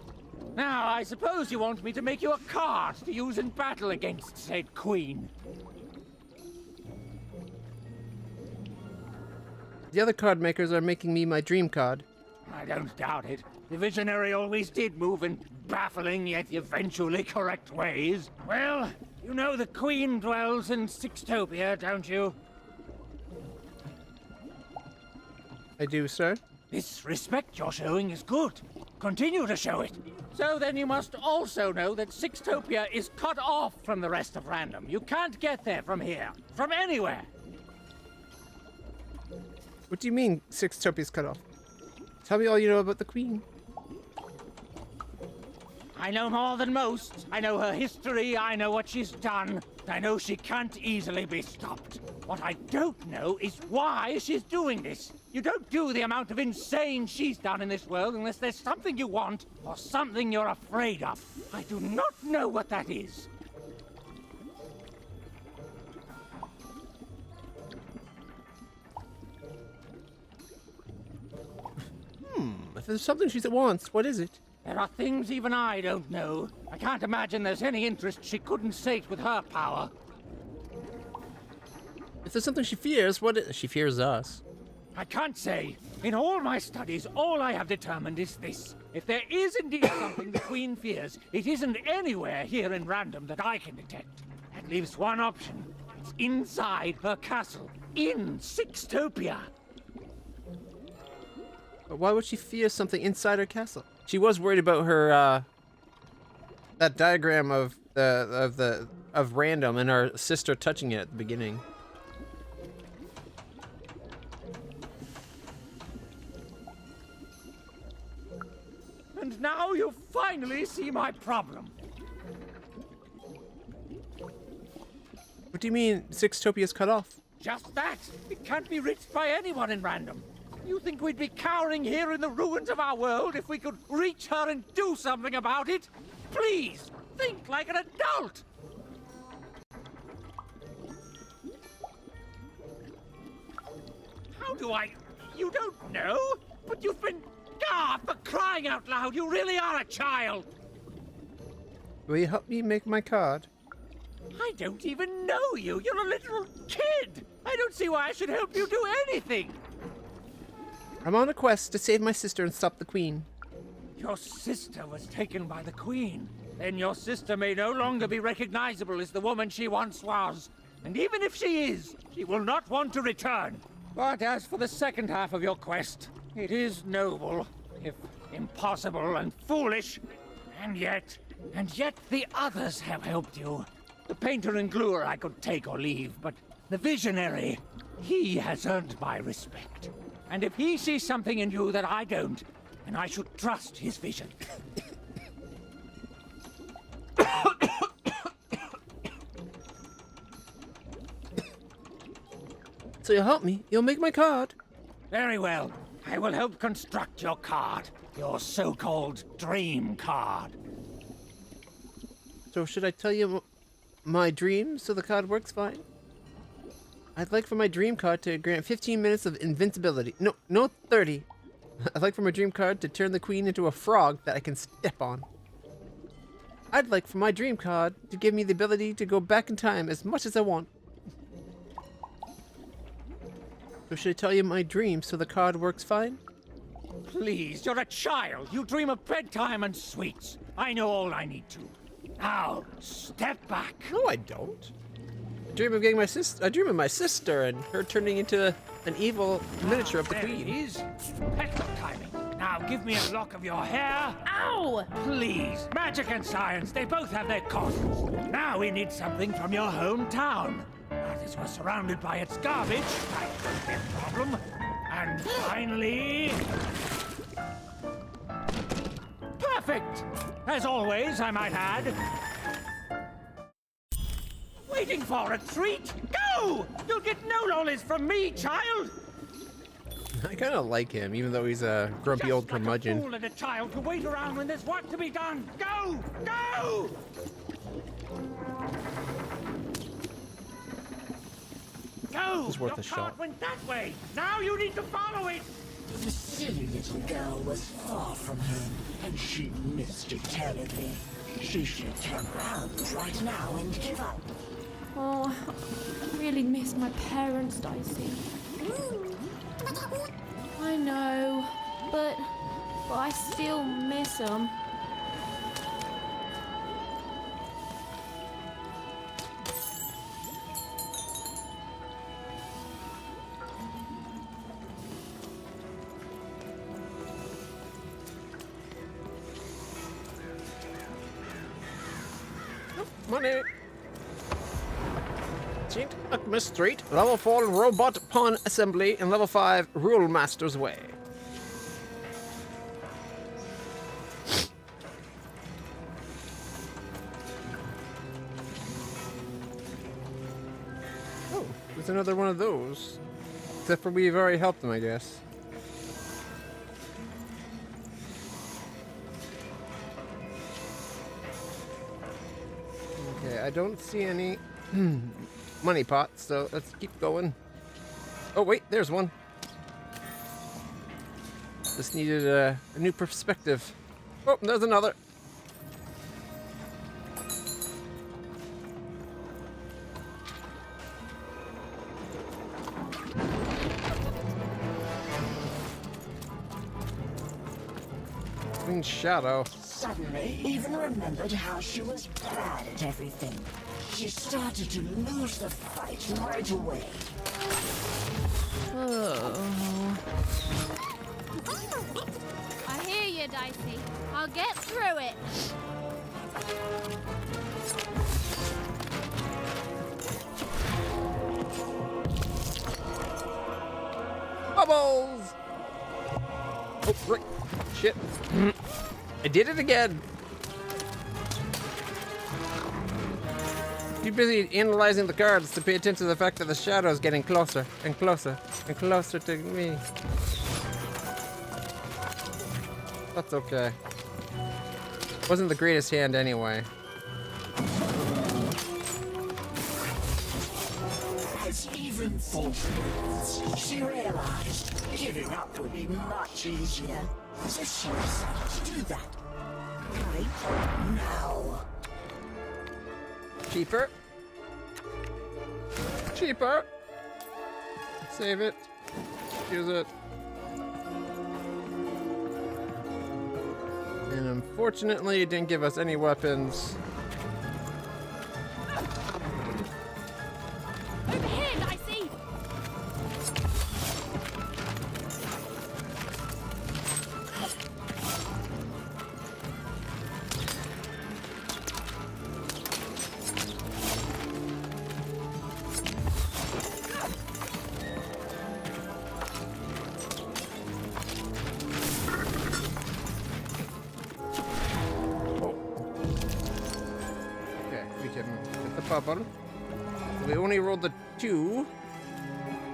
Now, I suppose you want me to make you a card to use in battle against said Queen. The other card makers are making me my dream card. I don't doubt it. The Visionary always did move in baffling yet eventually correct ways. Well, you know the Queen dwells in Sixtopia, don't you? I do, sir. This respect you're showing is good. Continue to show it. So then you must also know that Sixtopia is cut off from the rest of Random. You can't get there from here. From anywhere. What do you mean, Sixtopia's cut off? Tell me all you know about the Queen. I know more than most. I know her history, I know what she's done. I know she can't easily be stopped. What I don't know is why she's doing this. You don't do the amount of insane she's done in this world unless there's something you want or something you're afraid of. I do not know what that is. If there's something she wants, what is it? There are things even I don't know. I can't imagine there's any interest she couldn't sate with her power. If there's something she fears, what is... She fears us. I can't say. In all my studies, all I have determined is this. If there is indeed something the Queen fears, it isn't anywhere here in Random that I can detect. That leaves one option. It's inside her castle. In Sixtopia. But why would she fear something inside her castle? She was worried about her, that diagram of Random and our sister touching it at the beginning. And now you finally see my problem. do you mean Sixtopia's cut off? Just that. It can't be reached by anyone in random. You think we'd be cowering here in the ruins of our world if we could reach her and do something about it? Please, think like an adult! How do I... You don't know? But you've been... Ah, for crying out loud, you really are a child! Will you help me make my card? I don't even know you. You're a little kid. I don't see why I should help you do anything. I'm on a quest to save my sister and stop the Queen. Your sister was taken by the Queen. Then your sister may no longer be recognizable as the woman she once was. And even if she is, she will not want to return. But as for the second half of your quest, it is noble, if impossible and foolish. And yet the others have helped you. The painter and gluer I could take or leave, but the visionary, he has earned my respect. And if he sees something in you that I don't, then I should trust his vision. So you'll help me? You'll make my card? Very well. I will help construct your card. Your so-called dream card. So should I tell you my dream so the card works fine? I'd like for my dream card to grant 15 minutes of invincibility. No, 30. I'd like for my dream card to turn the Queen into a frog that I can step on. I'd like for my dream card to give me the ability to go back in time as much as I want. So should I tell you my dream so the card works fine? Please, you're a child. You dream of bedtime and sweets. I know all I need to. Now, step back. No, I don't. I dream of my sister and her turning into an evil miniature of the There Queen. it is. Excellent timing. Now give me a lock of your hair. Ow! Please. Magic and science, they both have their costs. Now we need something from your hometown. Now this was surrounded by its garbage. That could be a problem. And finally... Perfect! As always, I might add. Waiting for a treat? Go! You'll get no lollies from me, child! I kind of like him, even though he's a grumpy old curmudgeon. Fool and a child to wait around when there's work to be done. Go! Go! Go! It's worth Your a shot. cart went that way. Now you need to follow it. The silly little girl was far from home, and she missed it terribly. She should turn around right now and give up. Oh, I really miss my parents, Dicey. I know, but I still miss them. Money! St. Alchemist Street, level 4 Robot Pawn Assembly, and level 5 Rule Master's Way. Oh, there's another one of those. Except for we've already helped them, I guess. Okay, I don't see any money pots, so let's keep going. Oh wait, there's one. Just needed a new perspective. Oh, there's another. Green shadow. Suddenly, even remembered how she was bad at everything. She started to lose the fight right away. Oh. I hear you, Dicey. I'll get through it. Bubbles! Oh, frick. Shit. I did it again. Too busy analyzing the cards to pay attention to the fact that the shadow is getting closer and closer and closer to me. That's okay. Wasn't the greatest hand anyway. As even forwards, she realized giving up would be much easier. So she decided to do that. Right now. Cheaper. Cheaper. Save it. Use it. And unfortunately, it didn't give us any weapons. Over here, Dicey! Bubble. We only rolled the 2,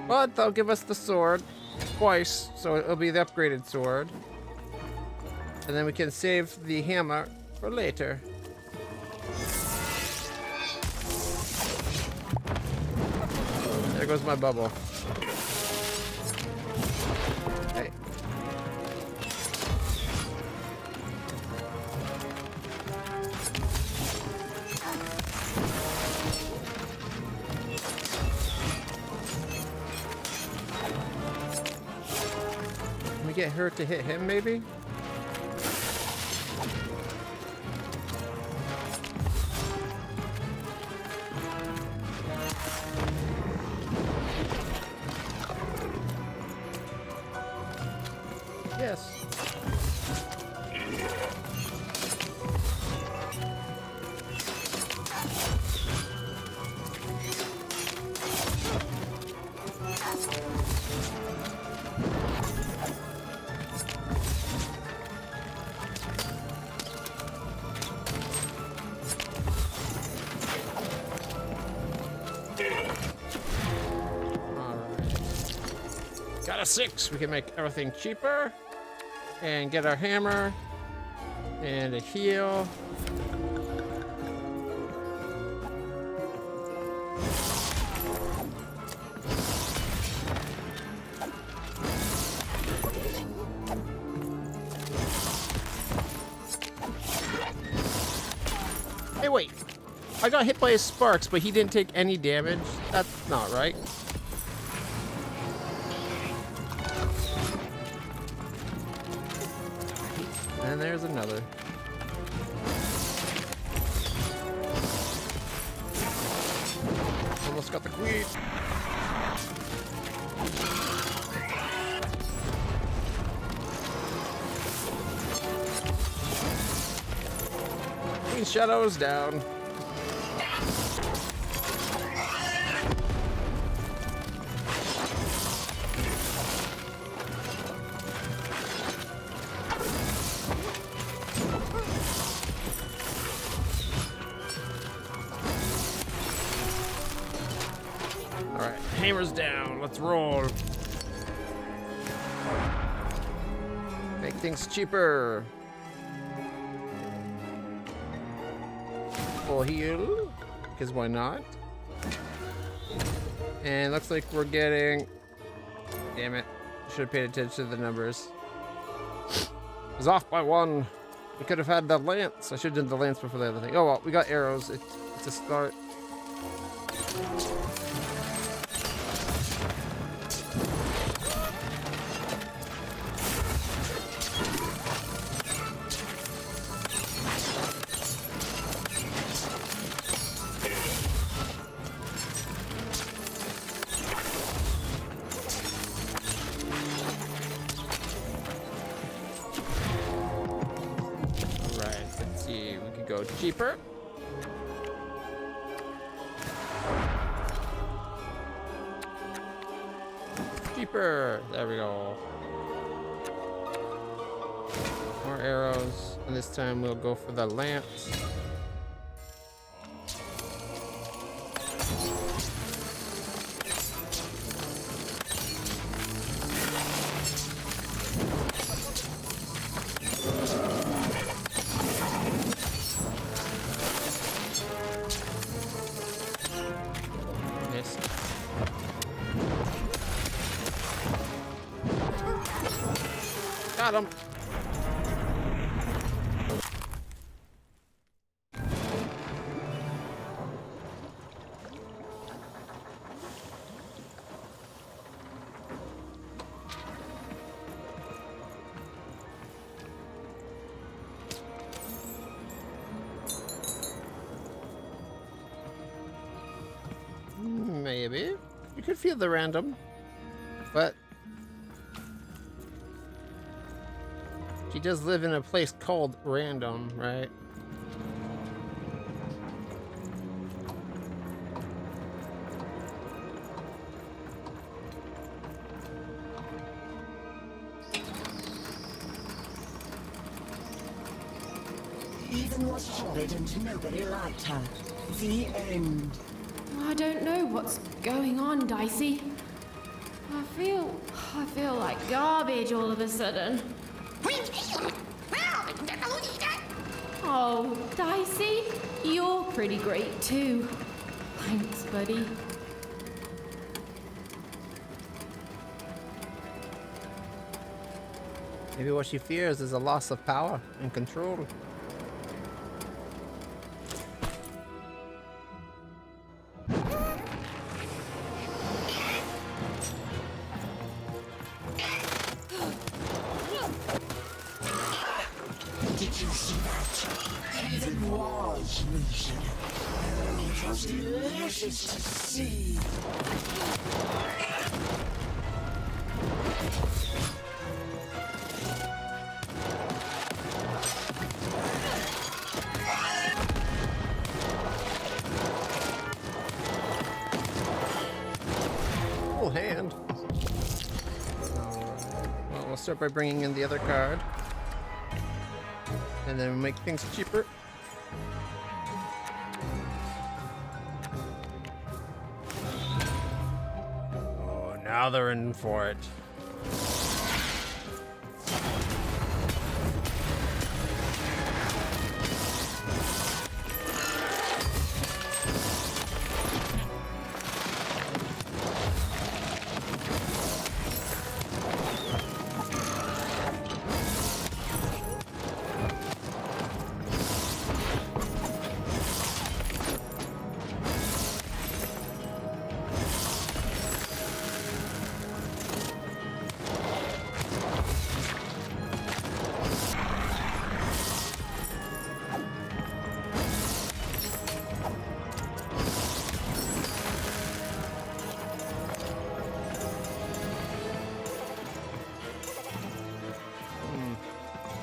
but they'll give us the sword twice, so it'll be the upgraded sword. And then we can save the hammer for later. There goes my bubble. Hey. Get her to hit him, maybe? Yes. Got a 6. We can make everything cheaper and get our hammer and a heal. Hey, wait. I got hit by his sparks, but he didn't take any damage. That's not right. And there's another. Almost got the queen. Queen Shadow's down. Hammer's down. Let's roll. Make things cheaper. Full heal, because why not? And looks like we're getting... Damn it. Should have paid attention to the numbers. I was off by 1. We could have had the lance. I should have done the lance before the other thing. Oh well, we got arrows. It's a start. Cheaper. Cheaper. There we go. More arrows. And this time we'll go for the lance. Got him. Maybe. You could feel the random, but she does live in a place called Random, right? Even was horrid and nobody liked her. The end. I don't know what's going on, Dicey. I feel like garbage all of a sudden. Oh, Dicey, you're pretty great too. Thanks, buddy. Maybe what she fears is a loss of power and control. Did you see that? Even was losing. It was delicious to see. Full hand. Well, we'll start by bringing in the other card. And then we'll make things cheaper. Oh, now they're in for it.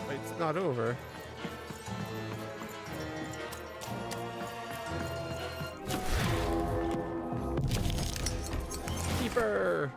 It's not over. Keeper.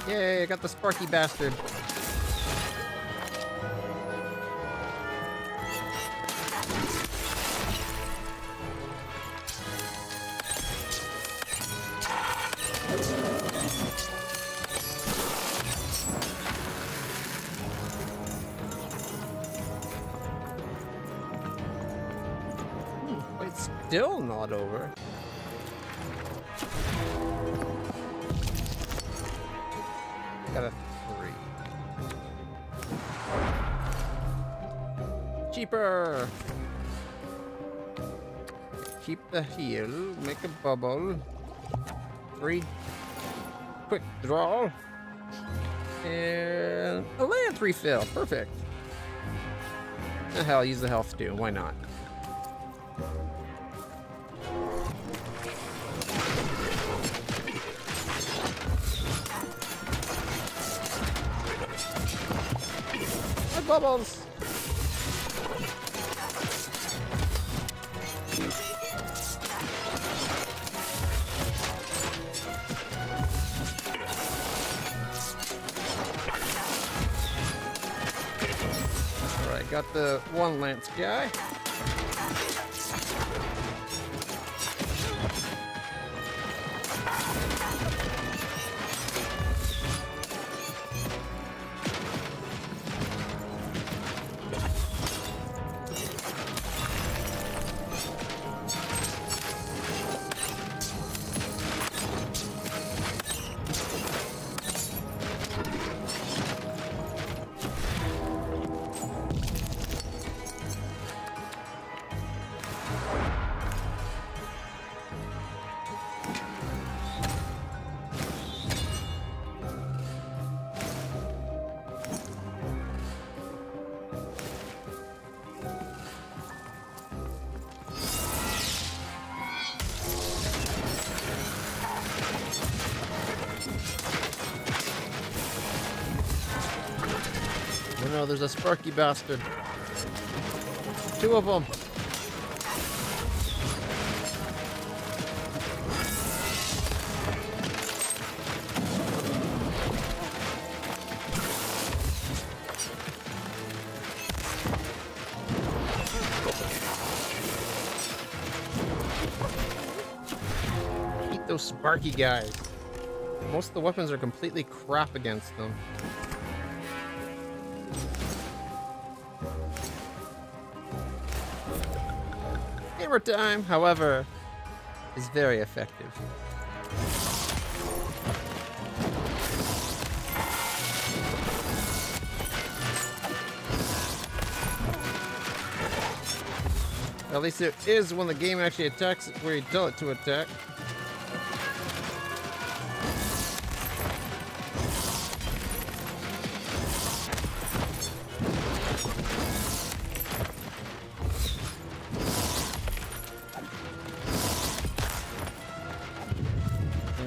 Yay, I got the Sparky bastard. It's still not over. Got a 3. Cheaper. Keep the heal. Make a bubble. 3. Quick draw. And a land refill. Perfect. Hell, use the health too. Why not? Bubbles. got the one lance guy. Oh no, there's a Sparky bastard. 2 of them. Eat those Sparky guys. Most of the weapons are completely crap against them. Hammer time, however, is very effective. At least it is when the game actually attacks where you tell it to attack.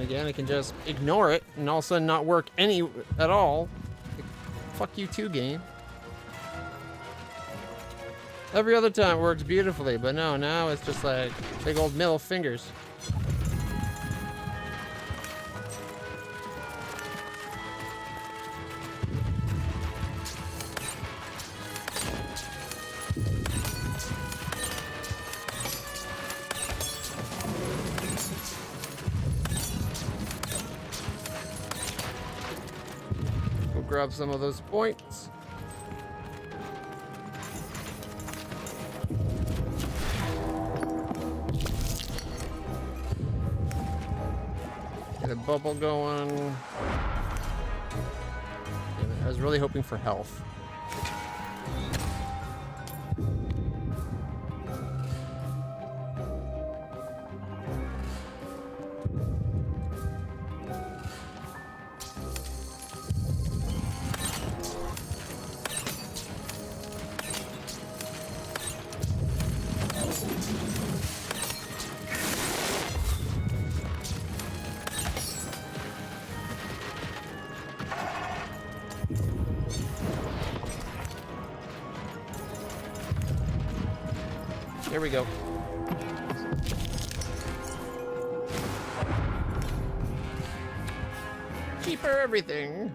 Again, I can just ignore it and all of a sudden not work at all. Like, fuck you too, game. Every other time it works beautifully, but no, now it's just like big old middle fingers. Grab some of those points. Get a bubble going. I was really hoping for health. Here we go. Cheaper everything.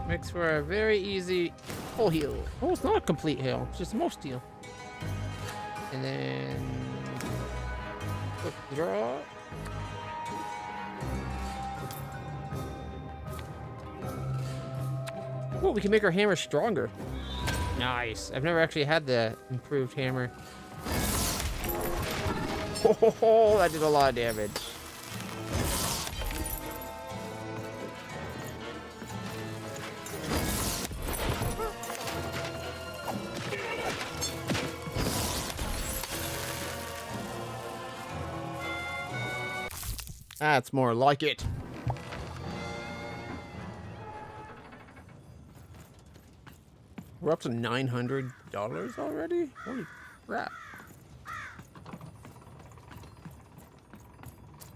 Makes for a very easy full heal. Oh, it's not a complete heal. It's just most heal. And then quick draw. Oh, we can make our hammer stronger. Nice. I've never actually had the improved hammer. Oh, that did a lot of damage. That's more like it. We're up to $900 already? Holy crap.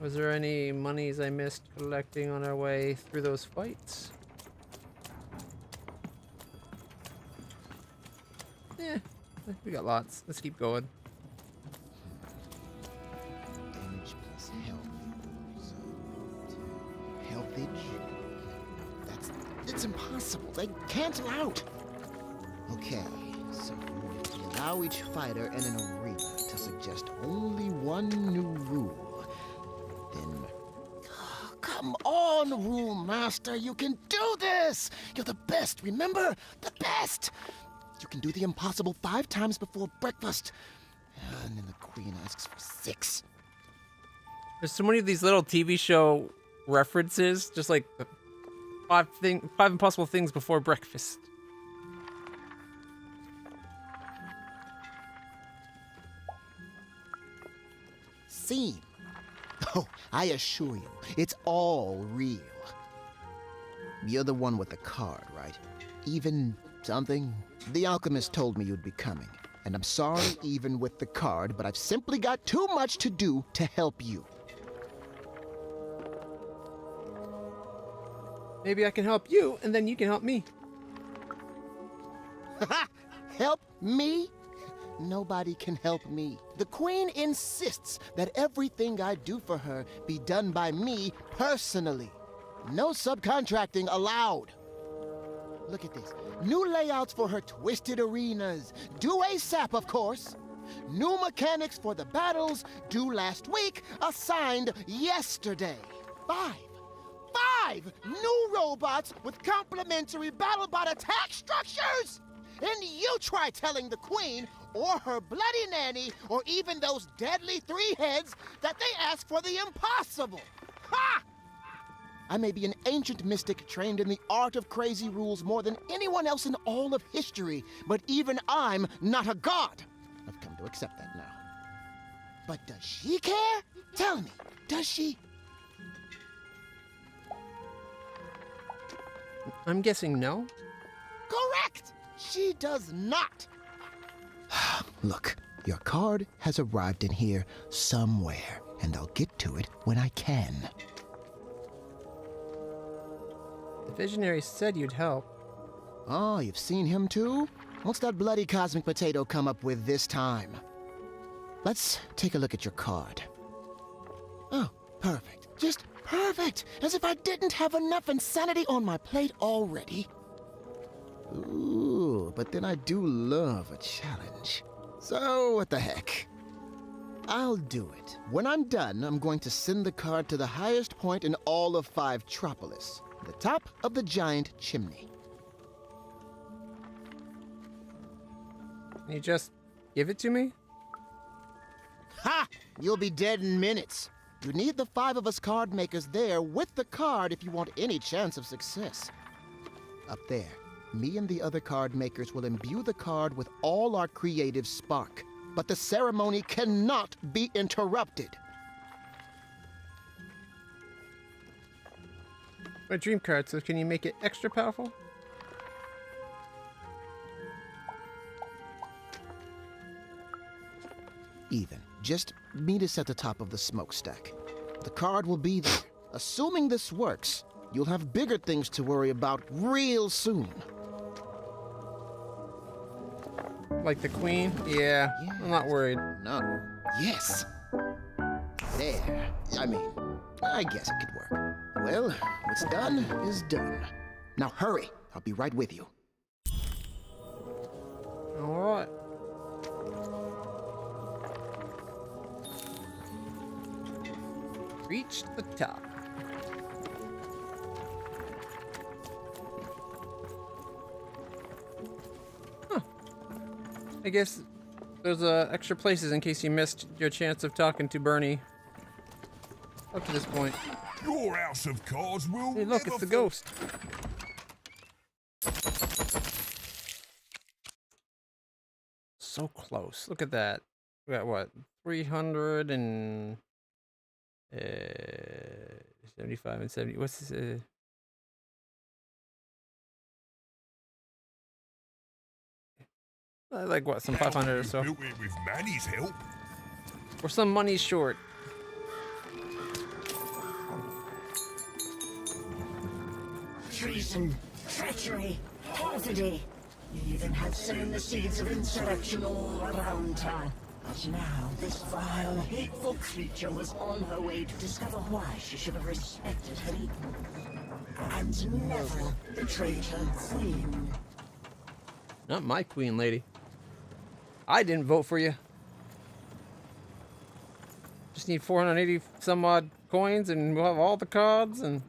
Was there any monies I missed collecting on our way through those fights? Yeah, we got lots. Let's keep going. Damage plus health. So, healthage? It's impossible. They cancel out. Okay, So, we allow each fighter in an arena to suggest only one new rule. Then... Come on, Rule Master, you can do this! You're the best, remember? The best! You can do the impossible 5 times before breakfast. And then the Queen asks for 6. There's so many of these little TV show references, just like 5 impossible things before breakfast. Scene. Oh, I assure you, it's all real. You're the one with the card, right? Even something? The alchemist told me you'd be coming. And I'm sorry even with the card, but I've simply got too much to do to help you. Maybe I can help you, and then you can help me. Help me? Nobody can help me. The Queen insists that everything I do for her be done by me personally. No subcontracting allowed. Look at this. New layouts for her twisted arenas. Due ASAP, of course. New mechanics for the battles, due last week, assigned yesterday. 5 new robots with complementary BattleBot attack structures! And you try telling the Queen, or her bloody nanny, or even those deadly 3 heads, that they ask for the impossible! Ha! I may be an ancient mystic trained in the art of crazy rules more than anyone else in all of history, but even I'm not a god. I've come to accept that now. But does she care? Tell me, does she? I'm guessing no. Correct! She does not. Look, your card has arrived in here somewhere, and I'll get to it when I can. The visionary said you'd help. Oh, you've seen him too? What's that bloody cosmic potato come up with this time? Let's take a look at your card. Oh, perfect. Just perfect! As if I didn't have enough insanity on my plate already. Ooh, but then I do love a challenge. So, what the heck? I'll do it. When I'm done, I'm going to send the card to the highest point in all of 5-tropolis. The top of the giant chimney. Can you just give it to me? Ha! You'll be dead in minutes. You need the 5 of us card makers there with the card if you want any chance of success. Up there, me and the other card makers will imbue the card with all our creative spark. But the ceremony cannot be interrupted. My dream card, so can you make it extra powerful? Even. Just meet us at the top of the smokestack. The card will be there. Assuming this works, you'll have bigger things to worry about real soon. Like the Queen? Yeah, I'm not worried. No. Yes. There. I mean, I guess it could work. Well, what's done is done. Now hurry. I'll be right with you. All right. Reach the top. Huh. I guess there's extra places in case you missed your chance of talking to Bernie. Up to this point. Your house of cards will. Hey, look, it's the ghost. So close. Look at that. We got what? 375 and 70. What's this? Like what? Some 500 or so. Built it with Manny's help. Or some money short. Treason, treachery, perfidy. You even have sown the seeds of insurrection all around town. But now this vile, hateful creature was on her way to discover why she should have respected her equal. And never betrayed her queen. Not my queen, lady. I didn't vote for you. Just need 480 some odd coins and we'll have all the cards, and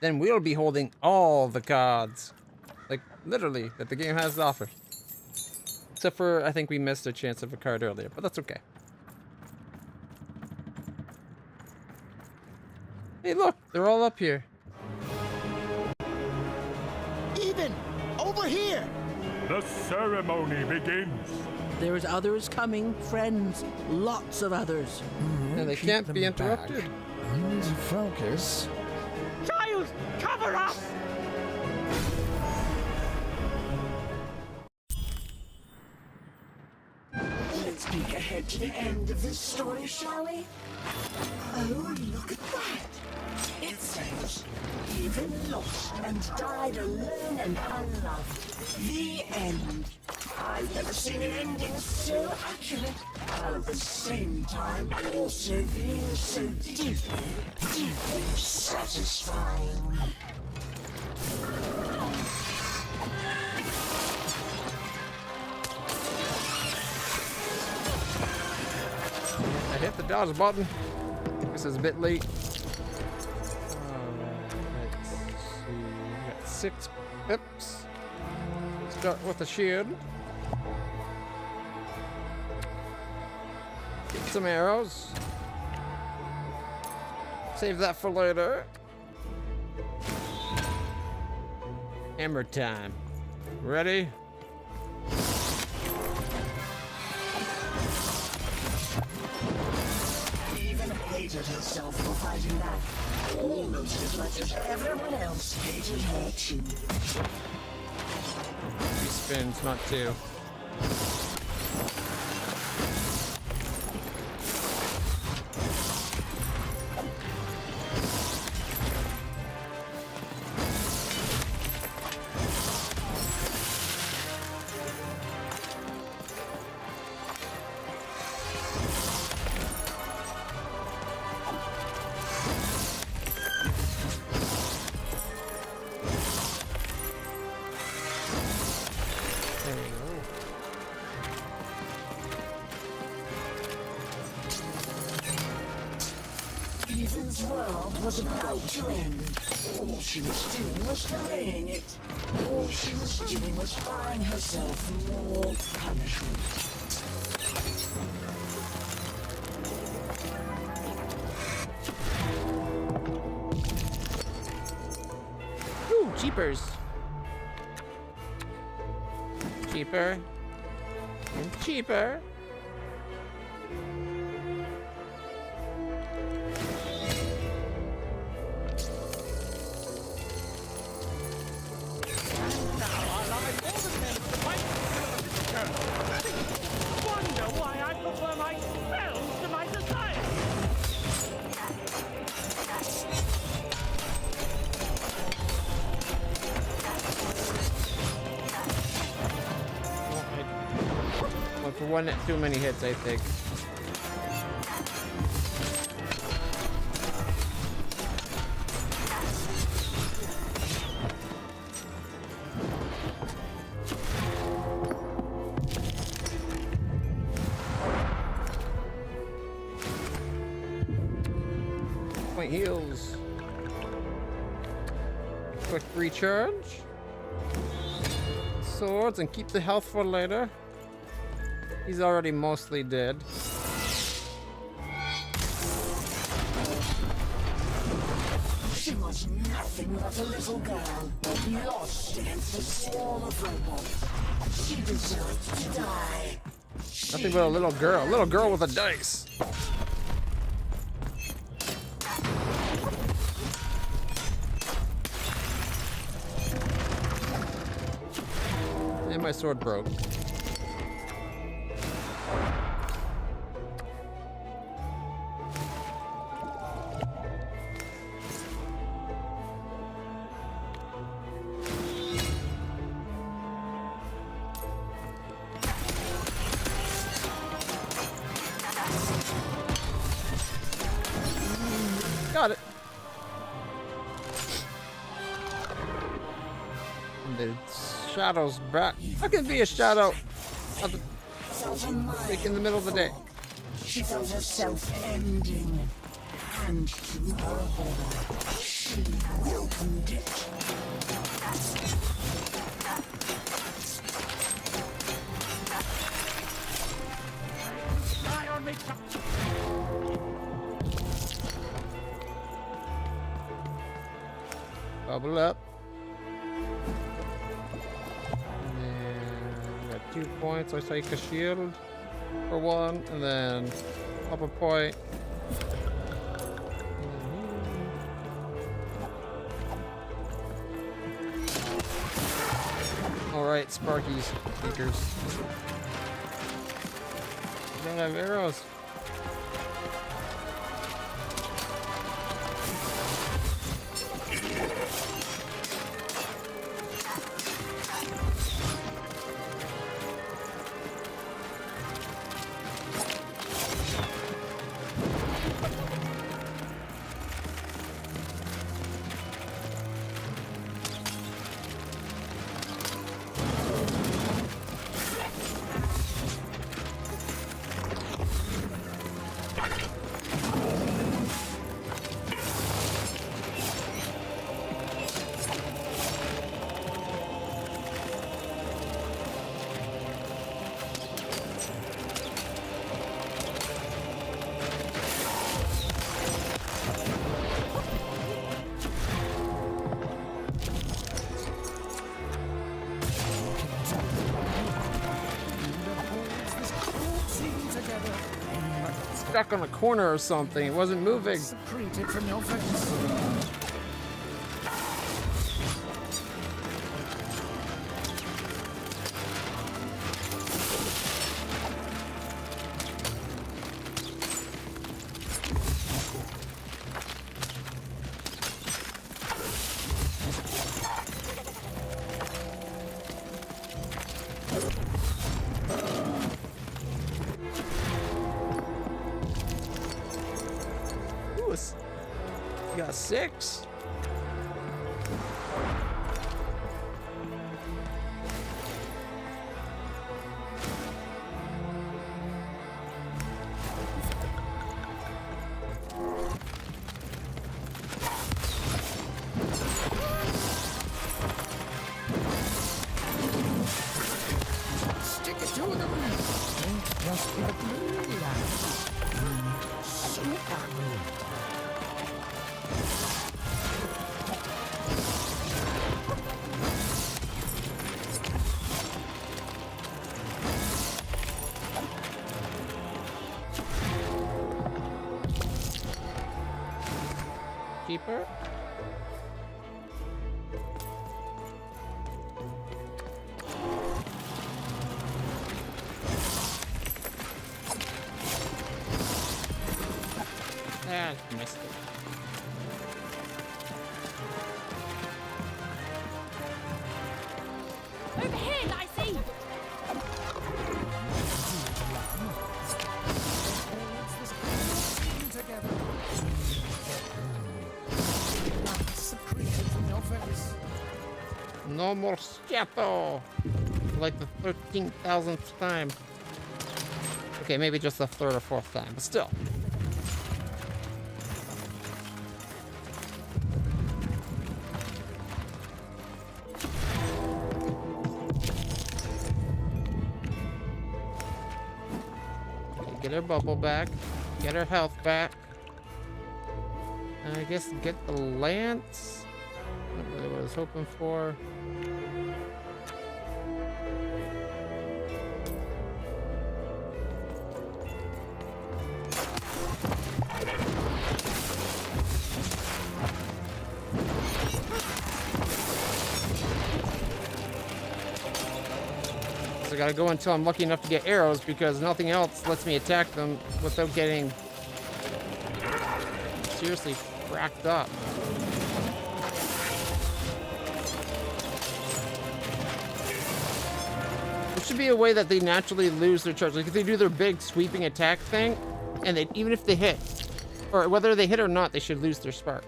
then we'll be holding all the cards. Like, literally, that the game has to offer. Except for, I think we missed a chance of a card earlier, but that's okay. Hey, look, they're all up here. Even over here. The ceremony begins. There's others coming, friends. Lots of others. And they can't be interrupted. I need to focus. Giles, cover us! Let's peek ahead to the end of this story, shall we? Oh, look at that. It says, even lost and died alone and unloved. The end. I've never seen an ending so accurate, and at the same time also being so deeply, deeply satisfying. I hit the dodge button. This is a bit late. Let's see. We got 6 pips. Start with a shield. Get some arrows. Save that for later. Hammer time. Ready? Even hated herself for fighting back, almost as much as everyone else hated her too. 3 spins, not 2. Even's world was about to end. All she was doing was delaying it. All she was doing was buying herself more punishment. Ooh, cheapers. Cheaper. And cheaper. Wonder why I prefer my spells to my society. Went for one too many hits, I think. Point heals. Quick recharge. Swords and keep the health for later. He's already mostly dead. She was nothing but a little girl, lost against a swarm of robots. She deserved to die. Nothing but a little girl with a dice. And my sword broke. Got it. And the shadow's back. I can be a shadow. Like in the middle of the day. She felt herself ending, and to her horror, she welcomed it. Lie on me. Bubble up. And then got 2 points. I take a shield for 1, and then up a point. Alright, Sparky's speakers. Don't have arrows. Stuck on a corner or something. It wasn't moving. Secreted from your face. You got 6? Stick it to them. Don't just let me down. Super. Keeper? Ah, missed it. Over here, Dicey! No more scato! Like the 13,000th time. Okay, maybe just the 3rd or 4th time, but still. Get her bubble back. Get her health back. And I guess get the lance. Not really what I was hoping for. So I gotta go until I'm lucky enough to get arrows because nothing else lets me attack them without getting seriously fracked up. There should be a way that they naturally lose their charge. Like if they do their big sweeping attack thing, and they, even if they hit, or whether they hit or not, they should lose their spark.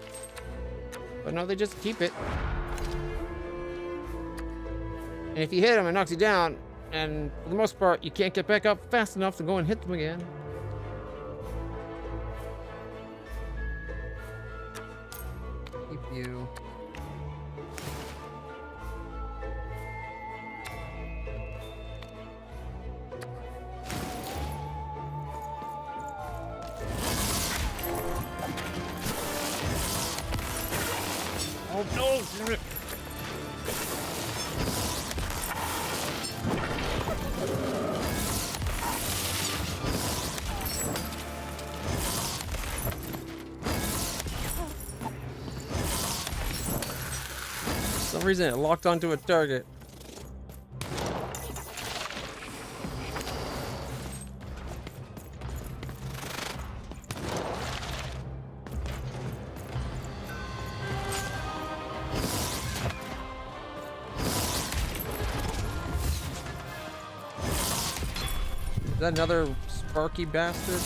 But no, they just keep it. And if you hit them, it knocks you down. And for the most part, you can't get back up fast enough to go and hit them again. Keep you. Oh no! Damn it. For some reason it locked onto a target. Is that another Sparky bastard?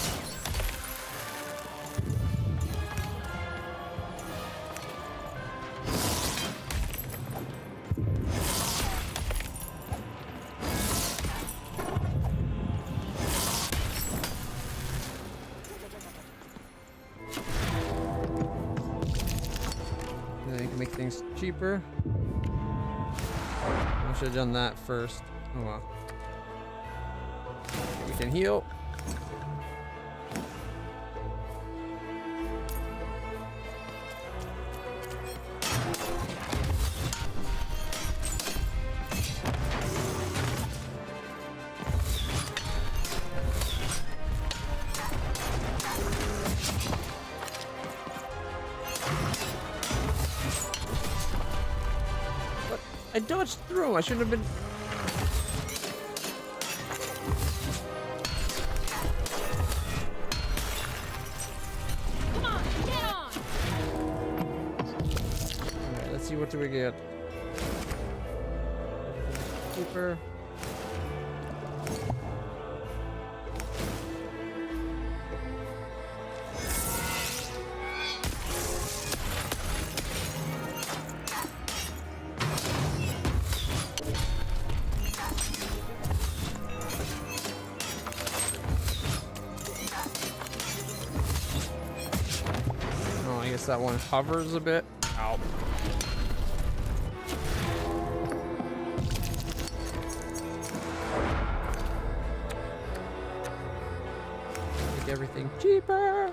Then you can make things cheaper. I should have done that first. Oh well. We can heal. What? I dodged through. I should have been. What do we get? Keeper. Oh, I guess that one hovers a bit. Ow. Everything cheaper.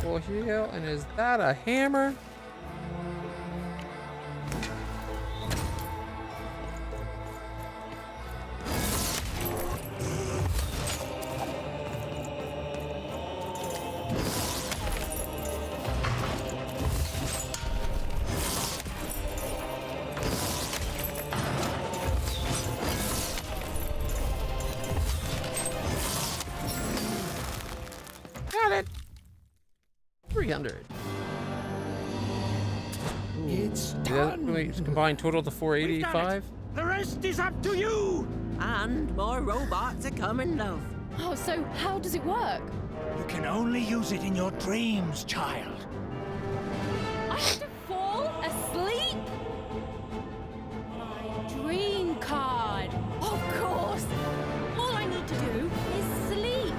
Full heal, and is that a hammer? Got it. 300. It's done. We combine total to 485. The rest is up to you. And more robots are coming, love. Oh, so how does it work? You can only use it in your dreams, child. I have to fall asleep? My dream card. Of course. All I need to do is sleep.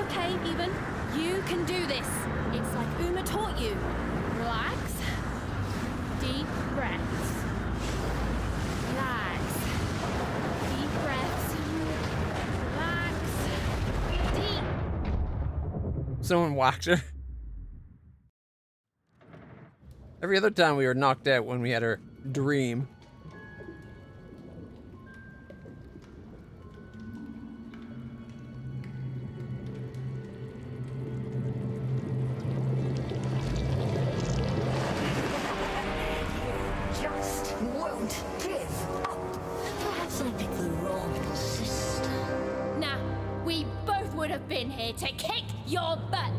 Okay, Even, you can do this. It's like Uma taught you. Relax. Deep breaths. Relax. Deep breaths. Relax. Deep. Someone whacked her. Every other time we were knocked out when we had our dream. Just won't give up. Perhaps I picked the wrong sister. Nah, we both would have been here to kick your butt.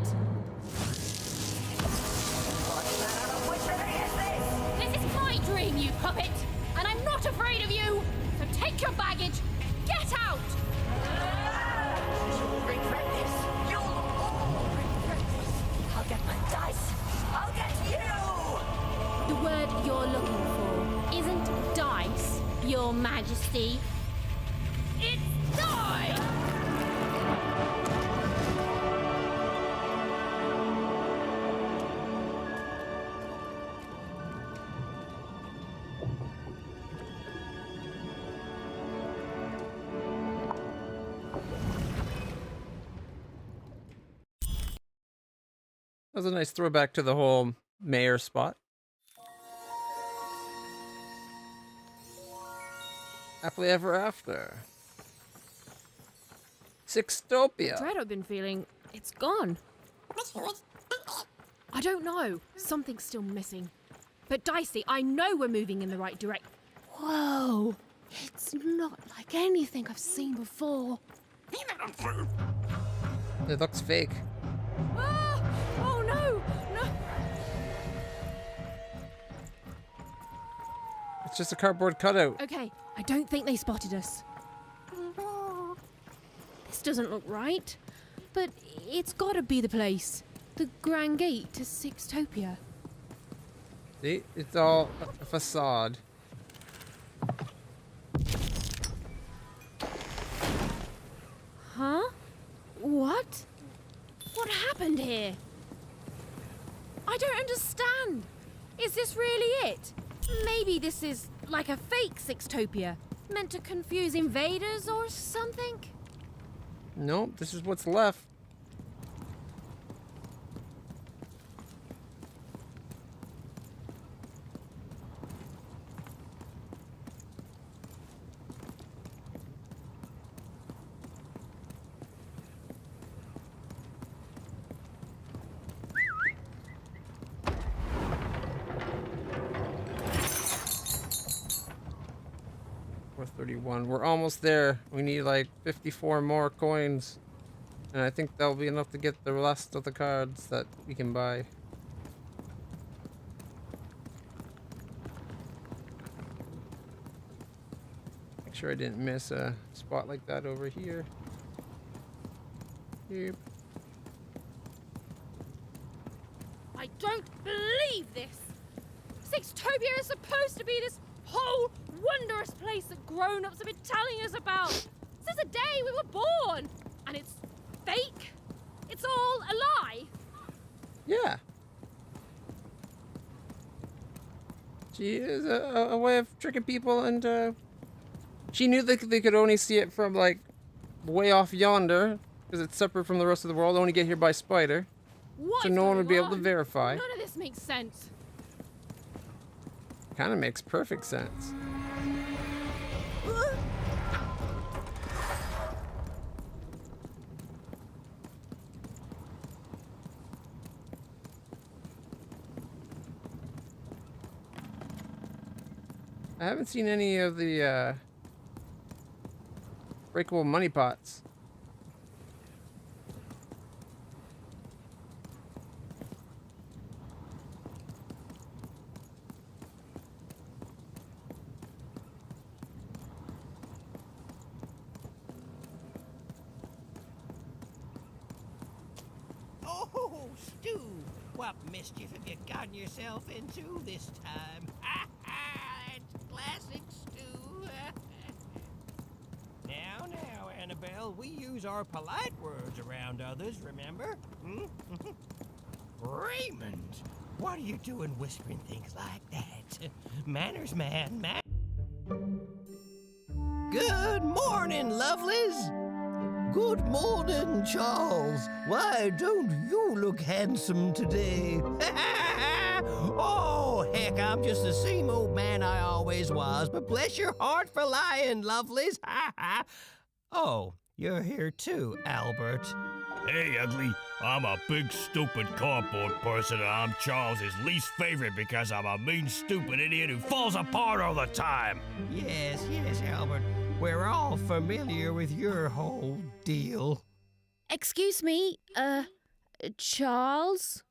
This is my dream, you puppet, and I'm not afraid of you. So take your baggage, get out. You'll regret this. You'll all regret this. I'll get my dice. I'll get you. The word you're looking for isn't dice. Dicey! It's time! That was a nice throwback to the whole mayor spot. Happily ever after. Sixtopia. Dread I've been feeling, it's gone. I don't know. Something's still missing. But Dicey, I know we're moving in the right direction. Whoa! It's not like anything I've seen before. It looks fake. Ah! Oh no! No! It's just a cardboard cutout. Okay, I don't think they spotted us. This doesn't look right. But it's gotta be the place. The Grand Gate to Sixtopia. See? It's all a facade. Huh? What? What happened here? I don't understand. Is this really it? Maybe this is like a fake Sixtopia, meant to confuse invaders or something? Nope, this is what's left. We're almost there. We need like 54 more coins. And I think that'll be enough to get the rest of the cards that we can buy. Make sure I didn't miss a spot like that over here. Yep. I don't believe this! Sixtopia is supposed to be this whole wondrous place that grown-ups have been telling us about since the day we were born! And it's fake? It's all a lie? Yeah. She is a way of tricking people, and she knew that they could only see it from like way off yonder because it's separate from the rest of the world. Only get here by spider, What so is no one going would be able to on? verify. None of this makes sense. Kind of makes perfect sense. I haven't seen any of the breakable money pots. Oh, Stu, what mischief have you gotten yourself into this time? It's classic Stu. Now, Annabelle, we use our polite words around others, remember? Raymond, what are you doing whispering things like that? Manners, man, Good morning, lovelies. Good morning, Charles. Why don't you look handsome today? Oh, heck, I'm just the same old man I always was, but bless your heart for lying, lovelies. Oh, you're here too, Albert. Hey, ugly. I'm a big, stupid cardboard person, and I'm Charles's least favorite because I'm a mean, stupid idiot who falls apart all the time. Yes, Albert. We're all familiar with your whole deal. Excuse me, Charles?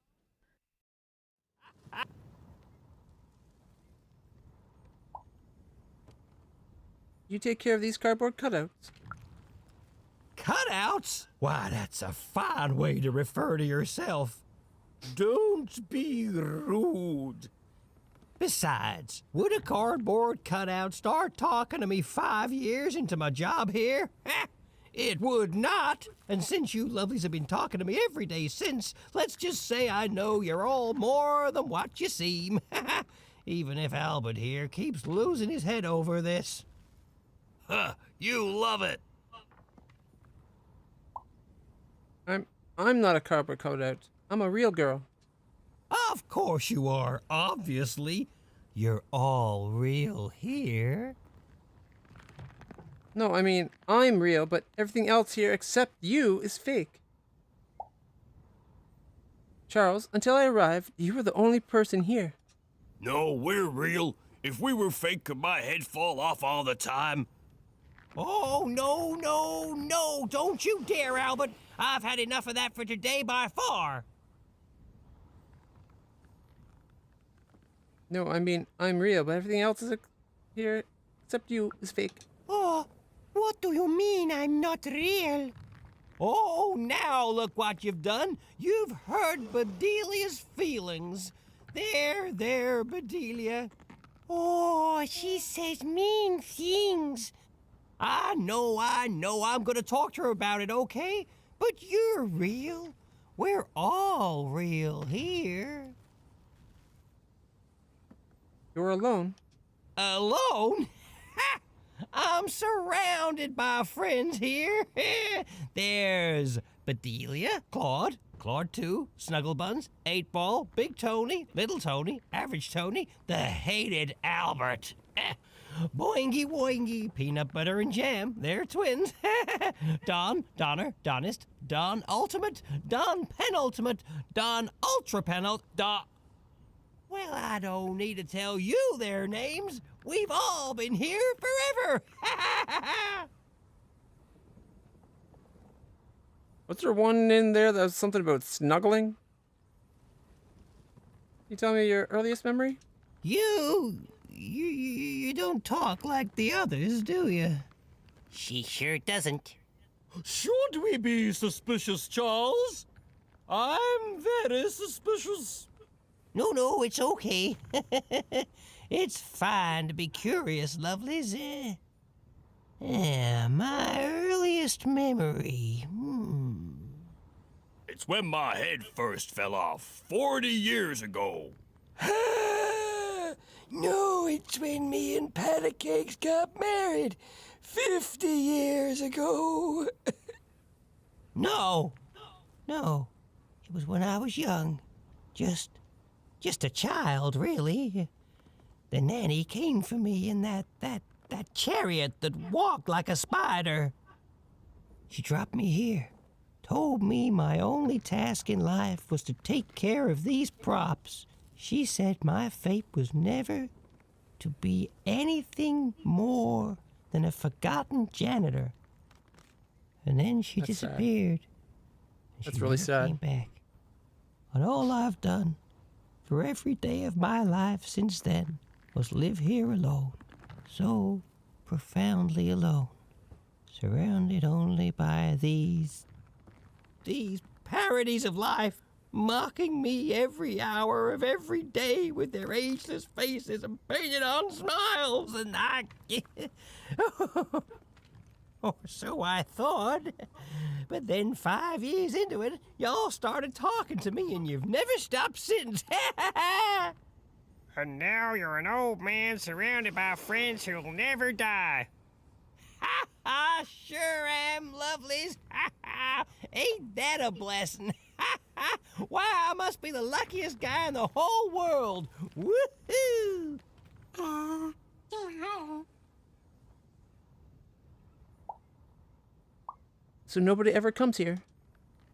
You take care of these cardboard cutouts. Cutouts? Why, that's a fine way to refer to yourself. Don't be rude. Besides, would a cardboard cutout start talking to me 5 years into my job here? It would not. And since you lovelies have been talking to me every day since, let's just say I know you're all more than what you seem. Even if Albert here keeps losing his head over this. Huh, you love it. I'm not a cardboard cutout. I'm a real girl. Of course you are, obviously. You're all real here. No, I mean, I'm real, but everything else here except you is fake. Charles, until I arrived, you were the only person here. No, we're real. If we were fake, could my head fall off all the time? Oh, no, don't you dare, Albert. I've had enough of that for today by far. No, I mean, I'm real, but everything else is here except you is fake. Oh, what do you mean I'm not real? Oh, now look what you've done. You've hurt Bedelia's feelings. There, Bedelia. Oh, she says mean things. I know. I'm gonna talk to her about it, okay? But you're real. We're all real here. You're alone. Alone? Ha! I'm surrounded by friends here. There's Bedelia, Claude 2, Snugglebuns, 8-Ball, Big Tony, Little Tony, Average Tony, the hated Albert. Boingy Woingy, Peanut Butter and Jam, they're twins. Don, Donner, Donist, Don Ultimate, Don Penultimate, Don Ultra Don... Well, I don't need to tell you their names. We've all been here forever. Was there one in there that was something about snuggling? You tell me your earliest memory? You don't talk like the others, do you? She sure doesn't. Should we be suspicious, Charles? I'm very suspicious. No, it's okay. It's fine to be curious, lovelies. My earliest memory. It's when my head first fell off 40 years ago. No, it's when me and Patty Cakes got married 50 years ago. No. It was when I was young. Just a child, really. The nanny came for me in that chariot that walked like a spider. She dropped me here, told me my only task in life was to take care of these props. She said my fate was never to be anything more than a forgotten janitor. And then she disappeared. That's really sad. Came back. But all I've done for every day of my life since then was live here alone, so profoundly alone, surrounded only by these parodies of life, mocking me every hour of every day with their ageless faces and painted on smiles, and or so I thought. But then 5 years into it, y'all started talking to me, and you've never stopped since. And now you're an old man surrounded by friends who'll never die. I sure am, lovelies. Ain't that a blessing? Why, I must be the luckiest guy in the whole world. Woohoo! So nobody ever comes here?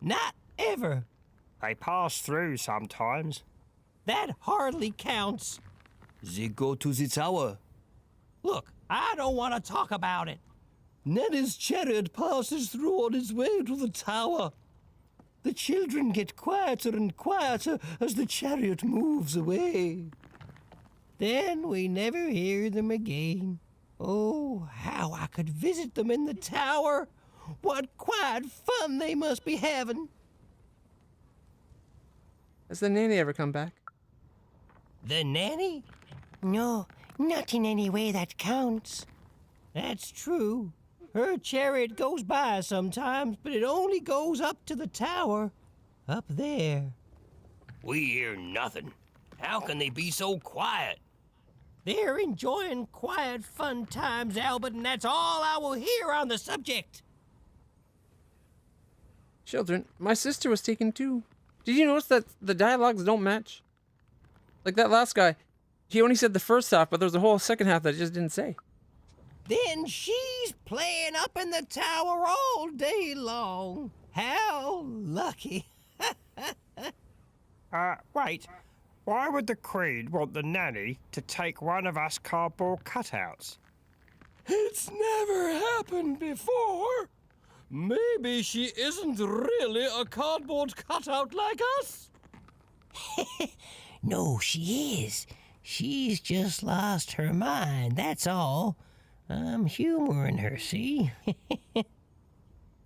Not ever. I pass through sometimes. That hardly counts. They go to the tower. Look, I don't want to talk about it. Nanny's chariot passes through on its way to the tower. The children get quieter and quieter as the chariot moves away. Then we never hear them again. Oh, how I could visit them in the tower. What quiet fun they must be having. Has the nanny ever come back? The nanny? No, not in any way that counts. That's true. Her chariot goes by sometimes, but it only goes up to the tower. Up there. We hear nothing. How can they be so quiet? They're enjoying quiet, fun times, Albert, and that's all I will hear on the subject. Children, my sister was taken too. Did you notice that the dialogues don't match? Like that last guy, he only said the first half, but there's a whole second half that he just didn't say. Then she's playing up in the tower all day long. How lucky. Wait. Why would the Queen want the nanny to take one of us cardboard cutouts? It's never happened before. Maybe she isn't really a cardboard cutout like us. No, she is. She's just lost her mind, that's all. I'm humoring her, see?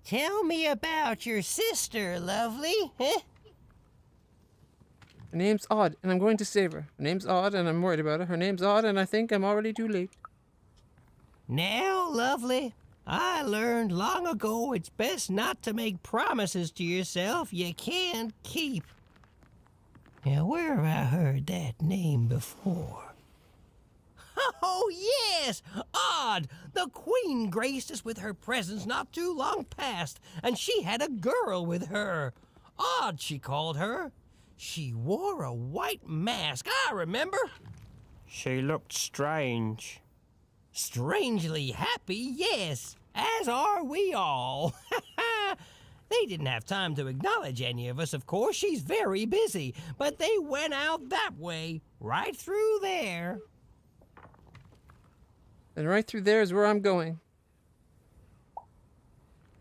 Tell me about your sister, lovely. Her name's Odd, and I'm going to save her. Her name's Odd, and I'm worried about her. Her name's Odd, and I think I'm already too late. Now, lovely, I learned long ago it's best not to make promises to yourself you can't keep. Now, where have I heard that name before? Oh, yes! Odd! The Queen graced us with her presence not too long past, and she had a girl with her. Odd, she called her. She wore a white mask, I remember. She looked strange. Strangely happy, yes, as are we all. They didn't have time to acknowledge any of us, of course. She's very busy, but they went out that way, right through there. And right through there is where I'm going.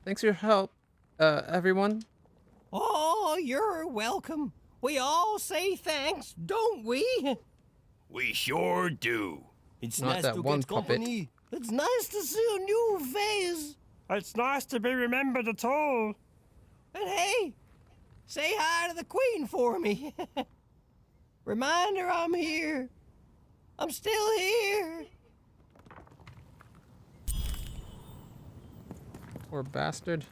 Thanks for your help, everyone. Oh, you're welcome. We all say thanks, don't we? We sure do. It's Not nice that to one get puppet. company. It's nice to see a new face. It's nice to be remembered at all. And hey, say hi to the Queen for me. Remind her I'm here. I'm still here. Poor bastard.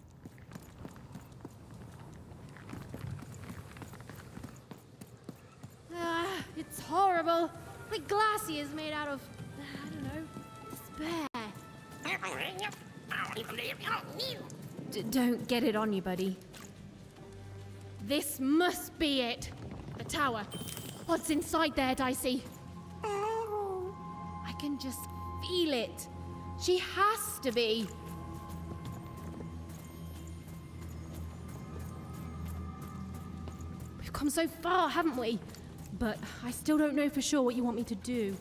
It's horrible. My glassy is made out of, I don't know, despair. Don't get it on you, buddy. This must be it. The tower. What's inside there, Dicey? I can just feel it. She has to be. We've come so far, haven't we? But I still don't know for sure what you want me to do.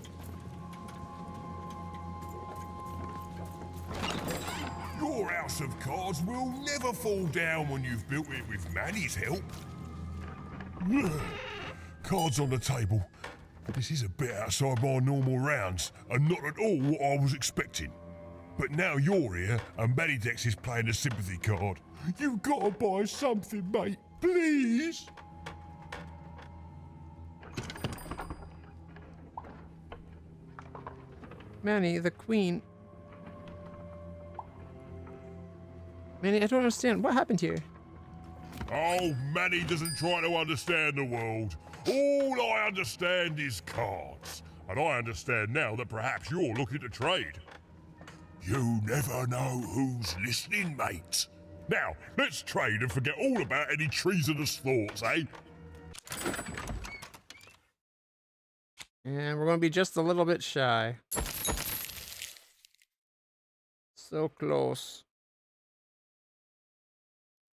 Your house of cards will never fall down when you've built it with Manny's help. Cards on the table. This is a bit outside my normal rounds, and not at all what I was expecting. But now you're here, and Manny Dex is playing a sympathy card. You've got to buy something, mate. Please. Manny, the Queen. Manny, I don't understand. What happened here? Oh, Manny doesn't try to understand the world. All I understand is cards. And I understand now that perhaps you're looking to trade. You never know who's listening, mate. Now, let's trade and forget all about any treasonous thoughts, eh? And we're going to be just a little bit shy. So close.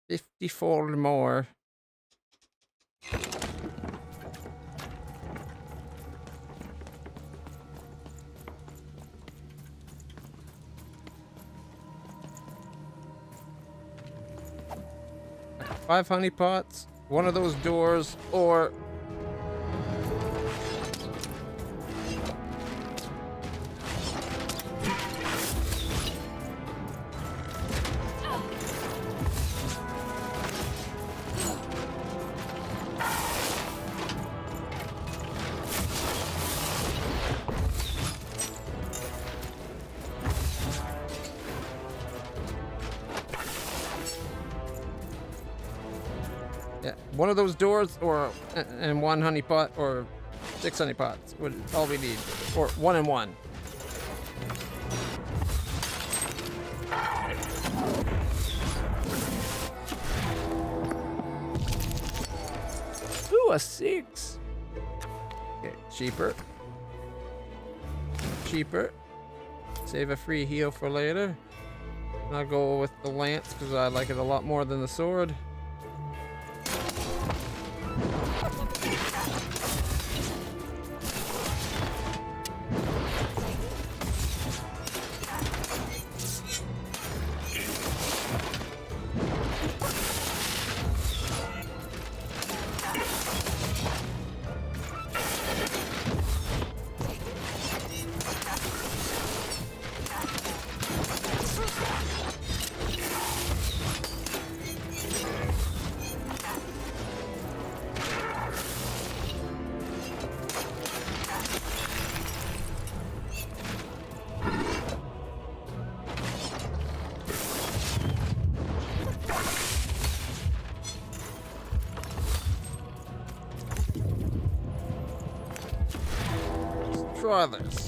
54 more. Five honey pots, one of those doors, or Yeah, one of those doors, or and one honey pot, or 6 honey pots would all we need, or 1 and 1. Ooh, a 6. Okay, cheaper. Cheaper. Save a free heal for later. I'll go with the lance because I like it a lot more than the sword. Try this.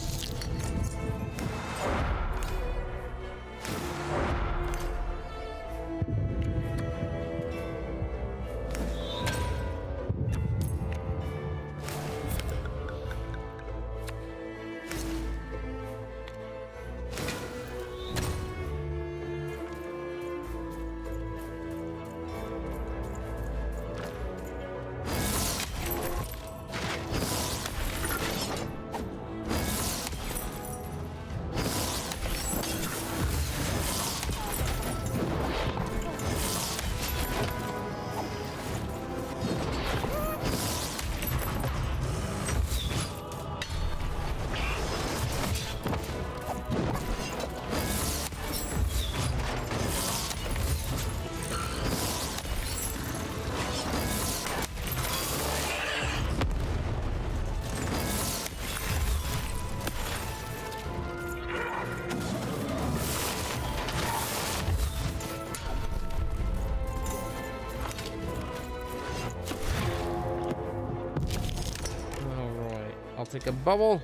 I'll take a bubble.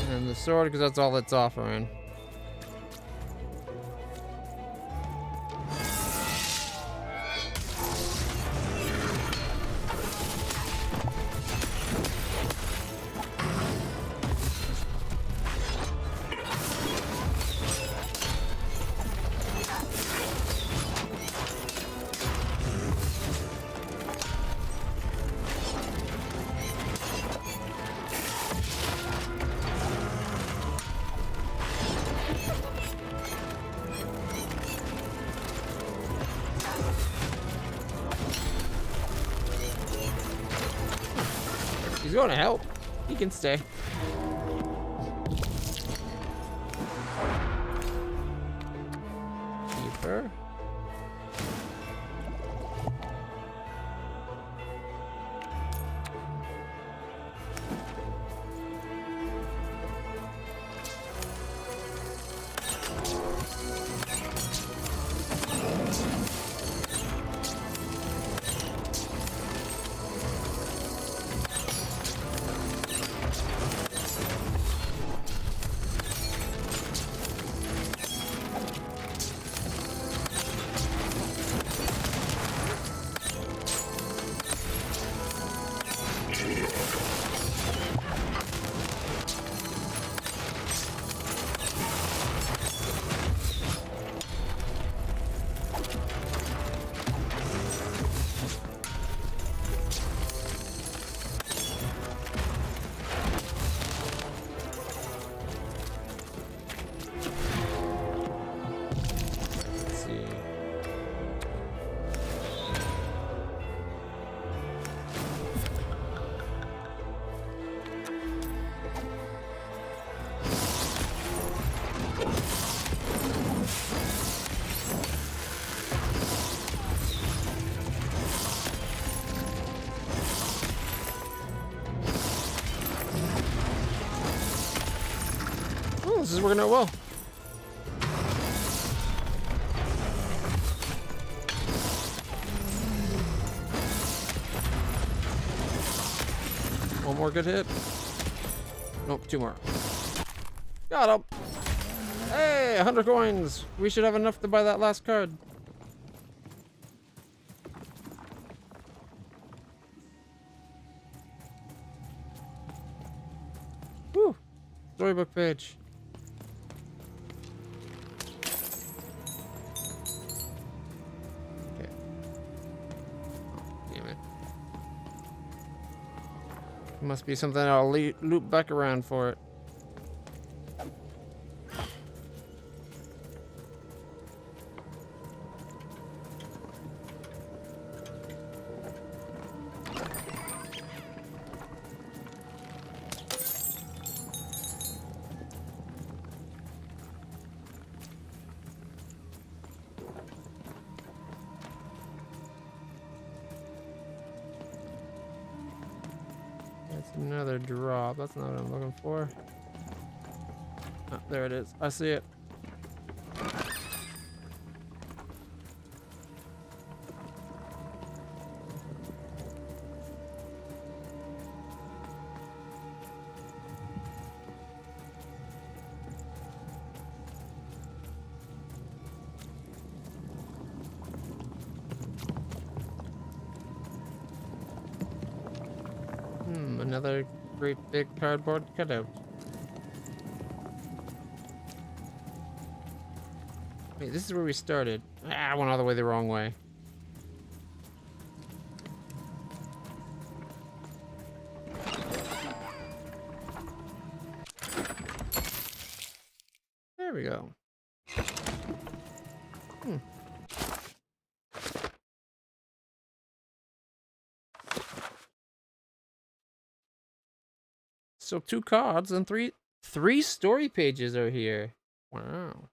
And the sword, because that's all it's offering. He's going to help. He can stay. Keeper. This is working out well. One more good hit. Nope, 2 more. Got him. Hey, 100 coins. We should have enough to buy that last card. Woo. Storybook page. Okay. Oh, damn it. Must be something I'll loop back around for it. Another drop. That's not what I'm looking for. Oh, there it is. I see it. Another great big cardboard cutout. Wait, this is where we started. I went all the way the wrong way. There we go. So 2 cards and three story pages are here. Wow.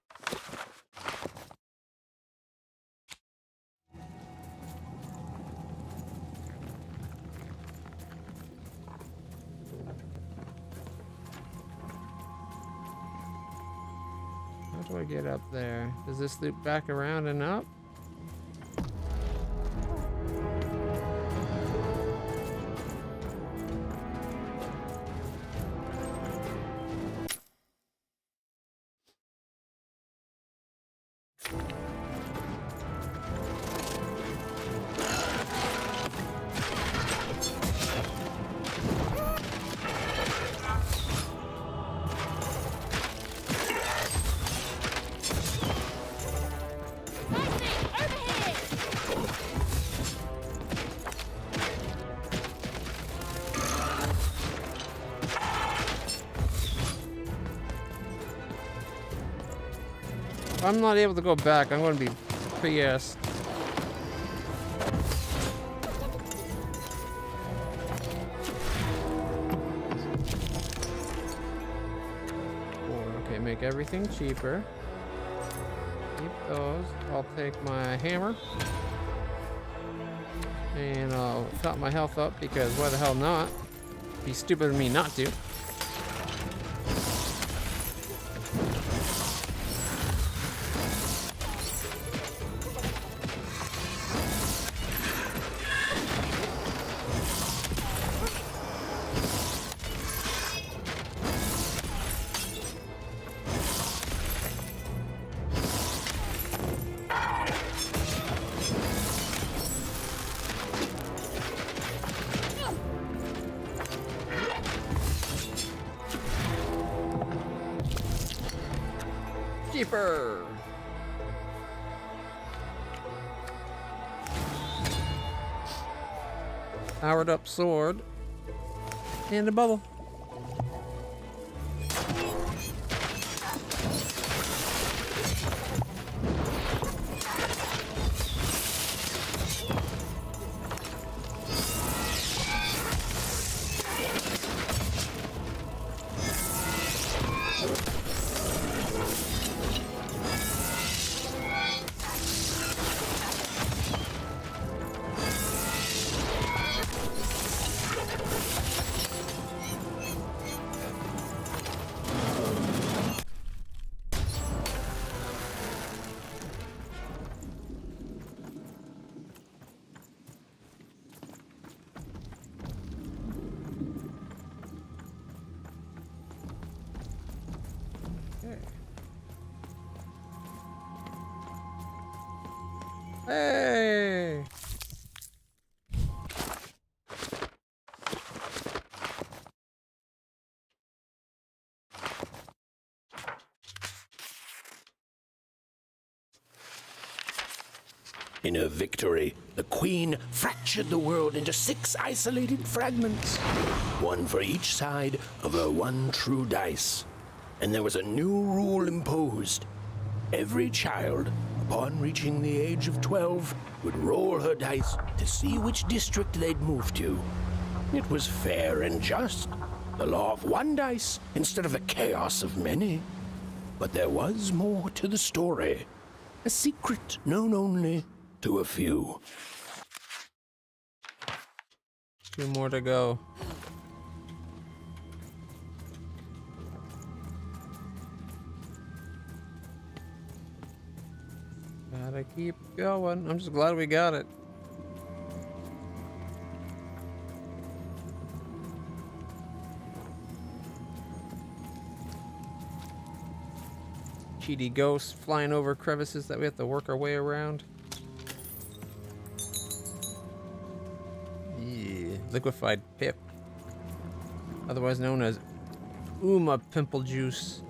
How do I get up there? Does this loop back around and up? If I'm not able to go back, I'm going to be pissed. Okay, make everything cheaper. Keep those. I'll take my hammer. And I'll top my health up because why the hell not? It'd be stupid of me not to. Keeper. Powered up sword and a bubble. Hey! In her victory, the Queen fractured the world into 6 isolated fragments, one for each side of her one true dice. And there was a new rule imposed. Every child, upon reaching the age of 12, would roll her dice to see which district they'd move to. It was fair and just, the law of one dice instead of the chaos of many. But there was more to the story, a secret known only to a few. 2 more to go. Gotta keep going. I'm just glad we got it. Cheaty ghosts flying over crevices that we have to work our way around. Yeah, liquefied pip, otherwise known as Uma pimple juice.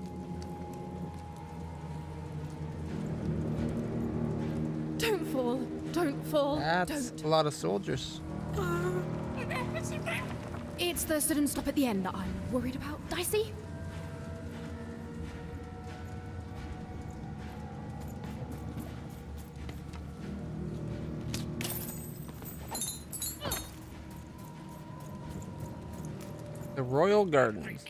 Don't fall. Don't fall. That's a lot of soldiers. It's the sudden stop at the end that I'm worried about, Dicey. The Royal Gardens.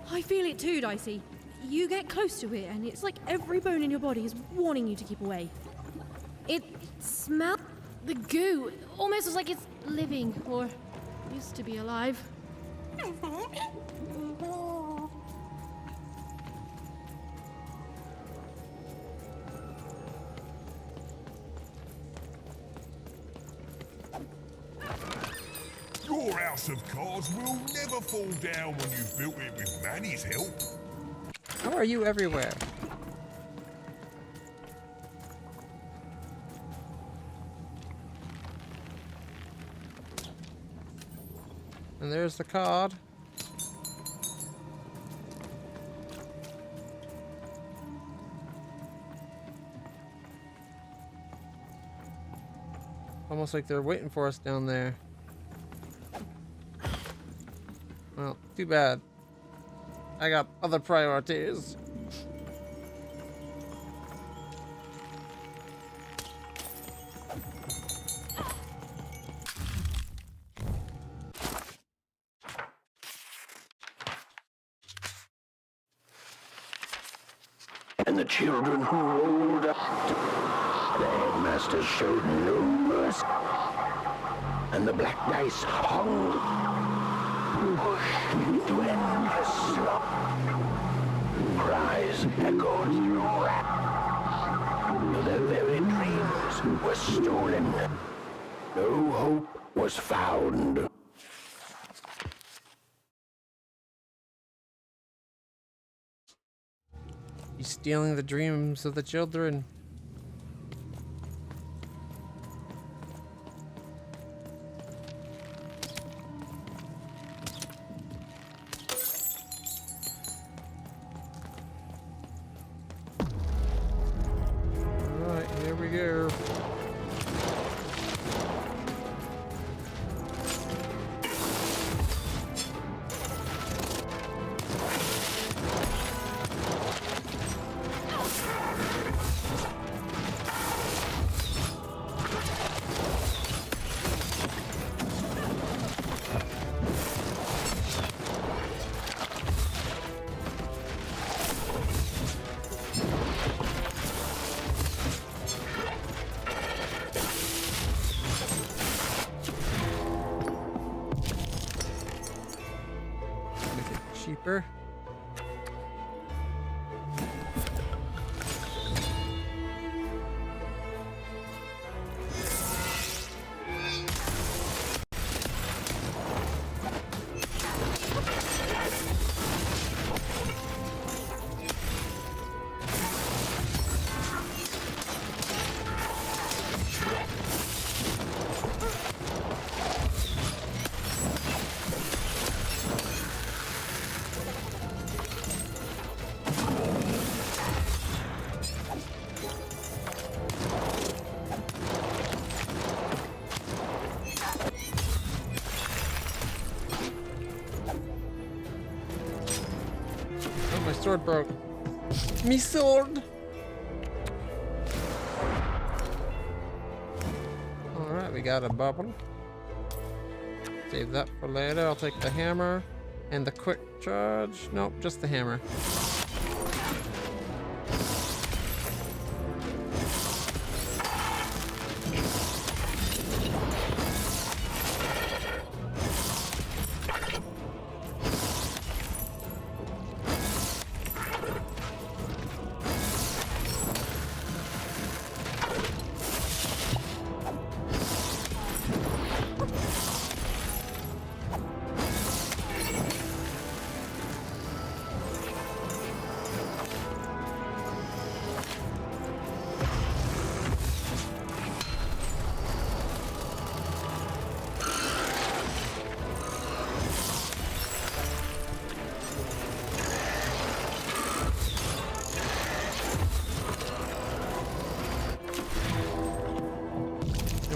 I feel it too, Dicey. You get close to it, and it's like every bone in your body is warning you to keep away. It smells the goo, almost as like it's living, or used to be alive. Your house of cards will never fall down when you've built it with Manny's help. How are you everywhere? And there's the card. Almost like they're waiting for us down there. Well, too bad. I got other priorities. And the children who rolled up, the headmaster showed no mercy. And the black dice hung, pushed into endless slump. Cries echoed through rap. Their very dreams were stolen. No hope was found. He's stealing the dreams of the children. Alright, here we go. Cheaper. sword broke. Me sword! Alright, we got a bubble. Save that for later. I'll take the hammer and the quick charge. Nope, just the hammer.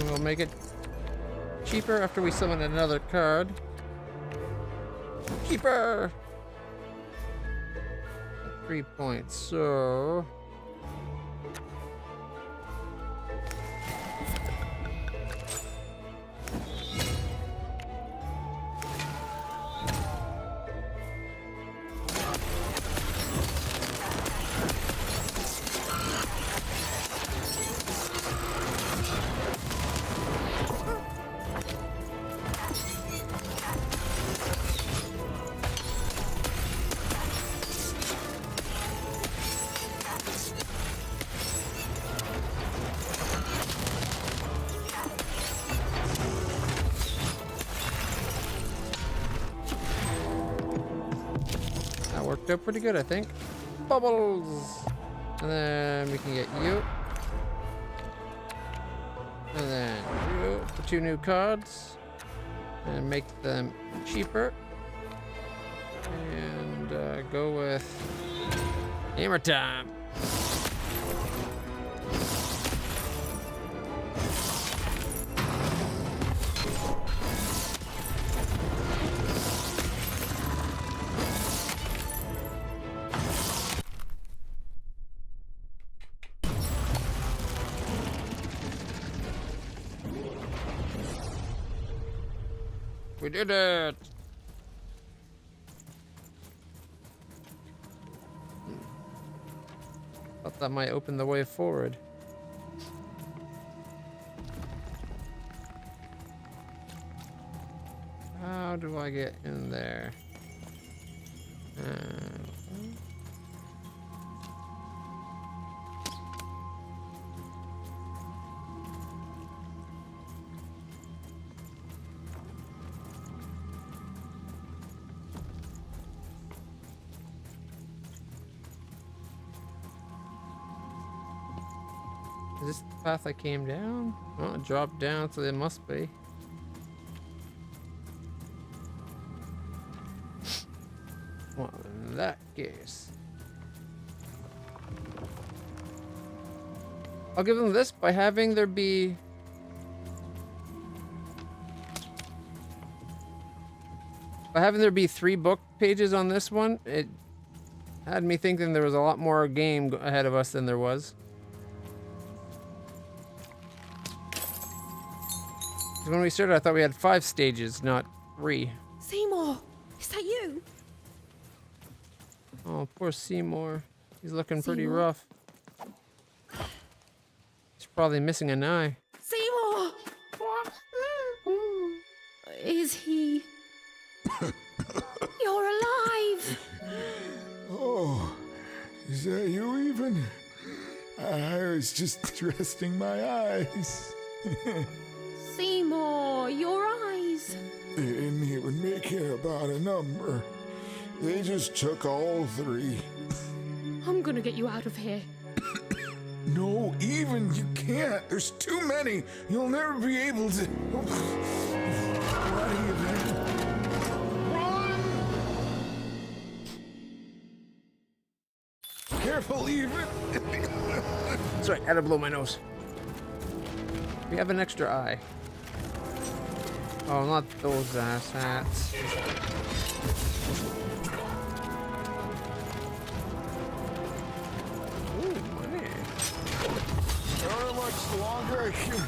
We'll make it cheaper after we summon another card. Cheaper! 3 points, so... Worked out pretty good, I think. Bubbles! And then we can get you. And then you for 2 new cards. And make them cheaper. And go with hammer time. We did it! Thought that might open the way forward. How do I get in there? Is this the path I came down? Well, it dropped down, so it must be. Well, in that case, I'll give them this by having there be three book pages on this one. It had me thinking there was a lot more game ahead of us than there was. When we started, I thought we had 5 stages, not 3. Seymour, is that you? Oh, poor Seymour. He's looking pretty Seymour? rough. He's probably missing an eye. Seymour! Is he... You're alive! Oh, is that you even? I was just resting my eyes. Seymour, your eyes. They didn't even care about a number. They just took all 3. I'm gonna get you out of here. No, even you can't. There's too many. You'll never be able to. Run! Careful, even. Sorry, I had to blow my nose. We have an extra eye. Oh, not those ass hats. much longer I can.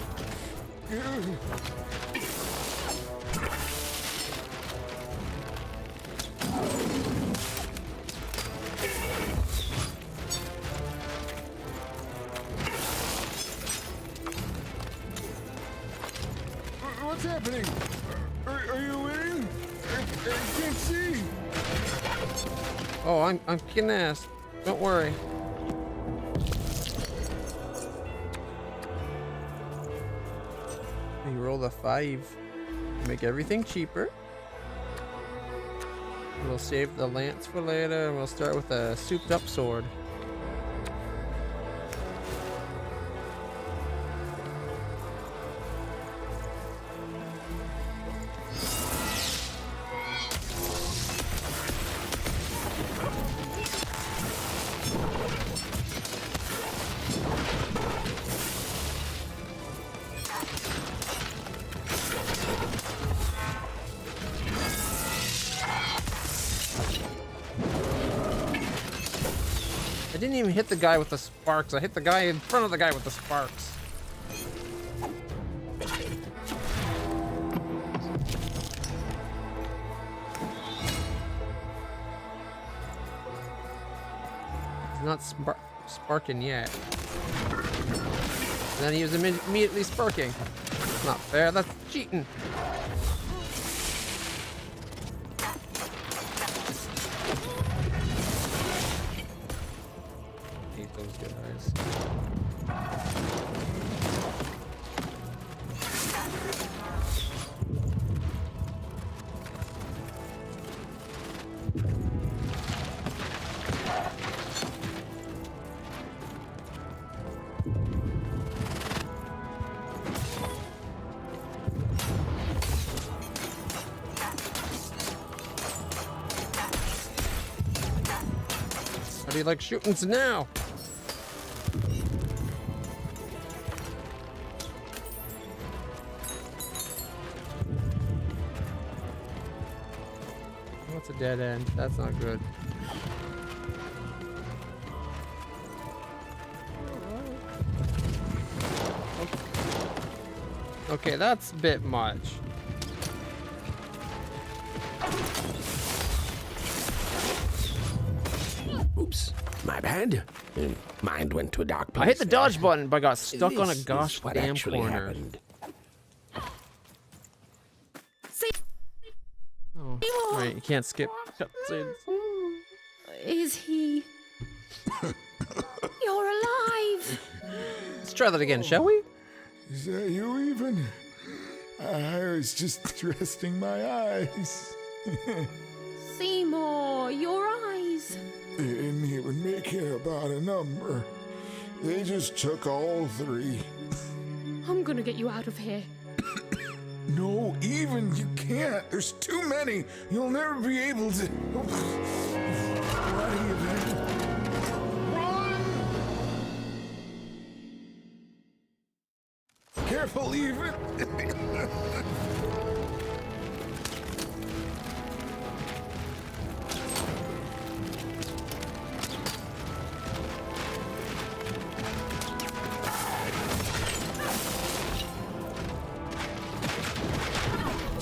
What's happening? Are you winning? I can't see. Oh, I'm kicking ass. Don't worry. You roll a 5. Make everything cheaper. We'll save the lance for later, and we'll start with a souped up sword. I didn't even hit the guy with the sparks. I hit the guy in front of the guy with the sparks. He's not sparking yet. And then he was immediately sparking. That's not fair. That's cheating. Those guys. How do you like shooting now? That's a dead end. That's not good. Okay, that's a bit much. Oops, my bad. Mind went to a dark place. I hit the there. dodge button, but got stuck on a This gosh is what damn actually corner. happened. Oh, right, you can't skip cutscenes. Is he? You're alive! Let's try that again, shall we? Is that you even? I was just resting my eyes. Seymour, your eyes. They didn't even make it about a number. They just took all 3. I'm gonna get you out of here. No, even you can't. There's too many. You'll never be able to. What are you doing? Run! Careful, even.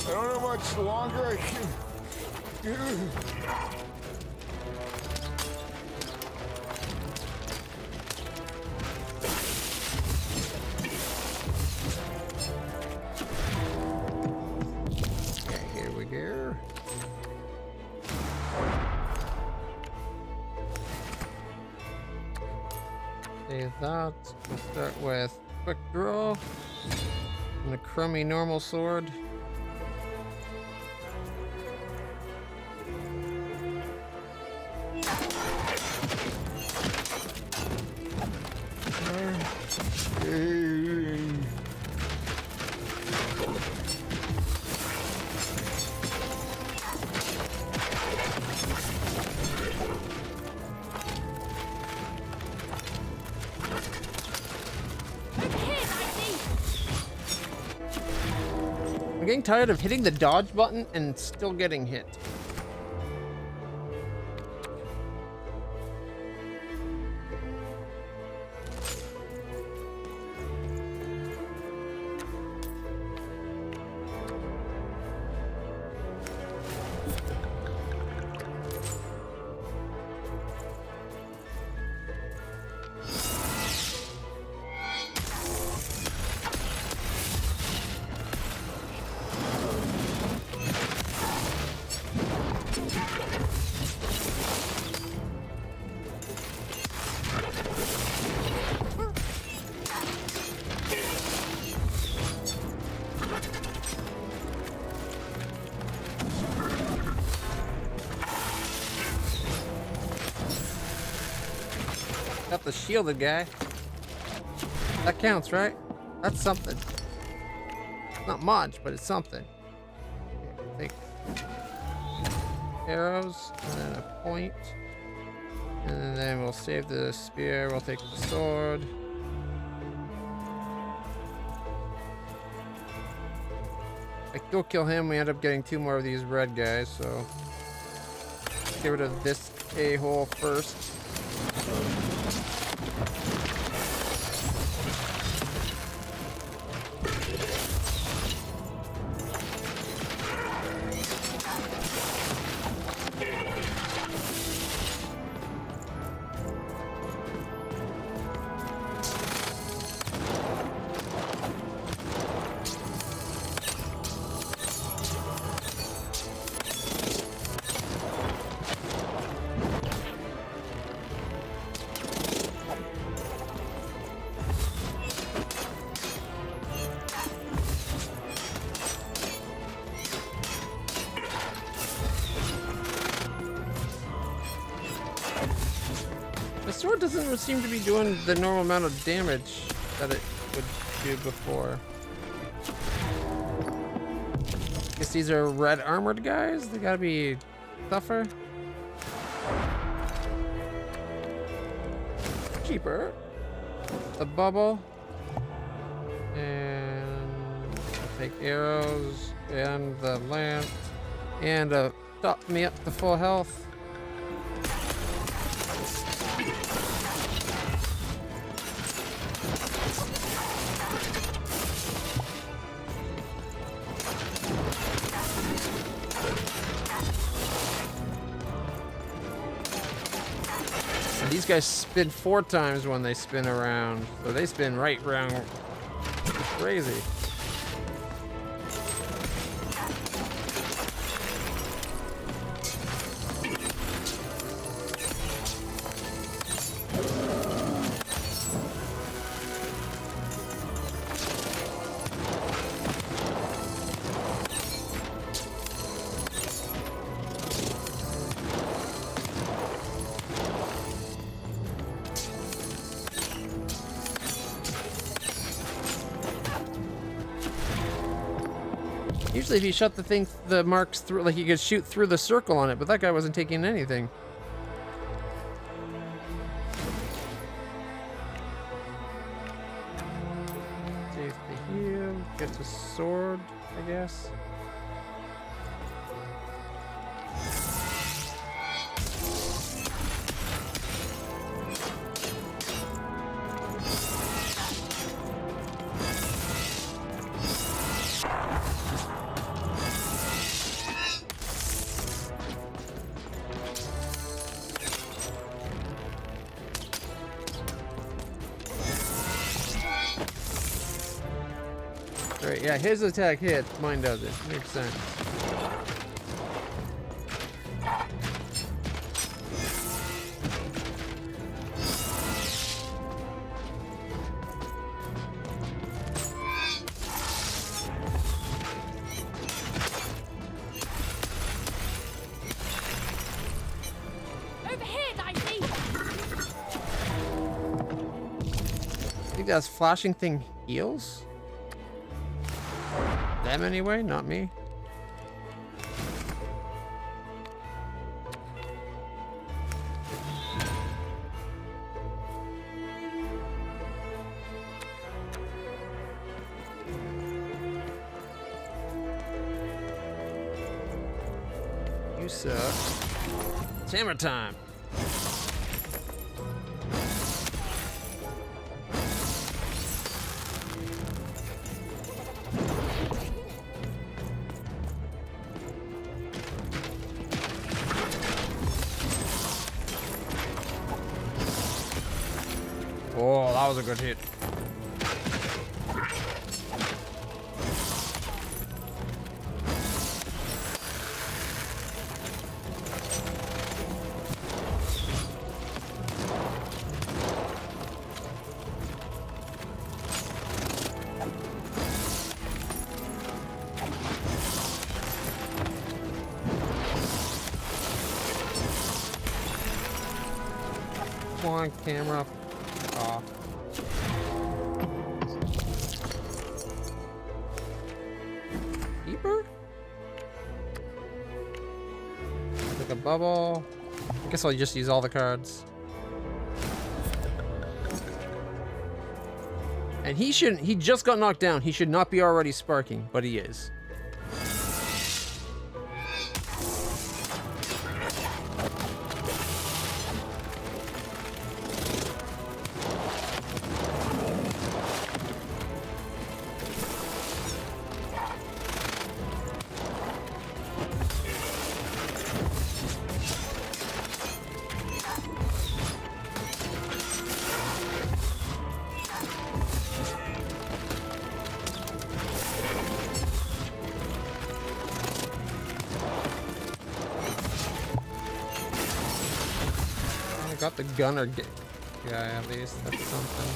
I don't know how much longer I can do. Okay, here we go. Save that. We'll start with quick draw and a crummy normal sword. I'm getting tired of hitting the dodge button and still getting hit. Got the shielded guy. That counts, right? That's something. Not much, but it's something. Take arrows and then a point. And then we'll save the spear. We'll take the sword. I go kill him. We end up getting 2 more of these red guys, so let's get rid of this a-hole first. The sword doesn't seem to be doing the normal amount of damage that it would do before. Guess these are red armored guys? They gotta be tougher. Cheaper. The bubble. And I'll take arrows and the lance. And top me up to full health. These guys spin 4 times when they spin around, so they spin right round. Crazy. Usually if you shut the marks through, like you could shoot through the circle on it, but that guy wasn't taking anything. Save the heal, get the sword, I guess. Alright, yeah, his attack hits, mine doesn't. Makes sense. Overhead, I see. I think that flashing thing heals? Them anyway, not me. You suck. It's hammer time. Oh, that was a good hit. on, camera. Off. Keeper? Like a bubble. I guess I'll just use all the cards. And he shouldn't, he just got knocked down. He should not be already sparking, but he is. Got the gunner guy at least. That's something.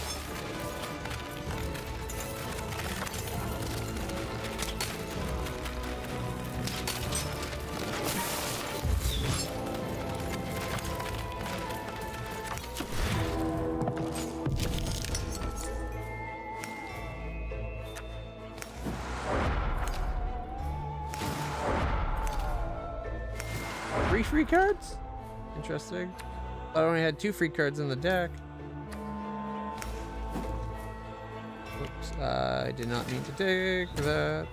Three free cards? Interesting. I only had 2 free cards in the deck. Oops, I did not mean to take that.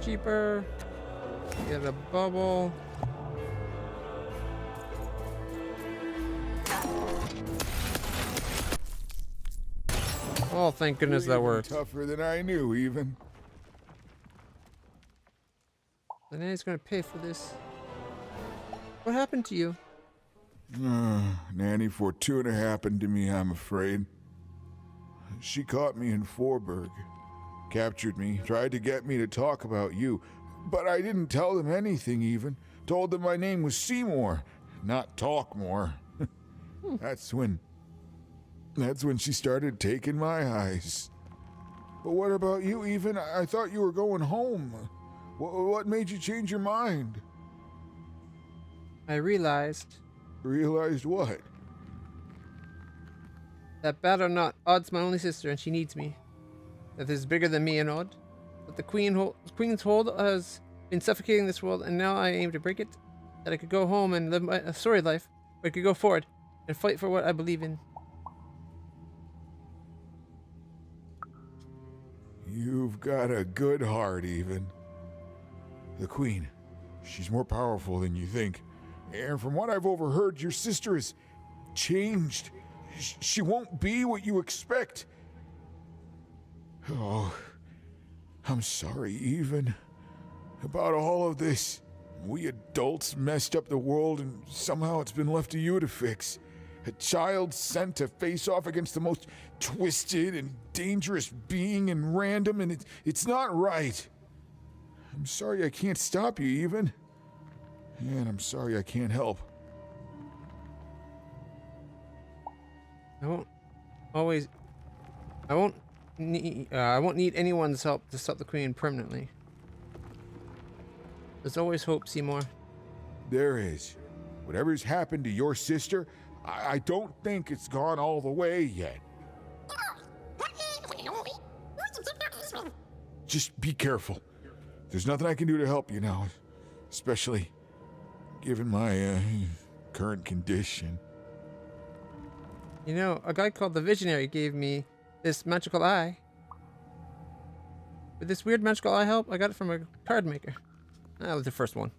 Cheaper. Get a bubble. Oh, thank goodness that worked. Tougher than I knew, even. The nanny's gonna pay for this. What happened to you? Nanny Fortuna happened to me, I'm afraid. She caught me in Forberg. Captured me, tried to get me to talk about you, but I didn't tell them anything even. Told them my name was Seymour, not Talkmore. That's when she started taking my eyes. But what about you even? I thought you were going home. What made you change your mind? I realized. Realized what? That bad or not, Odd's my only sister and she needs me. That is bigger than me and Odd. That the Queen's hold has been suffocating this world, and now I aim to break it. That I could go home and live a sorry life, or I could go forward and fight for what I believe in. You've got a good heart, even. The Queen, she's more powerful than you think. And from what I've overheard, your sister has changed. She won't be what you expect. Oh, I'm sorry, even, about all of this. We adults messed up the world, and somehow it's been left to you to fix. A child sent to face off against the most twisted and dangerous being in random, and it's not right. I'm sorry I can't stop you, even. And I'm sorry I can't help. I won't need anyone's help to stop the Queen permanently. There's always hope, Seymour. There is. Whatever's happened to your sister, I don't think it's gone all the way yet. Just be careful. There's nothing I can do to help you now, especially given my current condition. You know, a guy called the Visionary gave me this magical eye. With this weird magical eye help, I got it from a card maker. That was the first one.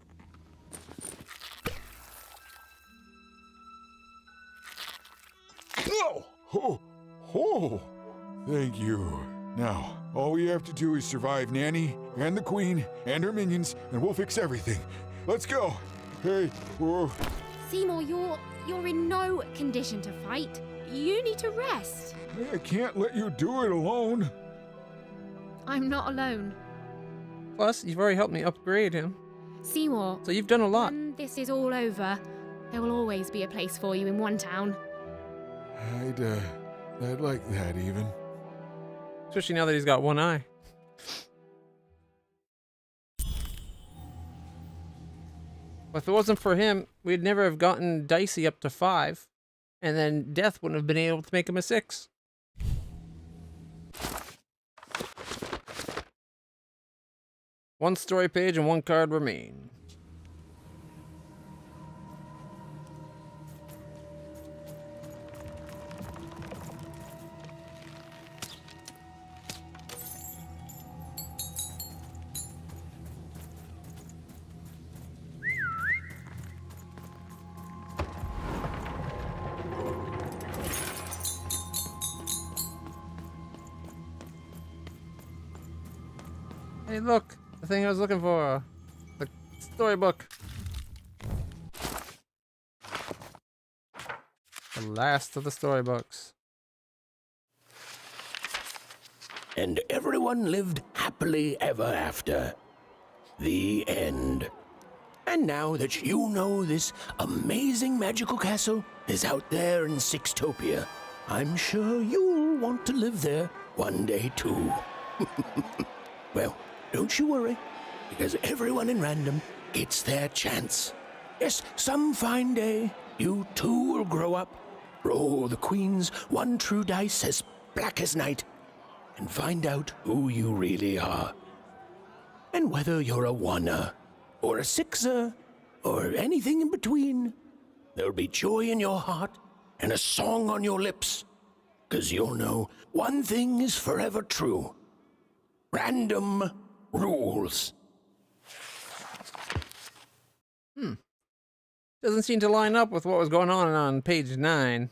Oh! Oh! Thank you. Now, all we have to do is survive Nanny and the Queen and her minions, and we'll fix everything. Let's go. Hey, whoa. Seymour, you're in no condition to fight. You need to rest. I can't let you do it alone. I'm not alone. Plus, you've already helped me upgrade him. Seymour. So you've done a lot. When this is all over, there will always be a place for you in one town. I'd like that even. Especially now that he's got one eye. But if it wasn't for him, we'd never have gotten Dicey up to 5. And then Death wouldn't have been able to make him a 6. One story page and one card remain. Hey, look! The thing I was looking for! The storybook! The last of the storybooks. And everyone lived happily ever after. The end. And now that you know this amazing magical castle is out there in Sixtopia, I'm sure you'll want to live there one day too. Well, don't you worry, because everyone in Random gets their chance. Yes, some fine day, you too will grow up, roll the Queen's one true dice as black as night, and find out who you really are. And whether you're a oneer, or a sixer, or anything in between, there'll be joy in your heart and a song on your lips, 'cause you'll know one thing is forever true. Random rules. Doesn't seem to line up with what was going on page 9.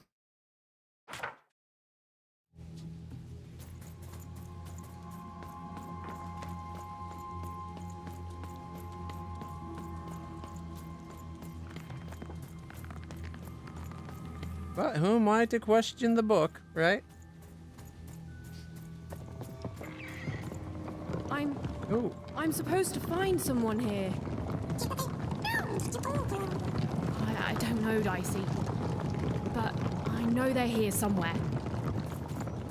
But who am I to question the book, right? I'm supposed to find someone here. I don't know, Dicey. But I know they're here somewhere.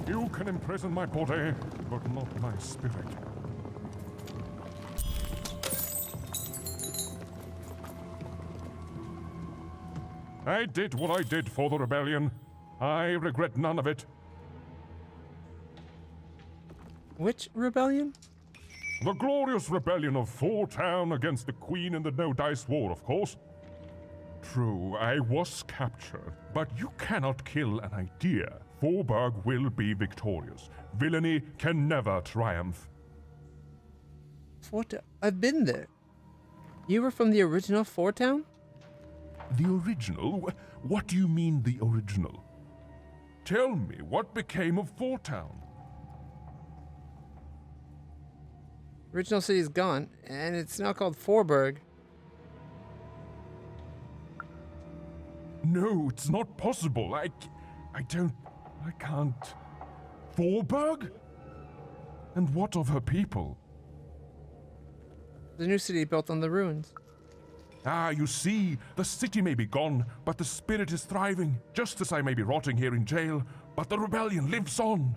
You can imprison my body, but not my spirit. I did what I did for the rebellion. I regret none of it. Which rebellion? The glorious rebellion of Four Town against the Queen in the No Dice War, of course. True, I was captured, but you cannot kill an idea. Forburg will be victorious. Villainy can never triumph. I've been there. You were from the original Four Town? The original? What do you mean, the original? Tell me, what became of Four Town? Original city's gone, and it's now called Forburg. No, it's not possible. I can't. Forburg? And what of her people? The new city built on the ruins. Ah, you see, the city may be gone, but the spirit is thriving, just as I may be rotting here in jail, but the rebellion lives on.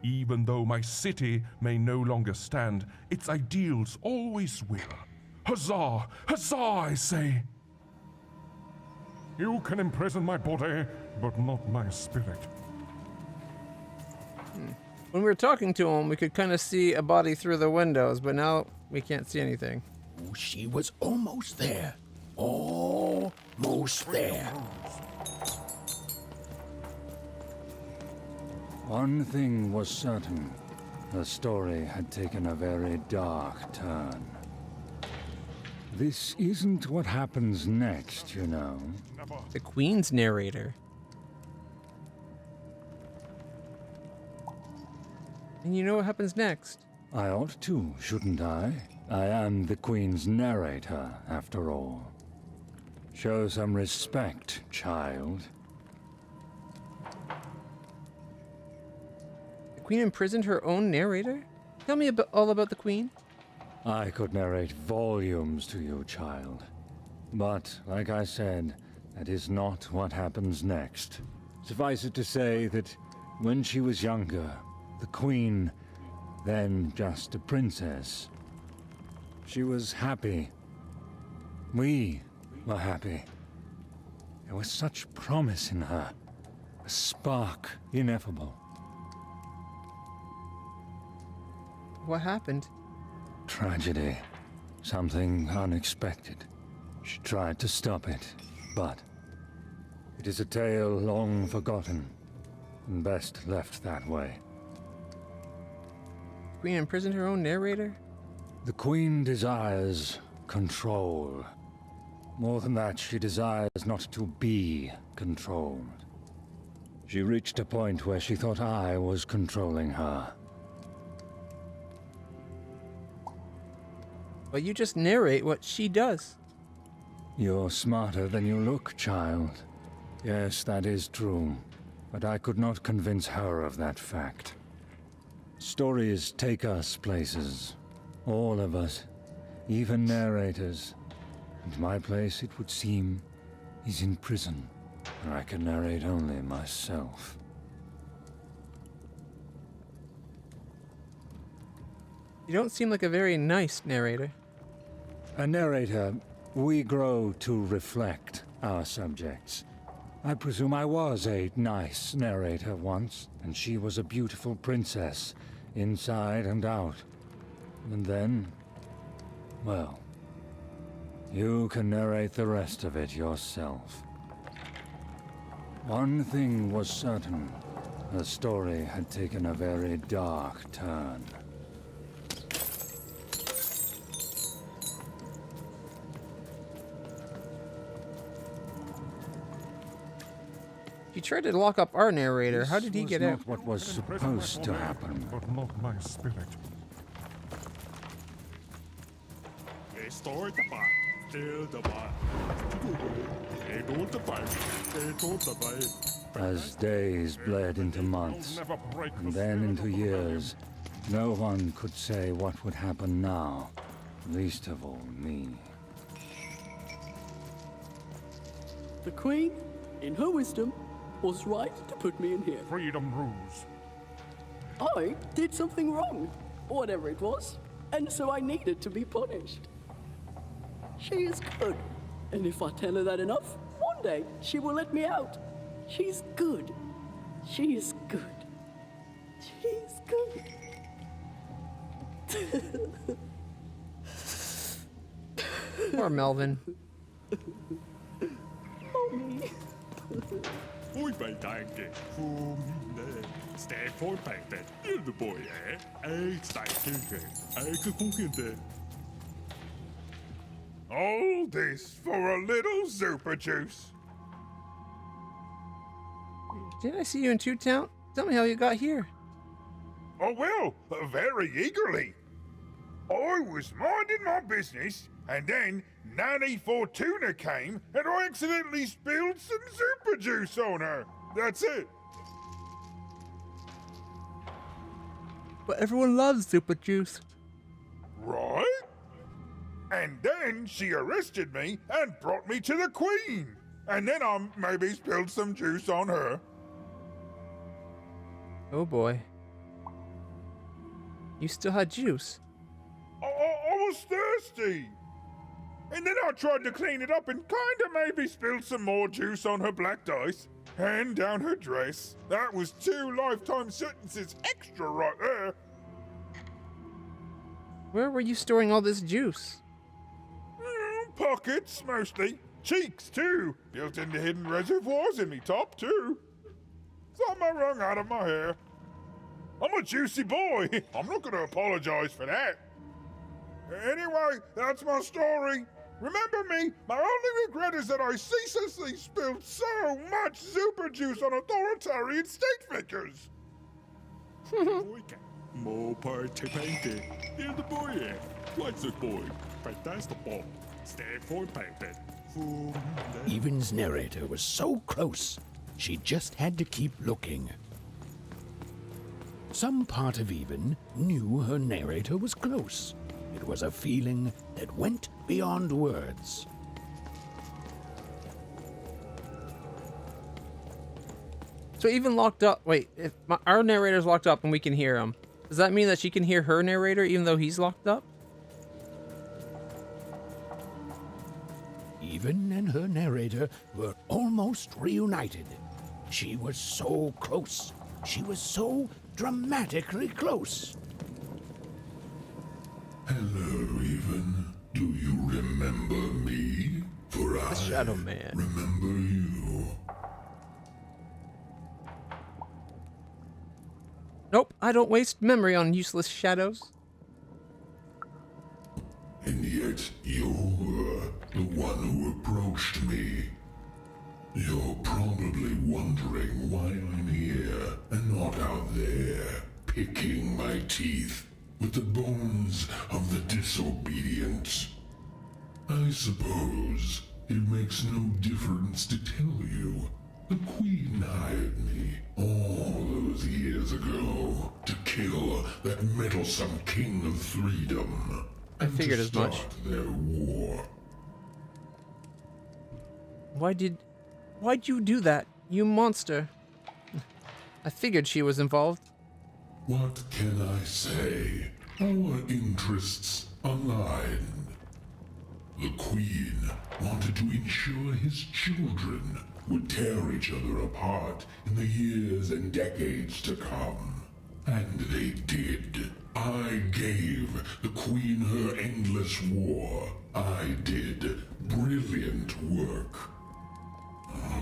Even though my city may no longer stand, its ideals always will. Huzzah! Huzzah, I say! You can imprison my body, but not my spirit. When we were talking to him, we could kind of see a body through the windows, but now we can't see anything. She was almost there. Almost there. One thing was certain. The story had taken a very dark turn. This isn't what happens next, you know. The Queen's narrator. And you know what happens next. I ought to, shouldn't I? I am the Queen's narrator, after all. Show some respect, child. The Queen imprisoned her own narrator? Tell me all about the Queen. I could narrate volumes to you, child. But, like I said, that is not what happens next. Suffice it to say that when she was younger, the Queen, then just a princess, she was happy. We were happy. There was such promise in her, a spark ineffable. What happened? Tragedy. Something unexpected. She tried to stop it, but it is a tale long forgotten, and best left that way. The Queen imprisoned her own narrator? The Queen desires control. More than that, she desires not to be controlled. She reached a point where she thought I was controlling her. But you just narrate what she does. You're smarter than you look, child. Yes, that is true. But I could not convince her of that fact. Stories take us places. All of us. Even narrators. And my place, it would seem, is in prison, where I can narrate only myself. You don't seem like a very nice narrator. A narrator, we grow to reflect our subjects. I presume I was a nice narrator once, and she was a beautiful princess, inside and out. And then, well, you can narrate the rest of it yourself. One thing was certain. The story had taken a very dark turn. You tried to lock up our narrator. How did he get out? This was not what was supposed to happen. But not my spirit. Restore the fire. Still the fire. Restore the fire. Restore the fire. As days bled into months, and then into years, no one could say what would happen now, least of all me. The Queen, in her wisdom, was right to put me in here. Freedom rules. I did something wrong, whatever it was, and so I needed to be punished. She is good, and if I tell her that enough, one day she will let me out. She's good. She is good. She's good. Poor Melvin. Mommy. Oi, my danke. Stand for back that. You're the boy, eh? I All this for a little super juice. Didn't I see you in Two Town? Tell me how you got here. Oh, well, very eagerly. I was minding my business, and then Nanny Fortuna came, and I accidentally spilled some super juice on her. That's it. But everyone loves super juice. Right? And then she arrested me and brought me to the Queen. And then I maybe spilled some juice on her. Oh boy. You still had juice. I was thirsty. And then I tried to clean it up and kinda maybe spilled some more juice on her black dice and down her dress. That was 2 lifetime sentences extra right there. Where were you storing all this juice? Pockets, mostly. Cheeks, too. Built into hidden reservoirs in me top, too. Some I wrung out of my hair. I'm a juicy boy. I'm not going to apologize for that. Anyway, that's my story. Remember me, my only regret is that I ceaselessly spilled so much super juice on authoritarian state figures. More participated in the boy. What's the boy? Fantastic ball. Stand for painted. Even's narrator was so close, she just had to keep looking. Some part of Even knew her narrator was close. It was a feeling that went beyond words. So Even locked up. Wait, if our narrator's locked up and we can hear him, does that mean that she can hear her narrator even though he's locked up? Even and her narrator were almost reunited. She was so close. She was so dramatically close. Hello, Even. Do you remember me? For I Shadow Man. remember you. Nope, I don't waste memory on useless shadows. And yet you're the one who approached me. You're probably wondering why I'm here and not out there, picking my teeth with the bones of the disobedient. I suppose it makes no difference to tell you. The Queen hired me all those years ago to kill that meddlesome King of Freedom. I figured as much. Their war. Why'd you do that, you monster? I figured she was involved. What can I say? Our interests aligned. The Queen wanted to ensure his children would tear each other apart in the years and decades to come. And they did. I gave the Queen her endless war. I did brilliant work.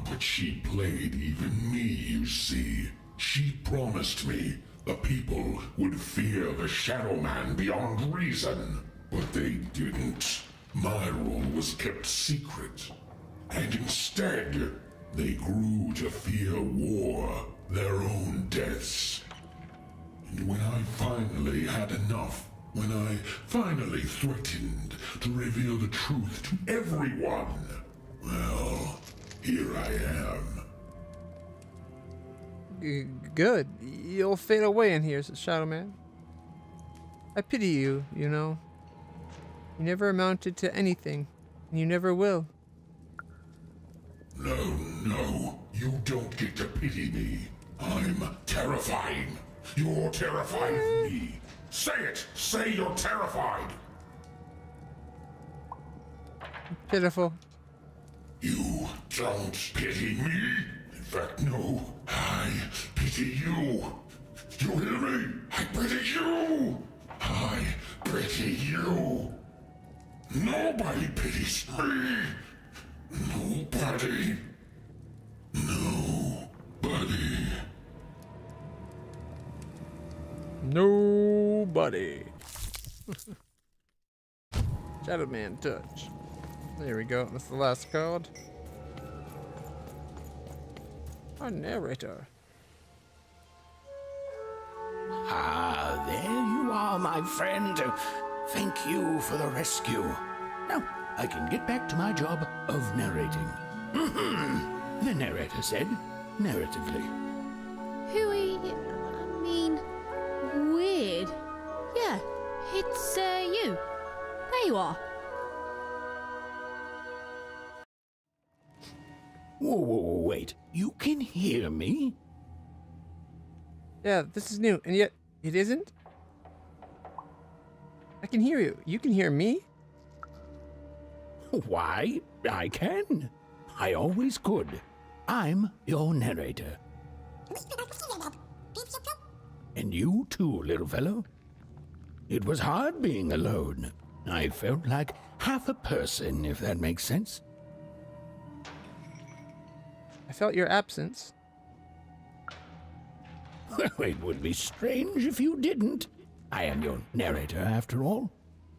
But she played even me, you see. She promised me the people would fear the Shadow Man beyond reason. But they didn't. My role was kept secret. And instead, they grew to fear war, their own deaths. And when I finally had enough, when I finally threatened to reveal the truth to everyone, well, here I am. Good. You'll fade away in here, says Shadow Man. I pity you, you know. You never amounted to anything, and you never will. No, you don't get to pity me. I'm terrifying. You're terrified of me. Say it! Say you're terrified! Pitiful. You don't pity me? In fact, no. I pity you. You hear me? I pity you! I pity you! Nobody pities me! Nobody. Nobody. Nobody. Shadow Man touch. There we go. That's the last card. Our narrator. Ah, there you are, my friend. Thank you for the rescue. Now, I can get back to my job of narrating. The narrator said, narratively. Weird. Yeah, it's you. There you are. Whoa, wait. You can hear me? Yeah, this is new, and yet it isn't? I can hear you. You can hear me? Why, I can. I always could. I'm your narrator. And you too, little fellow. It was hard being alone. I felt like half a person, if that makes sense. I felt your absence. Well, it would be strange if you didn't. I am your narrator, after all.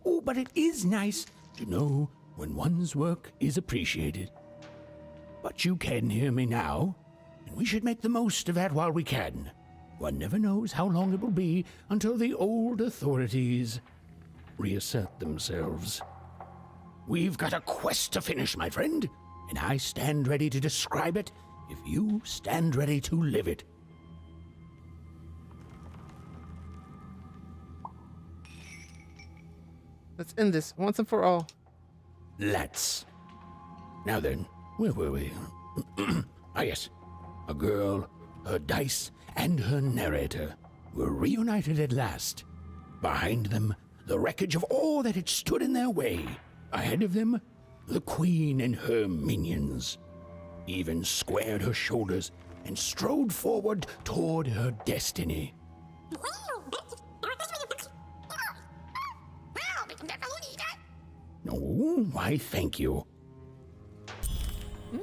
Oh, but it is nice to know when one's work is appreciated. But you can hear me now, and we should make the most of that while we can. One never knows how long it will be until the old authorities reassert themselves. We've got a quest to finish, my friend, and I stand ready to describe it if you stand ready to live it. Let's end this once and for all. Let's. Now then, where were we? Yes. A girl, her dice, and her narrator were reunited at last. Behind them, the wreckage of all that had stood in their way. Ahead of them, the queen and her minions. Even squared her shoulders and strode forward toward her destiny. Oh, why thank you.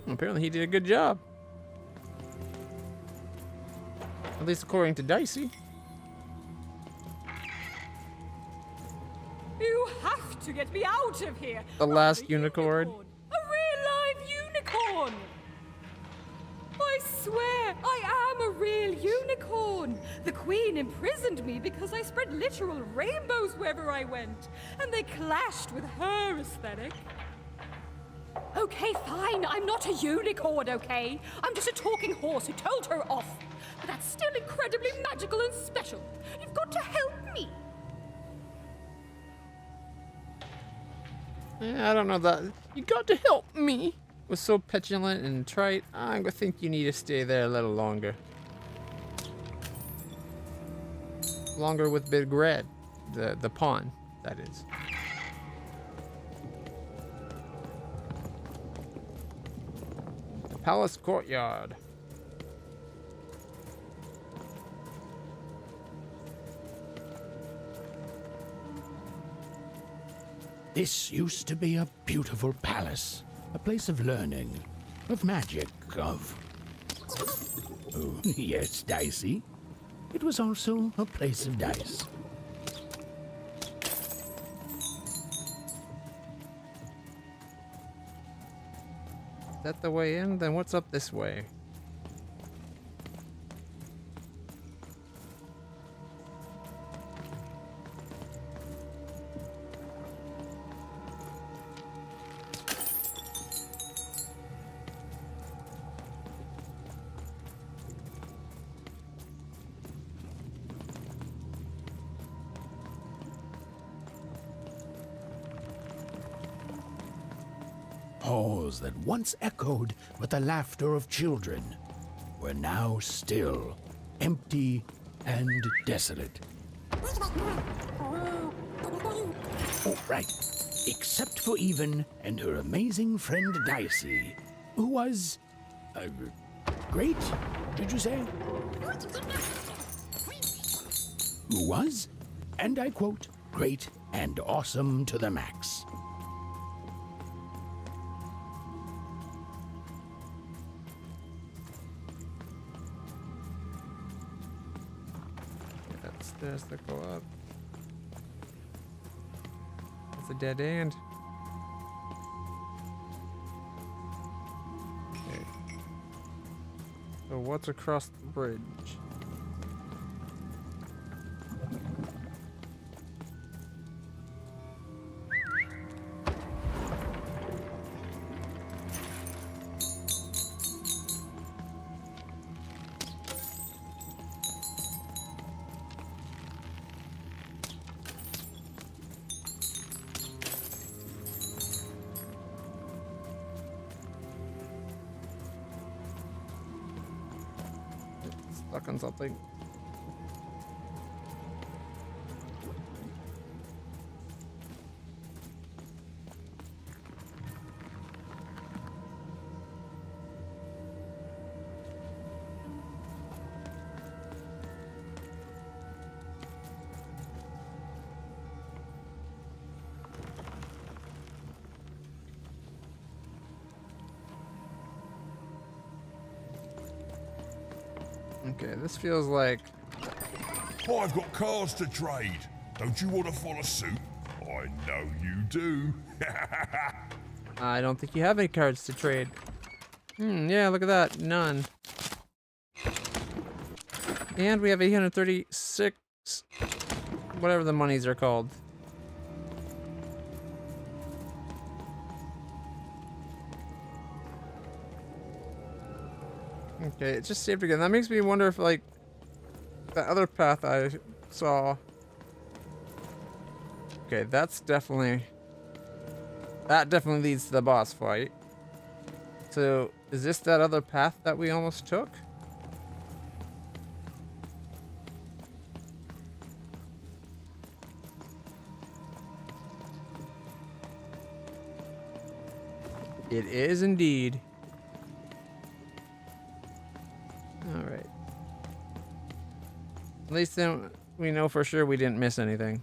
Apparently he did a good job. At least according to Dicey. You have to get me out of here. The last unicorn. A real live unicorn. I swear, I am a real unicorn. The queen imprisoned me because I spread literal rainbows wherever I went, and they clashed with her aesthetic. Okay, fine, I'm not a unicorn, okay? I'm just a talking horse who told her off. But that's still incredibly magical and special. You've got to help me. I don't know that. You got to help me. Was so petulant and trite. I think you need to stay there a little longer. Longer with Big Red, the pawn, that is. The palace courtyard. This used to be a beautiful palace, a place of learning, of magic, of... Oh, yes, Dicey. It was also a place of dice. Is that the way in? Then what's up this way? Halls that once echoed with the laughter of children were now still, empty, and desolate. Oh, right. Except for Even and her amazing friend Dicey, who was... great, did you say? Who was, and I quote, great and awesome to the max. Stairs that go up. It's a dead end. Okay. So what's across the bridge? Stuck on something. Okay, this feels like... I've got cars to trade. Don't you want to follow suit? I know you do. I don't think you have any cards to trade. Yeah, look at that. None. And we have 836, whatever the monies are called. Okay, it just saved again. That makes me wonder if, like, that other path I saw. Okay, that's definitely... That definitely leads to the boss fight. So, is this that other path that we almost took? It is indeed. Alright. At least then we know for sure we didn't miss anything.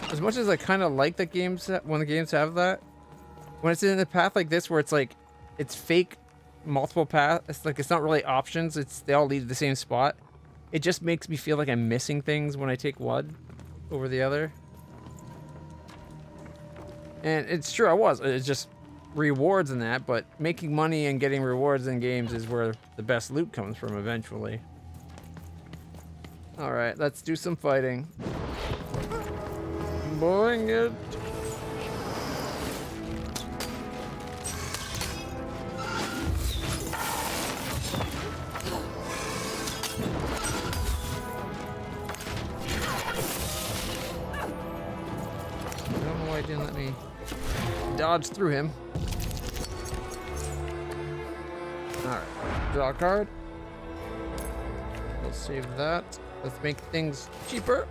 As much as I kind of like the games, when the games have that, when it's in the path like this where it's like, it's fake multiple paths, it's like it's not really options, they all lead to the same spot. It just makes me feel like I'm missing things when I take one over the other. And it's true, it's just rewards in that, but making money and getting rewards in games is where the best loot comes from eventually. Alright, let's do some fighting. Boing it. I don't know why it didn't let me dodge through him. Alright, draw a card. We'll save that. Let's make things cheaper.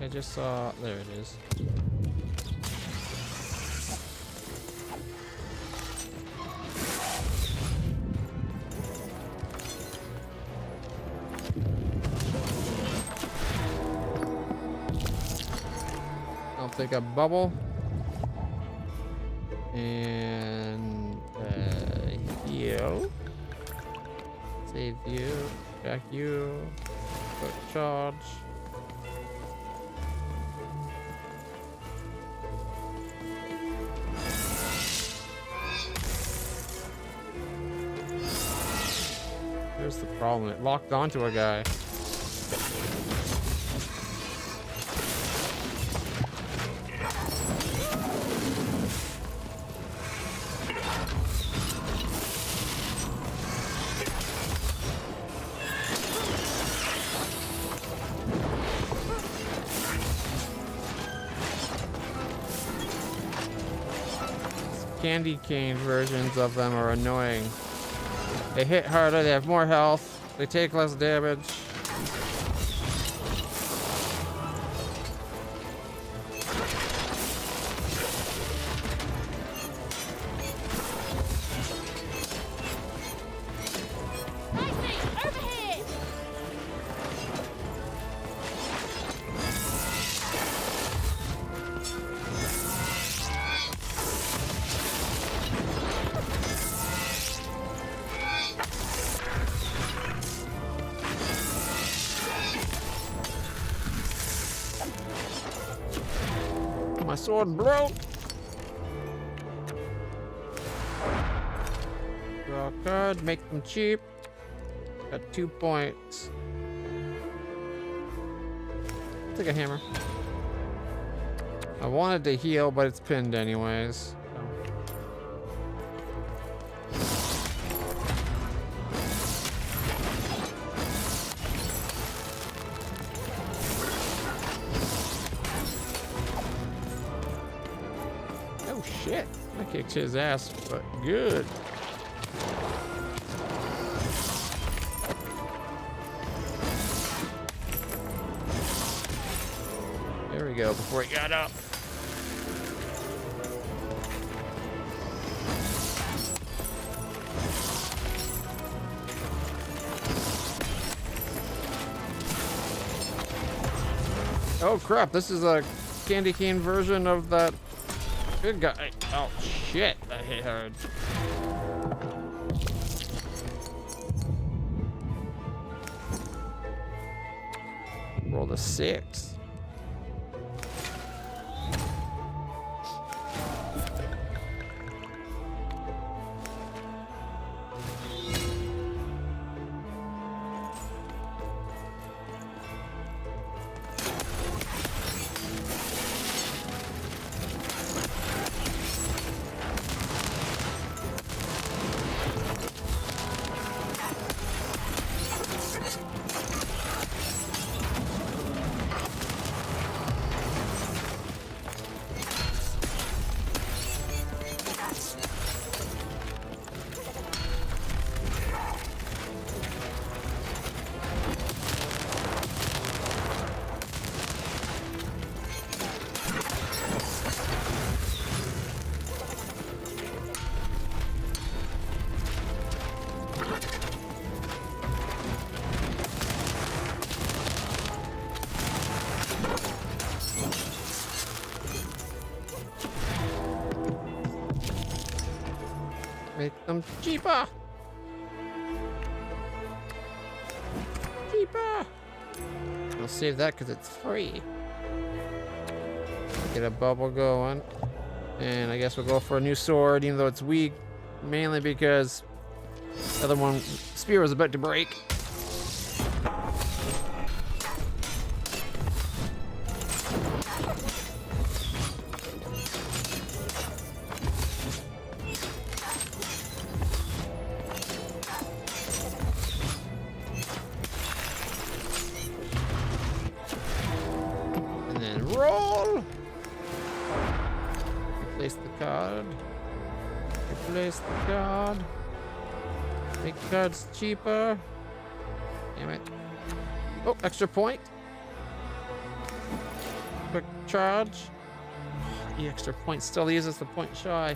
I just saw, there it is. I'll take a bubble and heal. Save you, back you, quick charge. Here's the problem, it locked onto a guy. Candy cane versions of them are annoying. They hit harder, they have more health, they take less damage. My sword broke. Draw a card, make them cheap. Got 2 points. Take a hammer. I wanted to heal, but it's pinned anyways. Oh shit! I kicked his ass, but good. There we go, before he got up. Oh crap, this is a candy cane version of that good guy. Oh shit, that hit hard. Roll a 6. Make them cheaper! Cheaper! I'll save that because it's free. Get a bubble going. And I guess we'll go for a new sword, even though it's weak. Mainly because the other one, spear, was about to break. Replace the card. Replace the card. Make cards cheaper. Damn it. Oh, extra point. Quick charge. The extra point still uses the point shy.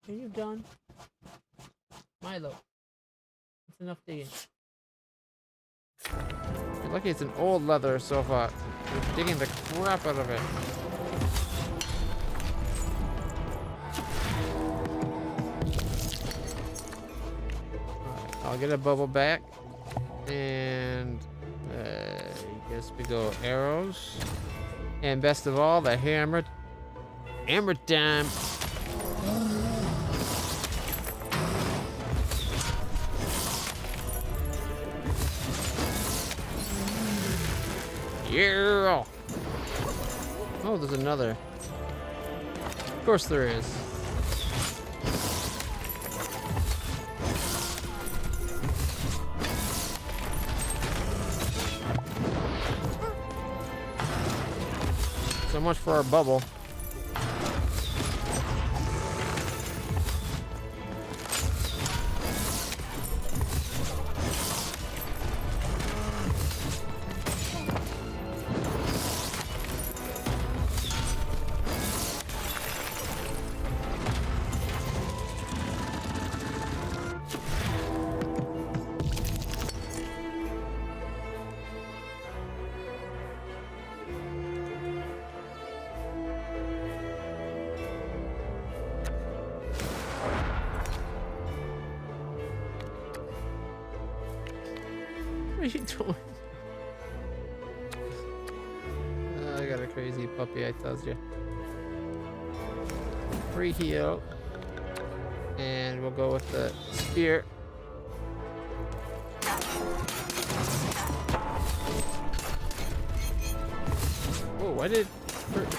Are you done? Milo. That's enough digging. You're lucky it's an old leather sofa. You're digging the crap out of it. Alright, I'll get a bubble back. And I guess we go arrows. And best of all, the hammer. Hammer time. Yeah. Oh, there's another. Of course there is. So much for our bubble. are you doing? I got a crazy puppy, I told you. Free heal. And we'll go with the spear. Oh, why did it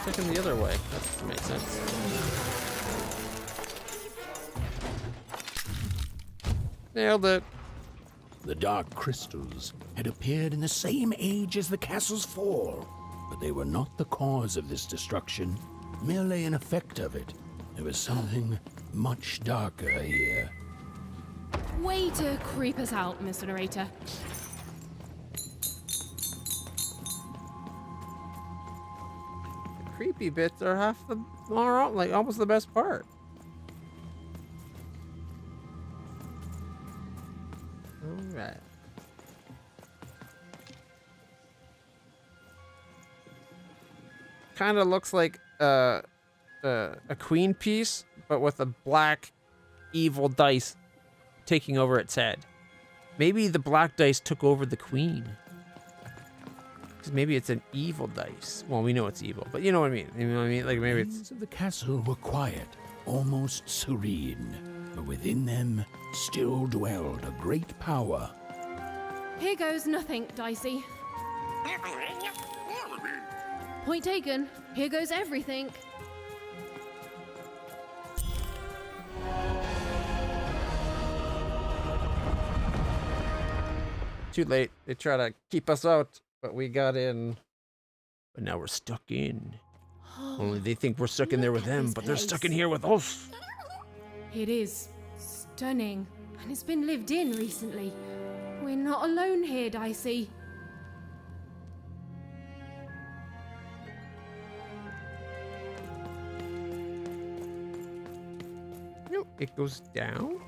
took him the other way? That makes sense. Nailed it. The dark crystals had appeared in the same age as the castle's fall, but they were not the cause of this destruction, merely an effect of it. There was something much darker here. Way to creep us out, Mr. Narrator. The creepy bits are half the, like almost the best part. All right. Kind of looks like a queen piece, but with a black evil dice taking over its head. Maybe the black dice took over the queen. Because maybe it's an evil dice. Well, we know it's evil, but you know what I mean. You know what I mean? Like maybe it's... The castle were quiet, almost serene, but within them still dwelled a great power. Here goes nothing, Dicey. Point taken. Here goes everything. Too late. They try to keep us out, but we got in. But now we're stuck in. Only they think we're stuck in there with them, but they're stuck in here with us. It is stunning, and it's been lived in recently. We're not alone here, Dicey. Nope, it goes down.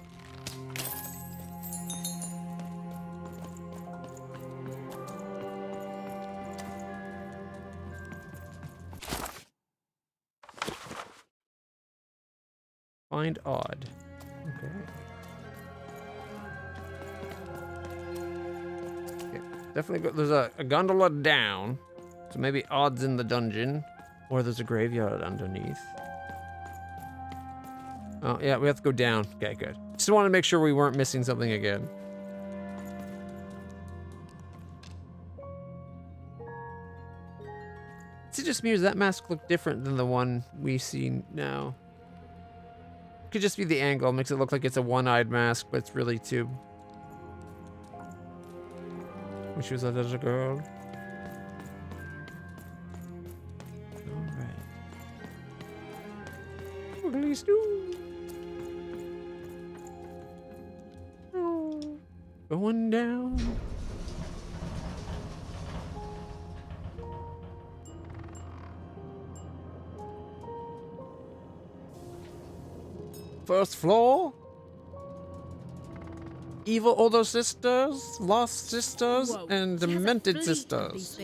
Find odd. Okay. Definitely there's a gondola down. So maybe odd's in the dungeon. Or there's a graveyard underneath. Oh, yeah, we have to go down. Okay, good. Just want to make sure we weren't missing something again. Is it just me or does that mask look different than the one we see now? Could just be the angle. Makes it look like it's a one-eyed mask, but it's really two. Wish she was a little girl. Alright. Wiggly Stoo. Oh. Going down. First floor. Evil older sisters, lost sisters, and demented sisters.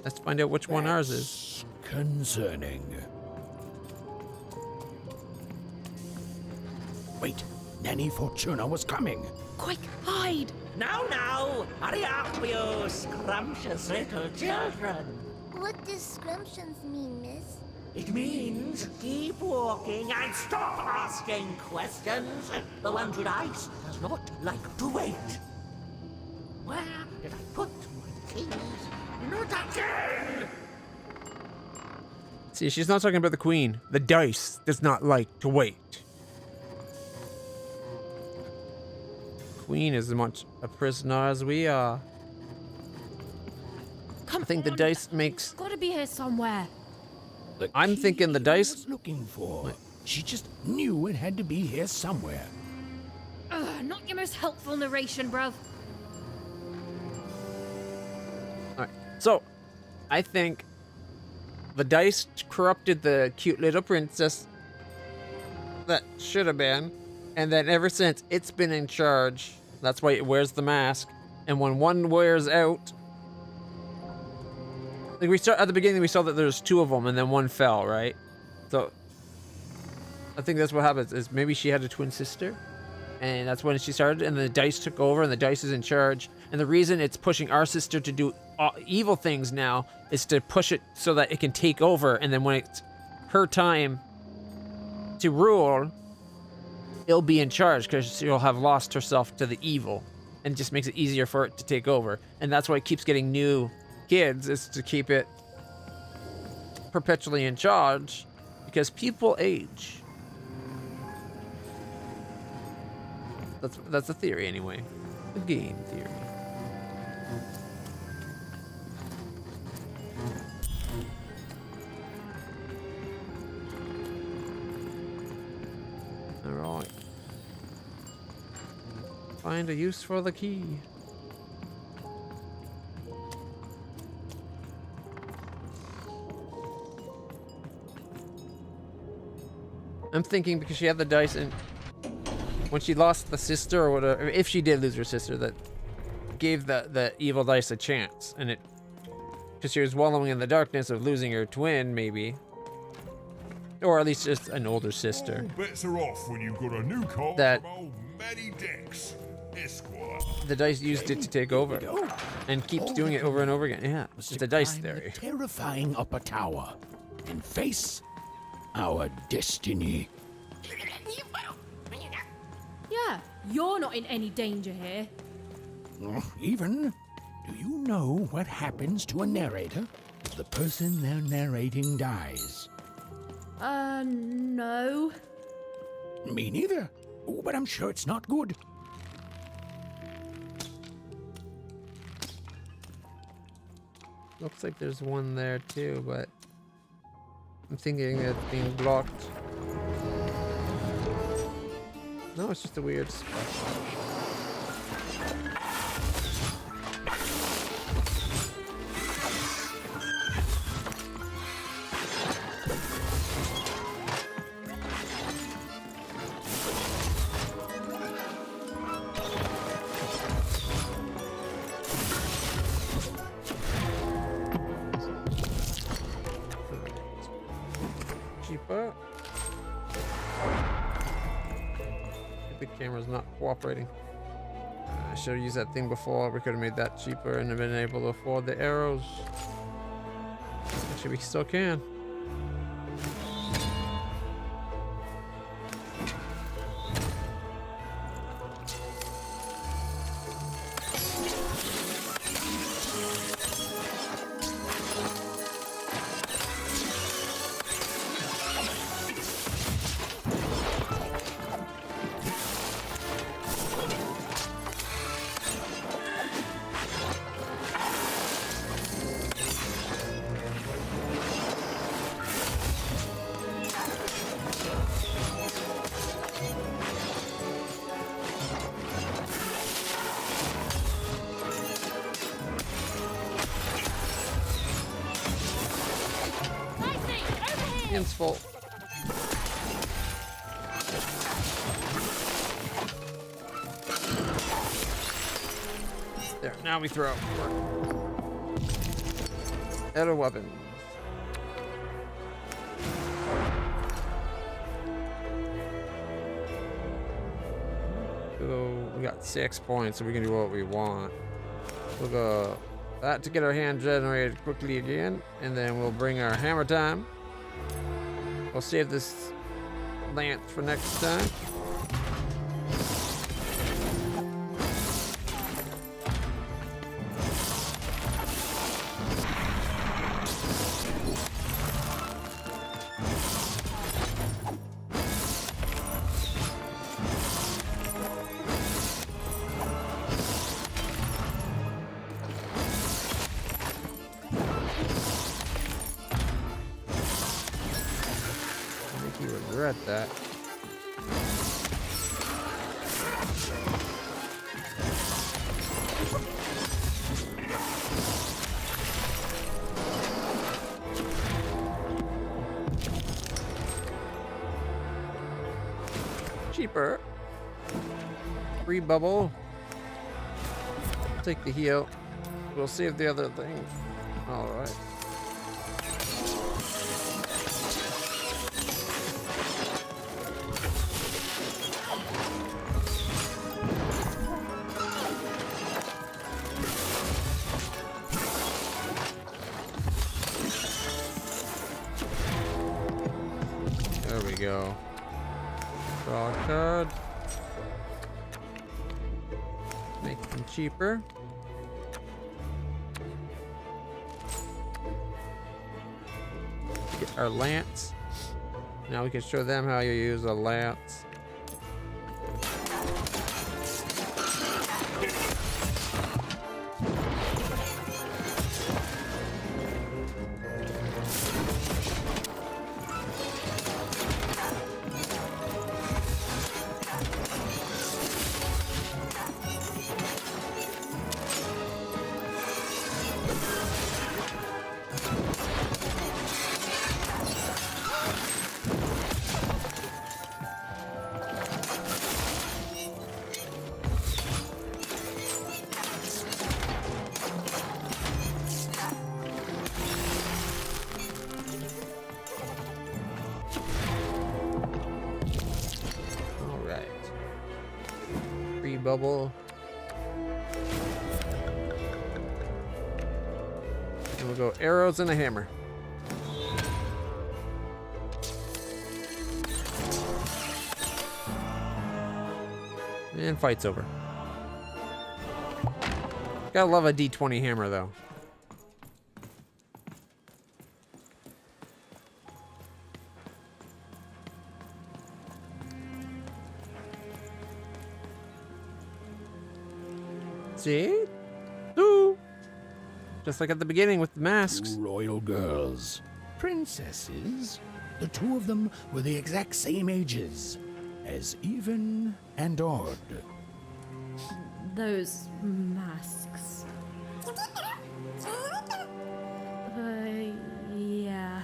Let's find out which one ours is. Concerning. Wait, Nanny Fortuna was coming. Quick, hide! Now, hurry up, you scrumptious little children. What does scrumptions mean, miss? It means keep walking and stop asking questions. The one with ice does not like to wait. Where did I put my keys? Not again! See, she's not talking about the queen. The dice does not like to wait. Queen is as much a prisoner as we are. I think the dice makes... Gotta be here somewhere. I'm thinking the dice... Was looking for. She just knew it had to be here somewhere. Ugh, not your most helpful narration, bruv. Alright, so I think the dice corrupted the cute little princess that should have been, and then ever since it's been in charge. That's why it wears the mask. And when one wears out, like we start at the beginning, we saw that there's two of them, and then one fell, right? So I think that's what happens. Is maybe she had a twin sister, And that's when she started, and the dice took over, and the dice is in charge. And the reason it's pushing our sister to do evil things now is to push it so that it can take over. And then when it's her time to rule, it'll be in charge because she'll have lost herself to the evil. And it just makes it easier for it to take over. And that's why it keeps getting new kids, is to keep it perpetually in charge, because people age. That's the theory anyway. The game theory. Alright. Find a use for the key. I'm thinking because she had the dice and when she lost the sister or whatever, if she did lose her sister, that gave the evil dice a chance. And it, because she was wallowing in the darkness of losing her twin, maybe. Or at least just an older sister. All bets are off when you've got a new card That from old Matty Dex, Esquire. the dice used it to take over. And keeps doing it over and over again. Yeah, it's a dice theory. Terrifying upper tower and face our destiny. Yeah, you're not in any danger here. Even, do you know what happens to a narrator if the person they're narrating dies? No. Me neither. Oh, but I'm sure it's not good. Looks like there's one there too, but I'm thinking it's being blocked. No, it's just a weird spot. Cheaper. The camera's not cooperating. I should have used that thing before. We could have made that cheaper and have been able to afford the arrows. Actually, we still can. Ian's fault. There, now we throw. Better weapons. So we got 6 points, so we can do what we want. We'll go that to get our hand generated quickly again, and then we'll bring our hammer time. We'll save this lance for next time. Regret that. Cheaper. Free bubble. Take the heal. We'll save the other thing. All right. go. Draw a card. Make them cheaper. Get our lance. Now we can show them how you use a lance. Bubble. And we'll go arrows and a hammer. And fight's over. Gotta love a D20 hammer though. See? Ooh. Just like at the beginning with the masks. 2 royal girls. Princesses. The 2 of them were the exact same ages. As even and odd. Those masks. Yeah.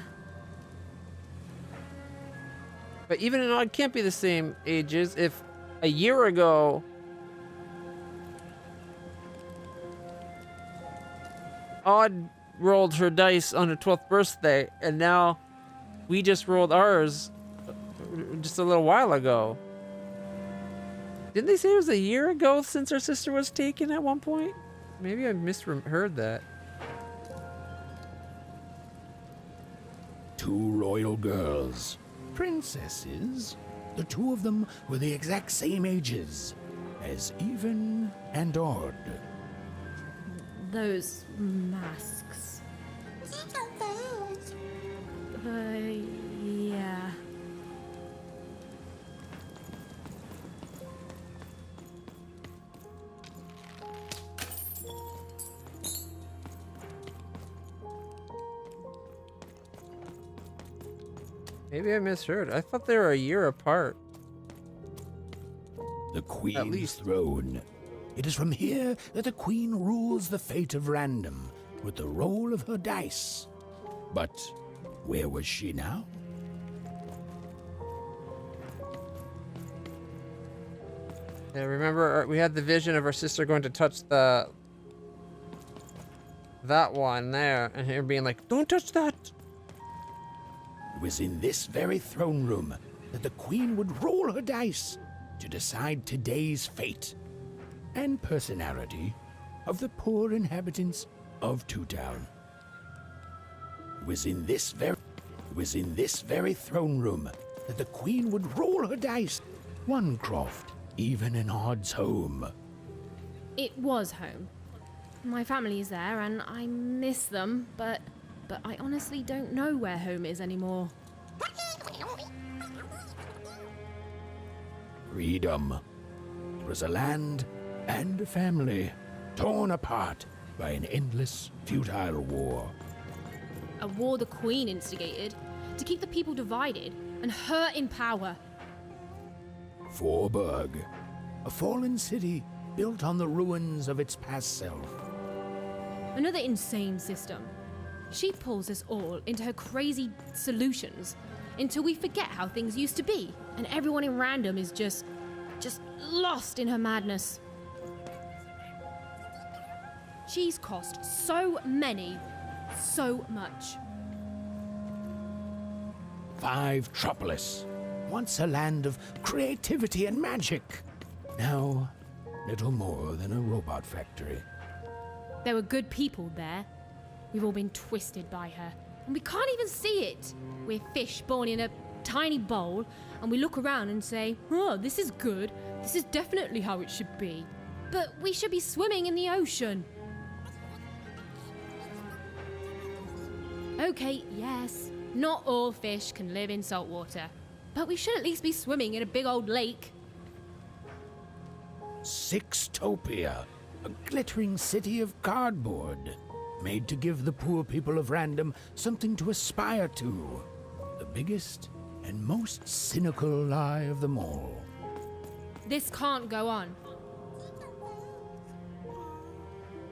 But even and odd can't be the same ages if a year ago Odd rolled her dice on her 12th birthday, and now we just rolled ours just a little while ago. Didn't they say it was a year ago since our sister was taken at one point? Maybe I misheard that. 2 royal girls. Princesses. The 2 of them were the exact same ages. As even and odd. Those masks. Yeah. Maybe I misheard. I thought they were a year apart. The Queen's throne. It is from here that the Queen rules the fate of random with the roll of her dice. But where was she now? Yeah, remember we had the vision of our sister going to touch that one there, and her being like, "Don't touch that." It was in this very throne room that the Queen would roll her dice to decide today's fate and personality of the poor inhabitants of Two Town. It was in this very throne room that the Queen would roll her dice. One croft, even in Odd's home. It was home. My family's there and I miss them, but I honestly don't know where home is anymore. Freedom. It was a land and a family torn apart by an endless, futile war. A war the Queen instigated to keep the people divided and her in power. Forburg, a fallen city built on the ruins of its past self. Another insane system. She pulls us all into her crazy solutions until we forget how things used to be, and everyone in random is just lost in her madness. She's cost so much. 5 Tropolis, once a land of creativity and magic. Now, little more than a robot factory. There were good people there. We've all been twisted by her, and we can't even see it. We're fish born in a tiny bowl and we look around and say, oh, this is good. This is definitely how it should be. But we should be swimming in the ocean. Okay, yes, not all fish can live in salt water, but we should at least be swimming in a big old lake. Sixtopia, a glittering city of cardboard, made to give the poor people of Random something to aspire to. The biggest and most cynical lie of them all. This can't go on.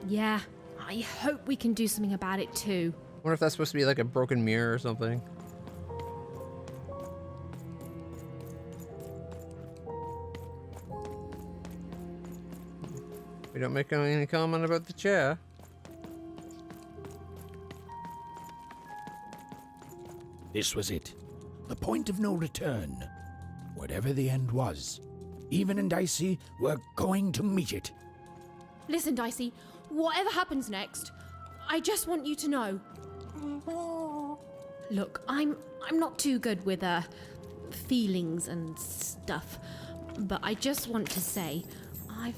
Yeah, I hope we can do something about it too. I wonder if that's supposed to be like a broken mirror or something. We don't make any comment about the chair. This was it. The point of no return. Whatever the end was, Even and Dicey were going to meet it. Listen, Dicey, whatever happens next, I just want you to know. Look, I'm not too good with feelings and stuff, but I just want to say I've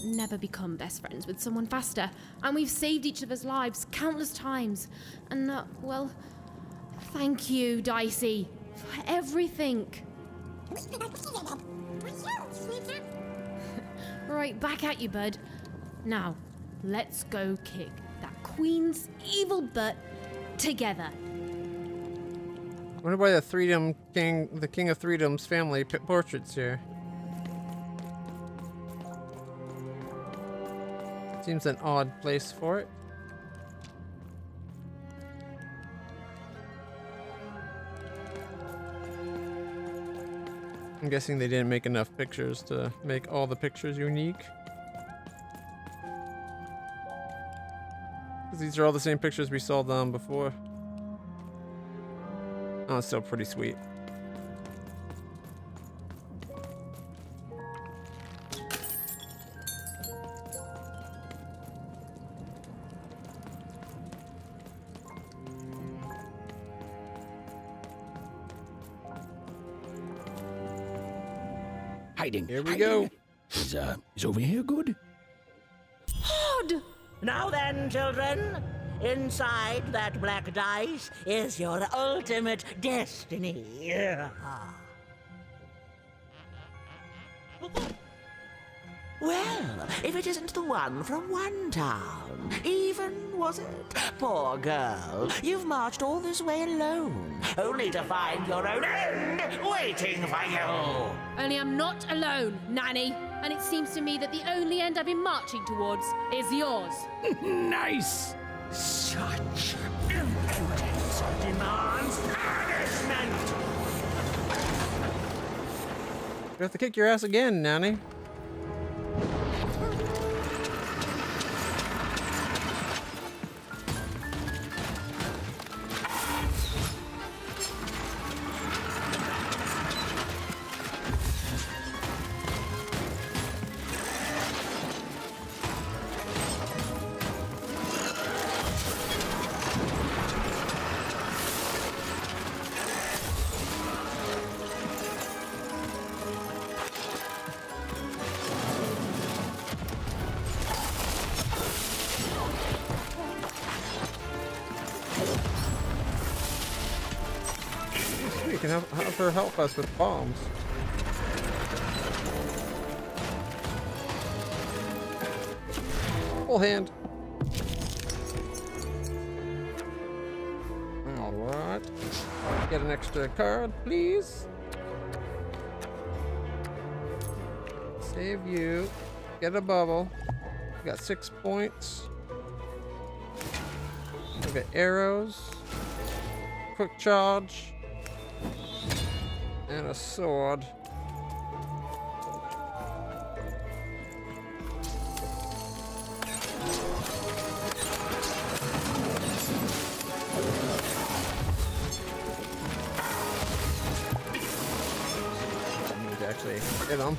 never become best friends with someone faster, and we've saved each other's lives countless times. And well, thank you, Dicey, for everything. Right, back at you, bud. Now, let's go kick that queen's evil butt together. I wonder why the King of Threedom's family portrait's here. Seems an odd place for it. I'm guessing they didn't make enough pictures to make all the pictures unique. Because these are all the same pictures we saw them before. Oh, it's still pretty sweet. Hiding. Here we go. Is over here good? Pod! Now then, children, inside that black dice is your ultimate destiny. Well, if it isn't the one from one town, even, was it? Poor girl, you've marched all this way alone, only to find your own end waiting for you. Only I'm not alone, Nanny. And it seems to me that the only end I've been marching towards is yours. Nice! Such impudence demands punishment! You have to kick your ass again, Nanny. We can have her help us with bombs. Full hand. Alright. Get an extra card, please. Save you. Get a bubble. We got 6 points. We got arrows. Quick charge. And a sword. I need to actually hit him.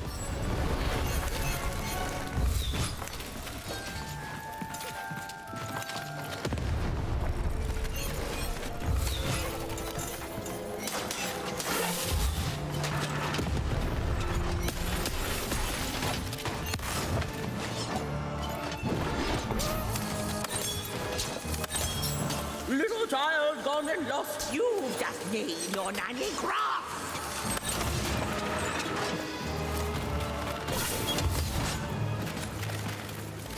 regain your nanny craft.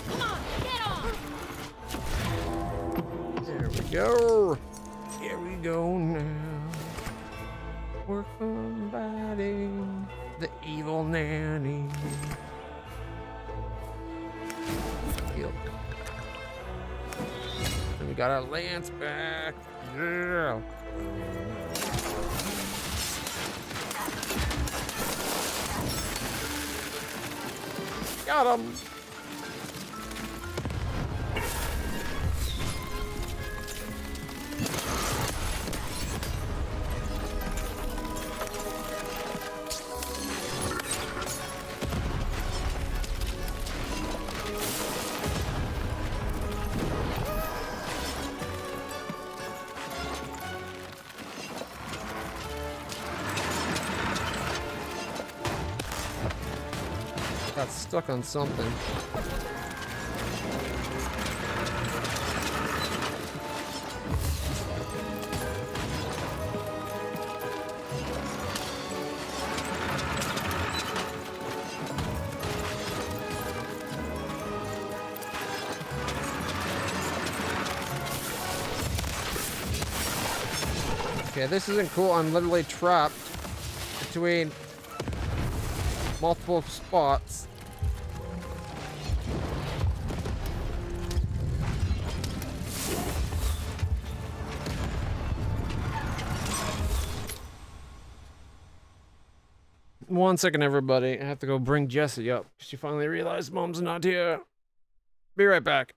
Come on, get on! There we go. Here we go now. We're combating the evil nanny. Yep. And we got our lance back. Yeah. Got him. Got stuck on something. Okay, this isn't cool. I'm literally trapped between multiple spots. One second, everybody. I have to go bring Jessie up. She finally realized Mom's not here. Be right back.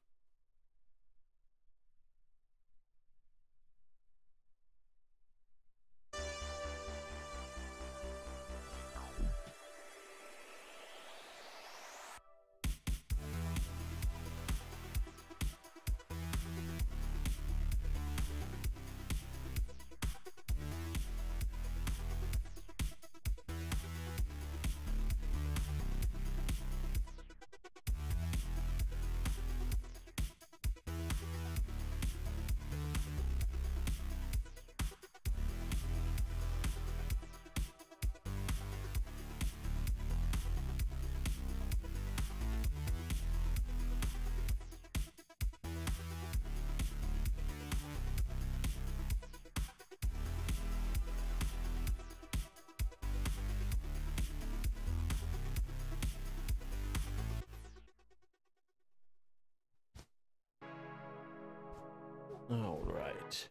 All right.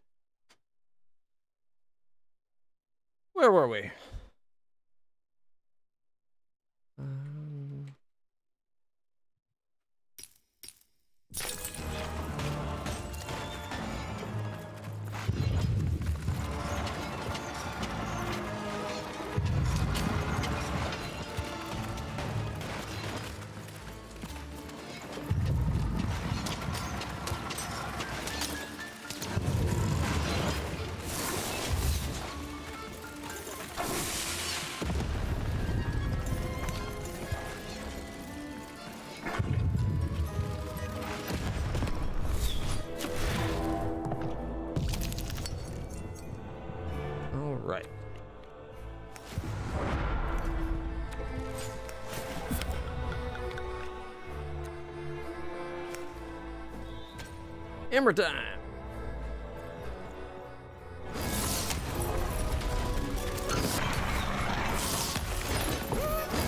Where were we? Right. Hammer time.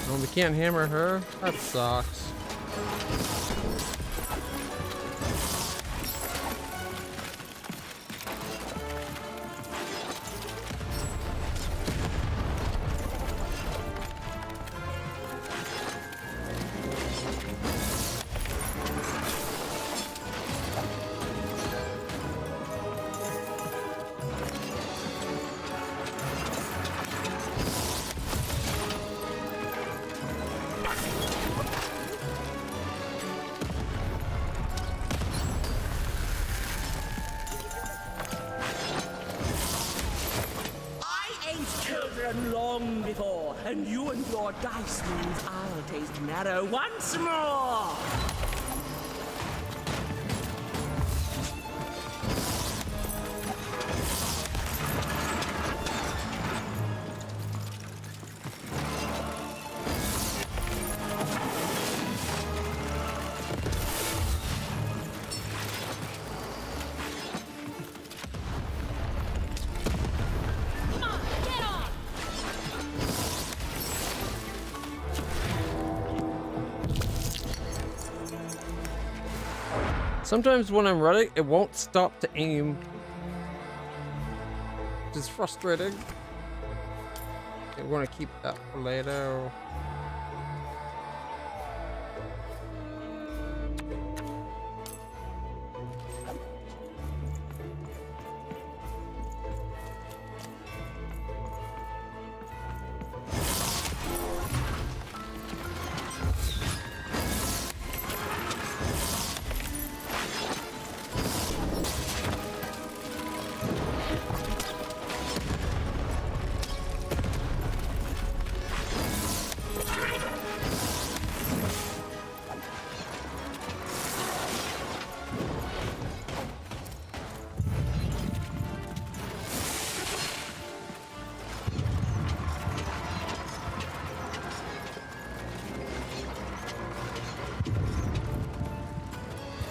Oh, we can't hammer her? That sucks. Long before, and you and your dice means I'll taste marrow once more! Sometimes when I'm ready, it won't stop to aim. Which is frustrating. Okay, we're gonna keep that for later.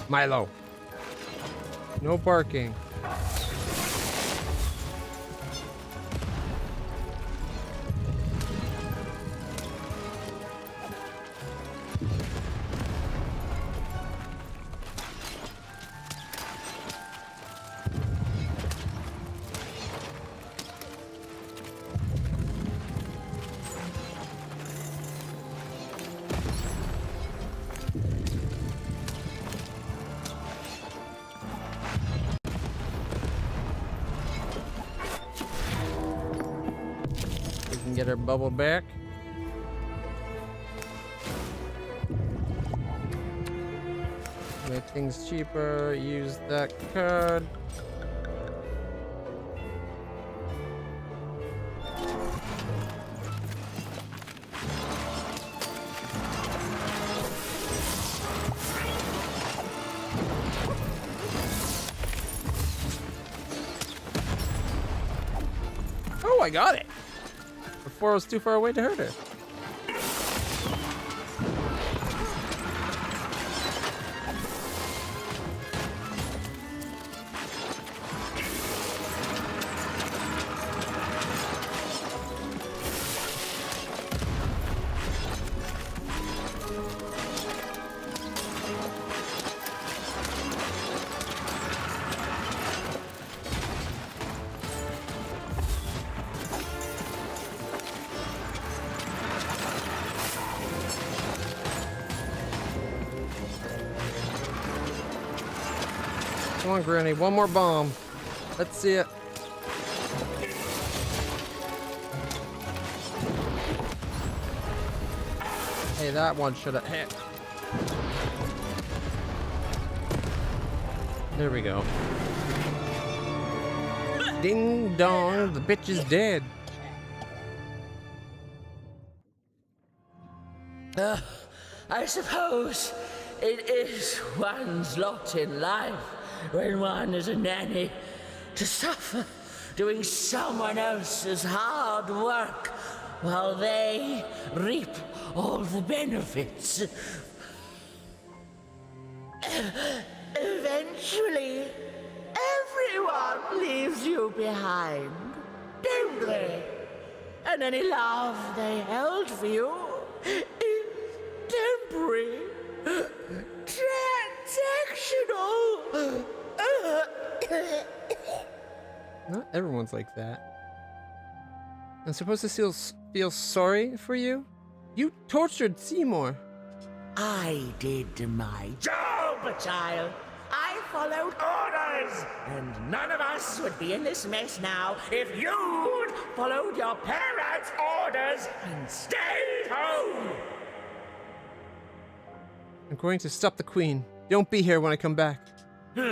Milo. No barking. Get her bubble back. Make things cheaper. Use that card. Oh, I got it. Before I was too far away to hurt her. Come on, Granny. One more bomb. Let's see it. Hey, that one should have hit. There we go. Ding dong, the bitch is dead. I suppose it is one's lot in life when one is a nanny to suffer doing someone else's hard work while they reap all the benefits. Eventually, everyone leaves you behind, don't they? And any love they held for you is temporary, transactional. Not everyone's like that. I'm supposed to feel sorry for you? You tortured Seymour. I did my job, child. I followed orders. And none of us would be in this mess now if you'd followed your parents' orders and stayed home. I'm going to stop the Queen. Don't be here when I come back. When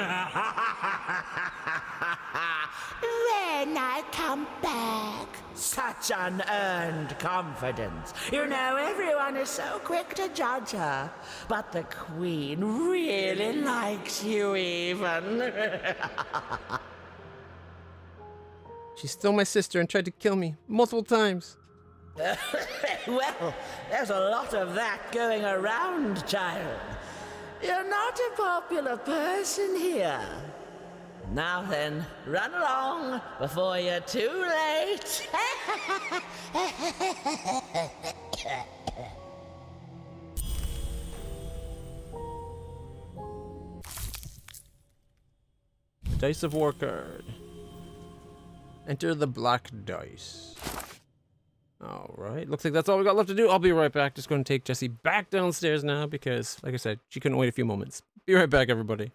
I come back. Such unearned confidence. You know, everyone is so quick to judge her. But the Queen really likes you even. She stole my sister and tried to kill me multiple times. Well, there's a lot of that going around, child. You're not a popular person here. Now then, run along before you're too late. Dice of War card. Enter the black dice. Alright, looks like that's all we got left to do. I'll be right back. Just going to take Jessie back downstairs now because, like I said, she couldn't wait a few moments. Be right back, everybody.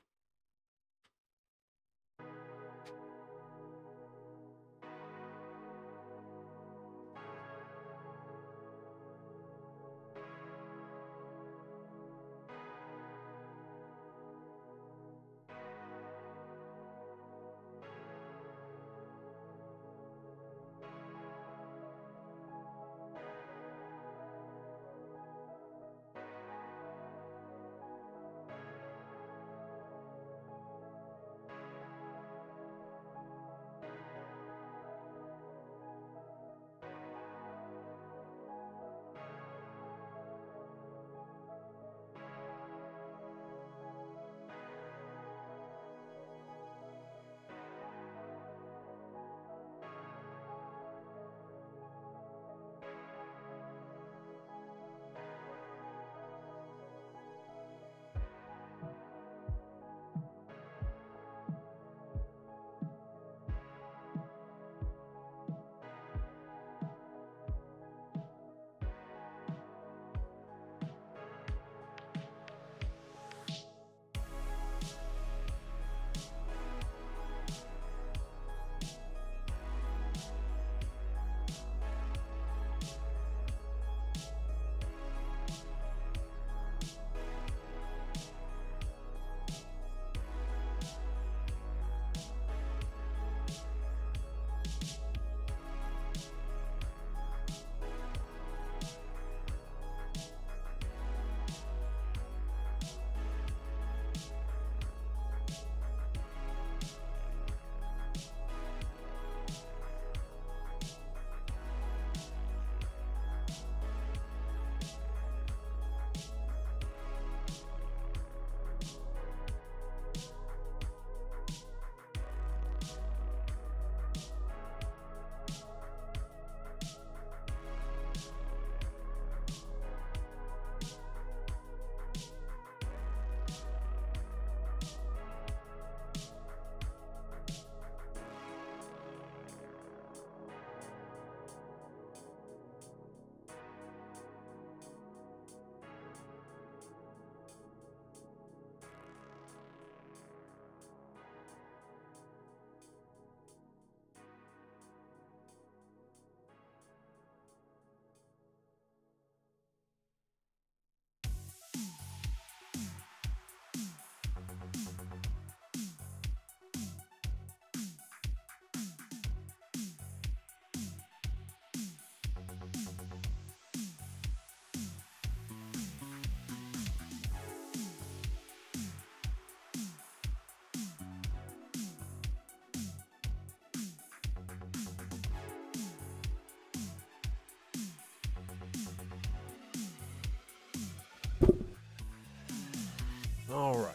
All right.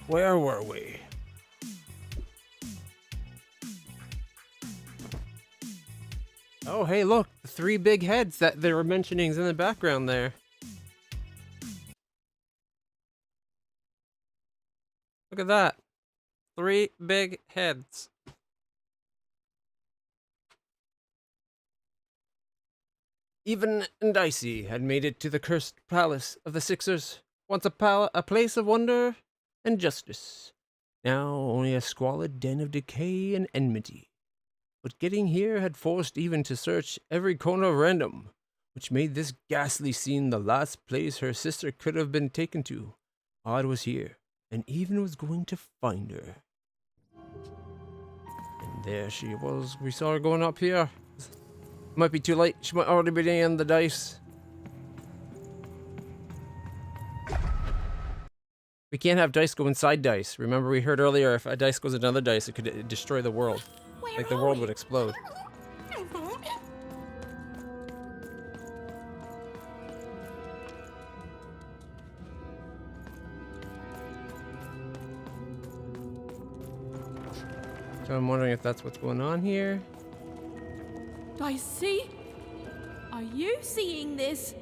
Where were we? Oh, hey, look. The 3 big heads that they were mentioning in the background there. Look at that. 3 big heads. Even and Dicey had made it to the cursed palace of the Sixers, once a place of wonder and justice. Now only a squalid den of decay and enmity. But getting here had forced even to search every corner of Random, which made this ghastly scene the last place her sister could have been taken to. Odd was here, and even was going to find her. And there she was. We saw her going up here. Might be too late. She might already be in the dice. We can't have dice go inside dice. Remember we heard earlier if a dice goes in another dice, it could destroy the world. Like the world would explode. So I'm wondering if that's what's going on here. Dicey? Are you seeing this?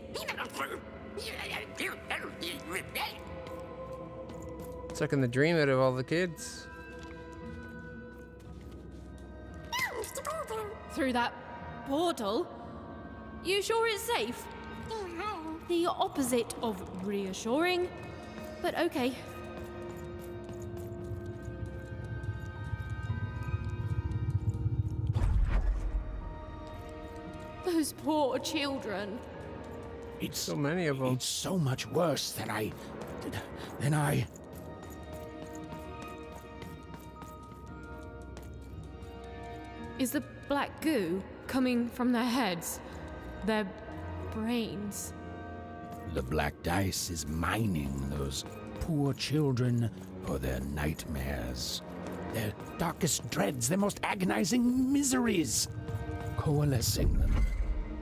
Sucking the dream out of all the kids. Through that portal? You sure it's safe? The opposite of reassuring, but okay. Those poor children. It's so many of them. It's so much worse than I. Is the black goo coming from their heads? Their brains? The black dice is mining those poor children for their nightmares, their darkest dreads, their most agonizing miseries, coalescing them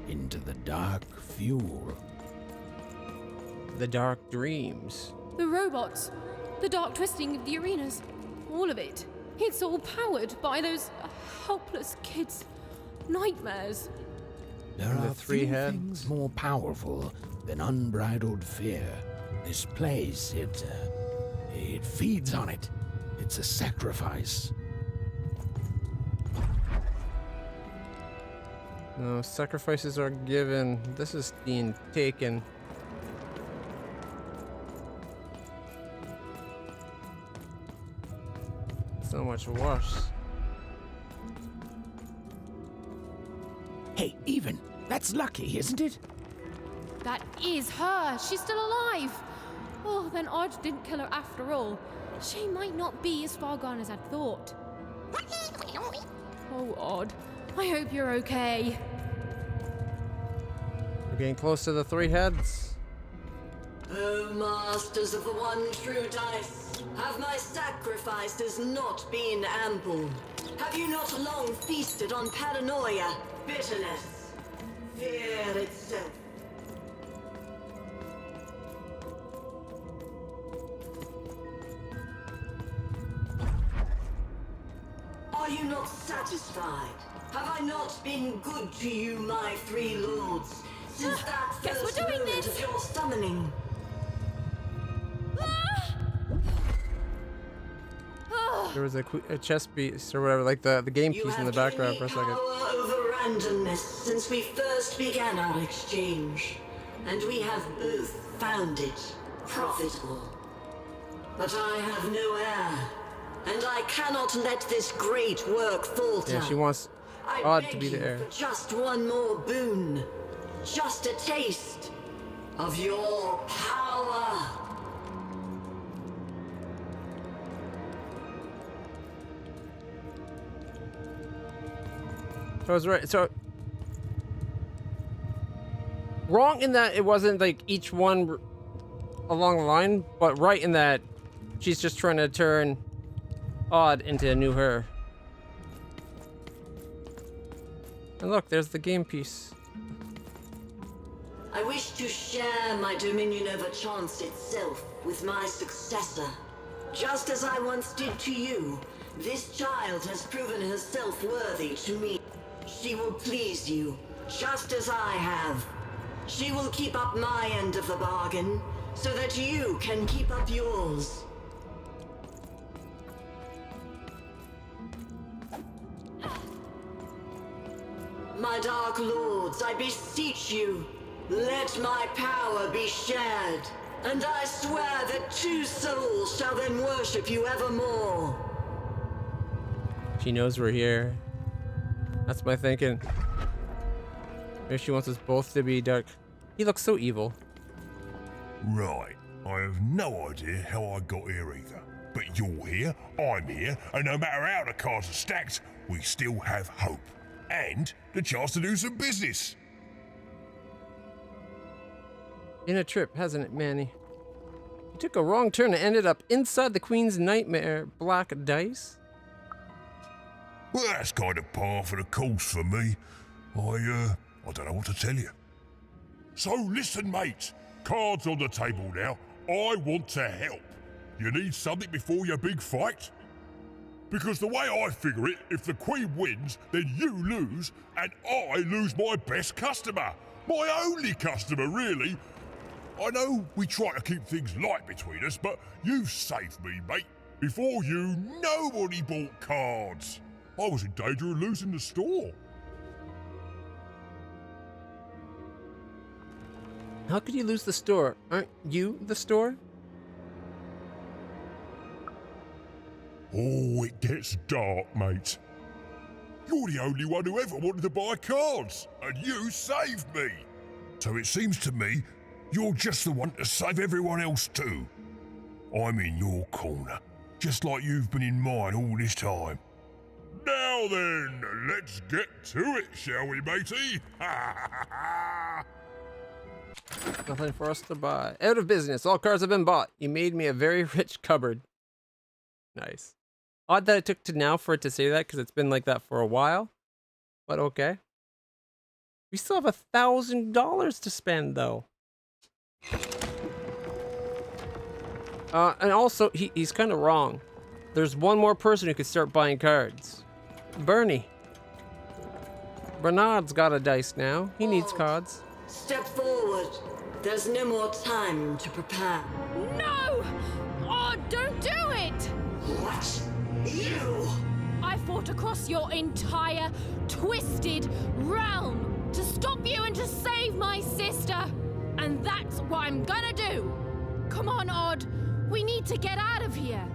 into the dark fuel. The dark dreams. The robots, the dark twisting of the arenas, all of it. It's all powered by those helpless kids' nightmares. There are three things more powerful than unbridled fear. This place, it feeds on it. It's a sacrifice. No, sacrifices are given. This is being taken. So much worse. Hey, Even, that's lucky, isn't it? That is her. She's still alive. Oh, then Odd didn't kill her after all. She might not be as far gone as I'd thought. Oh, Odd. I hope you're okay. We're getting close to the three heads. O masters of the one true dice, have my sacrifices not been ample? Have you not long feasted on paranoia, bitterness, fear itself? Are you not satisfied? Have I not been good to you, my three lords, since that Guess first we're doing moment this. of your summoning? There was a chess piece or whatever, like the game piece in the background for a second. Power over randomness since we first began our exchange, and we have both found it profitable. But I have no heir, and I cannot let this great work falter. Yeah, she wants I Odd beg to be the you heir. for just one more boon, just a taste of your power. So I was right. So wrong in that it wasn't like each one along the line, but right in that she's just trying to turn Odd into a new her. And look, there's the game piece. I wish to share my dominion over chance itself with my successor. Just as I once did to you, this child has proven herself worthy to me. She will please you, just as I have. She will keep up my end of the bargain, so that you can keep up yours. My dark lords, I beseech you, let my power be shared, and I swear that two souls shall then worship you evermore. She knows we're here. That's my thinking. Maybe she wants us both to be dark. He looks so evil. Right. I have no idea how I got here either. But you're here, I'm here, and no matter how the cards are stacked, we still have hope. And the chance to do some business. In a trip, hasn't it, Manny? You took a wrong turn and ended up inside the Queen's nightmare black dice. Well, that's kind of par for the course for me. I don't know what to tell you. So listen, mate. Cards on the table now. I want to help. You need something before your big fight? Because the way I figure it, if the Queen wins, then you lose, and I lose my best customer. My only customer, really. I know we try to keep things light between us, but you've saved me, mate. Before you, nobody bought cards. I was in danger of losing the store. How could you lose the store? Aren't you the store? Oh, it gets dark, mate. You're the only one who ever wanted to buy cards, and you saved me. So it seems to me you're just the one to save everyone else too. I'm in your corner, just like you've been in mine all this time. Now then, let's get to it, shall we, matey? Nothing for us to buy. Out of business. All cards have been bought. You made me a very rich cupboard. Nice. Odd that it took to now for it to say that, because it's been like that for a while. But okay. We still have $1,000 to spend, though. And also, he's kind of wrong. There's one more person who could start buying cards. Bernie. Bernard's got a dice now. He needs cards. Step forward. There's no more time to prepare. No! Oh, don't do it! What? You? I fought across your entire twisted realm to stop you and to save my sister. And that's what I'm gonna do. Come on, Odd. We need to get out of here.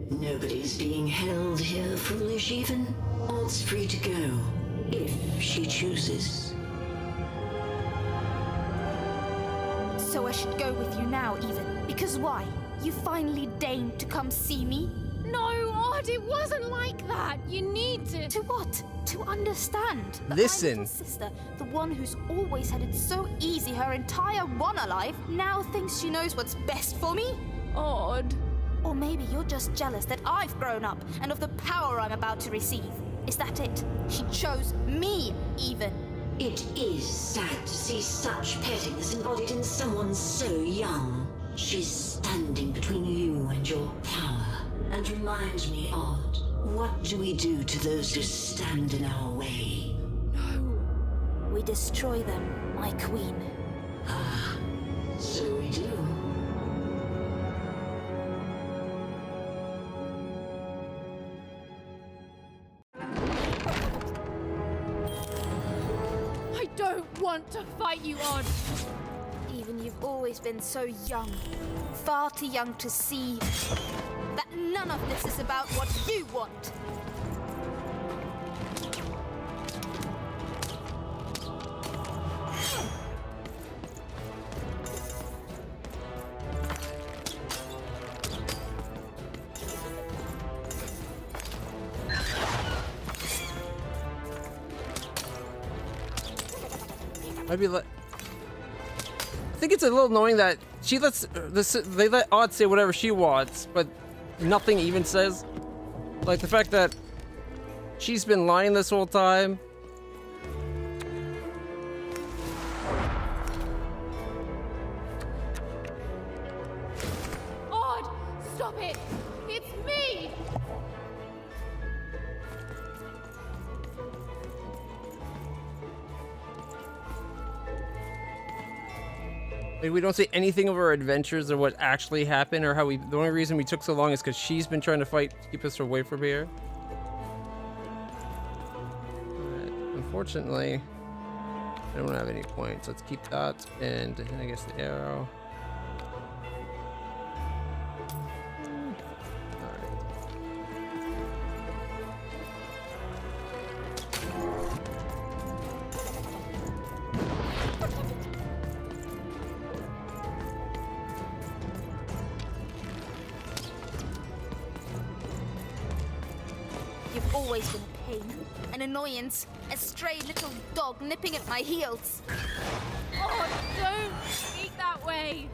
Nobody's being held here, foolish even. Odd's free to go, if she chooses. So I should go with you now, even. Because why? You finally deigned to come see me? No, Odd, it wasn't like that. You need to... To what? To understand. That Listen. my little sister, the one who's always had it so easy her entire run alive, now thinks she knows what's best for me? Odd. Or maybe you're just jealous that I've grown up and of the power I'm about to receive. Is that it? She chose me, even. It is sad to see such pettiness embodied in someone so young. She's standing between you and your power. And reminds me, Odd, what do we do to those who stand in our way? No. We destroy them, my queen. Ah, so we do. I don't want to fight you, Odd. Even you've always been so young. Far too young to see that none of this is about what you want. Maybe let. I think it's a little annoying that she lets they let Odd say whatever she wants, but nothing even says. Like the fact that she's been lying this whole time. Odd, stop it! It's me! Like, we don't see anything of our adventures or what actually happened or how we. The only reason we took so long is because she's been trying to fight to keep us away from here. But unfortunately, I don't have any points. Let's keep that and I guess the arrow. You've always been a pain, an annoyance, a stray little dog nipping at my heels. Odd, don't speak that way!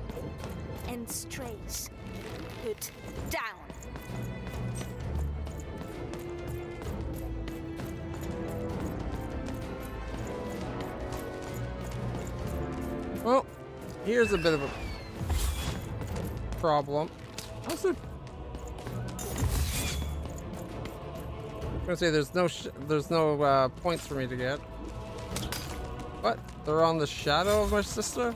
And strays. Put down. Well, here's a bit of a problem. Also, I'm gonna say there's no points for me to get. What? They're on the shadow of my sister?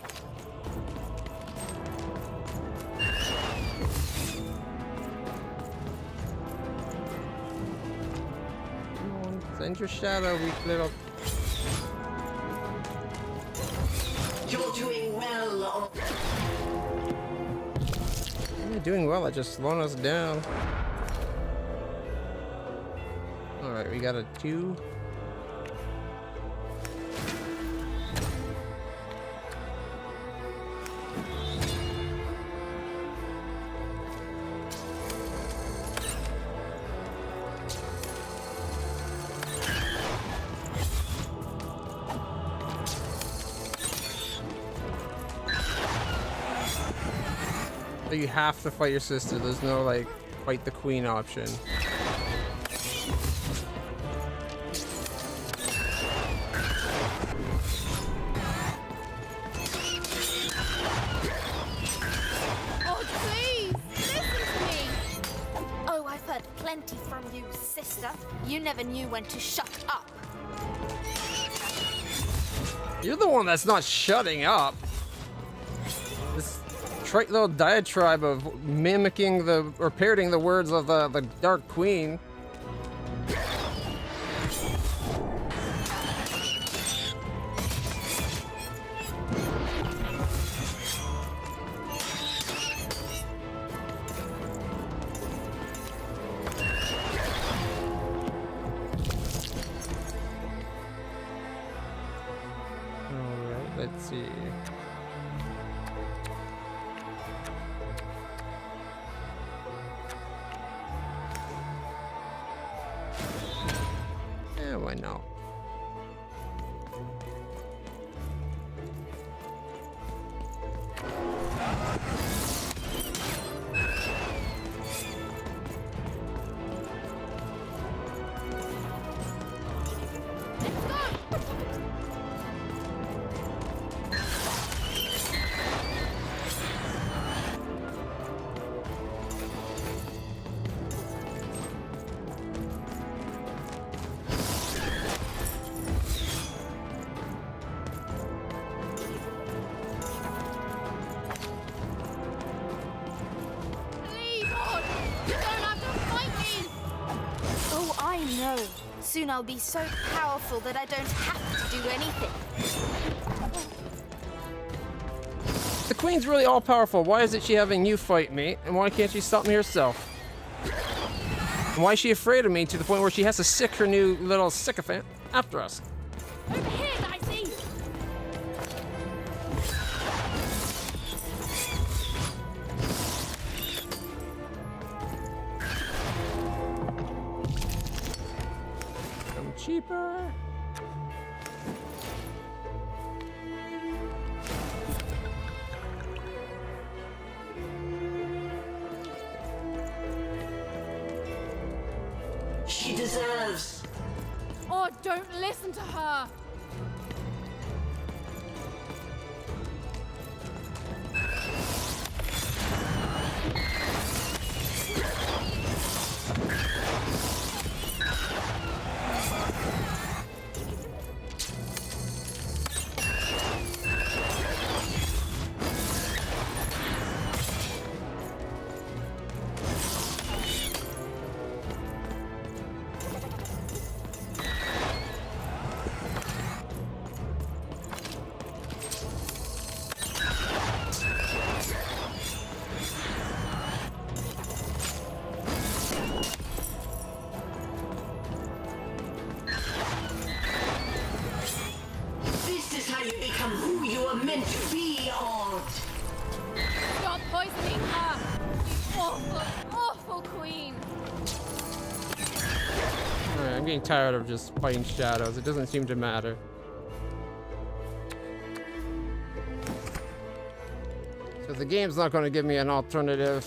Come on, send your shadow, weak little... You're doing well. You're doing well at just slowing us down. Alright, we got a 2. So you have to fight your sister. There's no like fight the queen option. Oh, please, listen to me. Oh, I've heard plenty from you, sister. You never knew when to shut up. You're the one that's not shutting up. This trite little diatribe of mimicking the or parroting the words of the Dark Queen. Alright, let's see. Yeah, why not? Please, Lord, you don't have to fight me. Oh, I know. Soon I'll be so powerful that I don't have to do anything. The queen's really all powerful. Why isn't she having you fight me? And why can't she stop me herself? And why is she afraid of me to the point where she has to sick her new little sycophant after us? Over here, I see. Some cheaper. She deserves. Oh, don't listen to her. This is how you become who you are meant to be, Art. Stop poisoning her. You awful, awful queen. Alright, I'm getting tired of just fighting shadows. It doesn't seem to matter. So the game's not going to give me an alternative.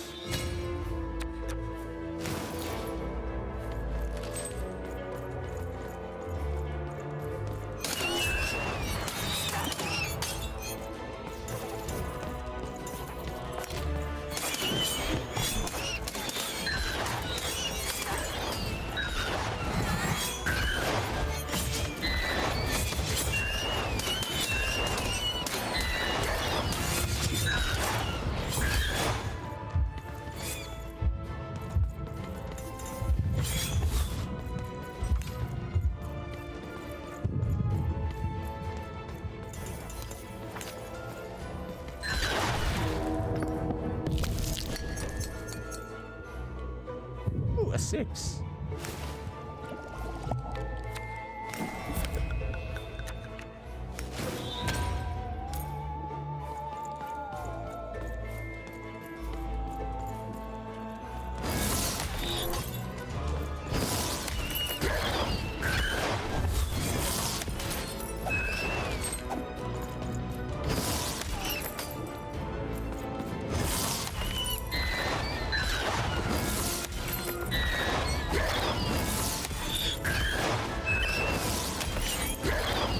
sticks.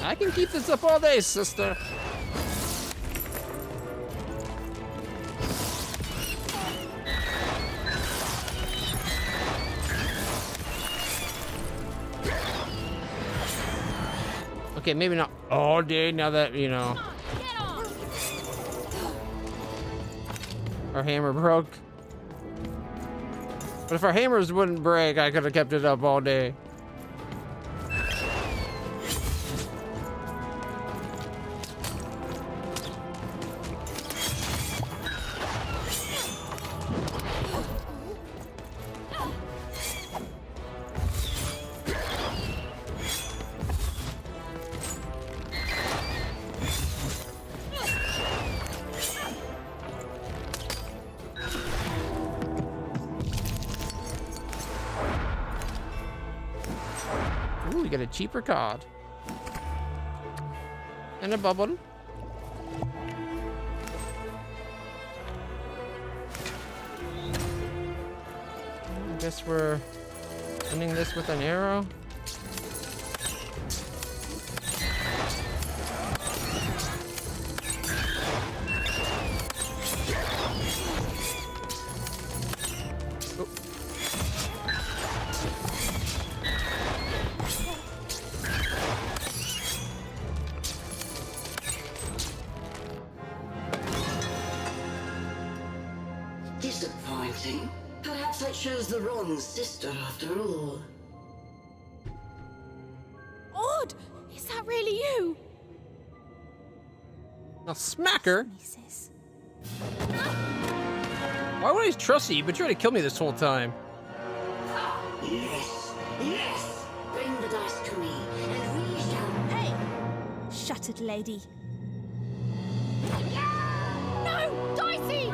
I can keep this up all day, sister. Okay, maybe not all day now that, you know, our hammer broke. But if our hammers wouldn't break, I could have kept it up all day. Ooh, we get a cheaper card. And a bubble. I guess we're ending this with an arrow. Disappointing. Perhaps I chose the wrong sister after all. Odd! Is that really you? I'll smack her. Why would I trust you? You've been trying to kill me this whole time. Yes, yes. Bring the dice to me, and we shall. Hey! Shattered lady. No! Dicey!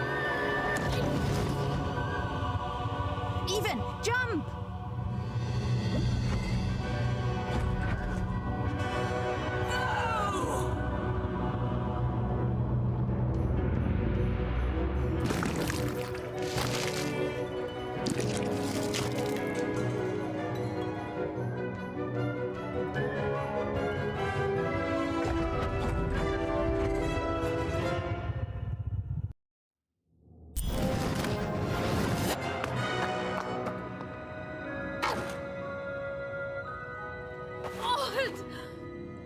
Even! Jump!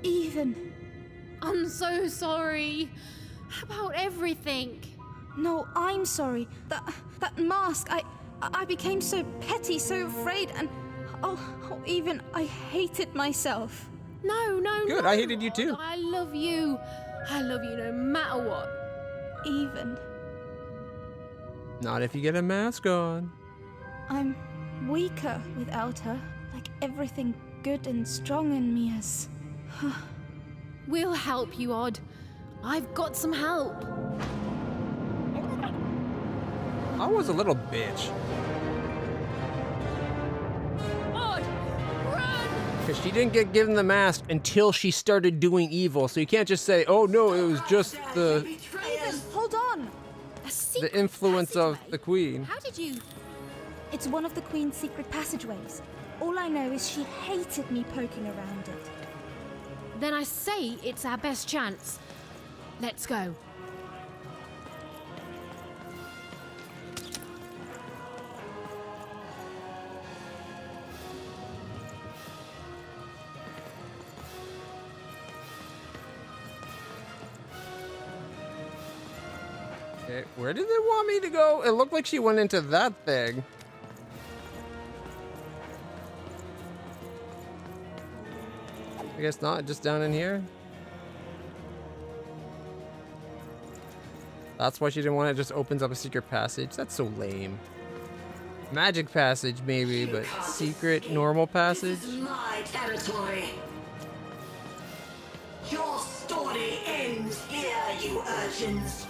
Even. I'm so sorry about everything. No, I'm sorry. That mask, I became so petty, so afraid, and even I hated myself. No. Good, I hated you too. I love you. I love you no matter what. Even. Not if you get a mask on. I'm weaker without her. Like everything good and strong in me is. We'll help you, Odd. I've got some help. I was a little bitch. Odd, run! Because she didn't get given the mask until she started doing evil. So you can't just say, oh no, it was just the Hold on! the influence of the queen. How did you? It's one of the Queen's secret passageways. All I know is she hated me poking around it. Then I say it's our best chance. Let's go. Okay, where did they want me to go? It looked like she went into that thing. I guess not, just down in here. That's why she didn't want it, just opens up a secret passage. That's so lame. Magic passage, maybe, but secret, normal passage? This is my territory. Your story ends here, you urchins.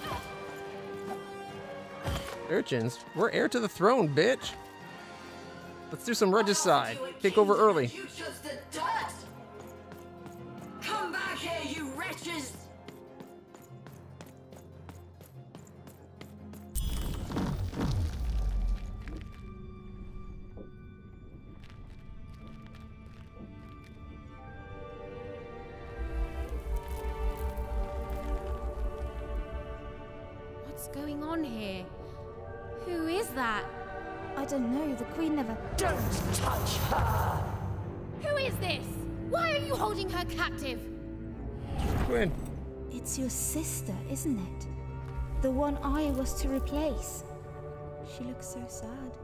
Urchins? We're heir to the throne, bitch. Let's do some regicide. Take over early. You chose the dirt. Come back here, you wretches. What's going on here? Who is that? I don't know. The Queen never. Don't touch her! Who is this? Why are you holding her captive? Quinn. It's your sister, isn't it? The one I was to replace. She looks so sad,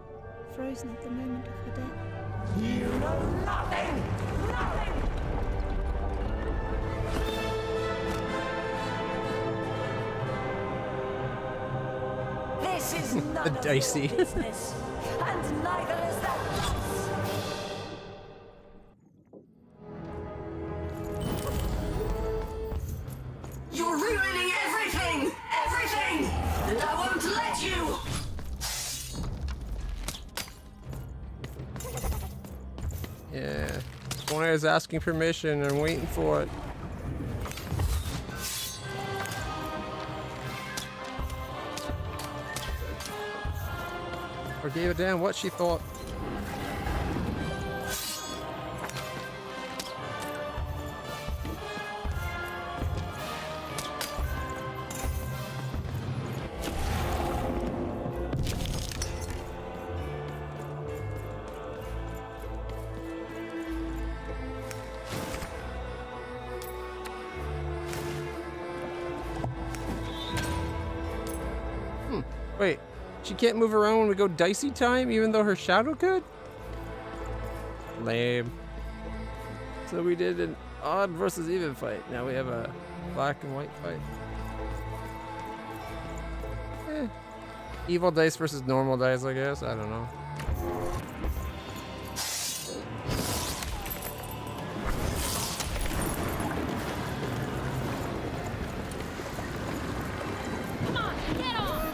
frozen at the moment of her death. You know nothing! Nothing! This is none of Dicey. your business, and neither is that dice. You're ruining everything! Everything! And I won't let you! Yeah. One is asking permission and waiting for it. Or gave a damn what she thought. Wait, she can't move around when we go dicey time, even though her shadow could? Lame. So we did an odd versus even fight. Now we have a black and white fight. Evil dice versus normal dice, I guess. I don't know. Come on, get on!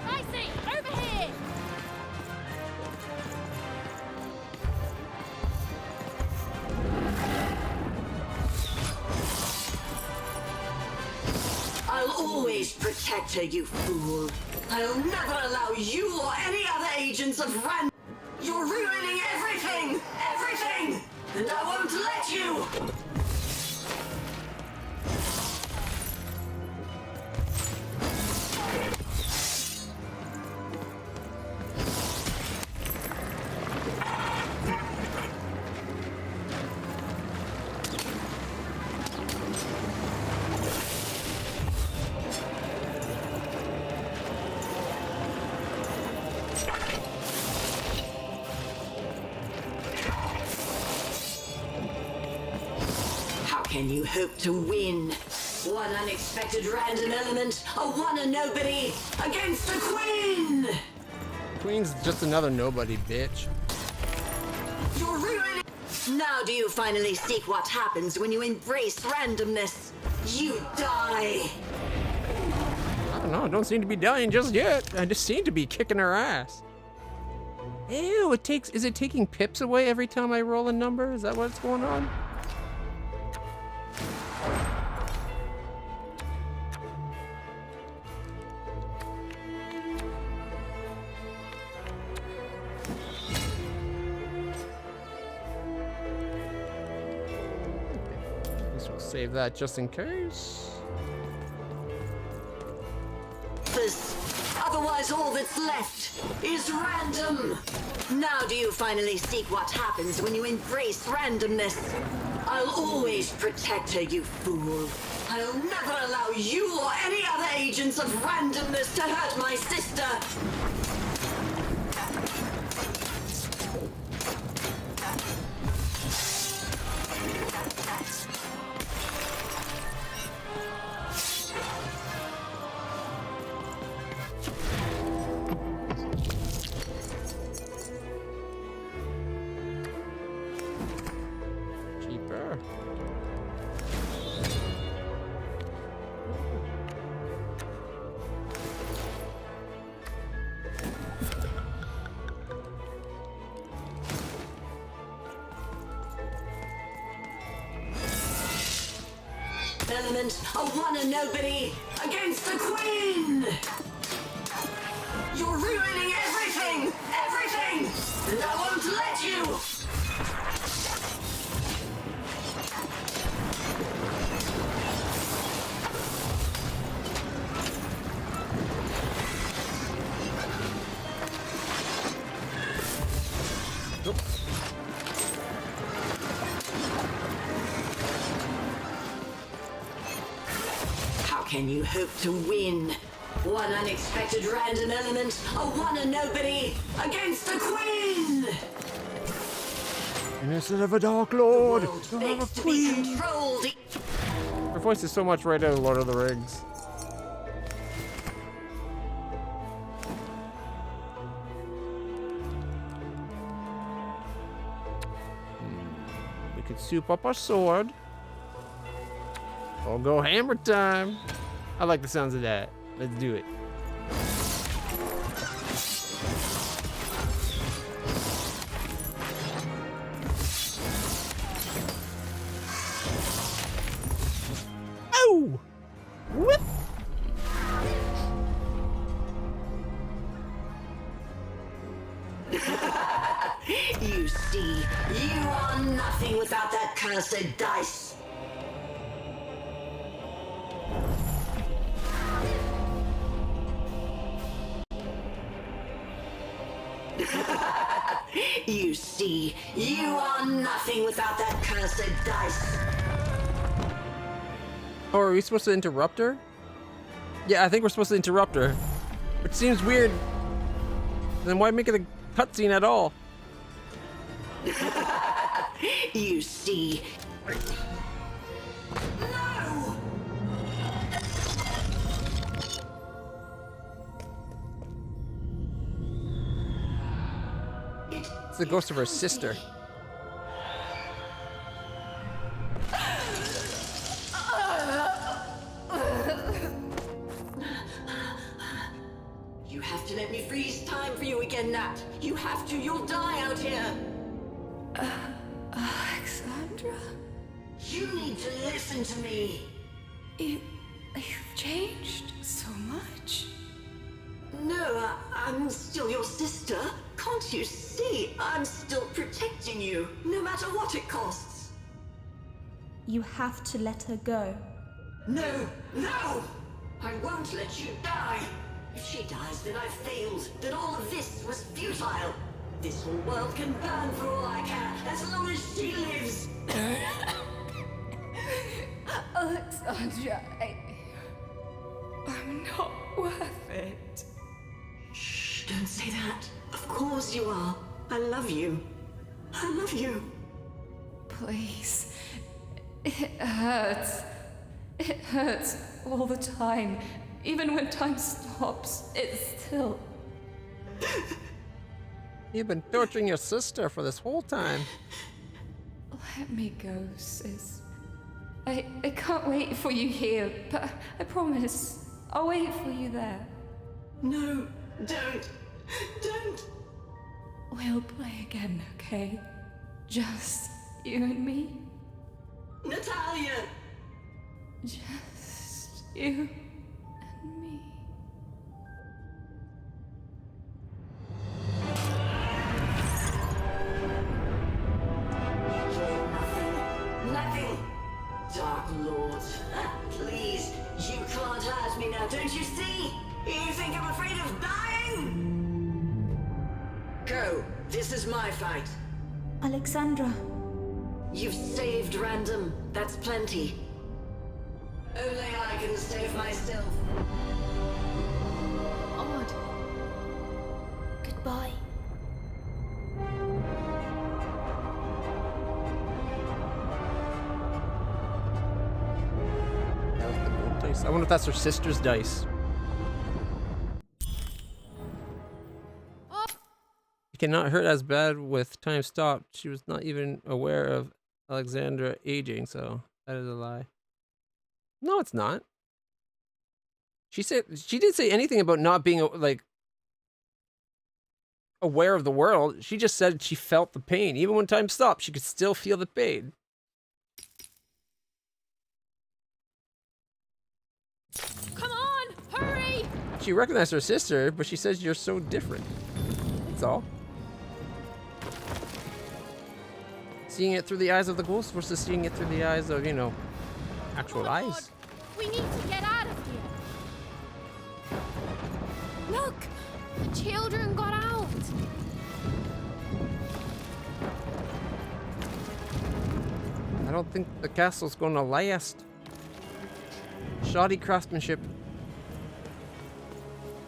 Dicey, over here! I'll always protect her, you fool. I'll never allow you or any other agents of Rand. You're ruining everything! Everything! And I won't let you! How can you hope to win? One unexpected random element, a one and nobody, against the Queen! Queen's just another nobody, bitch. You're ruining. Now do you finally see what happens when you embrace randomness? You die! I don't know, I don't seem to be dying just yet. I just seem to be kicking her ass. Ew, is it taking pips away every time I roll a number? Is that what's going on? Guess we'll save that just in case. Otherwise all that's left is random. Now do you finally see what happens when you embrace randomness? I'll always protect her, you fool. I'll never allow you or any other agents of randomness to hurt my sister. element, a one and nobody against the Queen! You're ruining everything! Everything! And I won't let you! How can you hope to win? One unexpected random element, a one and nobody against the Queen! And instead of a Dark Lord, you'll have a Begs to be queen. controlled. Her voice is so much right out of Lord of the Rings. We could soup up our sword. Or go hammer time. I like the sounds of that. Let's do it. Oh! Whip! You see, you are nothing without that cursed dice. You see, you are nothing without that cursed dice. Oh, are we supposed to interrupt her? Yeah, I think we're supposed to interrupt her. Which seems weird. Then why make it a cutscene at all? You see. No! It's the ghost of her sister. You have to let me freeze time for you again, Nat. You have to, you'll die out here. Alexandra? You need to listen to me. You've changed so much. No, I'm still your sister. Can't you see? I'm still protecting you, no matter what it costs. You have to let her go. No, no! I won't let you die. If she dies, then I've failed. Then all of this was futile. This whole world can burn for all I care, as long as she lives. Alexandra, I'm not worth it. Shh, don't say that. Of course you are. I love you. I love you. Please. It hurts. It hurts all the time. Even when time stops, it's still... You've been torturing your sister for this whole time. Let me go, sis. I can't wait for you here, but I promise I'll wait for you there. No, don't. Don't. We'll play again, okay? Just you and me. Natalia! Just you and me. Nothing. Dark Lord, please, you can't hurt me now, don't you see? You think I'm afraid of dying? Go. This is my fight. Alexandra. You've saved Random. That's plenty. Only I can save myself. Odd. Goodbye. That was the gold dice. I wonder if that's her sister's dice. It cannot hurt as bad with time stopped. She was not even aware of Alexandra aging, so that is a lie. No, it's not. She didn't say anything about not being like aware of the world. She just said she felt the pain. Even when time stopped, she could still feel the pain. She recognized her sister, but she says you're so different. That's all. Seeing it through the eyes of the ghost versus seeing it through the eyes of, you know, actual eyes. We need to get out of here. Look! The children got out. I don't think the castle's gonna last. Shoddy craftsmanship.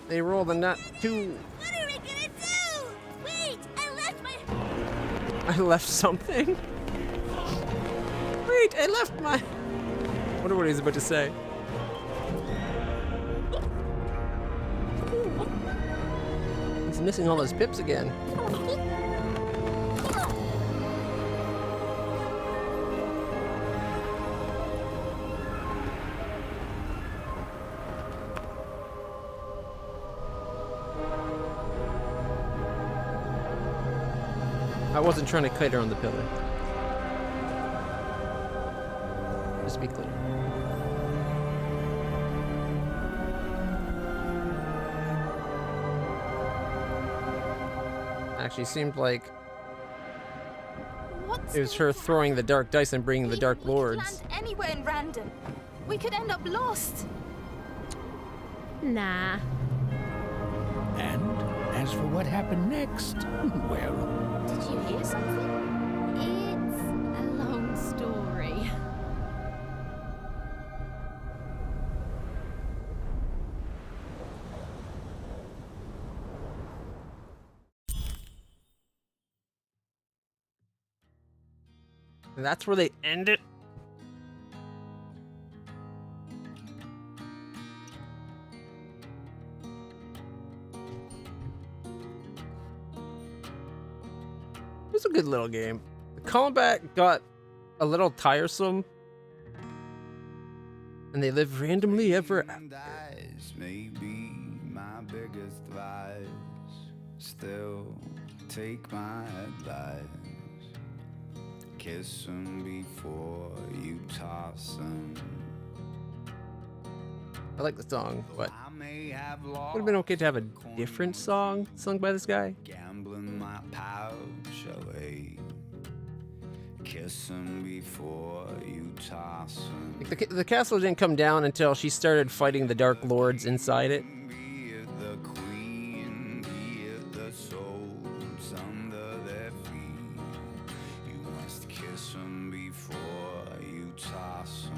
They roll the nut too. What are we gonna do? Wait, I left my... I left something? Wait, I left my... I wonder what he's about to say. He's missing all those pips again. I wasn't trying to kite her on the pillar. Just to be clear. Actually seemed like it was her throwing the dark dice and bringing the dark lords. Land anywhere in random. We could end up lost. Nah. And as for what happened next, well... Did you hear something? It's a long story. And that's where they end it? It was a good little game. The combat got a little tiresome. And they live randomly ever after. Maybe my biggest vice. Still take my advice. Kiss them before you toss them. I like the song, but would have been okay to have a different song sung by this guy. Gambling my pouch away. Kiss them before you toss them. Like the castle didn't come down until she started fighting the Dark Lords inside it. Be it the queen, be it the souls under their feet. You must kiss them before you toss them.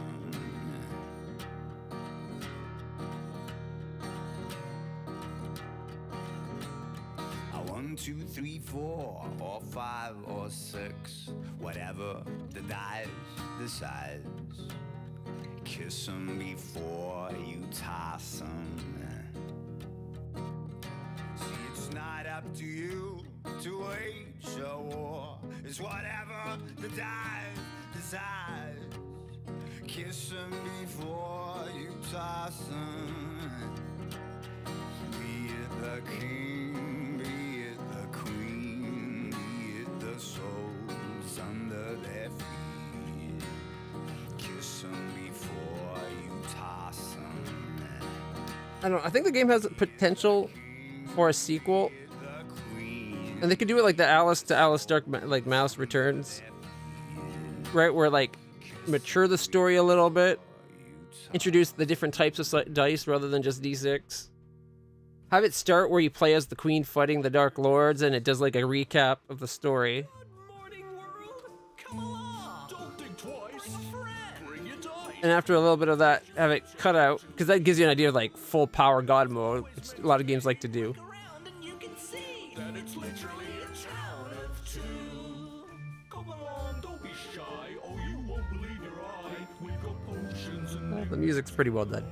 1, 2, 3, 4, or 5, or 6, whatever the dice decides. Kiss them before you toss them. See, it's not up to you to wage a war. It's whatever the dice decides. Kiss them before you toss them. Be it the king, be it the queen, be it the souls under their feet. Kiss them before you toss them. I don't know. I think the game has potential for a sequel. And they could do it like the Alice to Alice Dark like Mouse Returns. Right, where like mature the story a little bit. Introduce the different types of dice rather than just D6. Have it start where you play as the queen fighting the Dark Lords and it does like a recap of the story. And after a little bit of that, have it cut out, because that gives you an idea of like full power god mode, which a lot of games like to do. That it's literally a town of 2. Come along, don't be shy, or you won't believe your eye. We've got potions and Well, the music's pretty well done.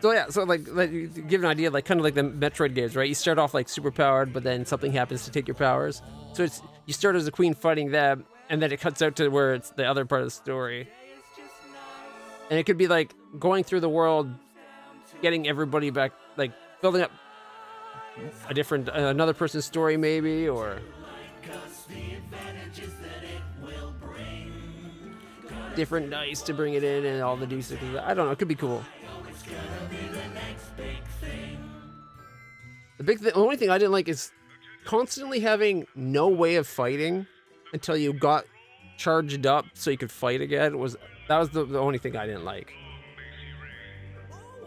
So yeah, so like you give an idea, like kind of like the Metroid games, right? You start off like super powered, but then something happens to take your powers. So it's you start as a queen fighting them, and then it cuts out to where it's the other part of the story. And it could be like going through the world, getting everybody back, like building up a different, another person's story maybe, or different dice to bring it in and all the D6. I don't know, it could be cool. it's gonna be the next big thing. The only thing I didn't like is constantly having no way of fighting until you got charged up so you could fight again. That was the only thing I didn't like.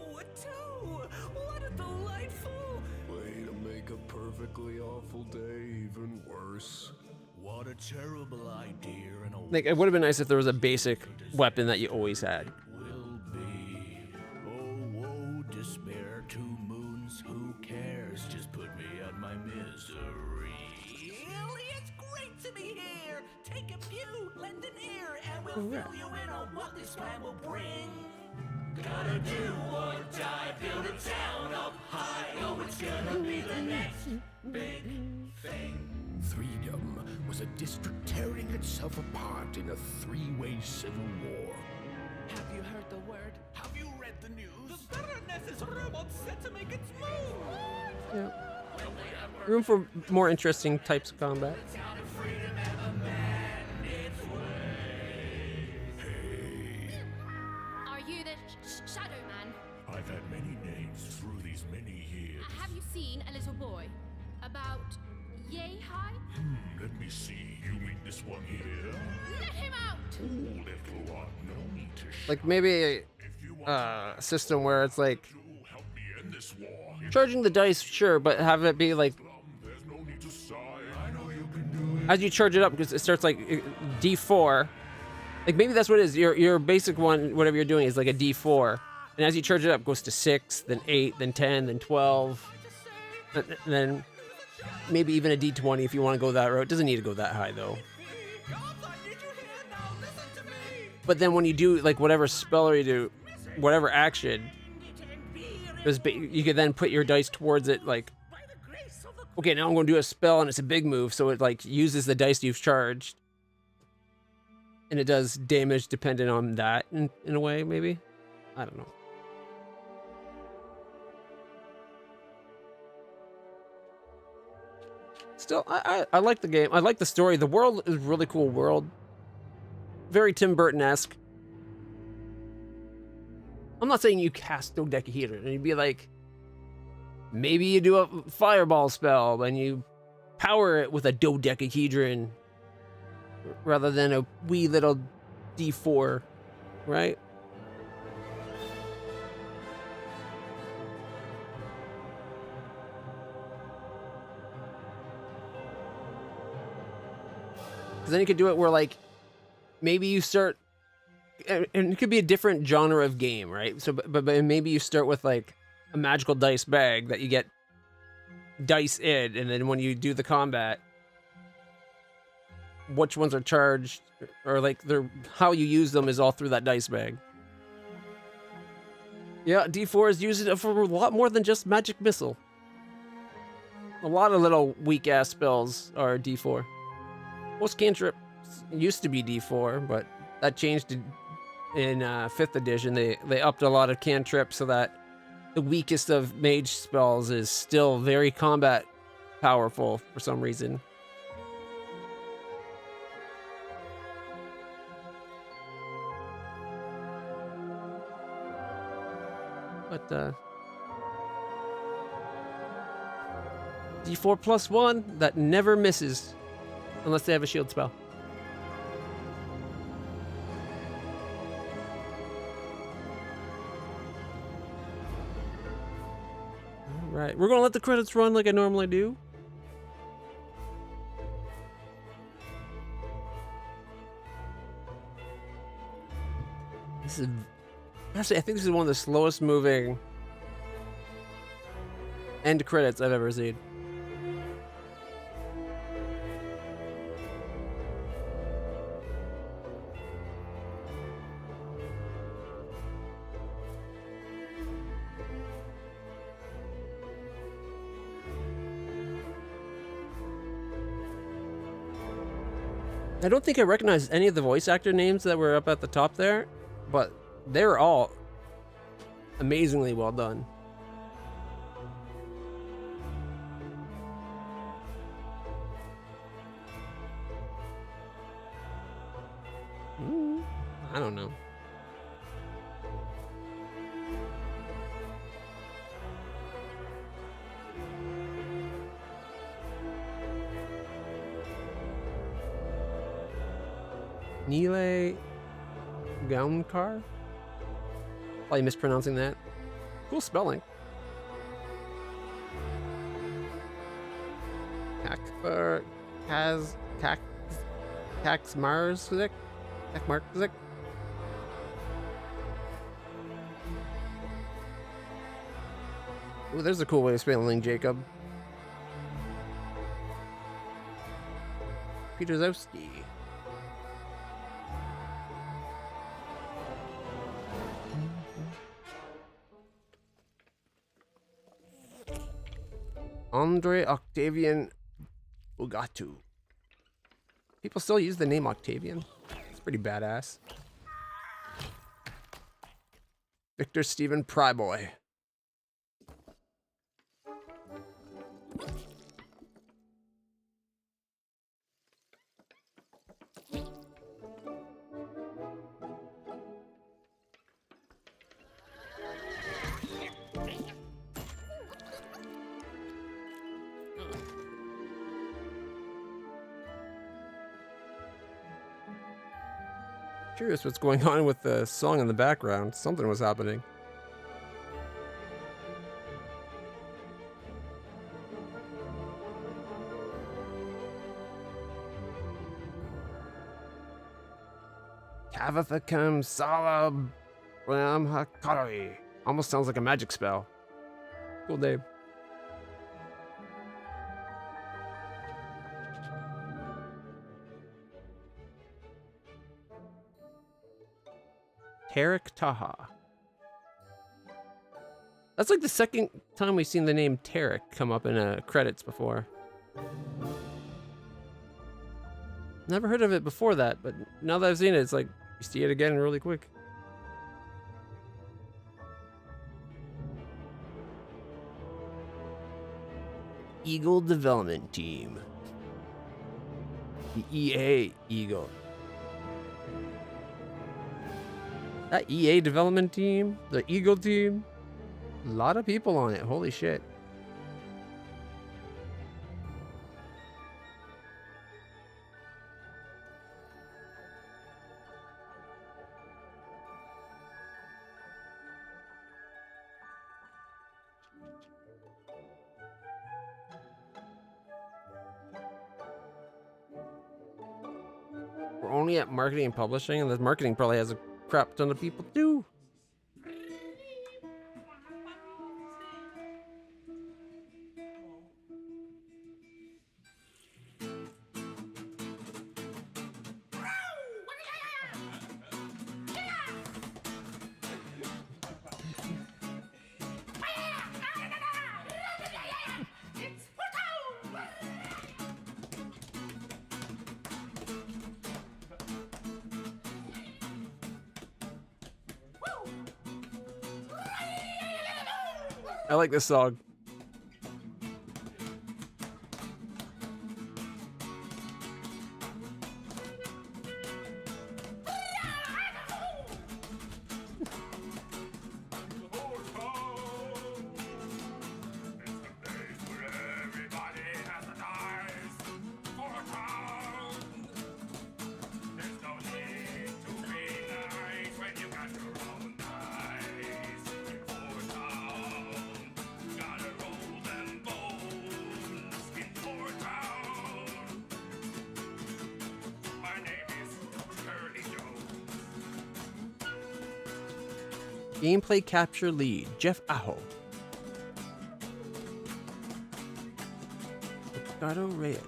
What a delightful way to make a perfectly awful day even worse. What a terrible idea and a Like, it would have been nice if there was a basic weapon that you always had. will be. Oh, woe, despair, 2 moons, who cares? Just put me out my misery. Really, it's great to be here. Take a few, lend an ear, and we'll fill you in on what this plan will bring. Gotta do or die, build a town up high. Oh, it's gonna be the next big thing. Freedom was a district tearing itself apart in a 3-way civil war. Have you heard the word? Have you read the news? The Baroness's robot's set to make its move. Yeah. Room for more interesting types of combat. Are you the Shadow Man? I've had many names through these many years. Have you seen a little boy? About yay high? Let me see. You mean this one here? Let him out! Oh, little one, no need to Like maybe a system where it's like end this war. charging the dice, sure, but have it be like as you charge it up, because it starts like D4. Like maybe that's what it is. Your basic one, whatever you're doing, is like a D4, and as you charge it up, it goes to 6, then 8, then 10, then 12, and then maybe even a D20 if you want to go that route. It doesn't need to go that high though. But then when you do like whatever spell or you do whatever action, you could then put your dice towards it. Like, okay, now I'm going to do a spell and it's a big move, so it like uses the dice you've charged, and it does damage dependent on that in a way. Maybe, I don't know. Still, I like the game. I like the story. The world is a really cool world. Very Tim Burton-esque. I'm not saying you cast dodecahedron and you'd be like, maybe you do a fireball spell and you power it with a dodecahedron rather than a wee little D4, right? Because then you could do it where, like, maybe you start, and it could be a different genre of game, right? So, but maybe you start with like a magical dice bag that you get dice in, and then when you do the combat, which ones are charged, or like how you use them is all through that dice bag. Yeah, D4 is used for a lot more than just magic missile. A lot of little weak ass spells are D4. Most cantrips used to be D4, but that changed in 5th edition. They upped a lot of cantrips so that the weakest of mage spells is still very combat powerful for some reason. But D4 plus 1 that never misses unless they have a shield spell. Right, we're gonna let the credits run like I normally do. This is actually, I think this is one of the slowest moving end credits I've ever seen. I don't think I recognized any of the voice actor names that were up at the top there, but they're all amazingly well done. I don't know. Nile Gaunkar? Probably mispronouncing that. Cool spelling. Kakbar Kaxmarzik? Kaxmarzik? Ooh, there's a cool way of spelling Jacob. Peterzowski. Andre Octavian Bugatu. People still use the name Octavian. It's pretty badass. Victor Stephen Pryboy. Curious what's going on with the song in the background. Something was happening. Kavathakam Salab Ram Hakari. Almost sounds like a magic spell. Cool name. Tarek Taha. That's like the second time we've seen the name Tarek come up in credits before. Never heard of it before that, but now that I've seen it, it's like you see it again really quick. Eagle Development Team. The EA Eagle. That EA development team, the Eagle team, a lot of people on it. Holy shit. We're only at marketing and publishing, and the marketing probably has a crap ton of people too. I like this song. Gameplay capture lead, Jeff Aho. Ricardo Reyes.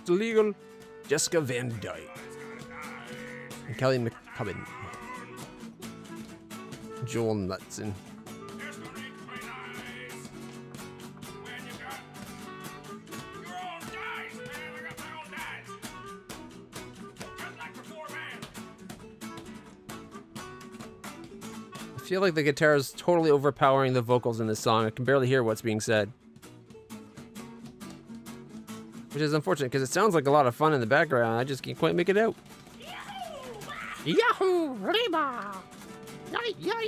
Legal, Jessica Van Dyke, and Kelly McCubbin, Joel Knudsen. feel like the guitar is totally overpowering the vocals in this song. I can barely hear what's being said. Which is unfortunate, because it sounds like a lot of fun in the background. I just can't quite make it out. Yahoo! Reba! Yeah!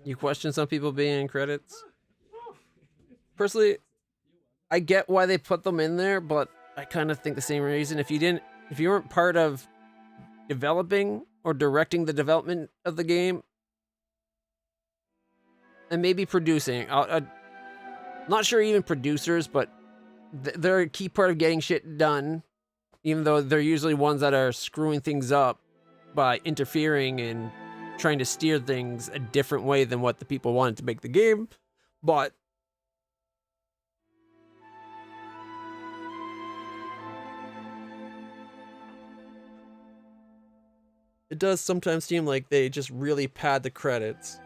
You question some people being in credits? Personally, I get why they put them in there, but I kind of think the same reason. If you weren't part of developing or directing the development of the game, and maybe producing, not sure even producers, but they're a key part of getting shit done, even though they're usually ones that are screwing things up by interfering and trying to steer things a different way than what the people wanted to make the game. But it does sometimes seem like they just really pad the credits.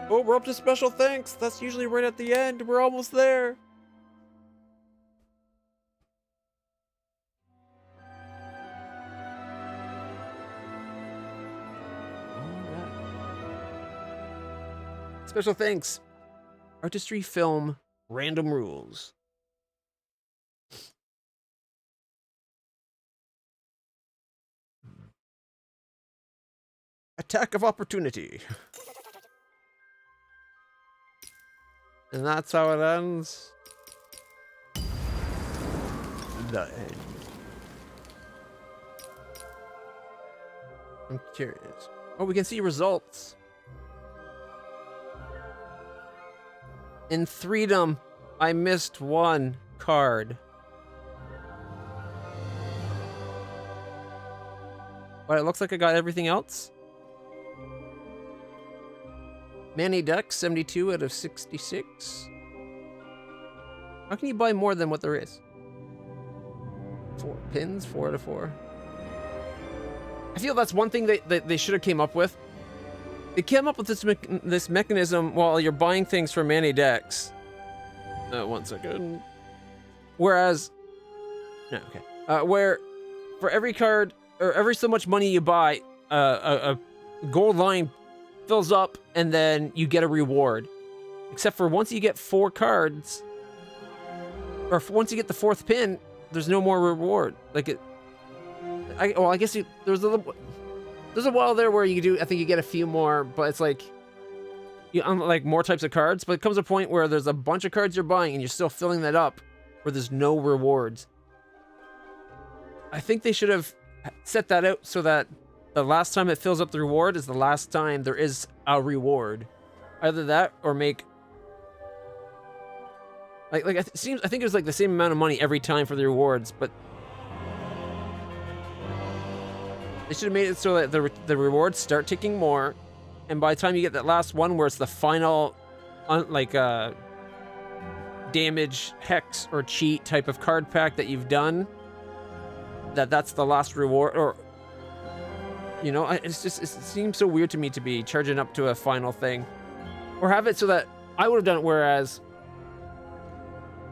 Oh, we're up to special thanks. That's usually right at the end. We're almost there. Special thanks. Artistry Film Random Rules. Attack of Opportunity. And that's how it ends. The end. I'm curious. Oh, we can see results. In Freedom, I missed one card. But it looks like I got everything else. Manny Duck, 72 out of 66. How can you buy more than what there is? 4 pins, 4 out of 4. I feel that's one thing they should have came up with. They came up with this mechanism while you're buying things for Manny Decks. 1 second. Whereas, no, okay. Where for every card or every so much money you buy, a gold line fills up, and then you get a reward. Except for once you get 4 cards, or once you get the 4th pin, there's no more reward. Like it. I guess there's a while there where you do. I think you get a few more, but it's like you unlock more types of cards. But it comes a point where there's a bunch of cards you're buying, and you're still filling that up, where there's no rewards. I think they should have set that out so that the last time it fills up the reward is the last time there is a reward. Either that or make I think it was like the same amount of money every time for the rewards, but they should have made it so that the rewards start ticking more, and by the time you get that last one where it's the final damage, hex, or cheat type of card pack that you've done, that's the last reward. Or you know, it seems so weird to me to be charging up to a final thing. Or have it so that I would have done it whereas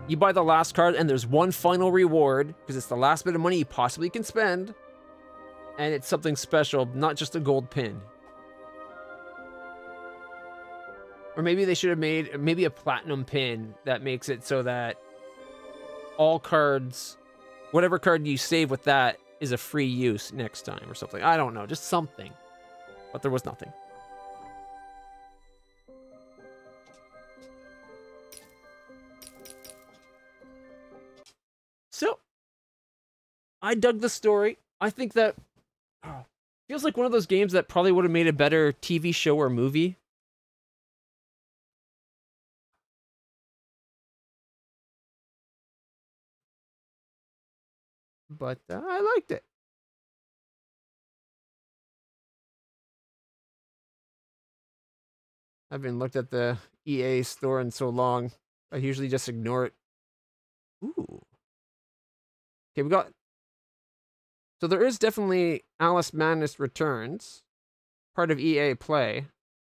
you buy the last card and there's one final reward because it's the last bit of money you possibly can spend, and it's something special, not just a gold pin. Or maybe they should have made a platinum pin that makes it so that all cards, whatever card you save with that, is a free use next time or something. I don't know, just something. But there was nothing. So, I dug the story. I think that feels like one of those games that probably would have made a better TV show or movie. But I liked it. I haven't looked at the EA store in so long. I usually just ignore it. Ooh. Okay, we got. So there is definitely Alice Madness Returns, part of EA Play.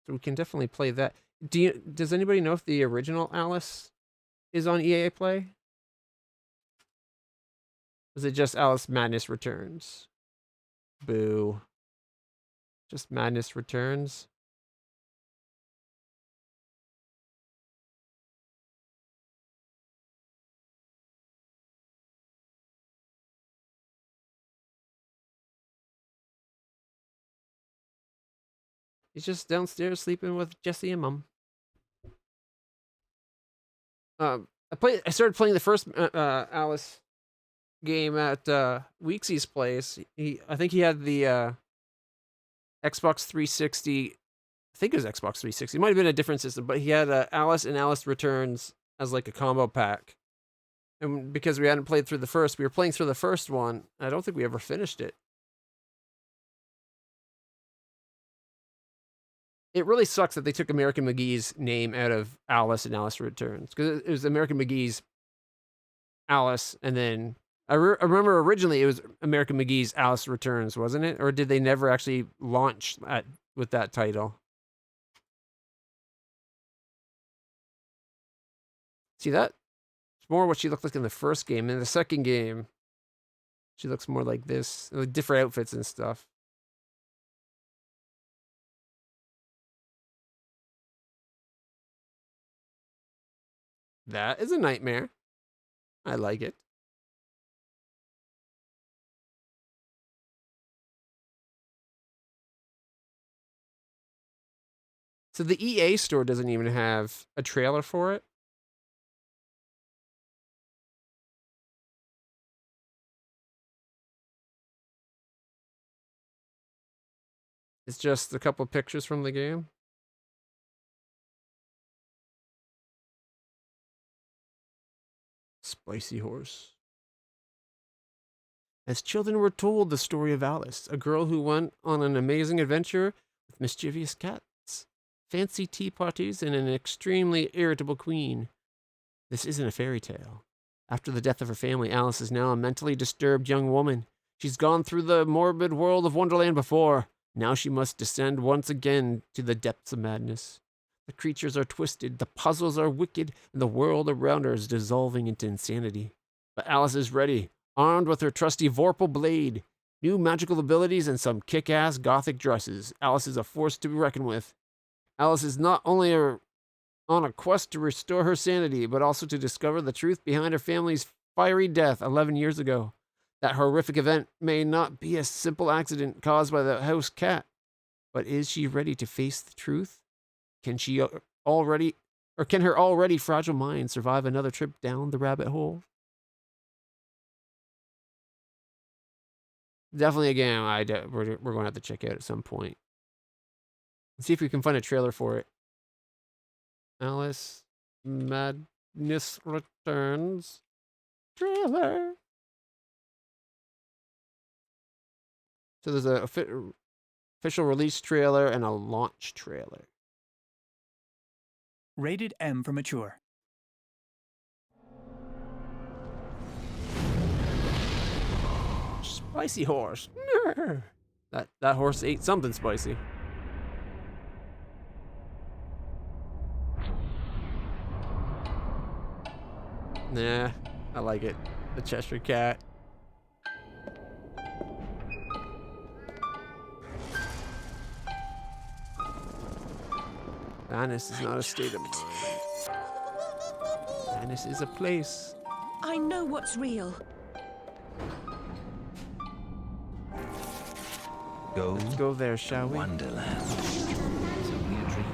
So we can definitely play that. Does anybody know if the original Alice is on EA Play? Is it just Alice Madness Returns? Boo. Just Madness Returns. He's just downstairs sleeping with Jesse and Mom. I started playing the first Alice game at Weeksy's place. I think he had the Xbox 360. I think it was Xbox 360. It might have been a different system, but he had Alice and Alice Returns as like a combo pack. And because we hadn't played through the first, we were playing through the first one. I don't think we ever finished it. It really sucks that they took American McGee's name out of Alice and Alice Returns, because it was American McGee's Alice, and then I remember originally it was American McGee's Alice Returns, wasn't it? Or did they never actually launch with that title? See that? It's more what she looked like in the first game. In the second game, she looks more like this, with different outfits and stuff. That is a nightmare. I like it. So the EA store doesn't even have a trailer for it. It's just a couple pictures from the game. Spicy horse. As children were told the story of Alice, a girl who went on an amazing adventure with mischievous cats, fancy tea parties, and an extremely irritable queen. This isn't a fairy tale. After the death of her family, Alice is now a mentally disturbed young woman. She's gone through the morbid world of Wonderland before. Now she must descend once again to the depths of madness. The creatures are twisted, the puzzles are wicked, and the world around her is dissolving into insanity. But Alice is ready, armed with her trusty Vorpal blade, new magical abilities, and some kick-ass gothic dresses. Alice is a force to be reckoned with. Alice is not only on a quest to restore her sanity, but also to discover the truth behind her family's fiery death 11 years ago. That horrific event may not be a simple accident caused by the house cat, but is she ready to face the truth? Can her already fragile mind survive another trip down the rabbit hole? Definitely a game we're going to have to check out at some point. Let's see if we can find a trailer for it. Alice Madness Returns trailer. So there's a official release trailer and a launch trailer. Rated M for mature. Spicy horse. That horse ate something spicy. Nah, I like it. The Cheshire Cat. Madness is not a state of mind. Madness is a place. I know what's real. Let's go there, shall we? Wonderland. It's only a dream.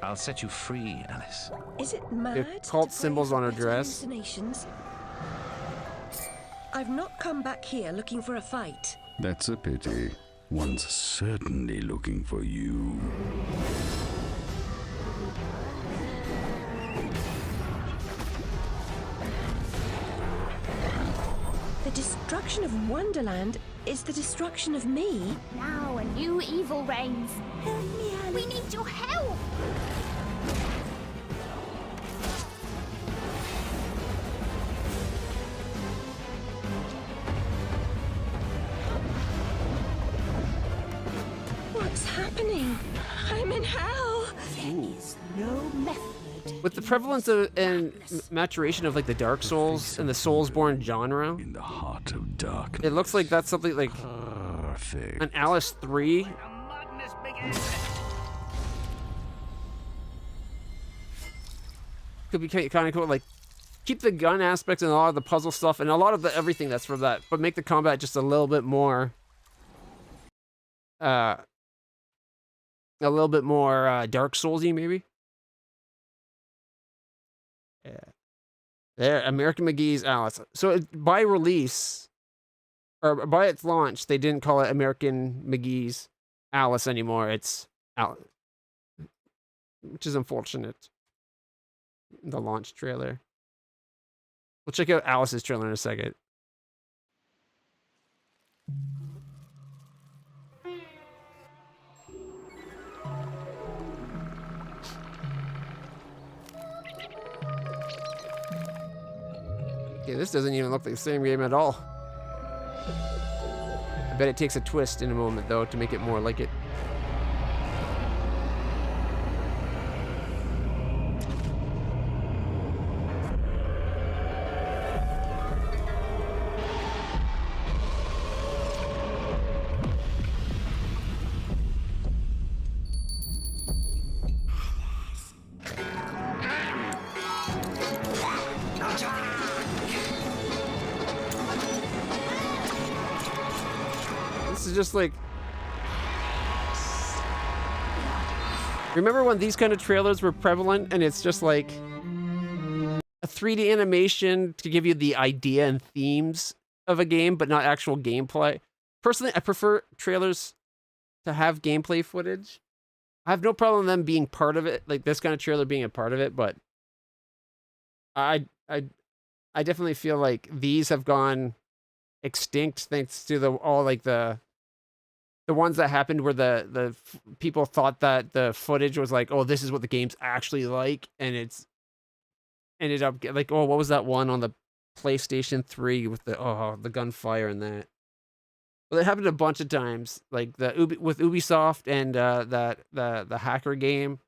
I'll set you free, Alice. Is it mad? If cult symbols on her dress. Hallucinations? I've not come back here looking for a fight. That's a pity. One's certainly looking for you. The destruction of Wonderland is the destruction of me. Now a new evil reigns. Help me, Alice. We need your help. What's happening? I'm in hell. There is no method. With the prevalence of, and maturation of like the Dark Souls and the Soulsborne genre, In the heart of darkness. it looks like that's something like Perfect. an Alice 3. Could be kind of cool, like keep the gun aspects and a lot of the puzzle stuff and a lot of the everything that's from that, but make the combat just a little bit more Dark Soulsy maybe. Yeah. There, American McGee's Alice. So by release, or by its launch, they didn't call it American McGee's Alice anymore. It's Alice, which is unfortunate. The launch trailer. We'll check out Alice's trailer in a second. Okay, this doesn't even look like the same game at all. I bet it takes a twist in a moment, though, to make it more like it. This is just like... Remember when these kind of trailers were prevalent and it's just like a 3D animation to give you the idea and themes of a game, but not actual gameplay? Personally, I prefer trailers to have gameplay footage. I have no problem with them being part of it, like this kind of trailer being a part of it, but I definitely feel like these have gone extinct thanks to the ones that happened where the people thought that the footage was like, oh, this is what the game's actually like, and it's ended up like, oh, what was that one on the PlayStation 3 with the gunfire and that? Well, it happened a bunch of times, like with Ubisoft and the hacker game,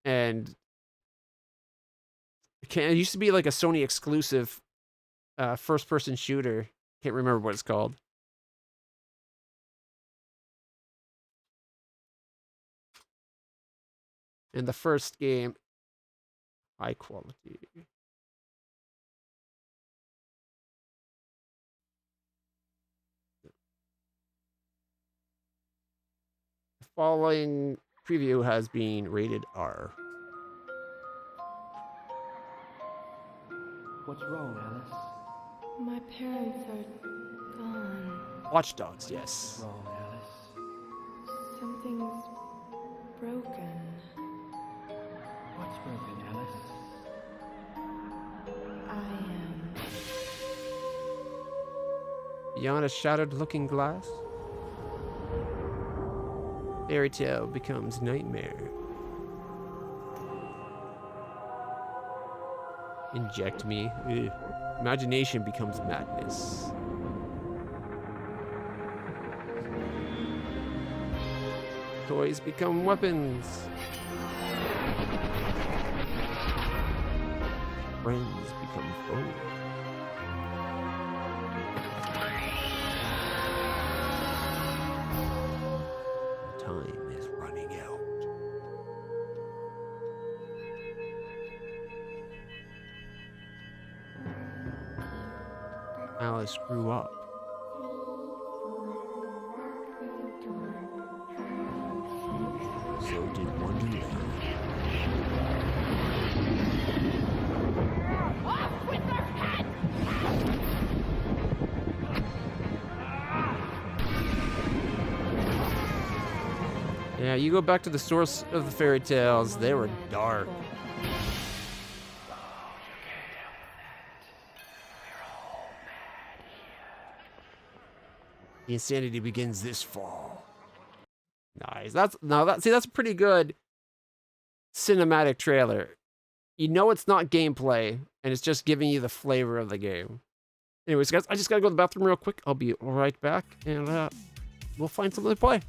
and it used to be like a Sony exclusive first-person shooter. Can't remember what it's called. And the first game, high quality. The following preview has been rated R. What's wrong, Alice? My parents are gone. Watch Dogs, yes. What's wrong, Alice? Something's broken. What's broken, Alice? I am. Beyond a shattered looking glass, fairy tale becomes nightmare. Inject me. Ugh. Imagination becomes madness. Toys become weapons. Friends become foes. Time is running out. Alice grew up. So did Wonderland. Off with their head! Yeah, you go back to the source of the fairy tales, they were dark. The insanity begins this fall. Nice. That's a pretty good cinematic trailer. You know it's not gameplay, and it's just giving you the flavor of the game. Anyways, guys, I just gotta go to the bathroom real quick. I'll be right back, and we'll find something to play.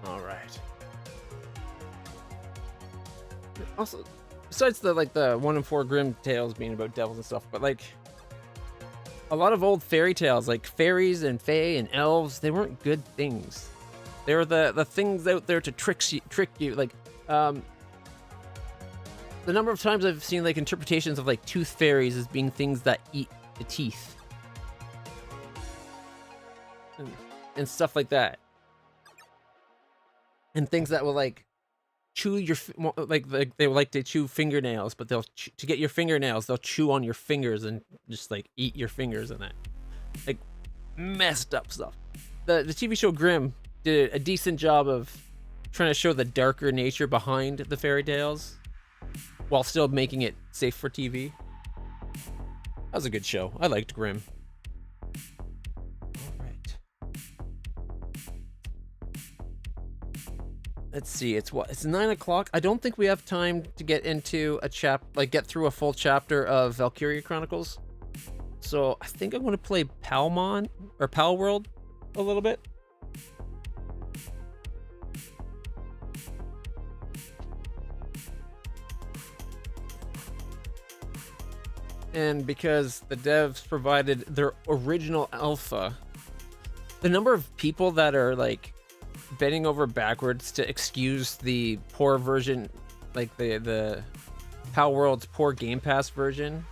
All right. Also, besides the 1 in 4 Grimm tales being about devils and stuff, but like a lot of old fairy tales, like fairies and fae and elves, they weren't good things. They were the things out there to trick you. Like, the number of times I've seen like interpretations of like tooth fairies as being things that eat the teeth and stuff like that, and things that will like chew your like they would like to chew fingernails, but they'll to get your fingernails they'll chew on your fingers and just like eat your fingers and that, like messed up stuff. The TV show Grimm did a decent job of trying to show the darker nature behind the fairy tales while still making it safe for TV. That was a good show. I liked Grimm. All right. Let's see. It's 9 o'clock. I don't think we have time to get into get through a full chapter of Valkyria Chronicles. So I think I'm going to play Palworld a little bit. And because the devs provided their original alpha, the number of people that are like bending over backwards to excuse the poor version, like the Palworld's poor Game Pass version.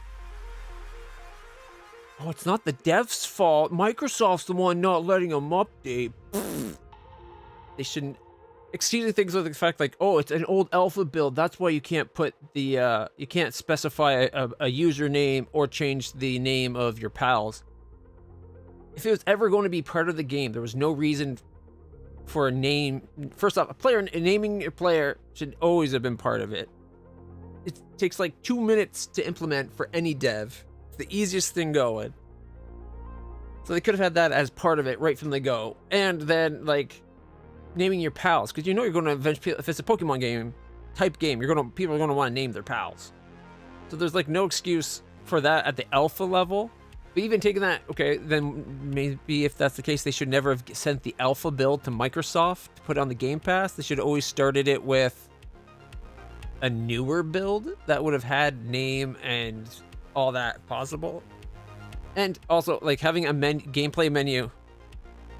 Oh, it's not the devs' fault. Microsoft's the one not letting them update. They shouldn't. Excusing things with the fact like, oh, it's an old alpha build. That's why you can't put the you can't specify a username or change the name of your pals. If it was ever going to be part of the game, there was no reason for a name. First off, naming your player should always have been part of it. It takes like 2 minutes to implement for any dev. It's the easiest thing going. So they could have had that as part of it right from the go. And then like naming your pals, because you know you're going to eventually, if it's a Pokemon game type game, people are going to want to name their pals. So there's like no excuse for that at the alpha level. But even taking that, okay, then maybe if that's the case, they should never have sent the alpha build to Microsoft to put on the Game Pass. They should have always started it with a newer build that would have had name and all that possible. And also like having a gameplay menu.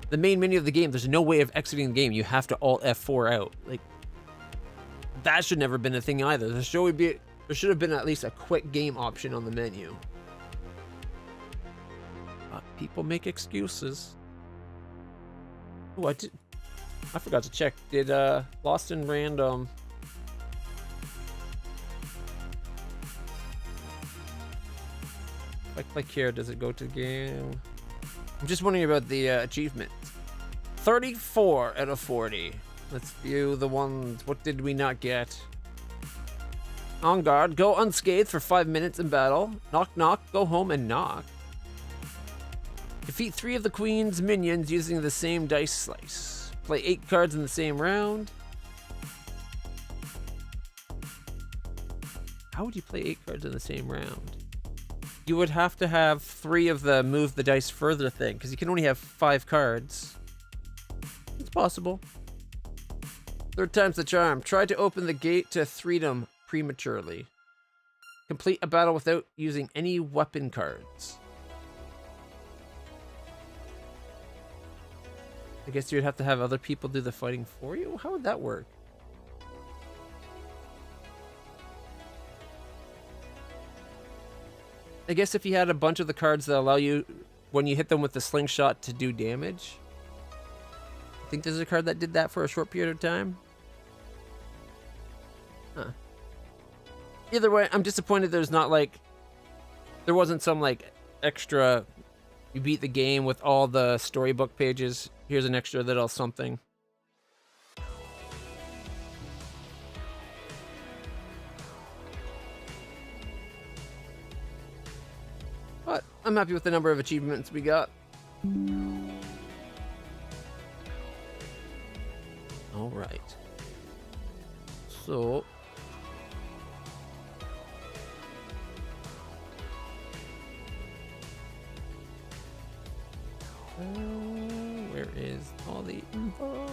The main menu of the game, there's no way of exiting the game. You have to Alt F4 out. Like, that should never have been a thing either. There should have been at least a quick game option on the menu. People make excuses. Oh, I forgot to check. Did Lost in Random... If I click here, does it go to the game? I'm just wondering about the achievement. 34 out of 40. Let's view the ones. What did we not get? On guard. Go unscathed for 5 minutes in battle. Knock, knock. Go home and knock. Defeat 3 of the queen's minions using the same dice slice. Play 8 cards in the same round. How would you play 8 cards in the same round? You would have to have 3 of the move the dice further thing, because you can only have 5 cards. It's possible. 3rd time's the charm. Try to open the gate to freedom prematurely. Complete a battle without using any weapon cards. I guess you'd have to have other people do the fighting for you? How would that work? I guess if you had a bunch of the cards that allow you, when you hit them with the slingshot, to do damage. I think there's a card that did that for a short period of time. Huh. Either way, I'm disappointed there's not like... There wasn't some like extra... You beat the game with all the storybook pages. Here's an extra little something. But I'm happy with the number of achievements we got. All right. So... where is all the info?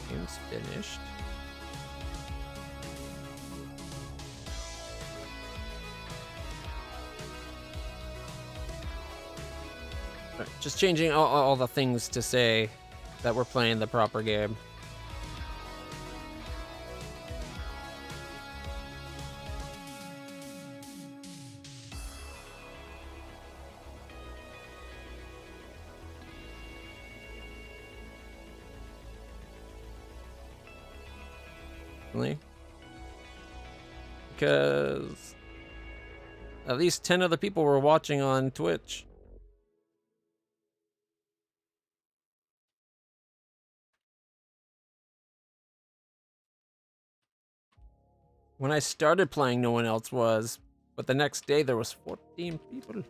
Game's finished. All right, just changing all the things to say that we're playing the proper game. Because at least 10 other people were watching on Twitch. When I started playing, no one else was, but the next day there was 14 people.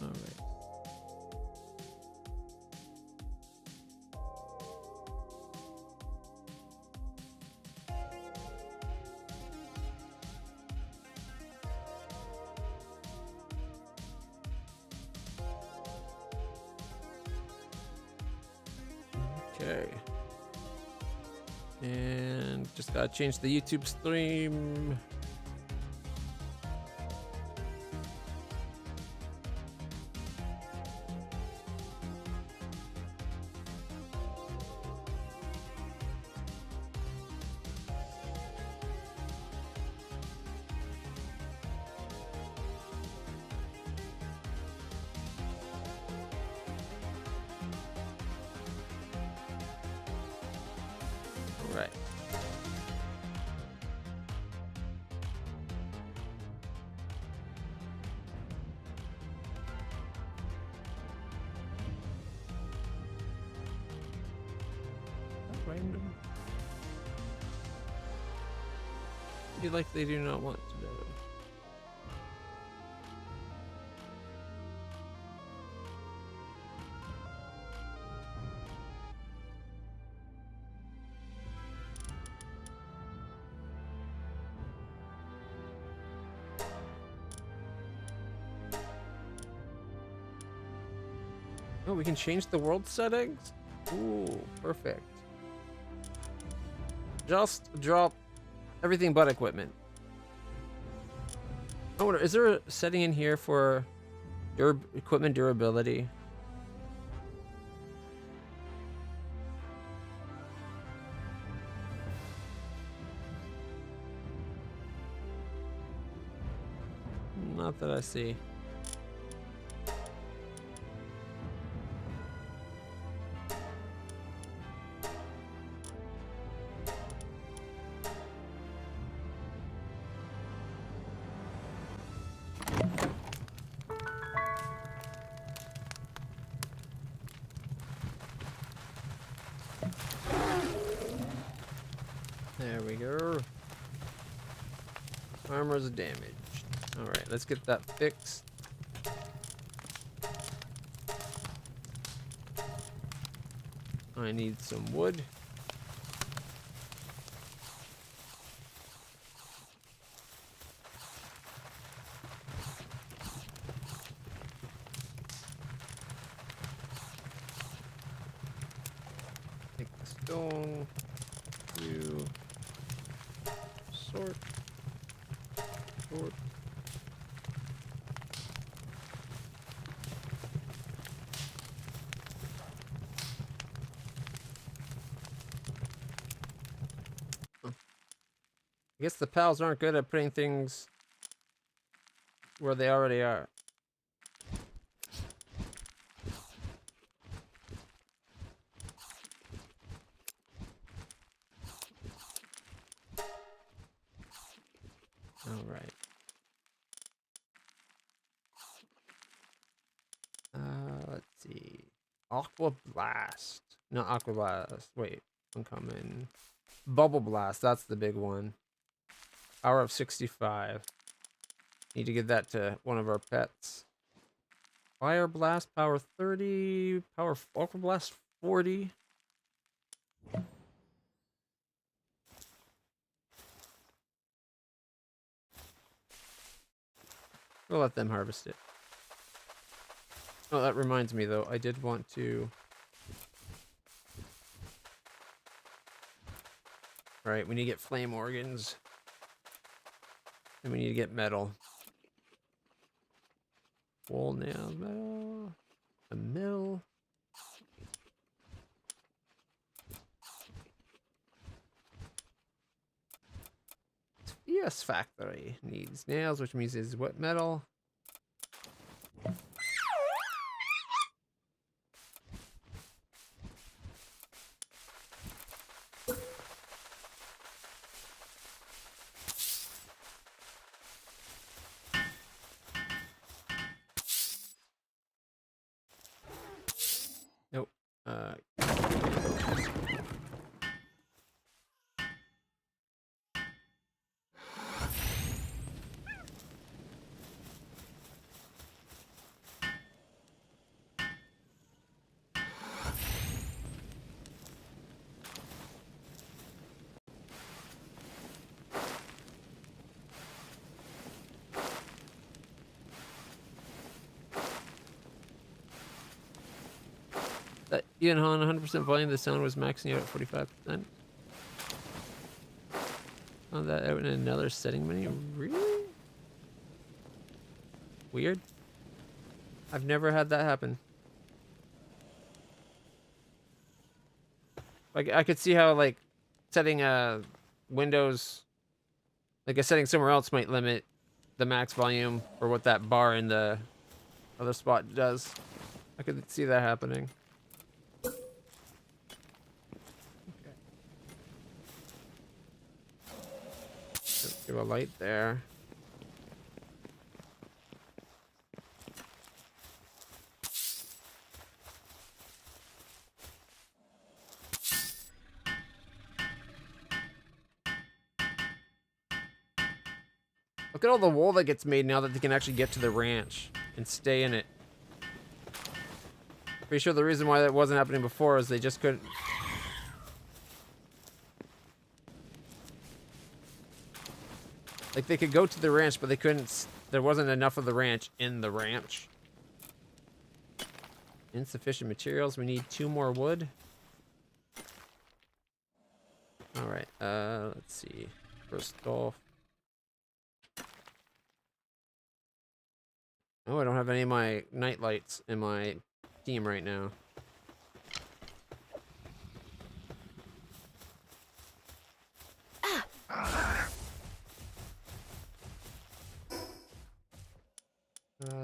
All right. Okay. And just gotta change the YouTube stream. All right. Random. Be like they do not want to know. Oh, we can change the world settings? Ooh, perfect. Just drop everything but equipment. I wonder, is there a setting in here for equipment durability? Not that I see. There we go. Armor's damaged. Alright, let's get that fixed. I need some wood. Take the stone. You sort. I guess the pals aren't good at putting things where they already are. All right. Let's see. Aqua Blast. No, Aqua Blast. Wait, uncommon. Bubble Blast. That's the big one. Power of 65. Need to give that to one of our pets. Fire Blast. Power 30. Power Aqua Blast 40. We'll let them harvest it. Oh, that reminds me though, I did want to... Alright, we need to get flame organs. And we need to get metal. Wool nails, metal. A mill. Yes, factory needs nails, which means is what metal? Nope. Even on 100% volume, the sound was maxing out at 45%. Found that out in another setting menu. Really? Weird. I've never had that happen. Like, I could see how, like, setting Windows, like a setting somewhere else might limit the max volume or what that bar in the other spot does. I could see that happening. Give a light there. Look at all the wool that gets made now that they can actually get to the ranch and stay in it. Pretty sure the reason why that wasn't happening before is they just couldn't. Like, they could go to the ranch, but they couldn't. There wasn't enough of the ranch in the ranch. Insufficient materials. We need 2 more wood. Alright, let's see. First off. Oh, I don't have any of my night lights in my team right now.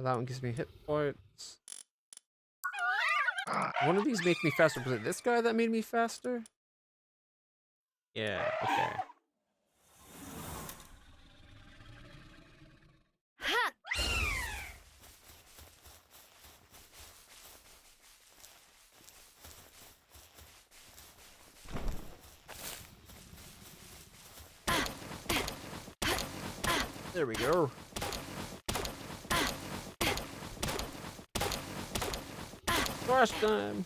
That one gives me hit points. One of these make me faster. Was it this guy that made me faster? Yeah, okay. There we go. Flash time.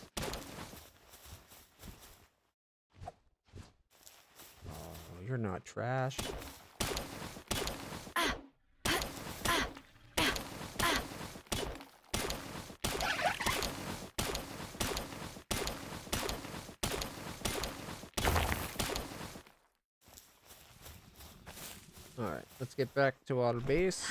Oh, you're not trash. All right, let's get back to our base.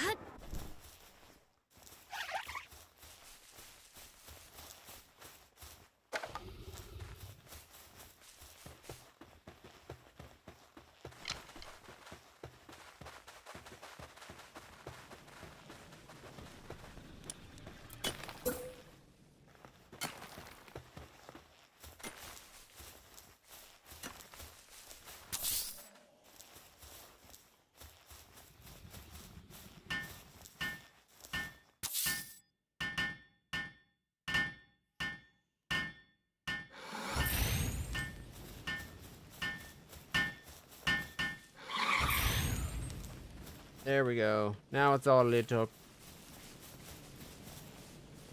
There we go. Now it's all lit up.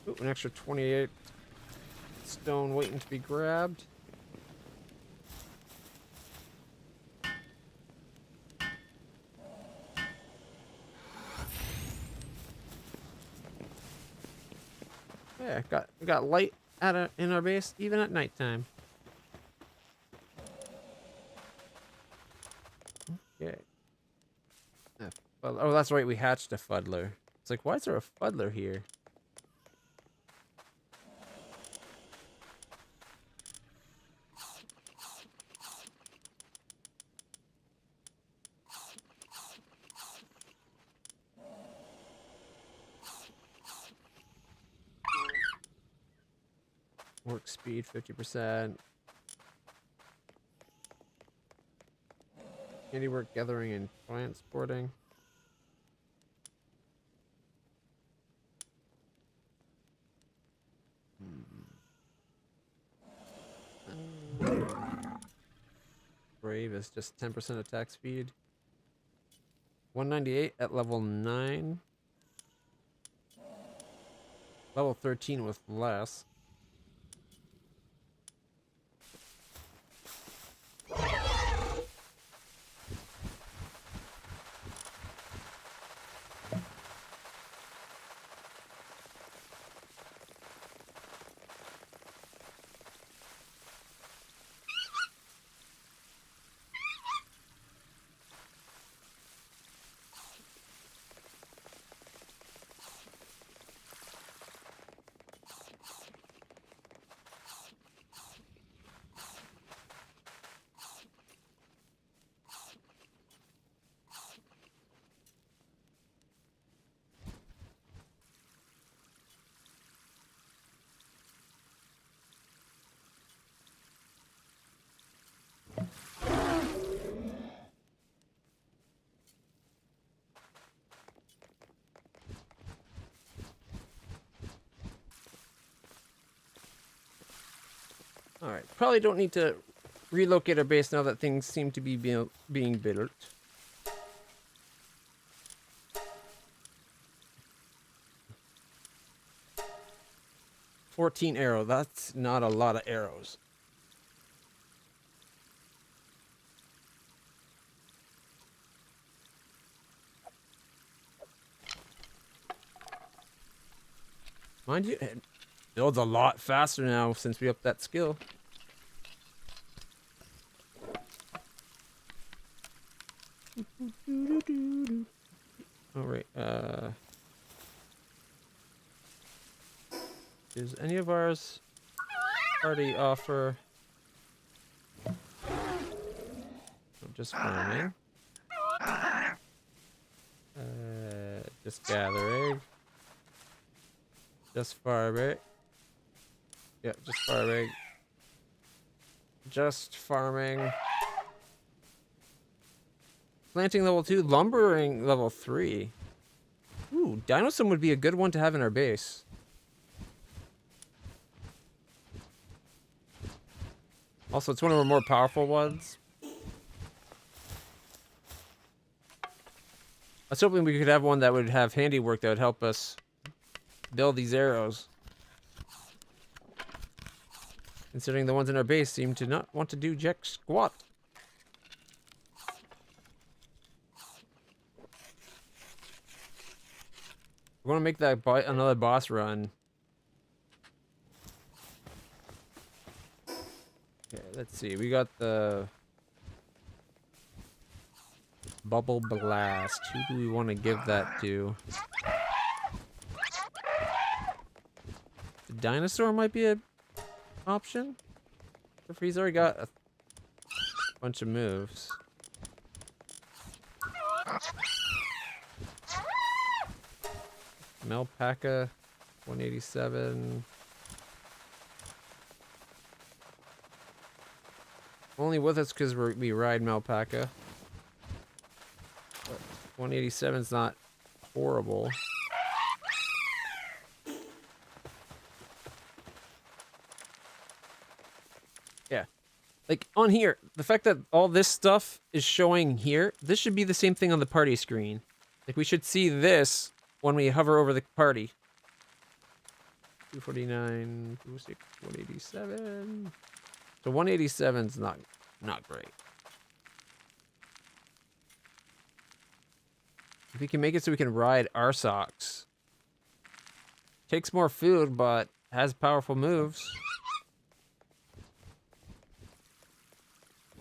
Ooh, an extra 28 stone waiting to be grabbed. Yeah, we got light in our base even at nighttime. Okay. Oh, that's right. We hatched a fuddler. It's like, why is there a fuddler here? Work speed 50%. Handiwork gathering and transporting. Brave is just 10% attack speed. 198 at level 9. Level 13 with less. Alright, probably don't need to relocate our base now that things seem to be being built. $14 arrow, that's not a lot of arrows. Mind you, it builds a lot faster now since we upped that skill. Alright, does any of ours already offer just farming? Just gathering. Just farming. Yep, just farming. Just farming. Planting level 2, lumbering level 3. Ooh, Dinosaur would be a good one to have in our base. Also, it's one of our more powerful ones. I was hoping we could have one that would have handiwork that would help us build these arrows. Considering the ones in our base seem to not want to do jack squat. We're gonna make that another boss run. Okay, let's see. We got the Bubble Blast. Who do we want to give that to? The dinosaur might be an option. If he's already got a bunch of moves. Melpaca, 187. Only with us because we ride Melpaca. But 187 is not horrible. Yeah. Like, on here, the fact that all this stuff is showing here, this should be the same thing on the party screen. Like, we should see this when we hover over the party. 249, 206, 187. So 187's not great. If we can make it so we can ride our socks. Takes more food, but has powerful moves.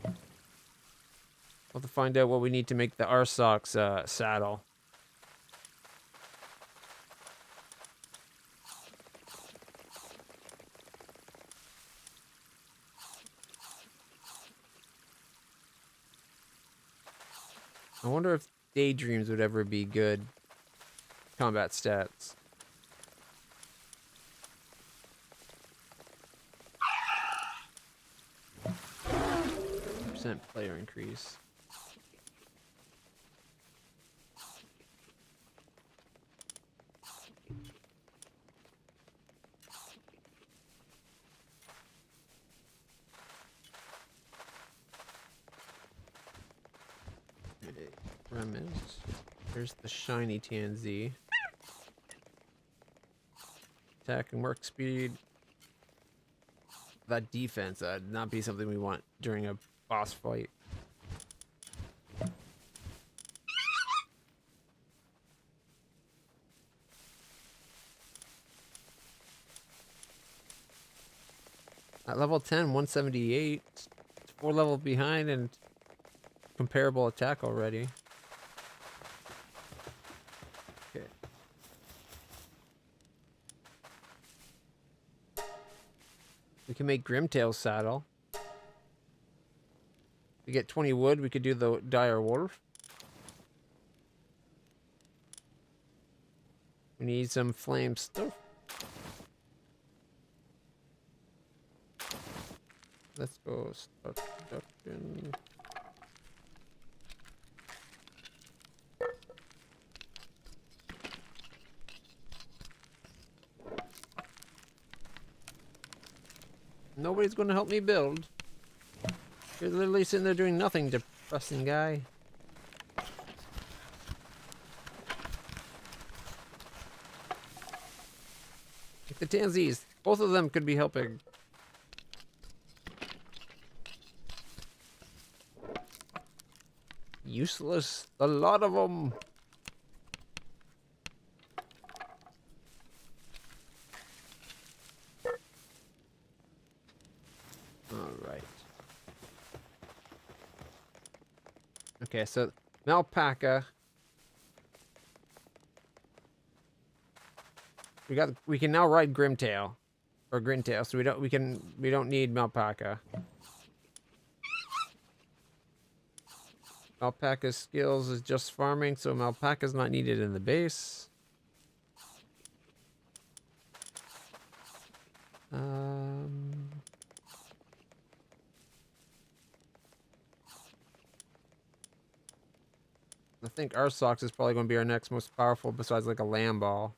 We'll have to find out what we need to make the Arsox saddle. I wonder if daydreams would ever be good combat stats. % player increase. Remnant. There's the shiny TNZ. Attack and work speed. That defense would not be something we want during a boss fight. At level 10, 178. It's 4 levels behind and comparable attack already. Okay. We can make Grimtail's saddle. We get 20 wood, we could do the dire wolf. We need some flame stuff. Let's go start production. Nobody's gonna help me build. You're literally sitting there doing nothing, depressing guy. Like the Tanzis, both of them could be helping. Useless, a lot of them. Alright. Okay, so Malpaca. We can now ride Grimtail. Or Grintail, so we don't need Malpaca. Malpaca's skills is just farming, so Malpaca's not needed in the base. I think Arsox is probably going to be our next most powerful besides like a lamb ball.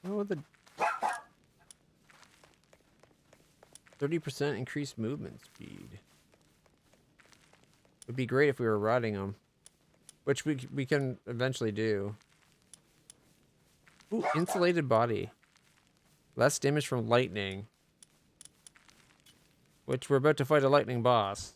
Oh, the 30% increased movement speed. Would be great if we were riding them, which we can eventually do. Ooh, insulated body. Less damage from lightning. Which we're about to fight a lightning boss.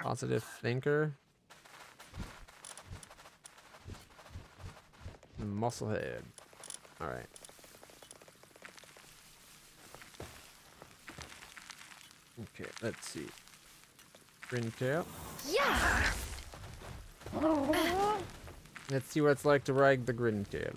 Positive thinker. Musclehead. Alright. Okay, let's see. Grintail. Yeah. Let's see what it's like to ride the Grintail.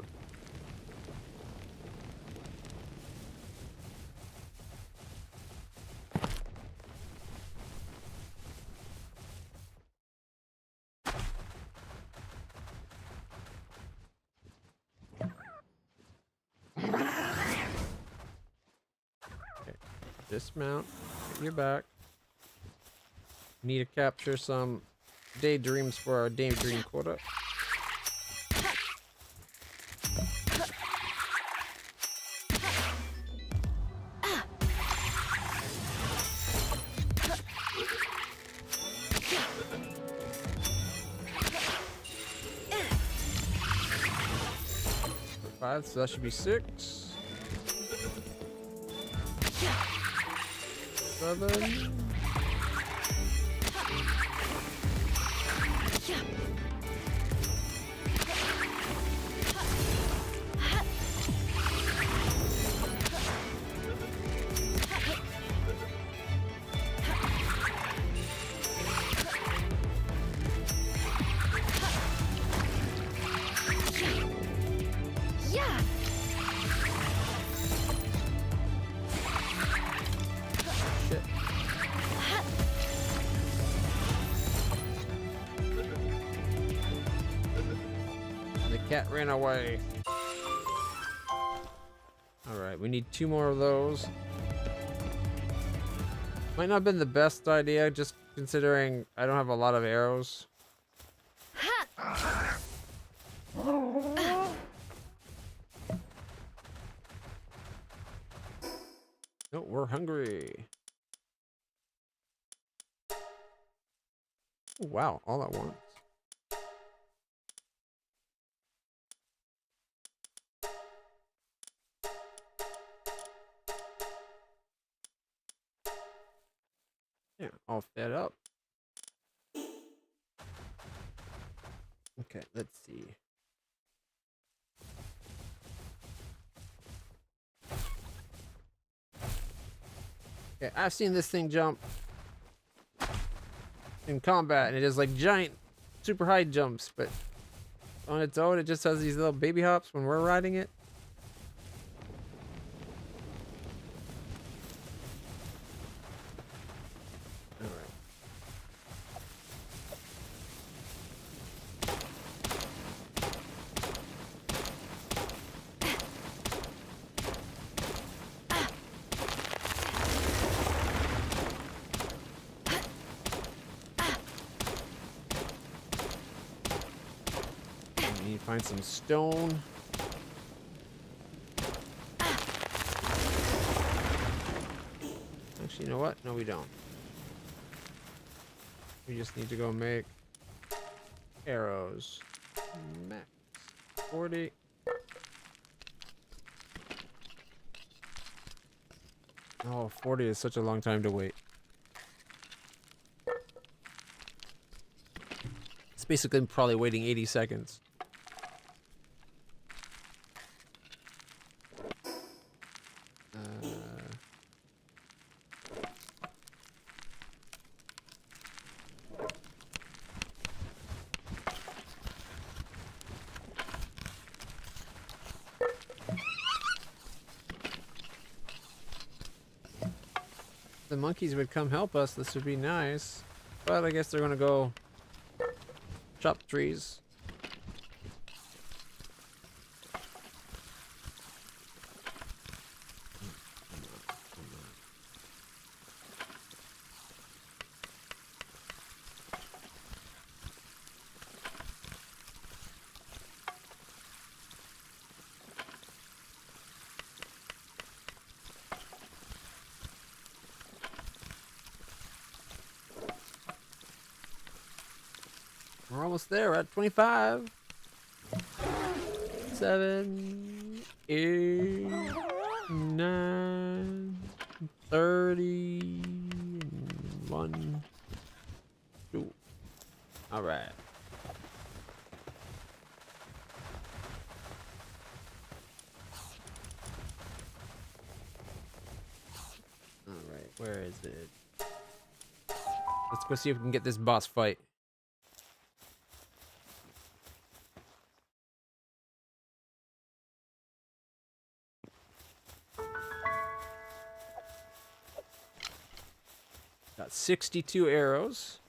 Dismount, get your back. Need to capture some daydreams for our daydream quota. 5, so that should be 6. 7. Cat ran away. Alright, we need 2 more of those. Might not have been the best idea, just considering I don't have a lot of arrows. Oh, we're hungry. Oh, wow, all at once. Yeah, all fed up. Okay, let's see. Okay, I've seen this thing jump in combat, and it is like giant, super high jumps, but on its own, it just has these little baby hops when we're riding it. Find some stone. Actually, you know what? No, we don't. We just need to go make arrows. Max 40. Oh, 40 is such a long time to wait. It's basically probably waiting 80 seconds. The monkeys would come help us, this would be nice. But I guess they're gonna go chop trees. We're almost there. We're at 25. 7, 8, 9, 30, 1, 2. All right. All right. Where is it? Let's go see if we can get this boss fight. Got 62 arrows.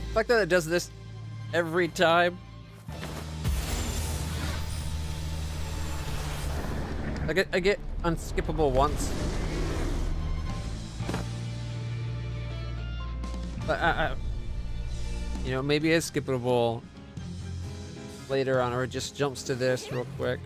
The fact that it does this every time. I get unskippable once. But you know, maybe it's skippable later on, or it just jumps to this real quick.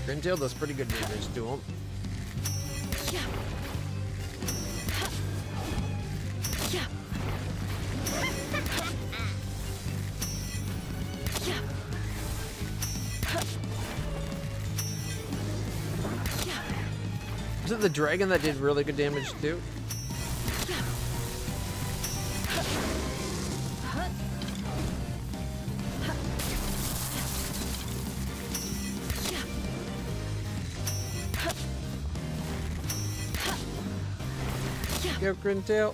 Grintail does pretty good damage to him. Was it the dragon that did really good damage too? Go, Grintail.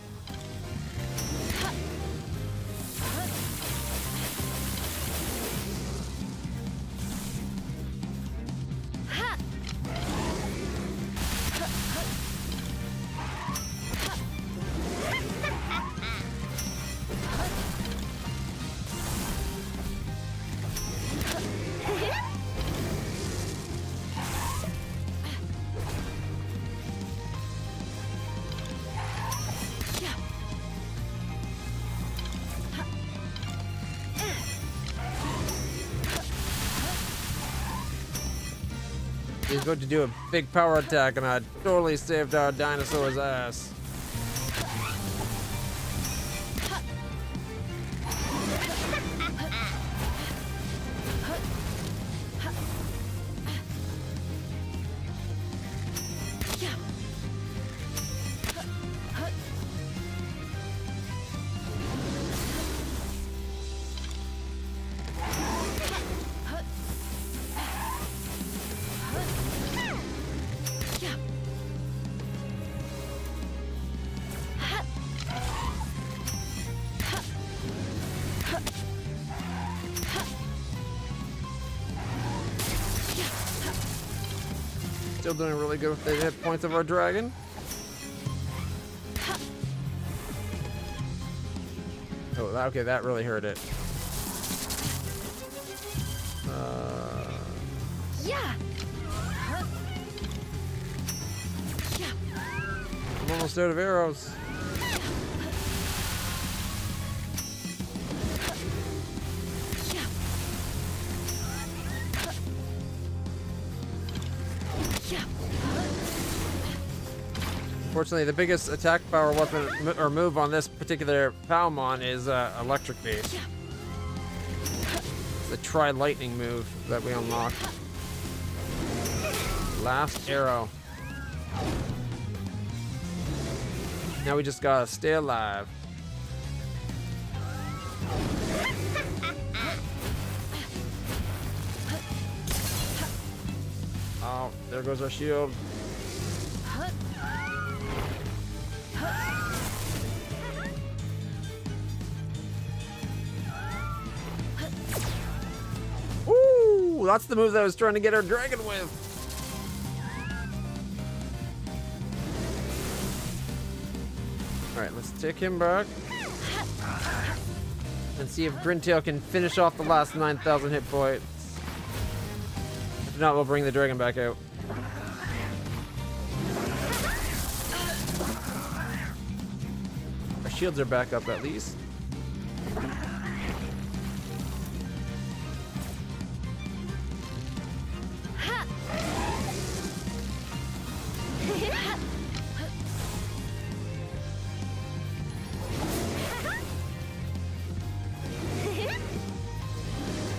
He's about to do a big power attack, and I totally saved our dinosaur's ass. Still doing really good with the hit points of our dragon. Oh, okay, that really hurt it. Yeah. I'm almost out of arrows. Unfortunately, the biggest attack power weapon or move on this particular Palmon is electric base. It's the tri-lightning move that we unlock. Last arrow. Now we just gotta stay alive. Oh, there goes our shield. Ooh, that's the move that I was trying to get our dragon with. Alright, let's take him back. And see if Grintail can finish off the last 9,000 hit points. If not, we'll bring the dragon back out. Our shields are back up at least.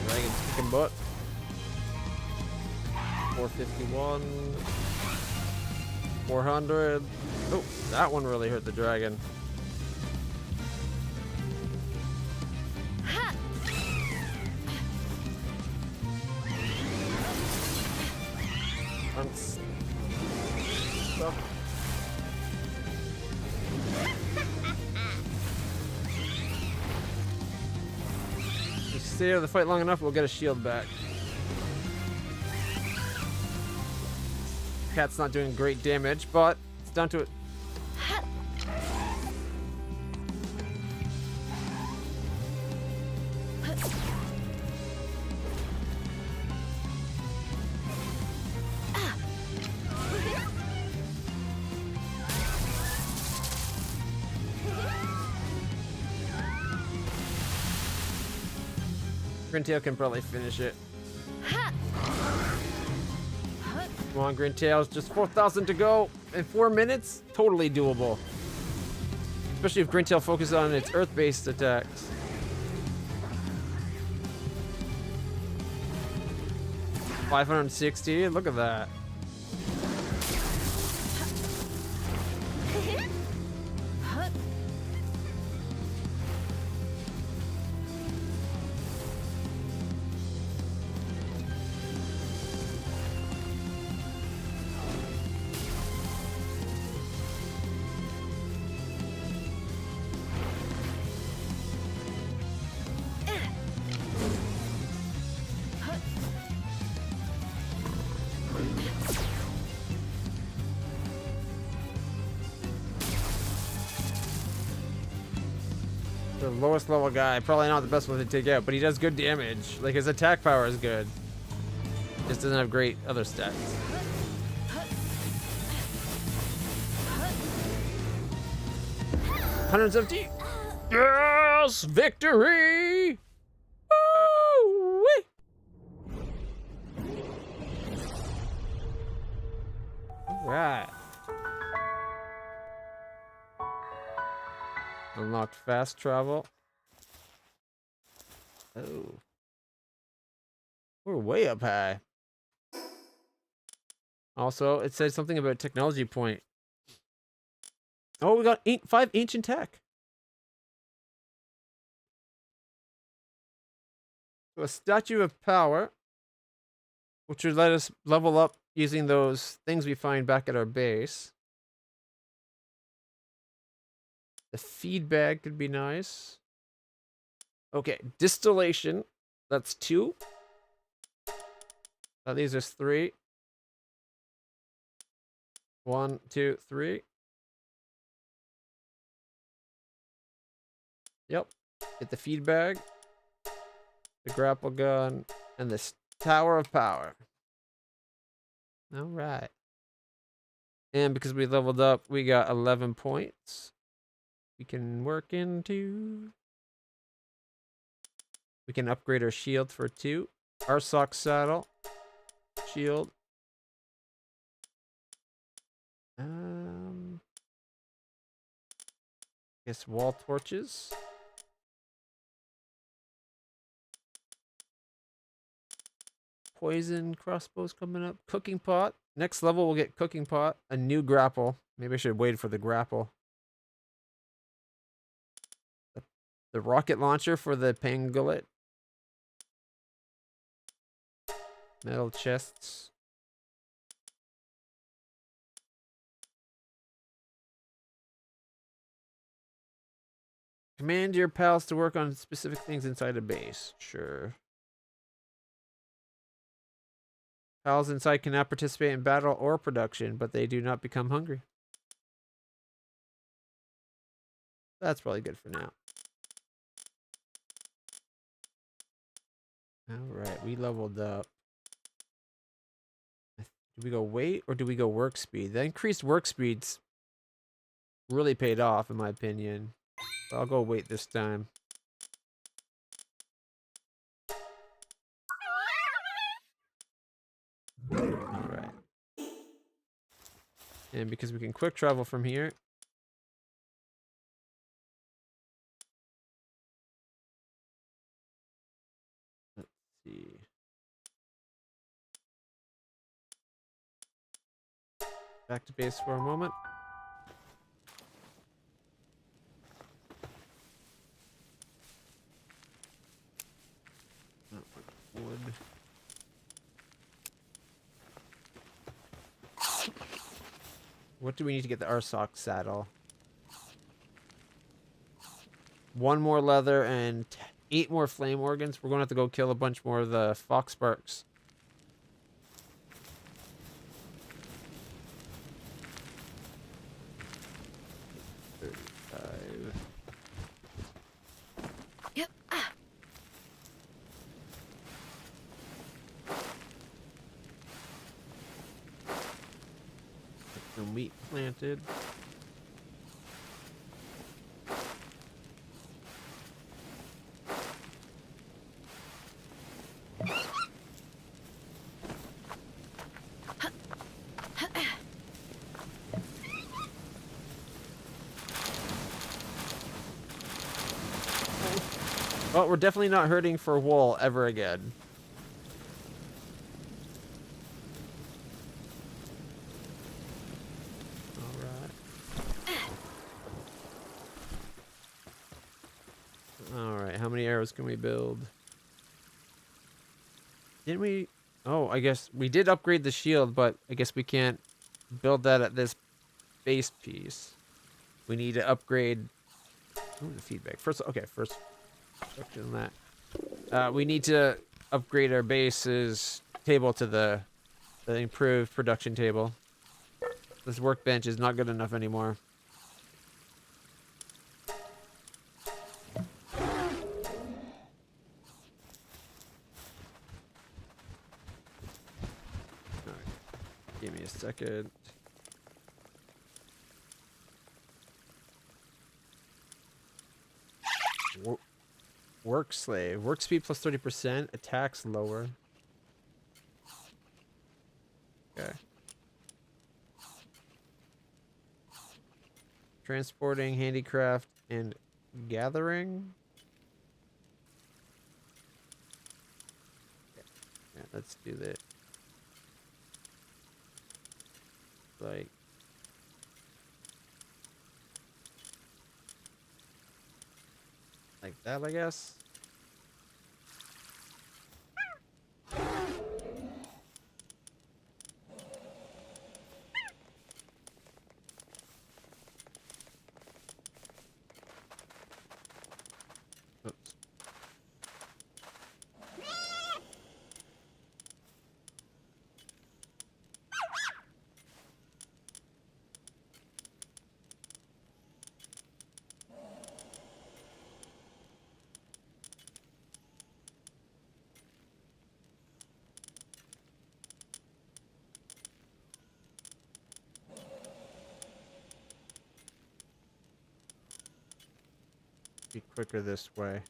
Dragon's kicking butt. 451. 400. Oh, that one really hurt the dragon. I'm stuck. If you stay out of the fight long enough, we'll get a shield back. Cat's not doing great damage, but it's down to it. Grintail can probably finish it. Come on, Grintails, just 4,000 to go in 4 minutes. Totally doable. Especially if Grintail focuses on its earth-based attacks. $560, look at that. The lowest level guy, probably not the best one to take out, but he does good damage. Like, his attack power is good. Just doesn't have great other stats. $170. Yes! Victory! Woo-wee! Alright. Unlocked fast travel. Oh. We're way up high. Also, it said something about technology point. Oh, we got 5 ancient tech. So a statue of power, which would let us level up using those things we find back at our base. The feed bag could be nice. Okay, distillation. That's 2. These are 3. 1, 2, 3. Yep. Get the feed bag, the grapple gun, and this tower of power. All right. And because we leveled up, we got 11 points. We can work into. We can upgrade our shield for 2. Our sock saddle. Shield. Guess wall torches. Poison crossbows coming up. Cooking pot. Next level we'll get cooking pot. A new grapple. Maybe I should wait for the grapple. The rocket launcher for the pangolin. Metal chests. Command your pals to work on specific things inside a base. Sure. Pals inside cannot participate in battle or production, but they do not become hungry. That's probably good for now. Alright, we leveled up. Do we go weight or do we go work speed? The increased work speeds really paid off, in my opinion. I'll go weight this time. Alright. And because we can quick travel from here. Let's see. Back to base for a moment. Wood. What do we need to get the Arsock saddle? 1 more leather and 8 more flame organs. We're going to have to go kill a bunch more of the fox sparks. Yep. Some wheat planted. Well, we're definitely not hurting for wool ever again. Alright, how many arrows can we build? Didn't we... Oh, I guess we did upgrade the shield, but I guess we can't build that at this base piece. We need to upgrade... Ooh, the feedback. First, okay, first... on that. We need to upgrade our base's table to the improved production table. This workbench is not good enough anymore. Give me a second. Work slave. Work speed plus 30%. Attacks lower. Okay. Transporting, handicraft, and gathering. Okay. Yeah, let's do that. Like that, I guess. Oops. Be quicker this way.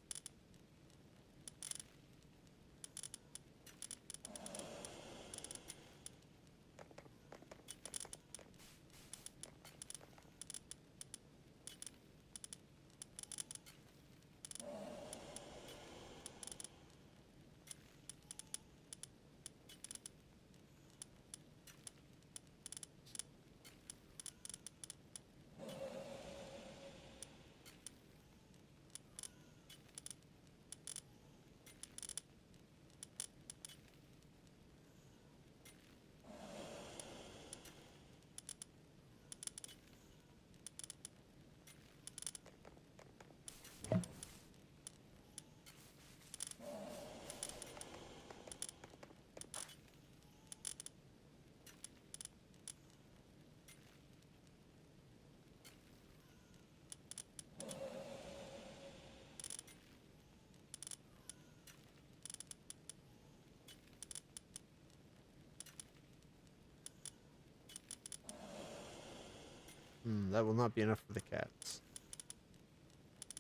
That will not be enough for the cats.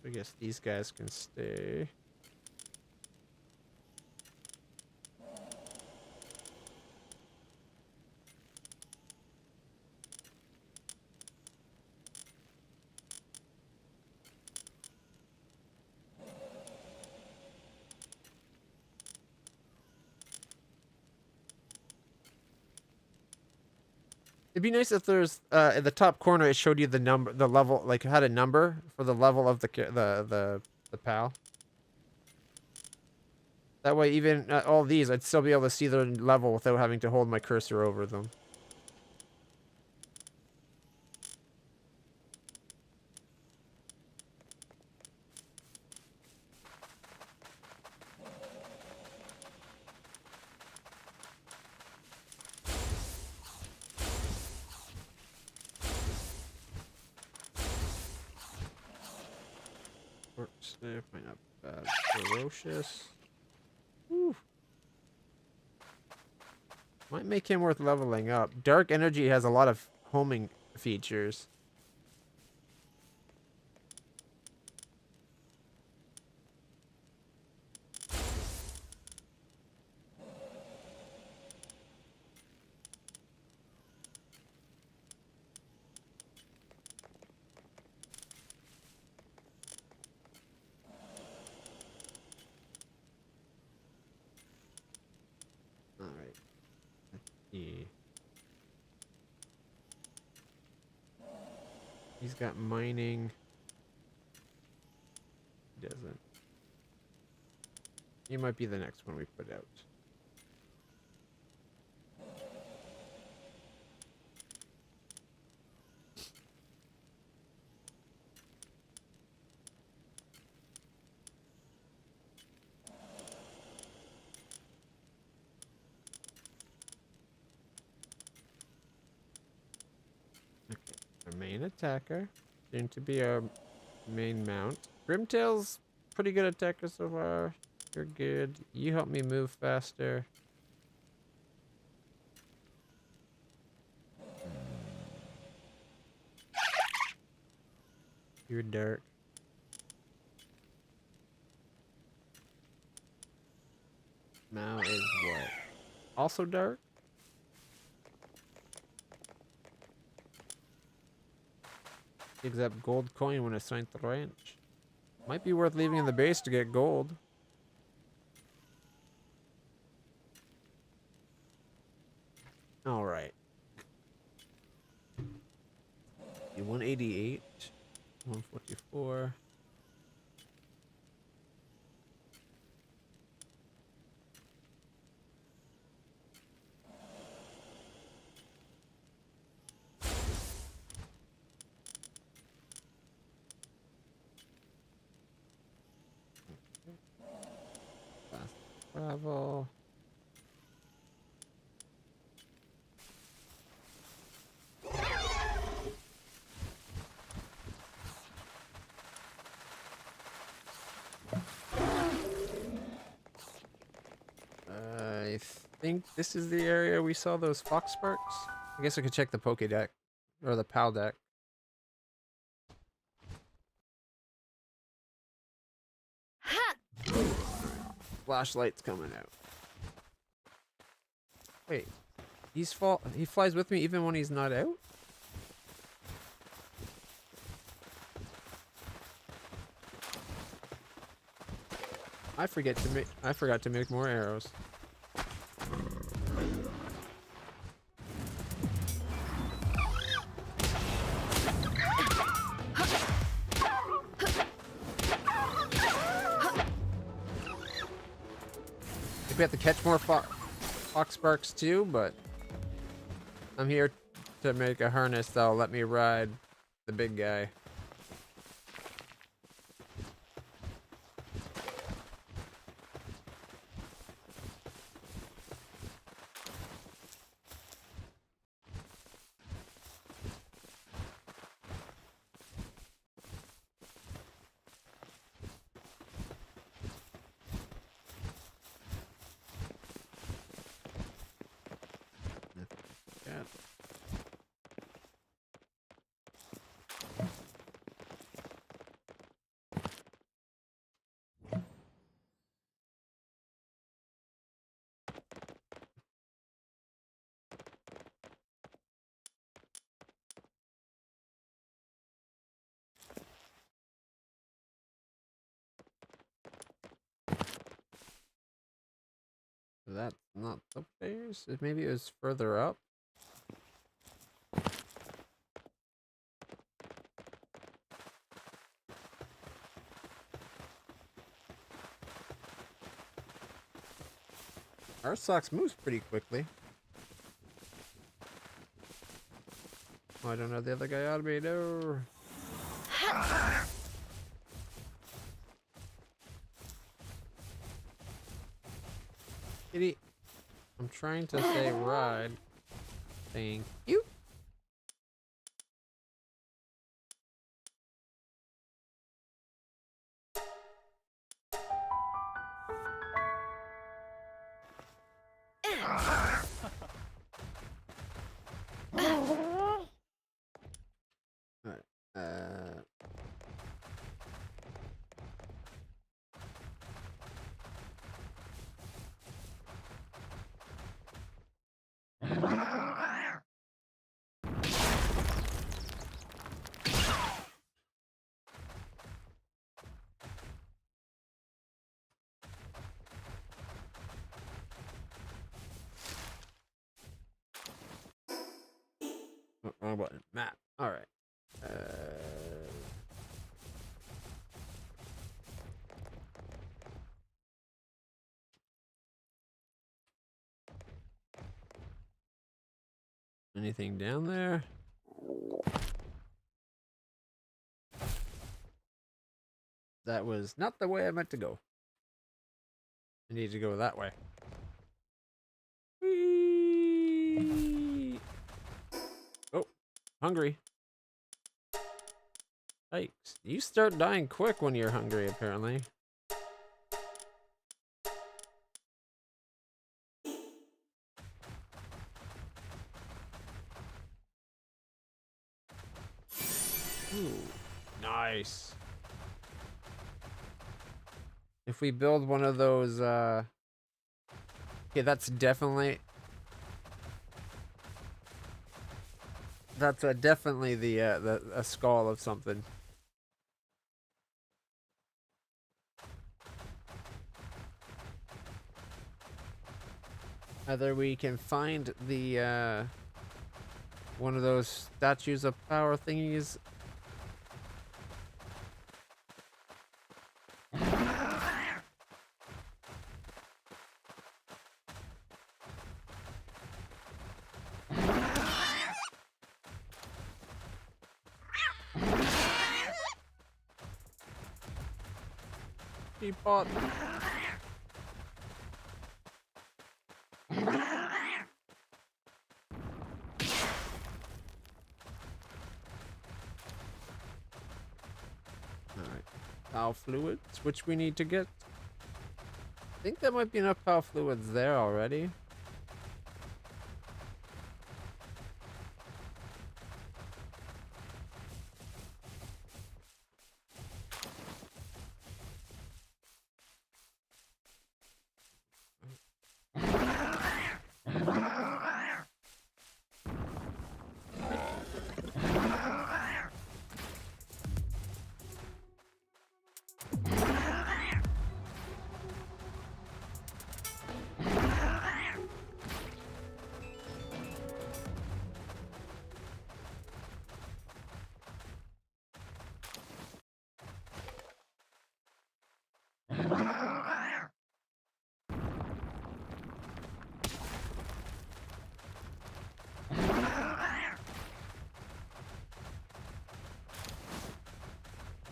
I guess these guys can stay. It'd be nice if there's at the top corner it showed you the number, the level, like it had a number for the level of the pal. That way, even all these, I'd still be able to see their level without having to hold my cursor over them. Might not be bad. Ferocious. Whew. Might make him worth leveling up. Dark energy has a lot of homing features. Alright. Yeah. He's got mining. He doesn't. He might be the next one we put out. Okay, our main attacker. Soon to be our main mount. Grimtail's pretty good attacker so far. You're good. You help me move faster. You're dark. Now is what? Also dark? Gives up gold coin when assigned to ranch. Might be worth leaving in the base to get gold. Alright. 188. 144. Fast travel. I think this is the area we saw those fox sparks. I guess I could check the Poke deck or the PAL deck. Flashlight's coming out. Wait, he flies with me even when he's not out? I forgot to make more arrows. We have to catch more fox sparks too, but I'm here to make a harness that'll let me ride the big guy. That's not upstairs. Maybe it was further up. Our socks moves pretty quickly. Oh, I don't know the other guy ought to be no. Kitty, I'm trying to say ride. Thank you. Wrong button. Map. All right. Anything down there? That was not the way I meant to go. I need to go that way. Whee! Oh, hungry. Yikes. You start dying quick when you're hungry, apparently. Ooh, nice. If we build one of those, okay, that's definitely definitely the a skull of something. Either we can find the one of those statues of power thingies. Teapot. Alright. Power fluids, which we need to get. I think there might be enough power fluids there already.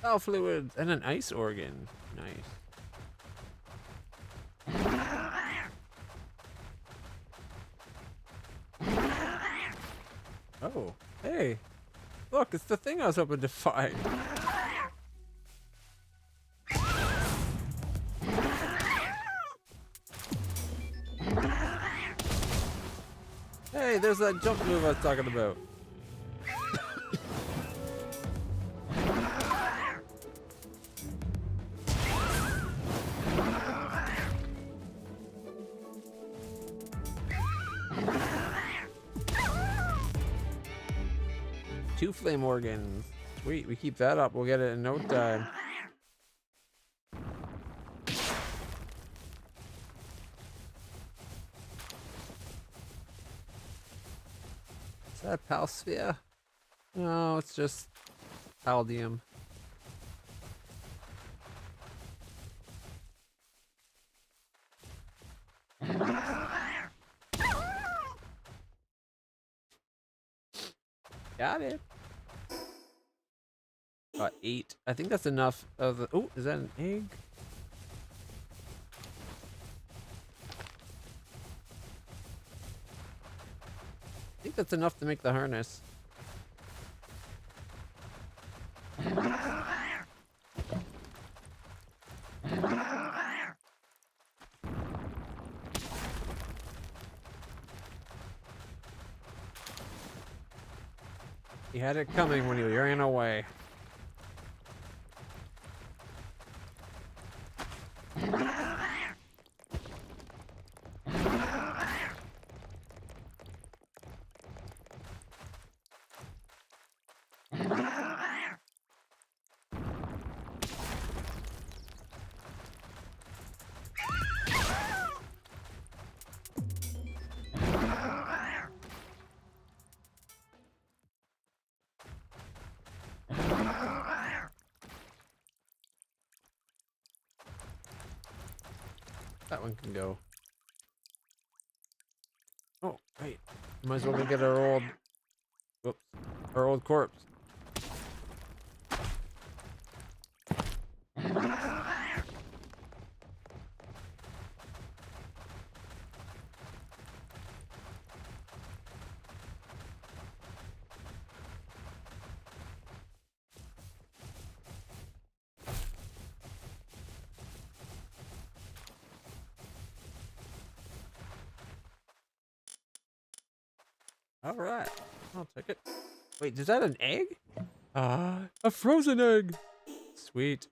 Power fluids and an ice organ. Nice. Oh, hey. Look, it's the thing I was hoping to find. Hey, there's that jump move I was talking about. Two flame organs. Sweet, we keep that up. We'll get it in no time. Is that a pal sphere? No, it's just paldium. Got it. Got 8. I think that's enough of the. Oh, is that an egg? I think that's enough to make the harness. You had it coming when you ran away. That one can go. Oh, wait. Might as well go get our old... Whoops. Our old corpse. All right, I'll take it. Wait, is that an egg? A frozen egg. Sweet.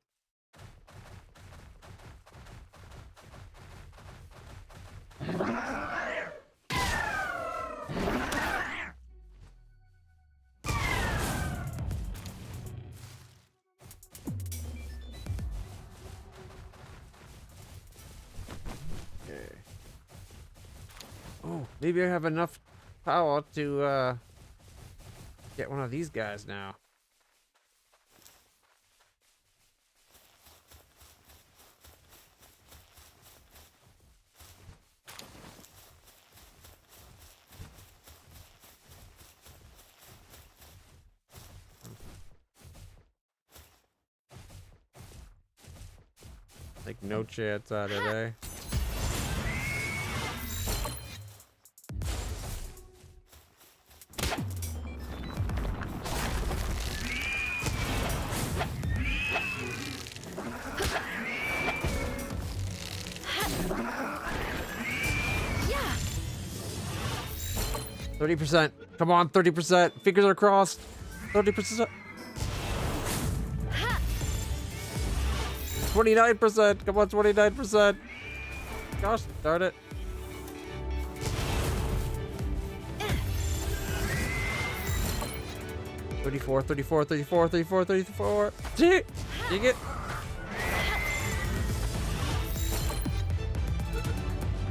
Okay. Oh, maybe I have enough power to get one of these guys now. Like no chance out of there. Yeah. 30%. Come on, 30%. Fingers are crossed. 30%. 29%. Come on, 29%. Gosh darn it. Thirty-four. Dig it.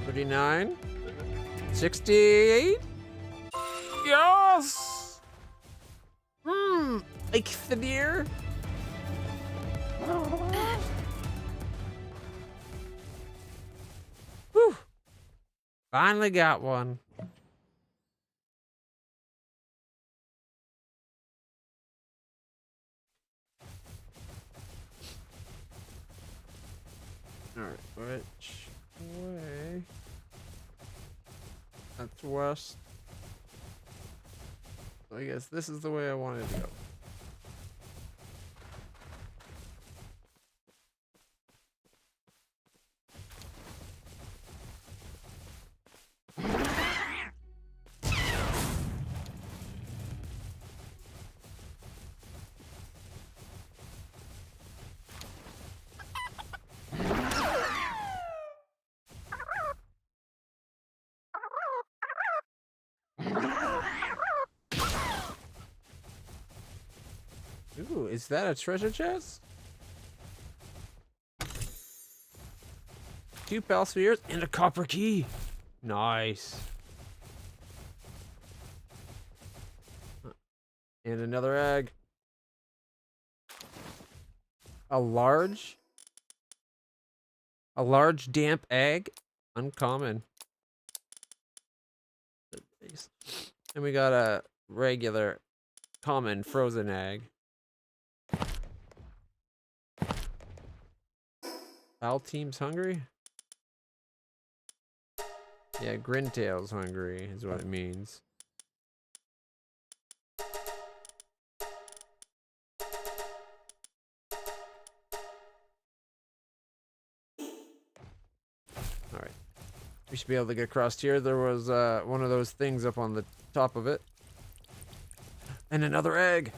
39. 68. Yes. Like the deer. Whew. Finally got one. Alright, which way? That's west. So I guess this is the way I wanted to go. Ooh, is that a treasure chest? 2 pal spheres and a copper key. Nice. And another egg. A large damp egg. Uncommon. And we got a regular common frozen egg. All teams hungry? Yeah, Grintail's hungry is what it means. Alright. We should be able to get across here. There was one of those things up on the top of it. And another egg.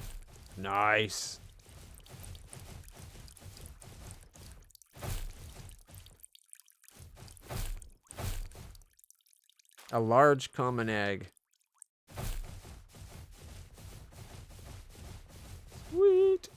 Nice. A large common egg. Sweet.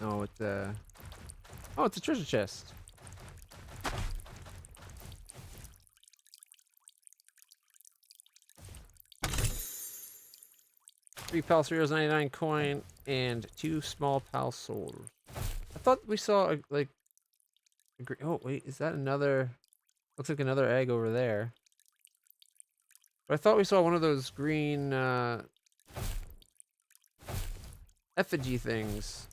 Oh, it's Oh, it's a treasure chest. Three pal heroes, 99 coin, and 2 small pal souls. I thought we saw like oh wait, is that another? Looks like another egg over there. But I thought we saw one of those green effigy things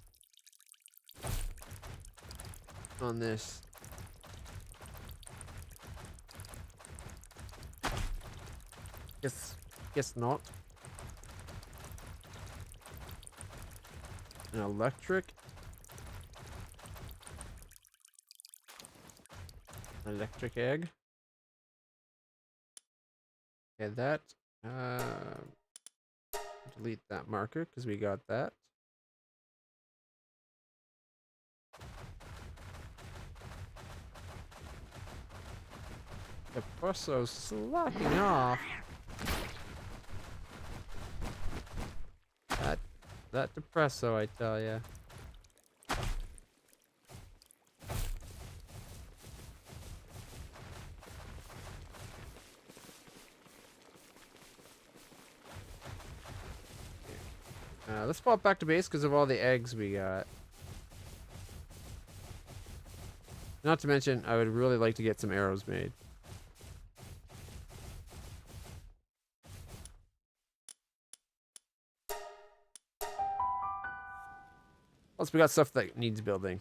on this. Guess not. An electric egg. Okay, that delete that marker because we got that. The Presso's slacking off. That depresso, I tell ya. Let's pop back to base because of all the eggs we got. Not to mention, I would really like to get some arrows made. Plus, we got stuff that needs building.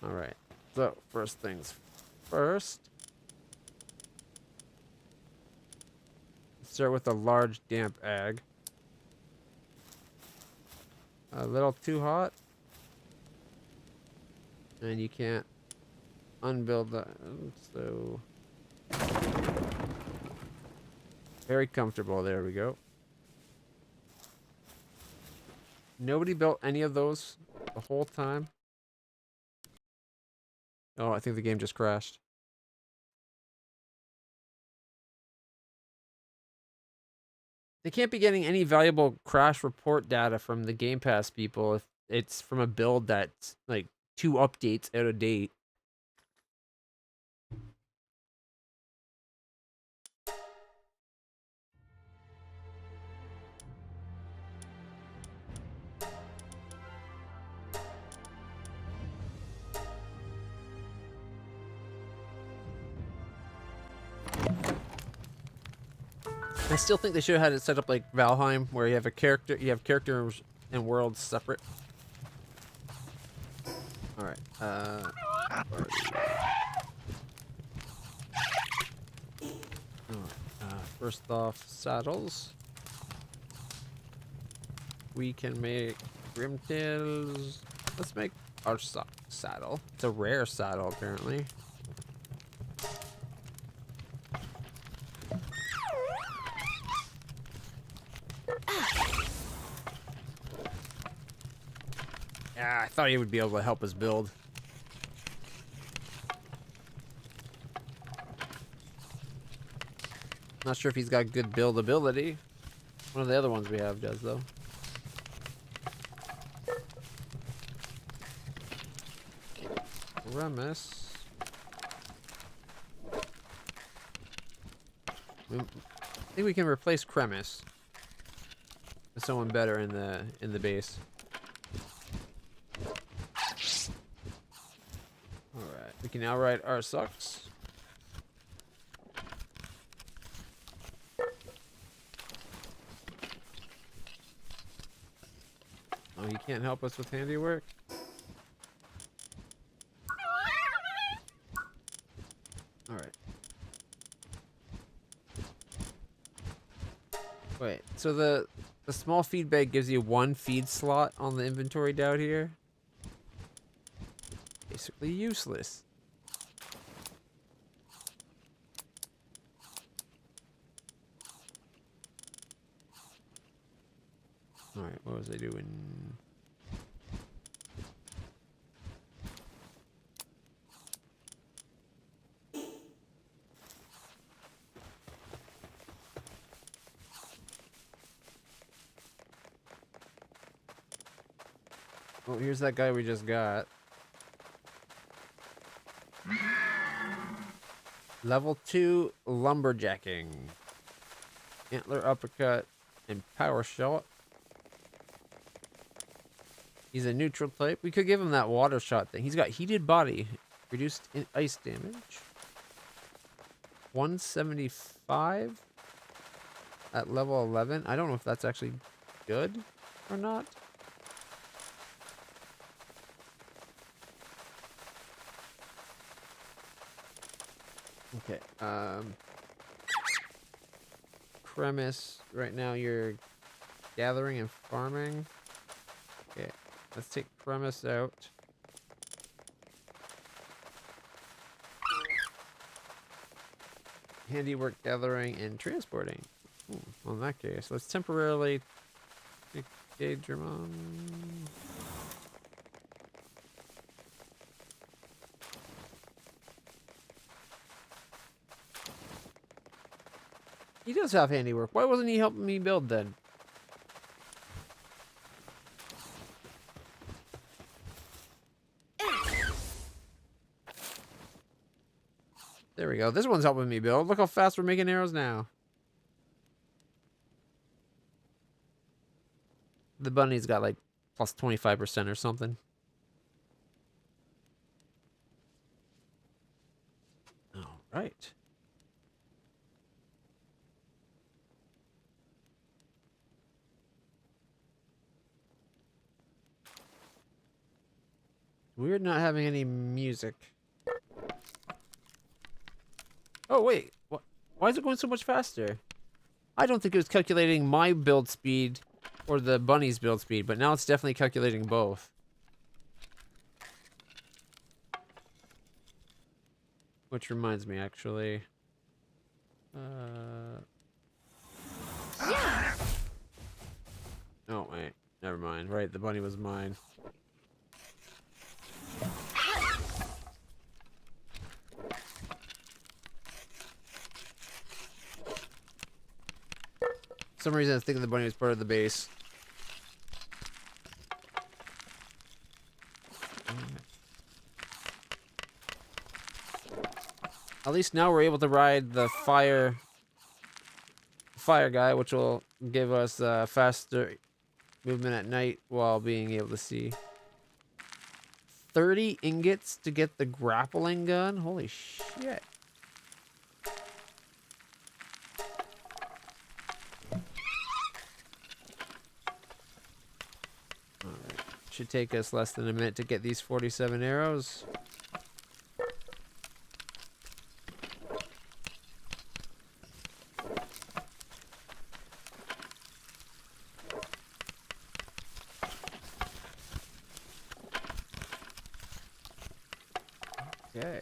Alright. So, first things first. Let's start with a large damp egg. A little too hot. And you can't unbuild that. So, very comfortable. There we go. Nobody built any of those the whole time. Oh, I think the game just crashed. They can't be getting any valuable crash report data from the Game Pass people if it's from a build that's like 2 updates out of date. I still think they should have had it set up like Valheim, where you have characters and worlds separate. All right. First off, saddles. We can make Grimtails. Let's make our saddle. It's a rare saddle, apparently. Yeah, I thought he would be able to help us build. Not sure if he's got good buildability. One of the other ones we have does, though. Remus. I think we can replace Cremis with someone better in the base. All right, we can now ride our sucks. Oh, you can't help us with handiwork? Alright. Wait, so the small feed bag gives you 1 feed slot on the inventory down here? Basically useless. Alright, what was I doing? Oh, here's that guy we just got. Level 2 lumberjacking. Antler uppercut and power shot. He's a neutral type. We could give him that water shot thing. He's got heated body. Reduced ice damage. 175 at level 11. I don't know if that's actually good or not. Okay. Premise. Right now you're gathering and farming. Okay. Let's take premise out. Handiwork, gathering, and transporting. Well, in that case, let's temporarily engage your mom. He does have handiwork. Why wasn't he helping me build then? There we go. This one's helping me build. Look how fast we're making arrows now. The bunny's got like plus 25% or something. All right. Weird not having any music. Oh, wait. What? Why is it going so much faster? I don't think it was calculating my build speed or the bunny's build speed, but now it's definitely calculating both. Which reminds me, actually. Yeah. Oh, wait. Never mind. Right, the bunny was mine. For some reason I was thinking the bunny was part of the base. At least now we're able to ride the fire guy, which will give us faster movement at night while being able to see. 30 ingots to get the grappling gun? Holy shit. Alright. Should take us less than a minute to get these 47 arrows. Okay.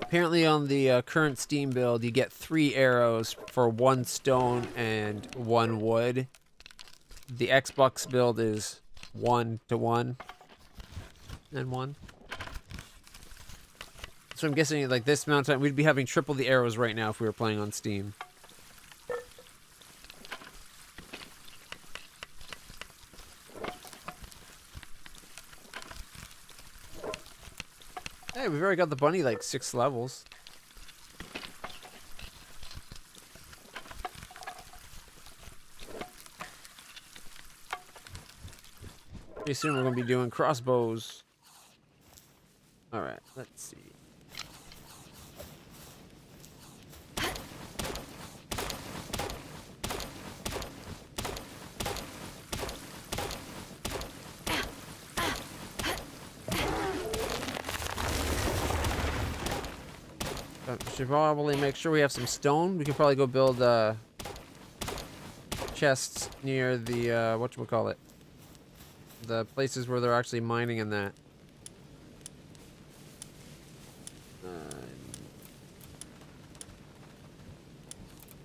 Apparently on the current Steam build, you get 3 arrows for 1 stone and 1 wood. The Xbox build is 1 to 1 and 1. So I'm guessing like this amount of time, we'd be having triple the arrows right now if we were playing on Steam. Hey, we've already got the bunny like 6 levels. Pretty soon we're going to be doing crossbows. Alright, let's see. Should probably make sure we have some stone. We could probably go build chests near the whatchamacallit, the places where they're actually mining in that.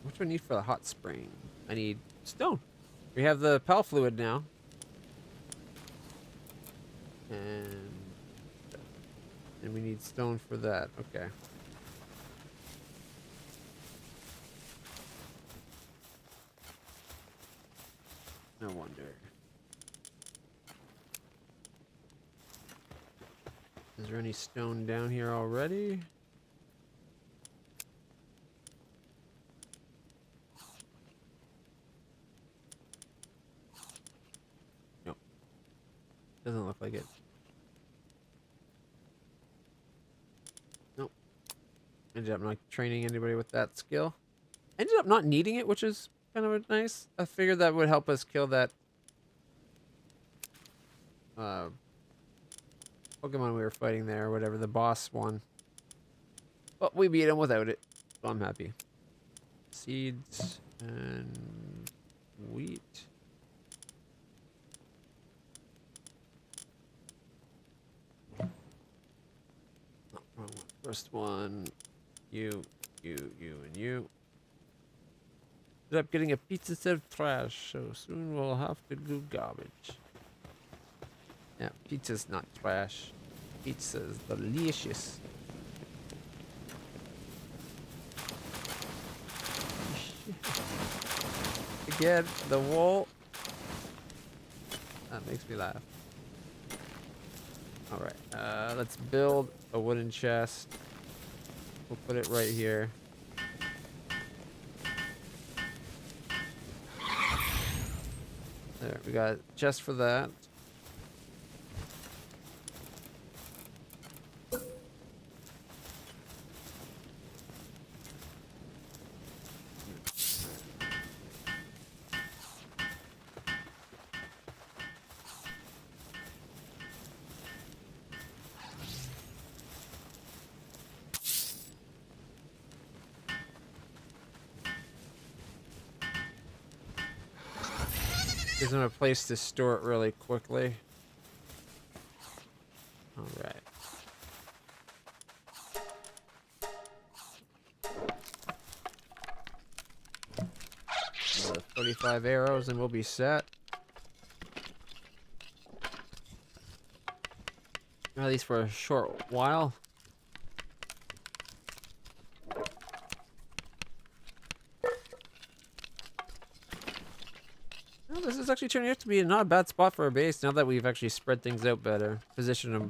What do I need for the hot spring? I need stone. We have the pal fluid now. And And we need stone for that. Okay. No wonder. Is there any stone down here already? Nope. Doesn't look like it. Nope. Ended up not training anybody with that skill. Ended up not needing it, which is kind of nice. I figured that would help us kill that Pokemon we were fighting there, or whatever, the boss one. But we beat him without it, so I'm happy. Seeds and wheat. Oh, wrong one. First one, you, and you. Ended up getting a pizza instead of trash, so soon we'll have to do garbage. Yeah, pizza's not trash. Pizza's delicious. Again, the wall. That makes me laugh. Alright, let's build a wooden chest. We'll put it right here. There, we got a chest for that. Gives them a place to store it really quickly. Alright. 35 arrows and we'll be set. At least for a short while. Well, this is actually turning out to be not a bad spot for a base now that we've actually spread things out better. Position them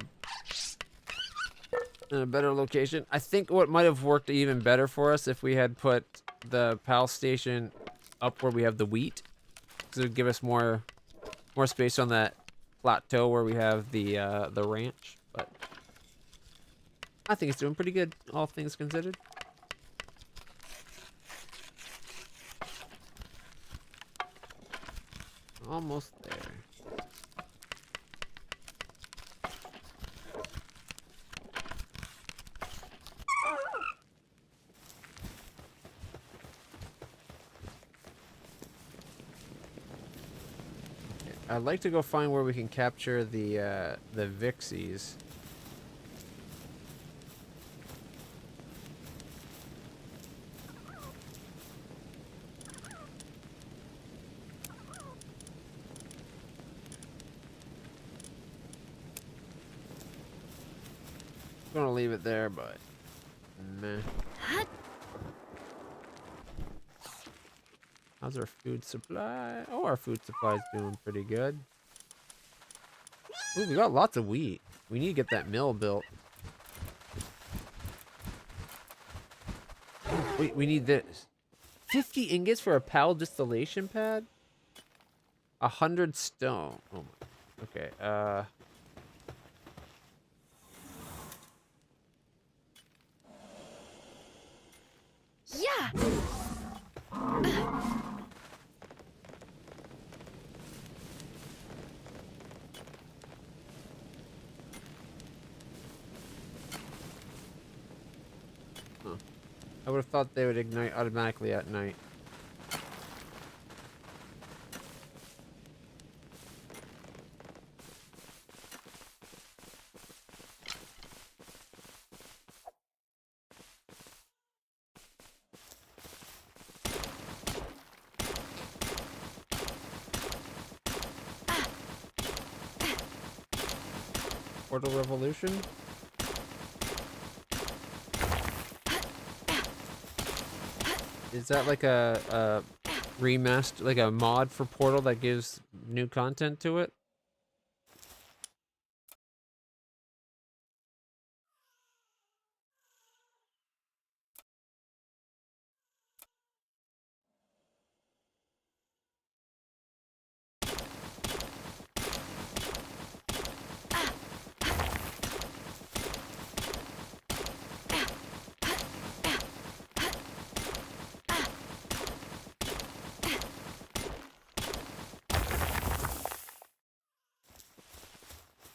in a better location. I think what might have worked even better for us if we had put the PAL station up where we have the wheat. Because it would give us more space on that plateau where we have the ranch. But I think it's doing pretty good, all things considered. Almost there. Okay, I'd like to go find where we can capture the Vixies. I'm gonna leave it there, but meh. How's our food supply? Oh, our food supply is doing pretty good. Ooh, we got lots of wheat. We need to get that mill built. Wait, we need this. 50 ingots for a PAL distillation pad? 100 stone. Oh my. Okay, Yeah. Huh. I would have thought they would ignite automatically at night. Portal Revolution? Is that like a remaster, like a mod for Portal that gives new content to it?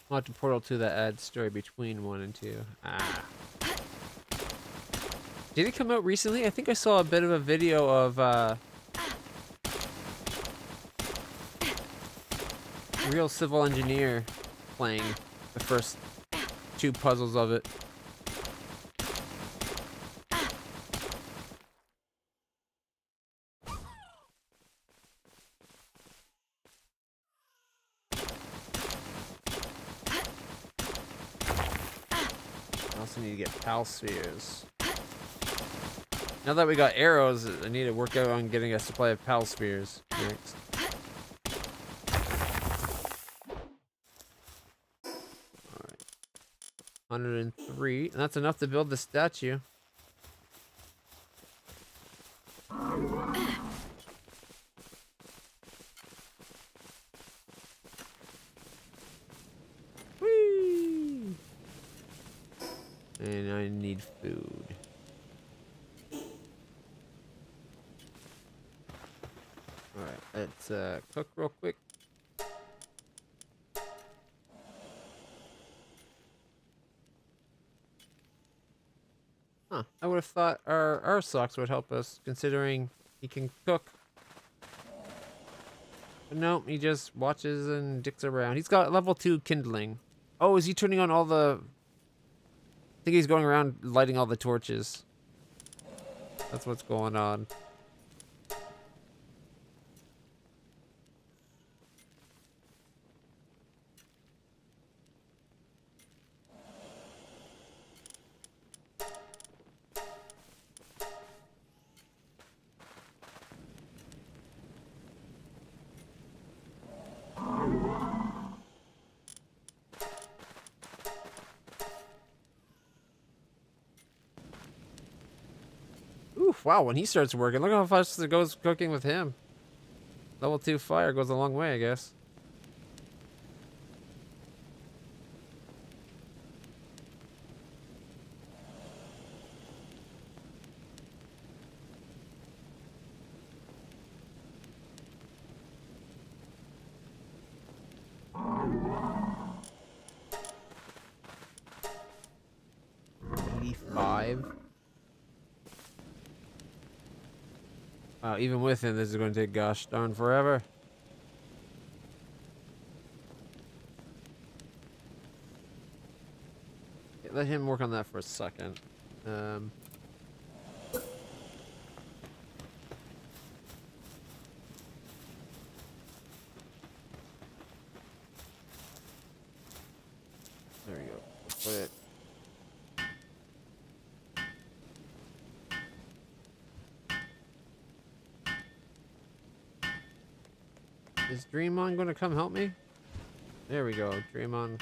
Mod to Portal 2 that adds story between 1 and 2. Ah. Did it come out recently? I think I saw a bit of a video of Real Civil Engineer playing the first 2 puzzles of it. I also need to get pal spheres. Now that we got arrows, I need to work out on getting a supply of pal spheres next. Alright. 103. And that's enough to build the statue. Whee! And I need food. Alright, let's cook real quick. Huh, I would have thought our socks would help us, considering he can cook. But no, he just watches and dicks around. He's got level 2 kindling. Oh, is he turning on all the... I think he's going around lighting all the torches. That's what's going on. Oof, wow, when he starts working, look how fast it goes cooking with him. Level 2 fire goes a long way, I guess. Even with him, this is going to take gosh darn forever. Okay, let him work on that for a second. There we go. Put it. Is Dreamon going to come help me? There we go, Dreamon.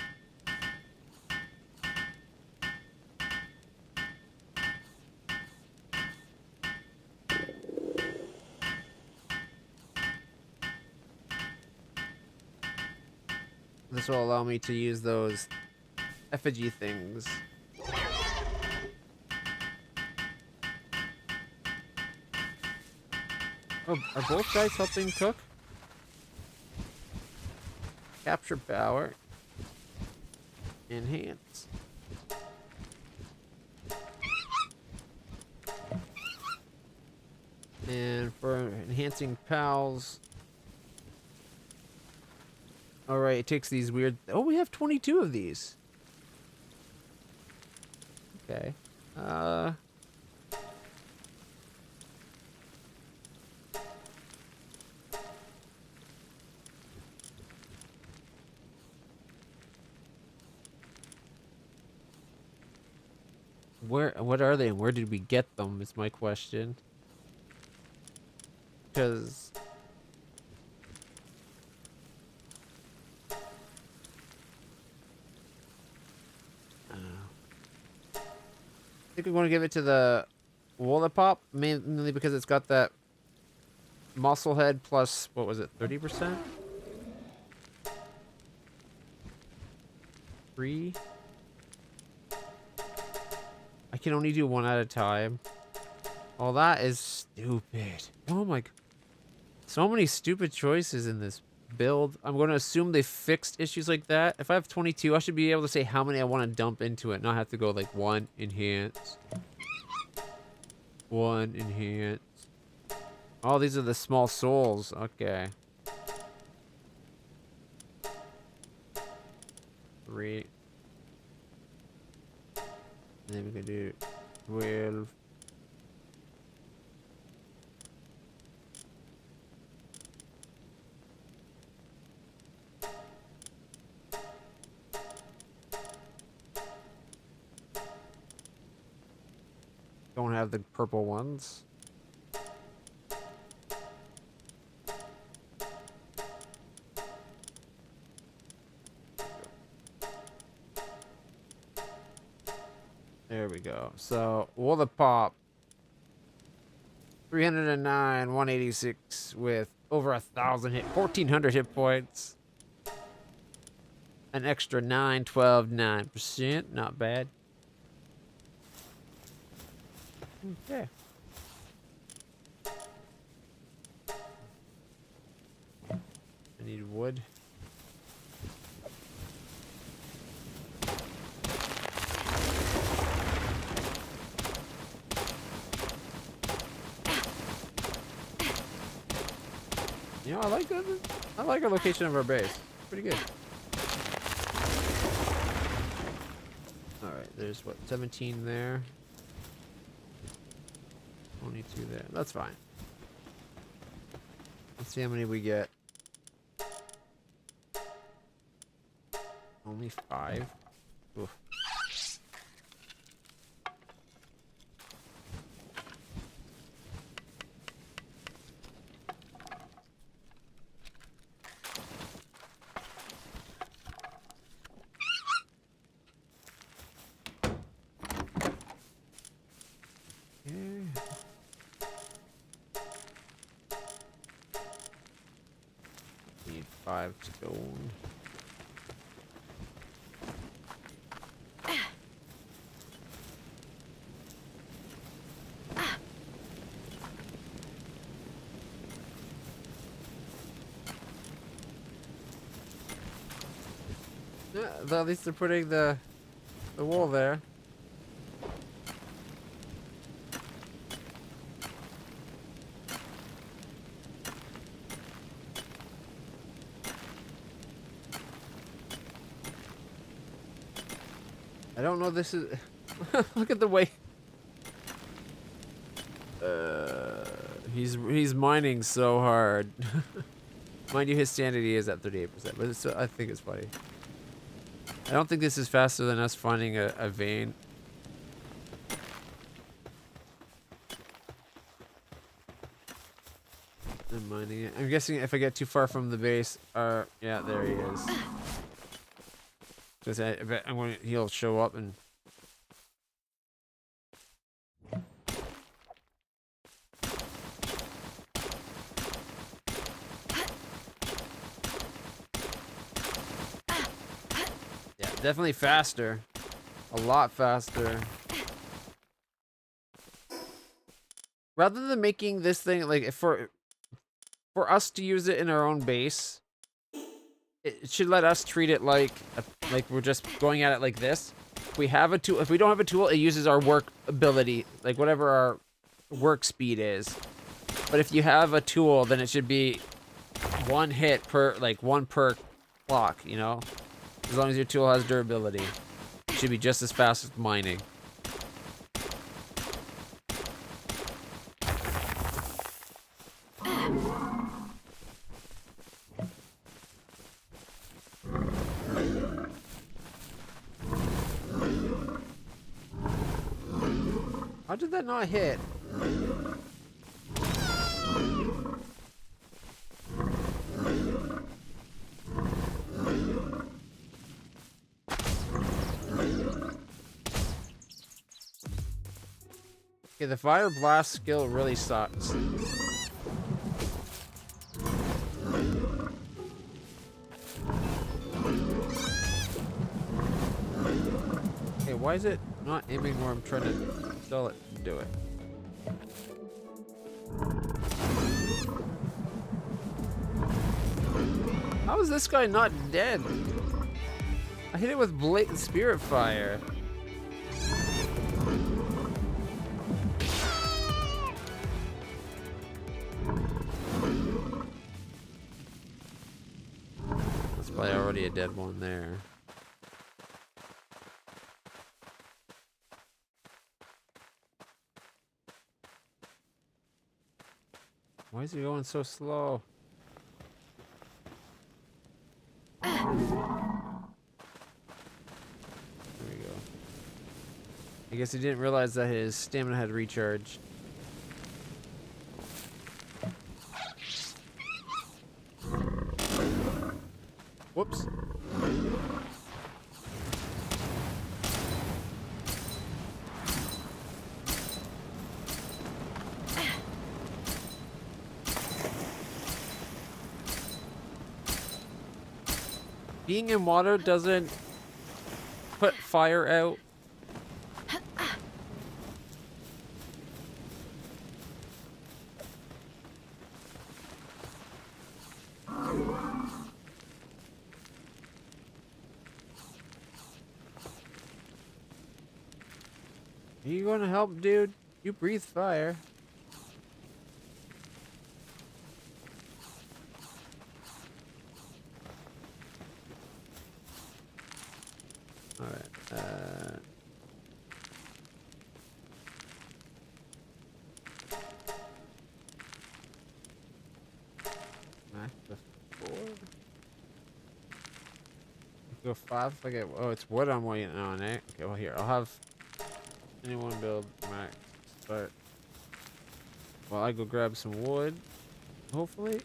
This will allow me to use those effigy things. Oh, are both guys helping cook? Capture power. Enhance. And for enhancing pals. Alright, it takes these weird... Oh, we have 22 of these. Okay. What are they and where did we get them is my question. because I think we want to give it to the LitlPop, mainly because it's got that muscle head plus, what was it, 30%? 3? I can only do one at a time. Oh, that is stupid. Oh my god. So many stupid choices in this build. I'm going to assume they fixed issues like that. If I have 22, I should be able to say how many I want to dump into it, not have to go like 1, enhance. 1, enhance. Oh, these are the small souls. Okay. 3. And then we can do 12. Don't have the purple ones. There we go. So, LitlPop. 309, 186 with over 1,000 hit, 1,400 hit points. An extra 9, 12, 9%. Not bad. Okay. I need wood. You know, I like our location of our base. Pretty good. Alright, there's what, 17 there. 22 there. That's fine. Let's see how many we get. Only 5. Oof. Need 5 stone. Yeah, at least they're putting the wall there. I don't know, this is... Look at the way... He's mining so hard. Mind you, his sanity is at 38%, but it's, I think it's funny. I don't think this is faster than us finding a vein. I'm mining it. I'm guessing if I get too far from the base, yeah, there he is. Because I bet he'll show up and... Yeah, definitely faster. A lot faster. Rather than making this thing, like, for us to use it in our own base, it should let us treat it like we're just going at it like this. If we have a tool, if we don't have a tool, it uses our work ability, like whatever our work speed is. But if you have a tool, then it should be 1 hit per, like 1 per clock, you know? As long as your tool has durability. It should be just as fast as mining. How did that not hit? Okay, the fire blast skill really sucks. Okay, why is it not aiming where I'm trying to tell it to do it? How is this guy not dead? I hit it with blatant spirit fire. That's probably already a dead one there. Why is he going so slow? There we go. I guess he didn't realize that his stamina had recharged. Whoops. Being in water doesn't put fire out. Are you gonna help, dude? You breathe fire. Alright, Max the 4. Go 5 if I get. Oh, it's wood I'm waiting on, eh? Okay, well, here, I'll have anyone build Max start. Well, I go grab some wood, hopefully.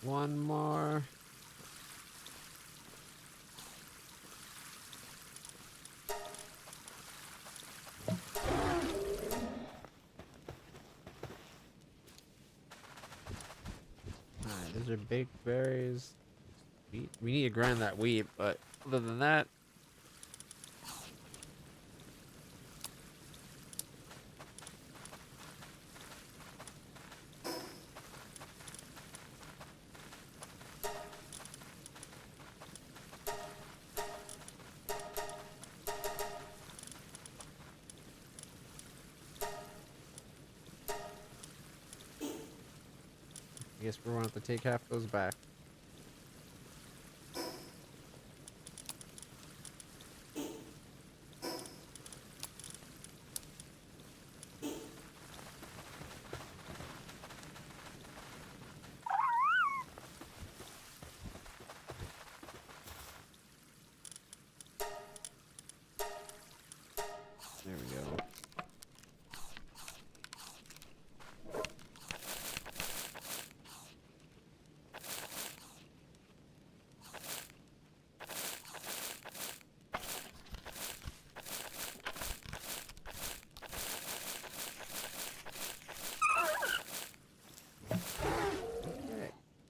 One more. Alright, those are big berries. We need to grind that wheat, but other than that, I guess we're gonna have to take half those back. There we go.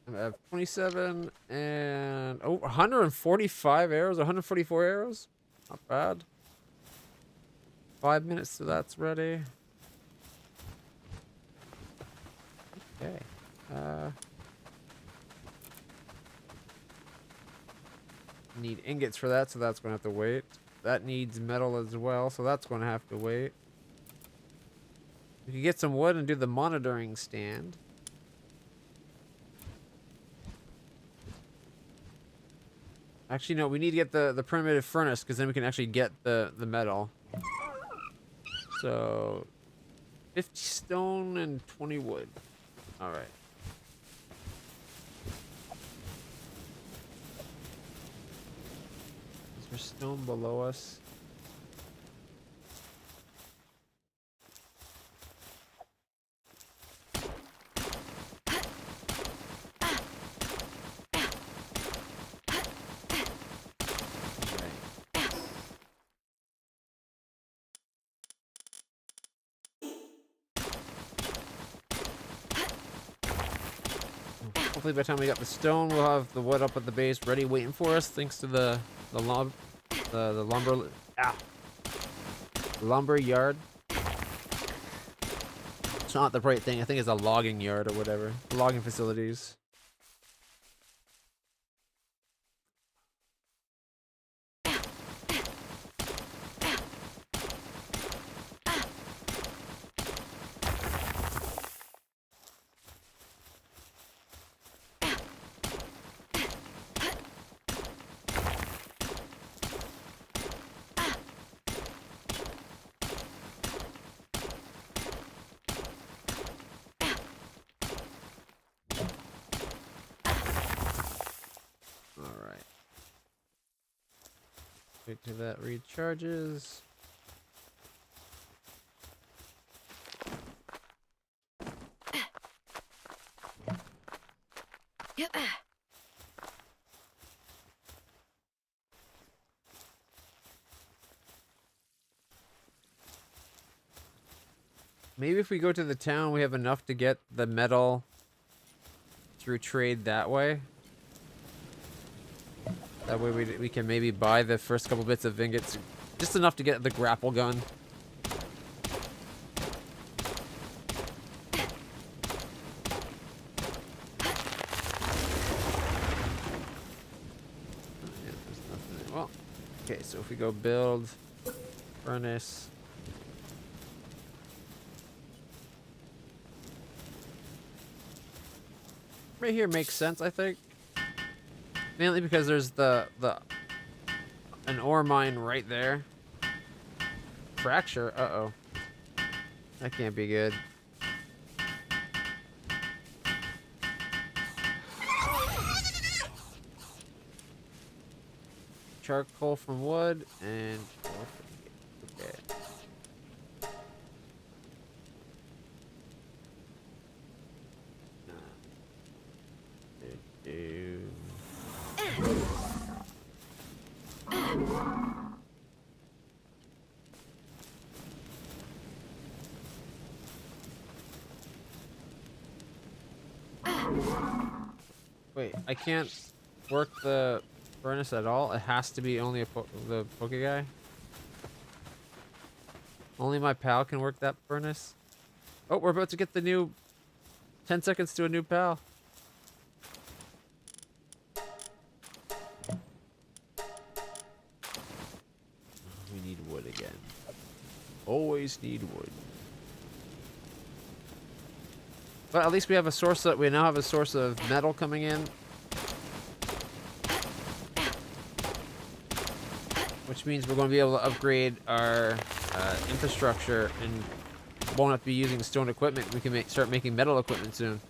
I have 27 and 145 arrows, 144 arrows. Not bad. 5 minutes till that's ready. Okay. Need ingots for that, so that's going to have to wait. That needs metal as well, so that's going to have to wait. We could get some wood and do the monitoring stand. Actually, no, we need to get the primitive furnace, because then we can actually get the metal. So, 50 stone and 20 wood. Alright. Is there stone below us? Hopefully by the time we got the stone, we'll have the wood up at the base ready waiting for us, thanks to the lumber yard. It's not the right thing. I think it's a logging yard or whatever. Logging facilities. Wait till that recharges. Maybe if we go to the town, we have enough to get the metal through trade that way. That way we can maybe buy the first couple bits of ingots. Just enough to get the grapple gun. Well, okay, so if we go build furnace. Right here makes sense, I think. Mainly because there's an ore mine right there. Fracture, uh-oh. That can't be good. Charcoal from wood and okay. Wait, I can't work the furnace at all? It has to be only the poke guy? Only my pal can work that furnace? Oh, we're about to get the new 10 seconds to a new pal. We need wood again. Always need wood. But at least we have a source that we now have a source of metal coming in. Which means we're going to be able to upgrade our infrastructure and won't have to be using stone equipment. We can start making metal equipment soon.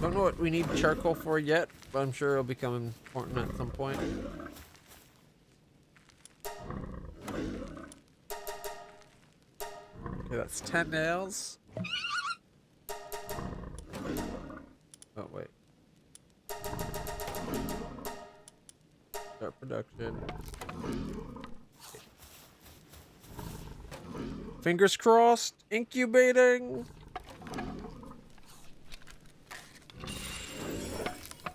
Don't know what we need charcoal for yet, but I'm sure it'll become important at some point. Okay, that's 10 nails. Oh, wait. production. Fingers crossed. Incubating.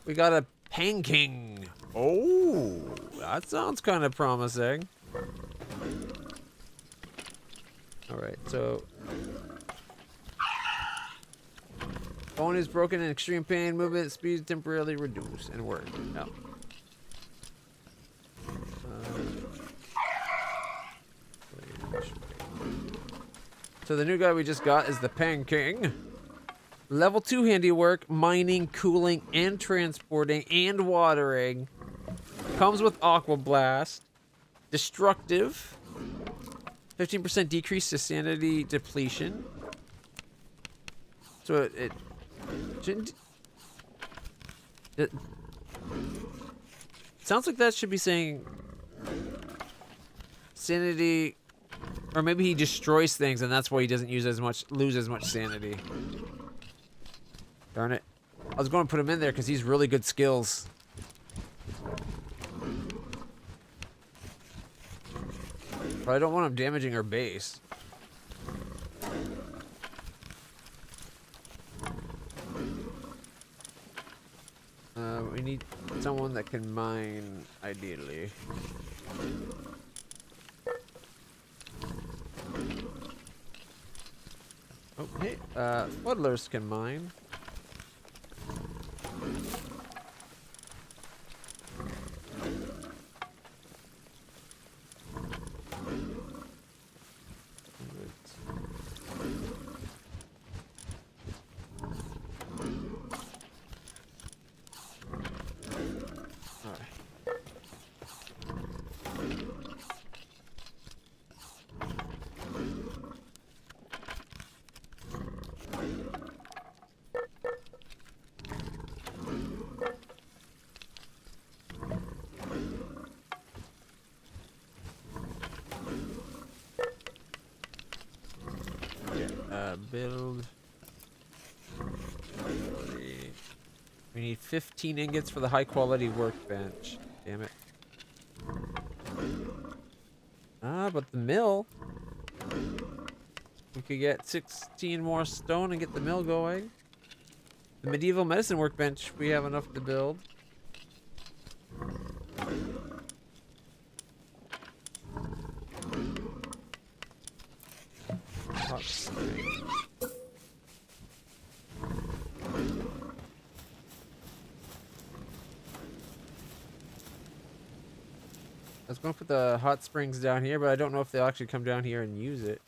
We got a Panking. Oh, that sounds kind of promising. All right, so bone is broken in extreme pain. Movement speed temporarily reduced and work. No. So the new guy we just got is the Panking. Level 2 handiwork, mining, cooling, and transporting, and watering. Comes with Aqua Blast. Destructive. 15% decrease to sanity depletion. So it shouldn't... It sounds like that should be saying... Sanity... Or maybe he destroys things and that's why he doesn't lose as much sanity. Darn it. I was going to put him in there because he's really good skills. But I don't want him damaging our base. We need someone that can mine, ideally. Oh, hey, Fuddlers can mine. Build. We need 15 ingots for the high quality workbench. Damn it. Ah, but the mill. We could get 16 more stone and get the mill going. The medieval medicine workbench, we have enough to build. Hot spring. I was going to put the hot springs down here, but I don't know if they'll actually come down here and use it.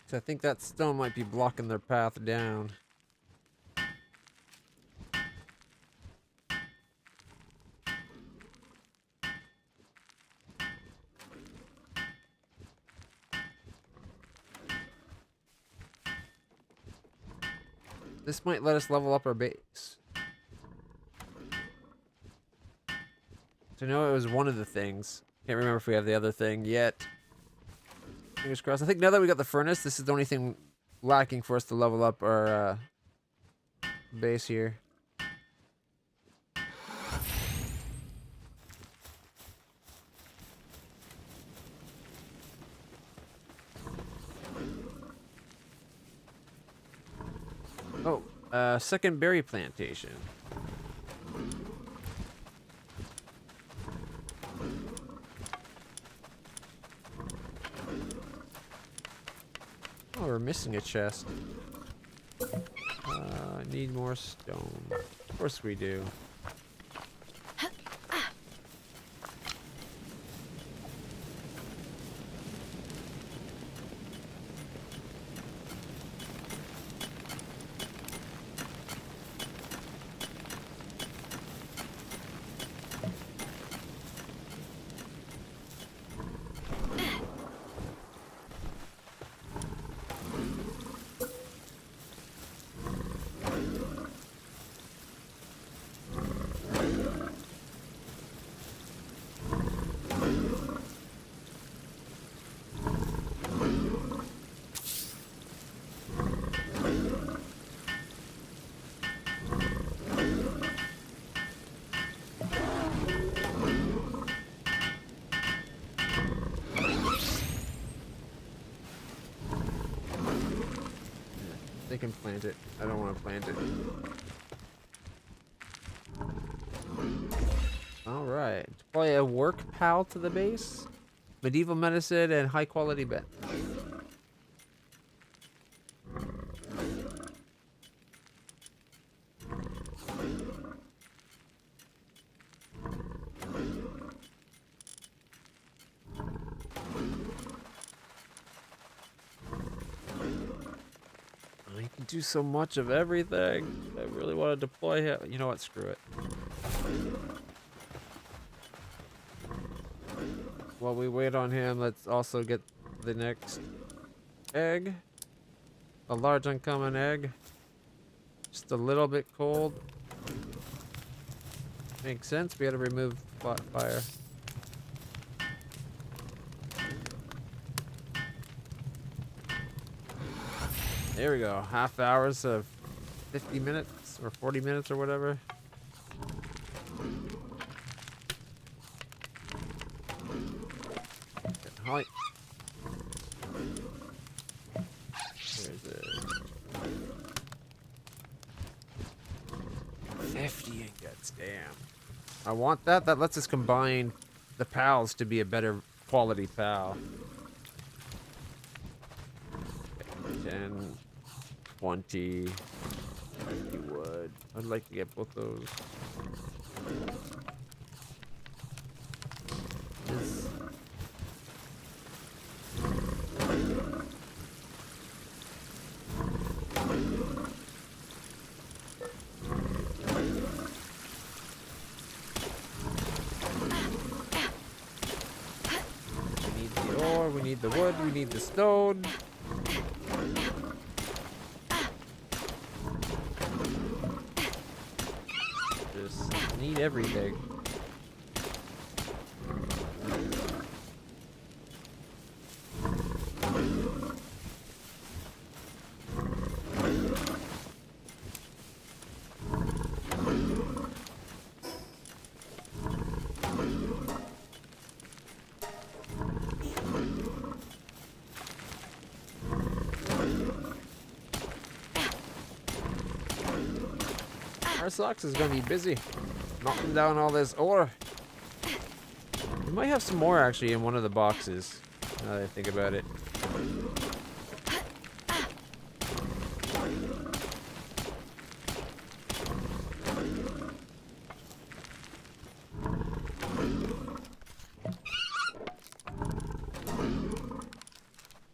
So I think that stone might be blocking their path down. This might let us level up our base. So I know it was one of the things. Can't remember if we have the other thing yet. Fingers crossed. I think now that we got the furnace, this is the only thing lacking for us to level up our base here. Oh, second berry plantation. Oh, we're missing a chest. Need more stone. Of course we do. They can plant it. I don't want to plant it. Alright. Deploy a work pal to the base. Medieval medicine and high quality bet. I can do so much of everything. I really want to deploy him. You know what? Screw it. While we wait on him, let's also get the next egg. A large uncommon egg. Just a little bit cold. Makes sense. We gotta remove fire. There we go. Half hours of 50 minutes or 40 minutes or whatever. Hi. Where is it? 50 ingots. Damn. I want that. That lets us combine the pals to be a better quality pal. 10, 20, 50 wood. I'd like to get both those. We need the ore, we need the wood, we need the stone. Just need everything. Our socks is gonna be busy knocking down all this ore. We might have some more actually in one of the boxes, now that I think about it.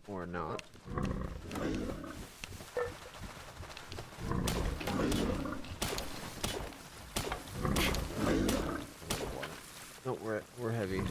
Or not. No, we're heavy.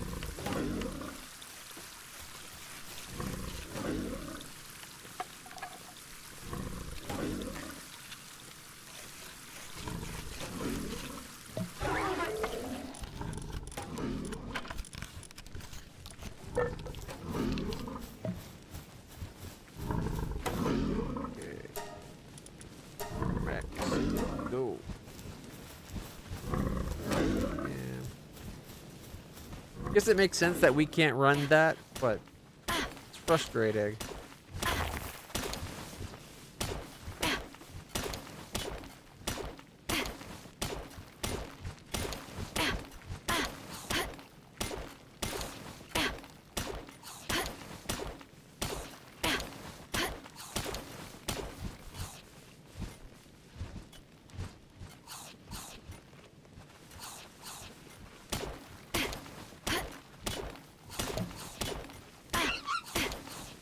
Go. I guess it makes sense that we can't run that, but it's frustrating.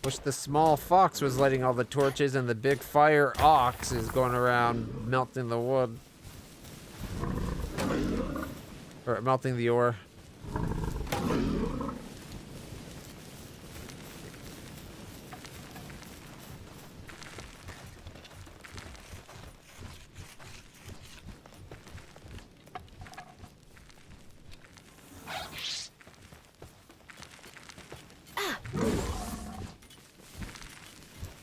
Wish the small fox was lighting all the torches and the big fire ox is going around melting the wood. Or melting the ore.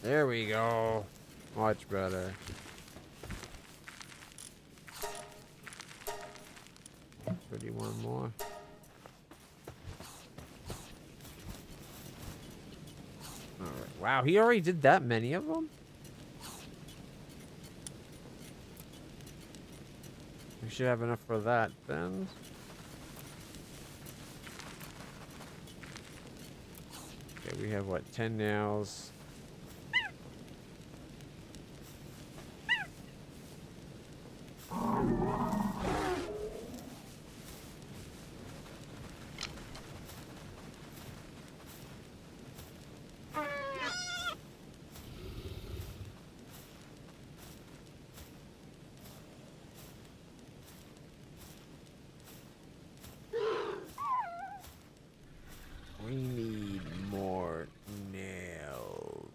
There we go. Much better. One more. All right. Wow, he already did that many of them? should have enough for that then. Okay, we have what, 10 nails. We need more nails.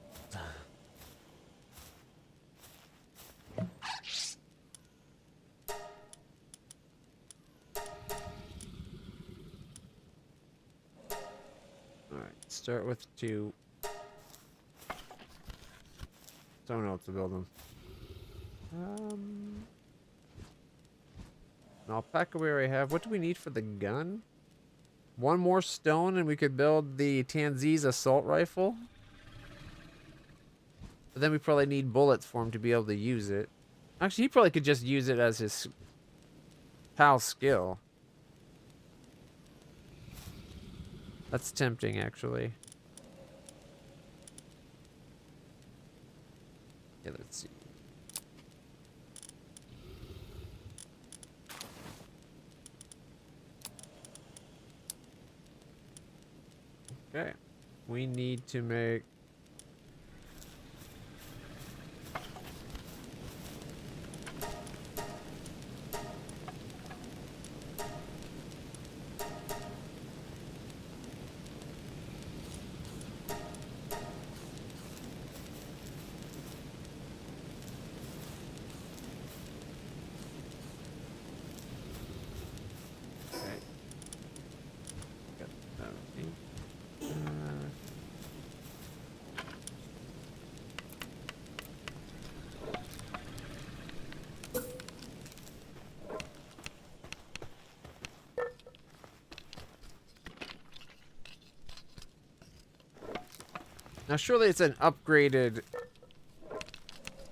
Alright, start with 2. Someone else to build them. An alpaca we already have. What do we need for the gun? 1 more stone and we could build the Tanzese assault rifle. But then we probably need bullets for him to be able to use it. Actually, he probably could just use it as his pal skill. That's tempting, actually. Yeah, let's see. Okay. We need to make... Now surely it's an upgraded...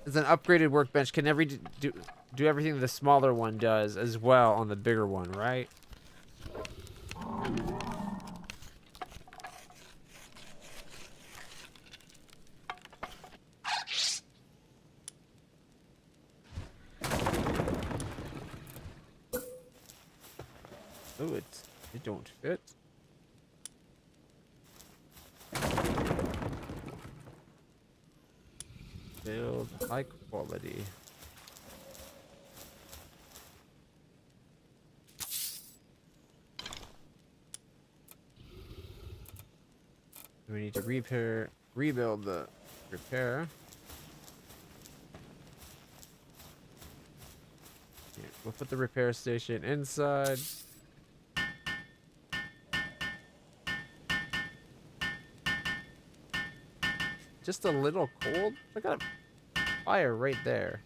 It's an upgraded workbench. Can do everything the smaller one does as well on the bigger one, right? Oh, it don't fit. Build high quality. We need to rebuild the repair. Yeah, we'll put the repair station inside. Just a little cold? I got a fire right there.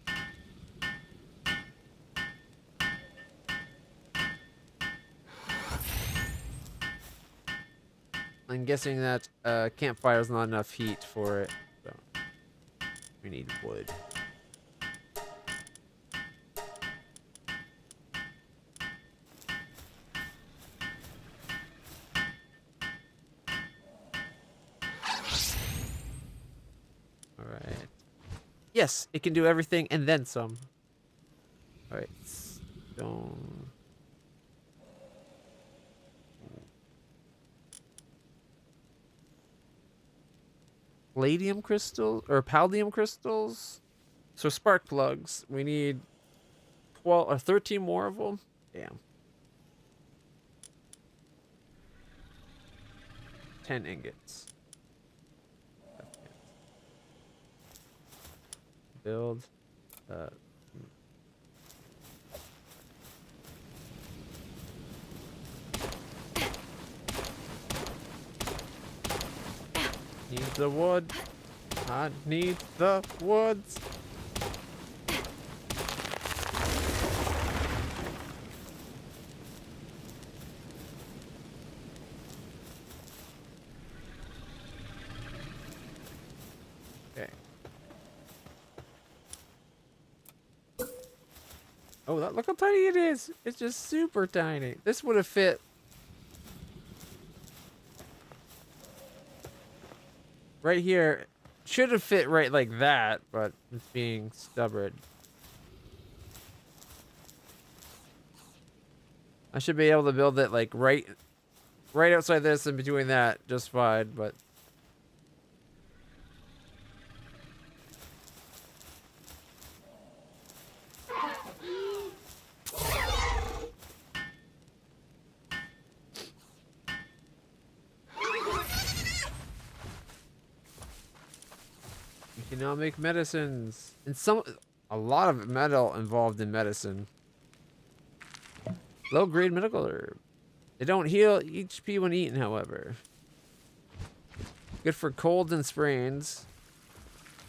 I'm guessing that campfire's not enough heat for it, so we need wood. Alright. Yes, it can do everything and then some. Alright, stone. Palladium crystals or palladium crystals. So spark plugs. We need 12 or 13 more of them. Damn. 10 ingots. Build. Need the wood. I need the woods. Okay. Oh, look how tiny it is. It's just super tiny. This would have fit right here. Should have fit right like that, but it's being stubborn. I should be able to build it like right outside this and between that just fine, but you can now make medicines. And a lot of metal involved in medicine. Low grade medical herb. They don't heal HP when eaten, however. Good for colds and sprains.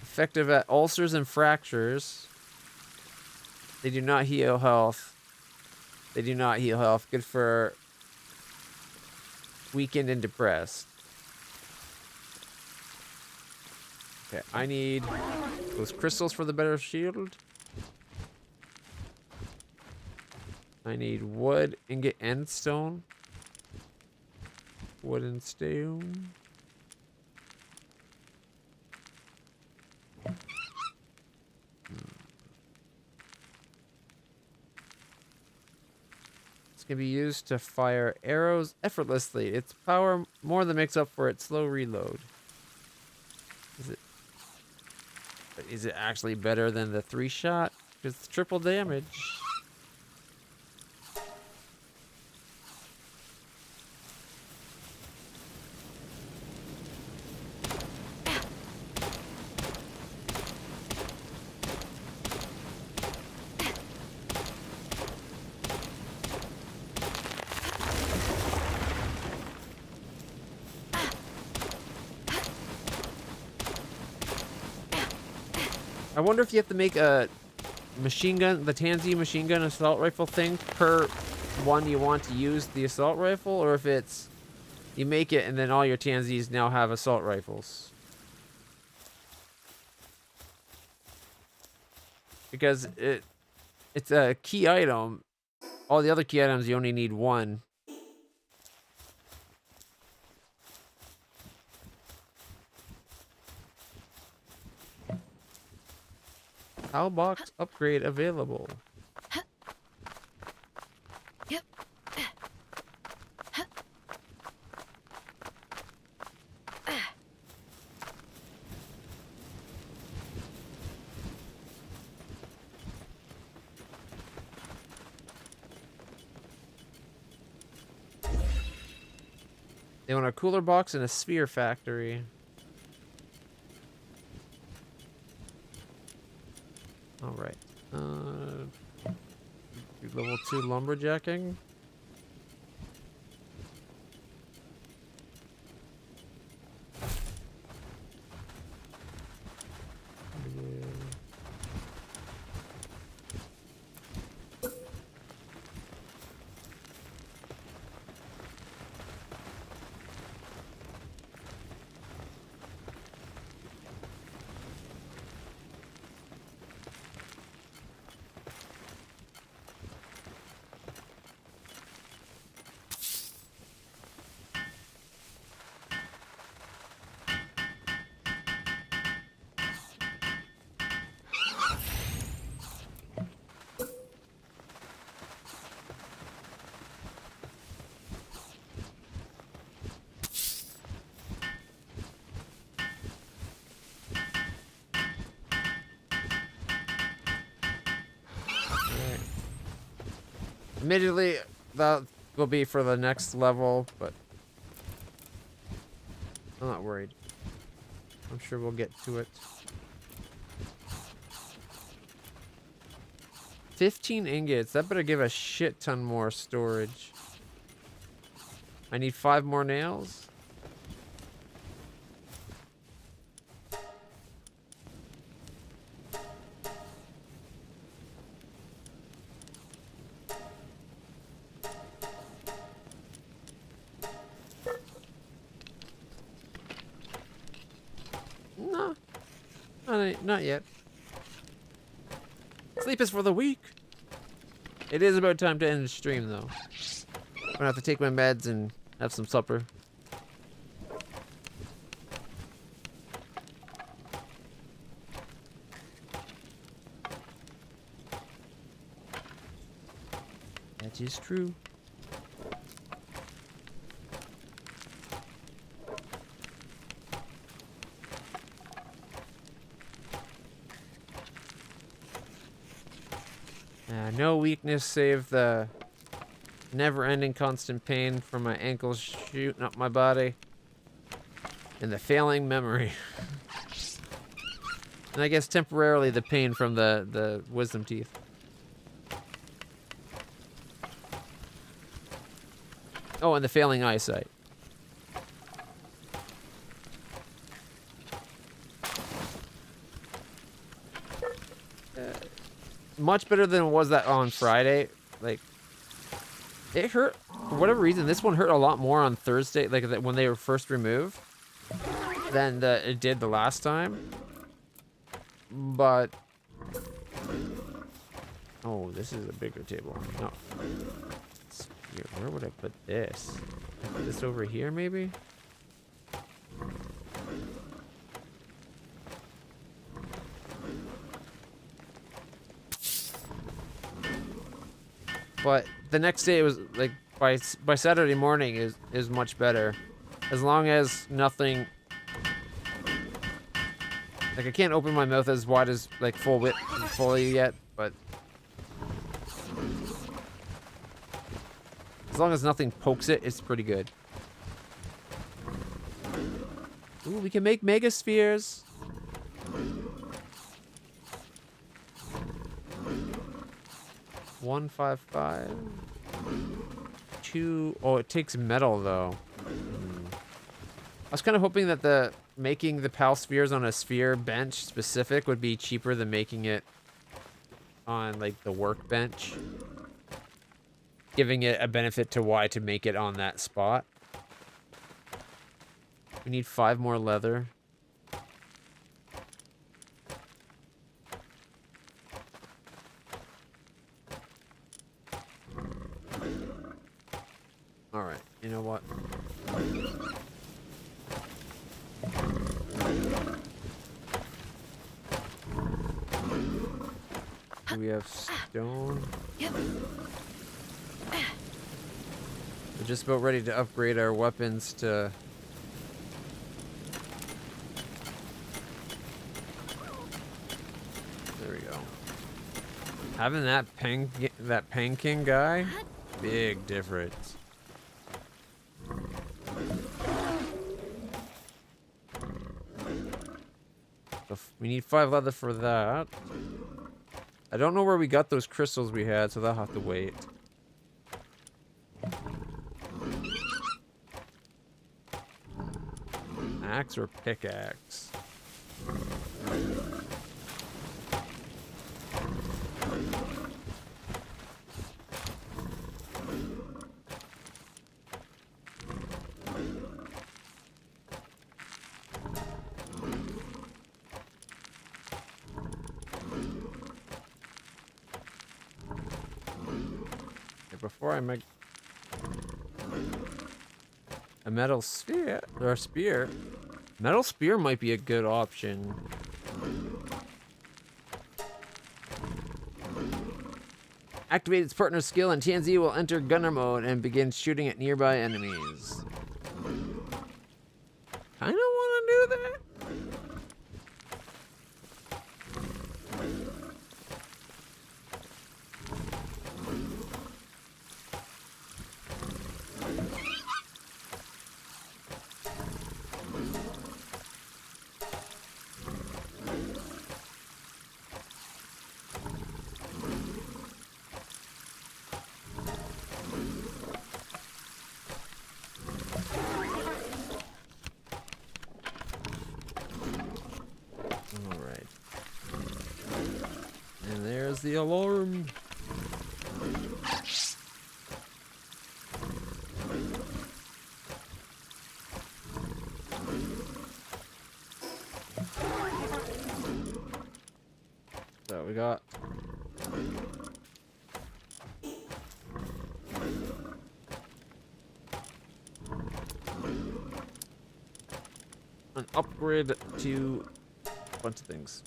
Effective at ulcers and fractures. They do not heal health. They do not heal health. Good for weakened and depressed. Okay, I need those crystals for the better shield. I need wood, ingot, and stone. Wood and stone. This can be used to fire arrows effortlessly. Its power more than makes up for its slow reload. Is it actually better than the 3-shot? Because it's triple damage. I wonder if you have to make a machine gun, the Tansy machine gun assault rifle thing per one you want to use the assault rifle, or if it's you make it and then all your Tansies now have assault rifles. Because it's a key item. All the other key items you only need one. How box upgrade available? Yep. They want a cooler box and a sphere factory. All right. Level 2 lumberjacking. Admittedly, that will be for the next level, but I'm not worried. I'm sure we'll get to it. 15 ingots. That better give a shit ton more storage. I need 5 more nails. No. Not yet. Sleep is for the weak. It is about time to end the stream, though. I'm gonna have to take my meds and have some supper. That is true. No weakness save the never-ending constant pain from my ankles shooting up my body. And the failing memory. And I guess temporarily the pain from the wisdom teeth. Oh, and the failing eyesight. Much better than it was that on Friday. Like, it hurt for whatever reason. This one hurt a lot more on Thursday, like when they were first removed, than it did the last time. But oh, this is a bigger table. No, where would I put this? Put this over here, maybe. But the next day it was like by Saturday morning is much better, as long as nothing. Like I can't open my mouth as wide as like fully yet, but as long as nothing pokes it, it's pretty good. Ooh, we can make megaspheres. $155. 2. Oh, it takes metal though. I was kind of hoping that the making the PAL spheres on a sphere bench specific would be cheaper than making it on like the workbench, giving it a benefit to why to make it on that spot. We need 5 more leather. All right, you know what? We have stone. Yep. We're just about ready to upgrade our weapons to... There we go. Having that Pang King guy, big difference. So we need 5 leather for that. I don't know where we got those crystals we had, so they'll have to wait. Axe or pickaxe? Before I make a metal sphere or spear, metal spear might be a good option. Activate its partner skill and TNZ will enter gunner mode and begin shooting at nearby enemies. Kinda wanna do that. The alarm. So we got an upgrade to a bunch of things.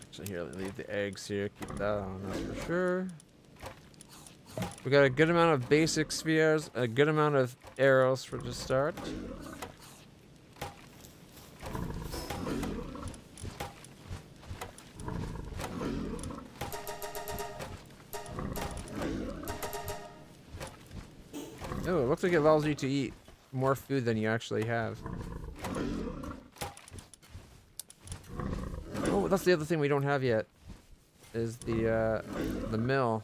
Actually, here, let me leave the eggs here. Keep that on us for sure. We got a good amount of basic spheres, a good amount of arrows for the start. Oh, it looks like it allows you to eat more food than you actually have. Oh, that's the other thing we don't have yet. Is the mill.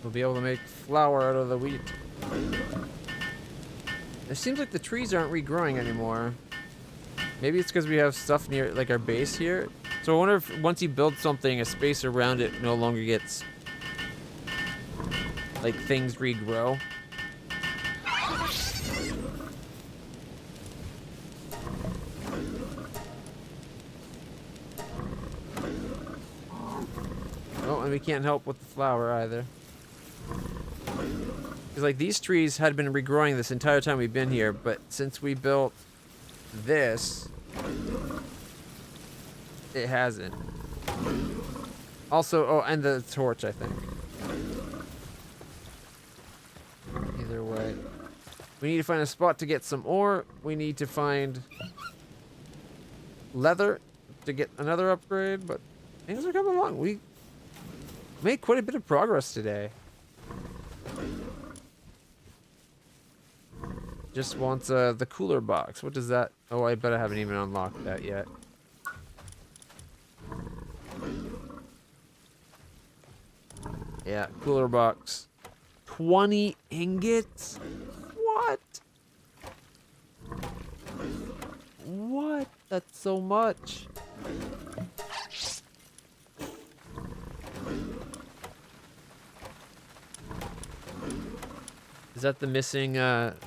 We'll be able to make flour out of the wheat. It seems like the trees aren't regrowing anymore. Maybe it's because we have stuff near, like, our base here. So I wonder if once you build something, a space around it no longer gets, like, things regrow. Oh, and we can't help with the flower either. Because, like, these trees had been regrowing this entire time we've been here, but since we built this, it hasn't. Also, oh, and the torch, I think. Either way. We need to find a spot to get some ore. We need to find leather to get another upgrade, but things are coming along. We made quite a bit of progress today. Just wants the cooler box. What does that? Oh, I bet I haven't even unlocked that yet. Yeah, cooler box. 20 ingots? What? What? That's so much. Is that the missing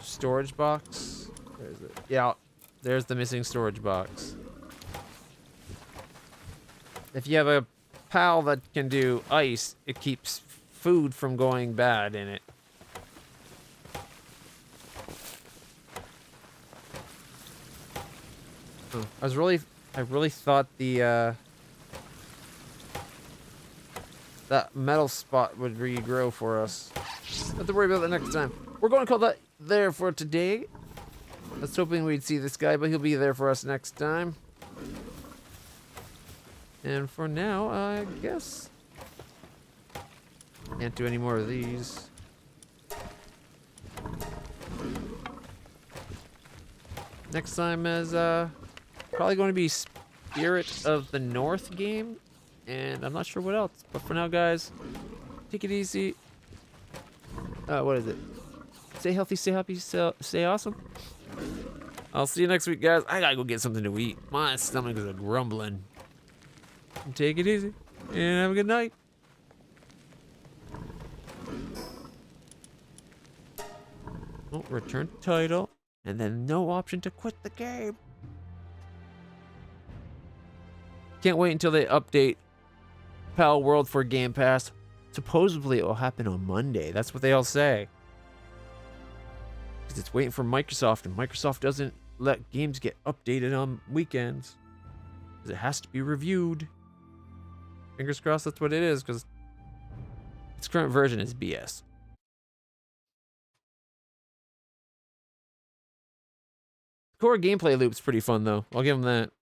storage box? Where is it? Yeah, there's the missing storage box. If you have a pal that can do ice, it keeps food from going bad in it. Oh, I really thought the that metal spot would regrow for us. Don't have to worry about that next time. We're going to call that there for today. I was hoping we'd see this guy, but he'll be there for us next time. And for now, I guess can't do any more of these. Next time is probably going to be Spirit of the North game, and I'm not sure what else. But for now, guys, take it easy. What is it? Stay healthy, stay happy, stay awesome. I'll see you next week, guys. I gotta go get something to eat. My stomach is grumbling. Take it easy, and have a good night. Oh, return title, and then no option to quit the game. Can't wait until they update Pal World for Game Pass. Supposedly it will happen on Monday. That's what they all say. Because it's waiting for Microsoft, and Microsoft doesn't let games get updated on weekends. Because it has to be reviewed. Fingers crossed that's what it is, because its current version is BS. Core gameplay loop's pretty fun, though. I'll give them that.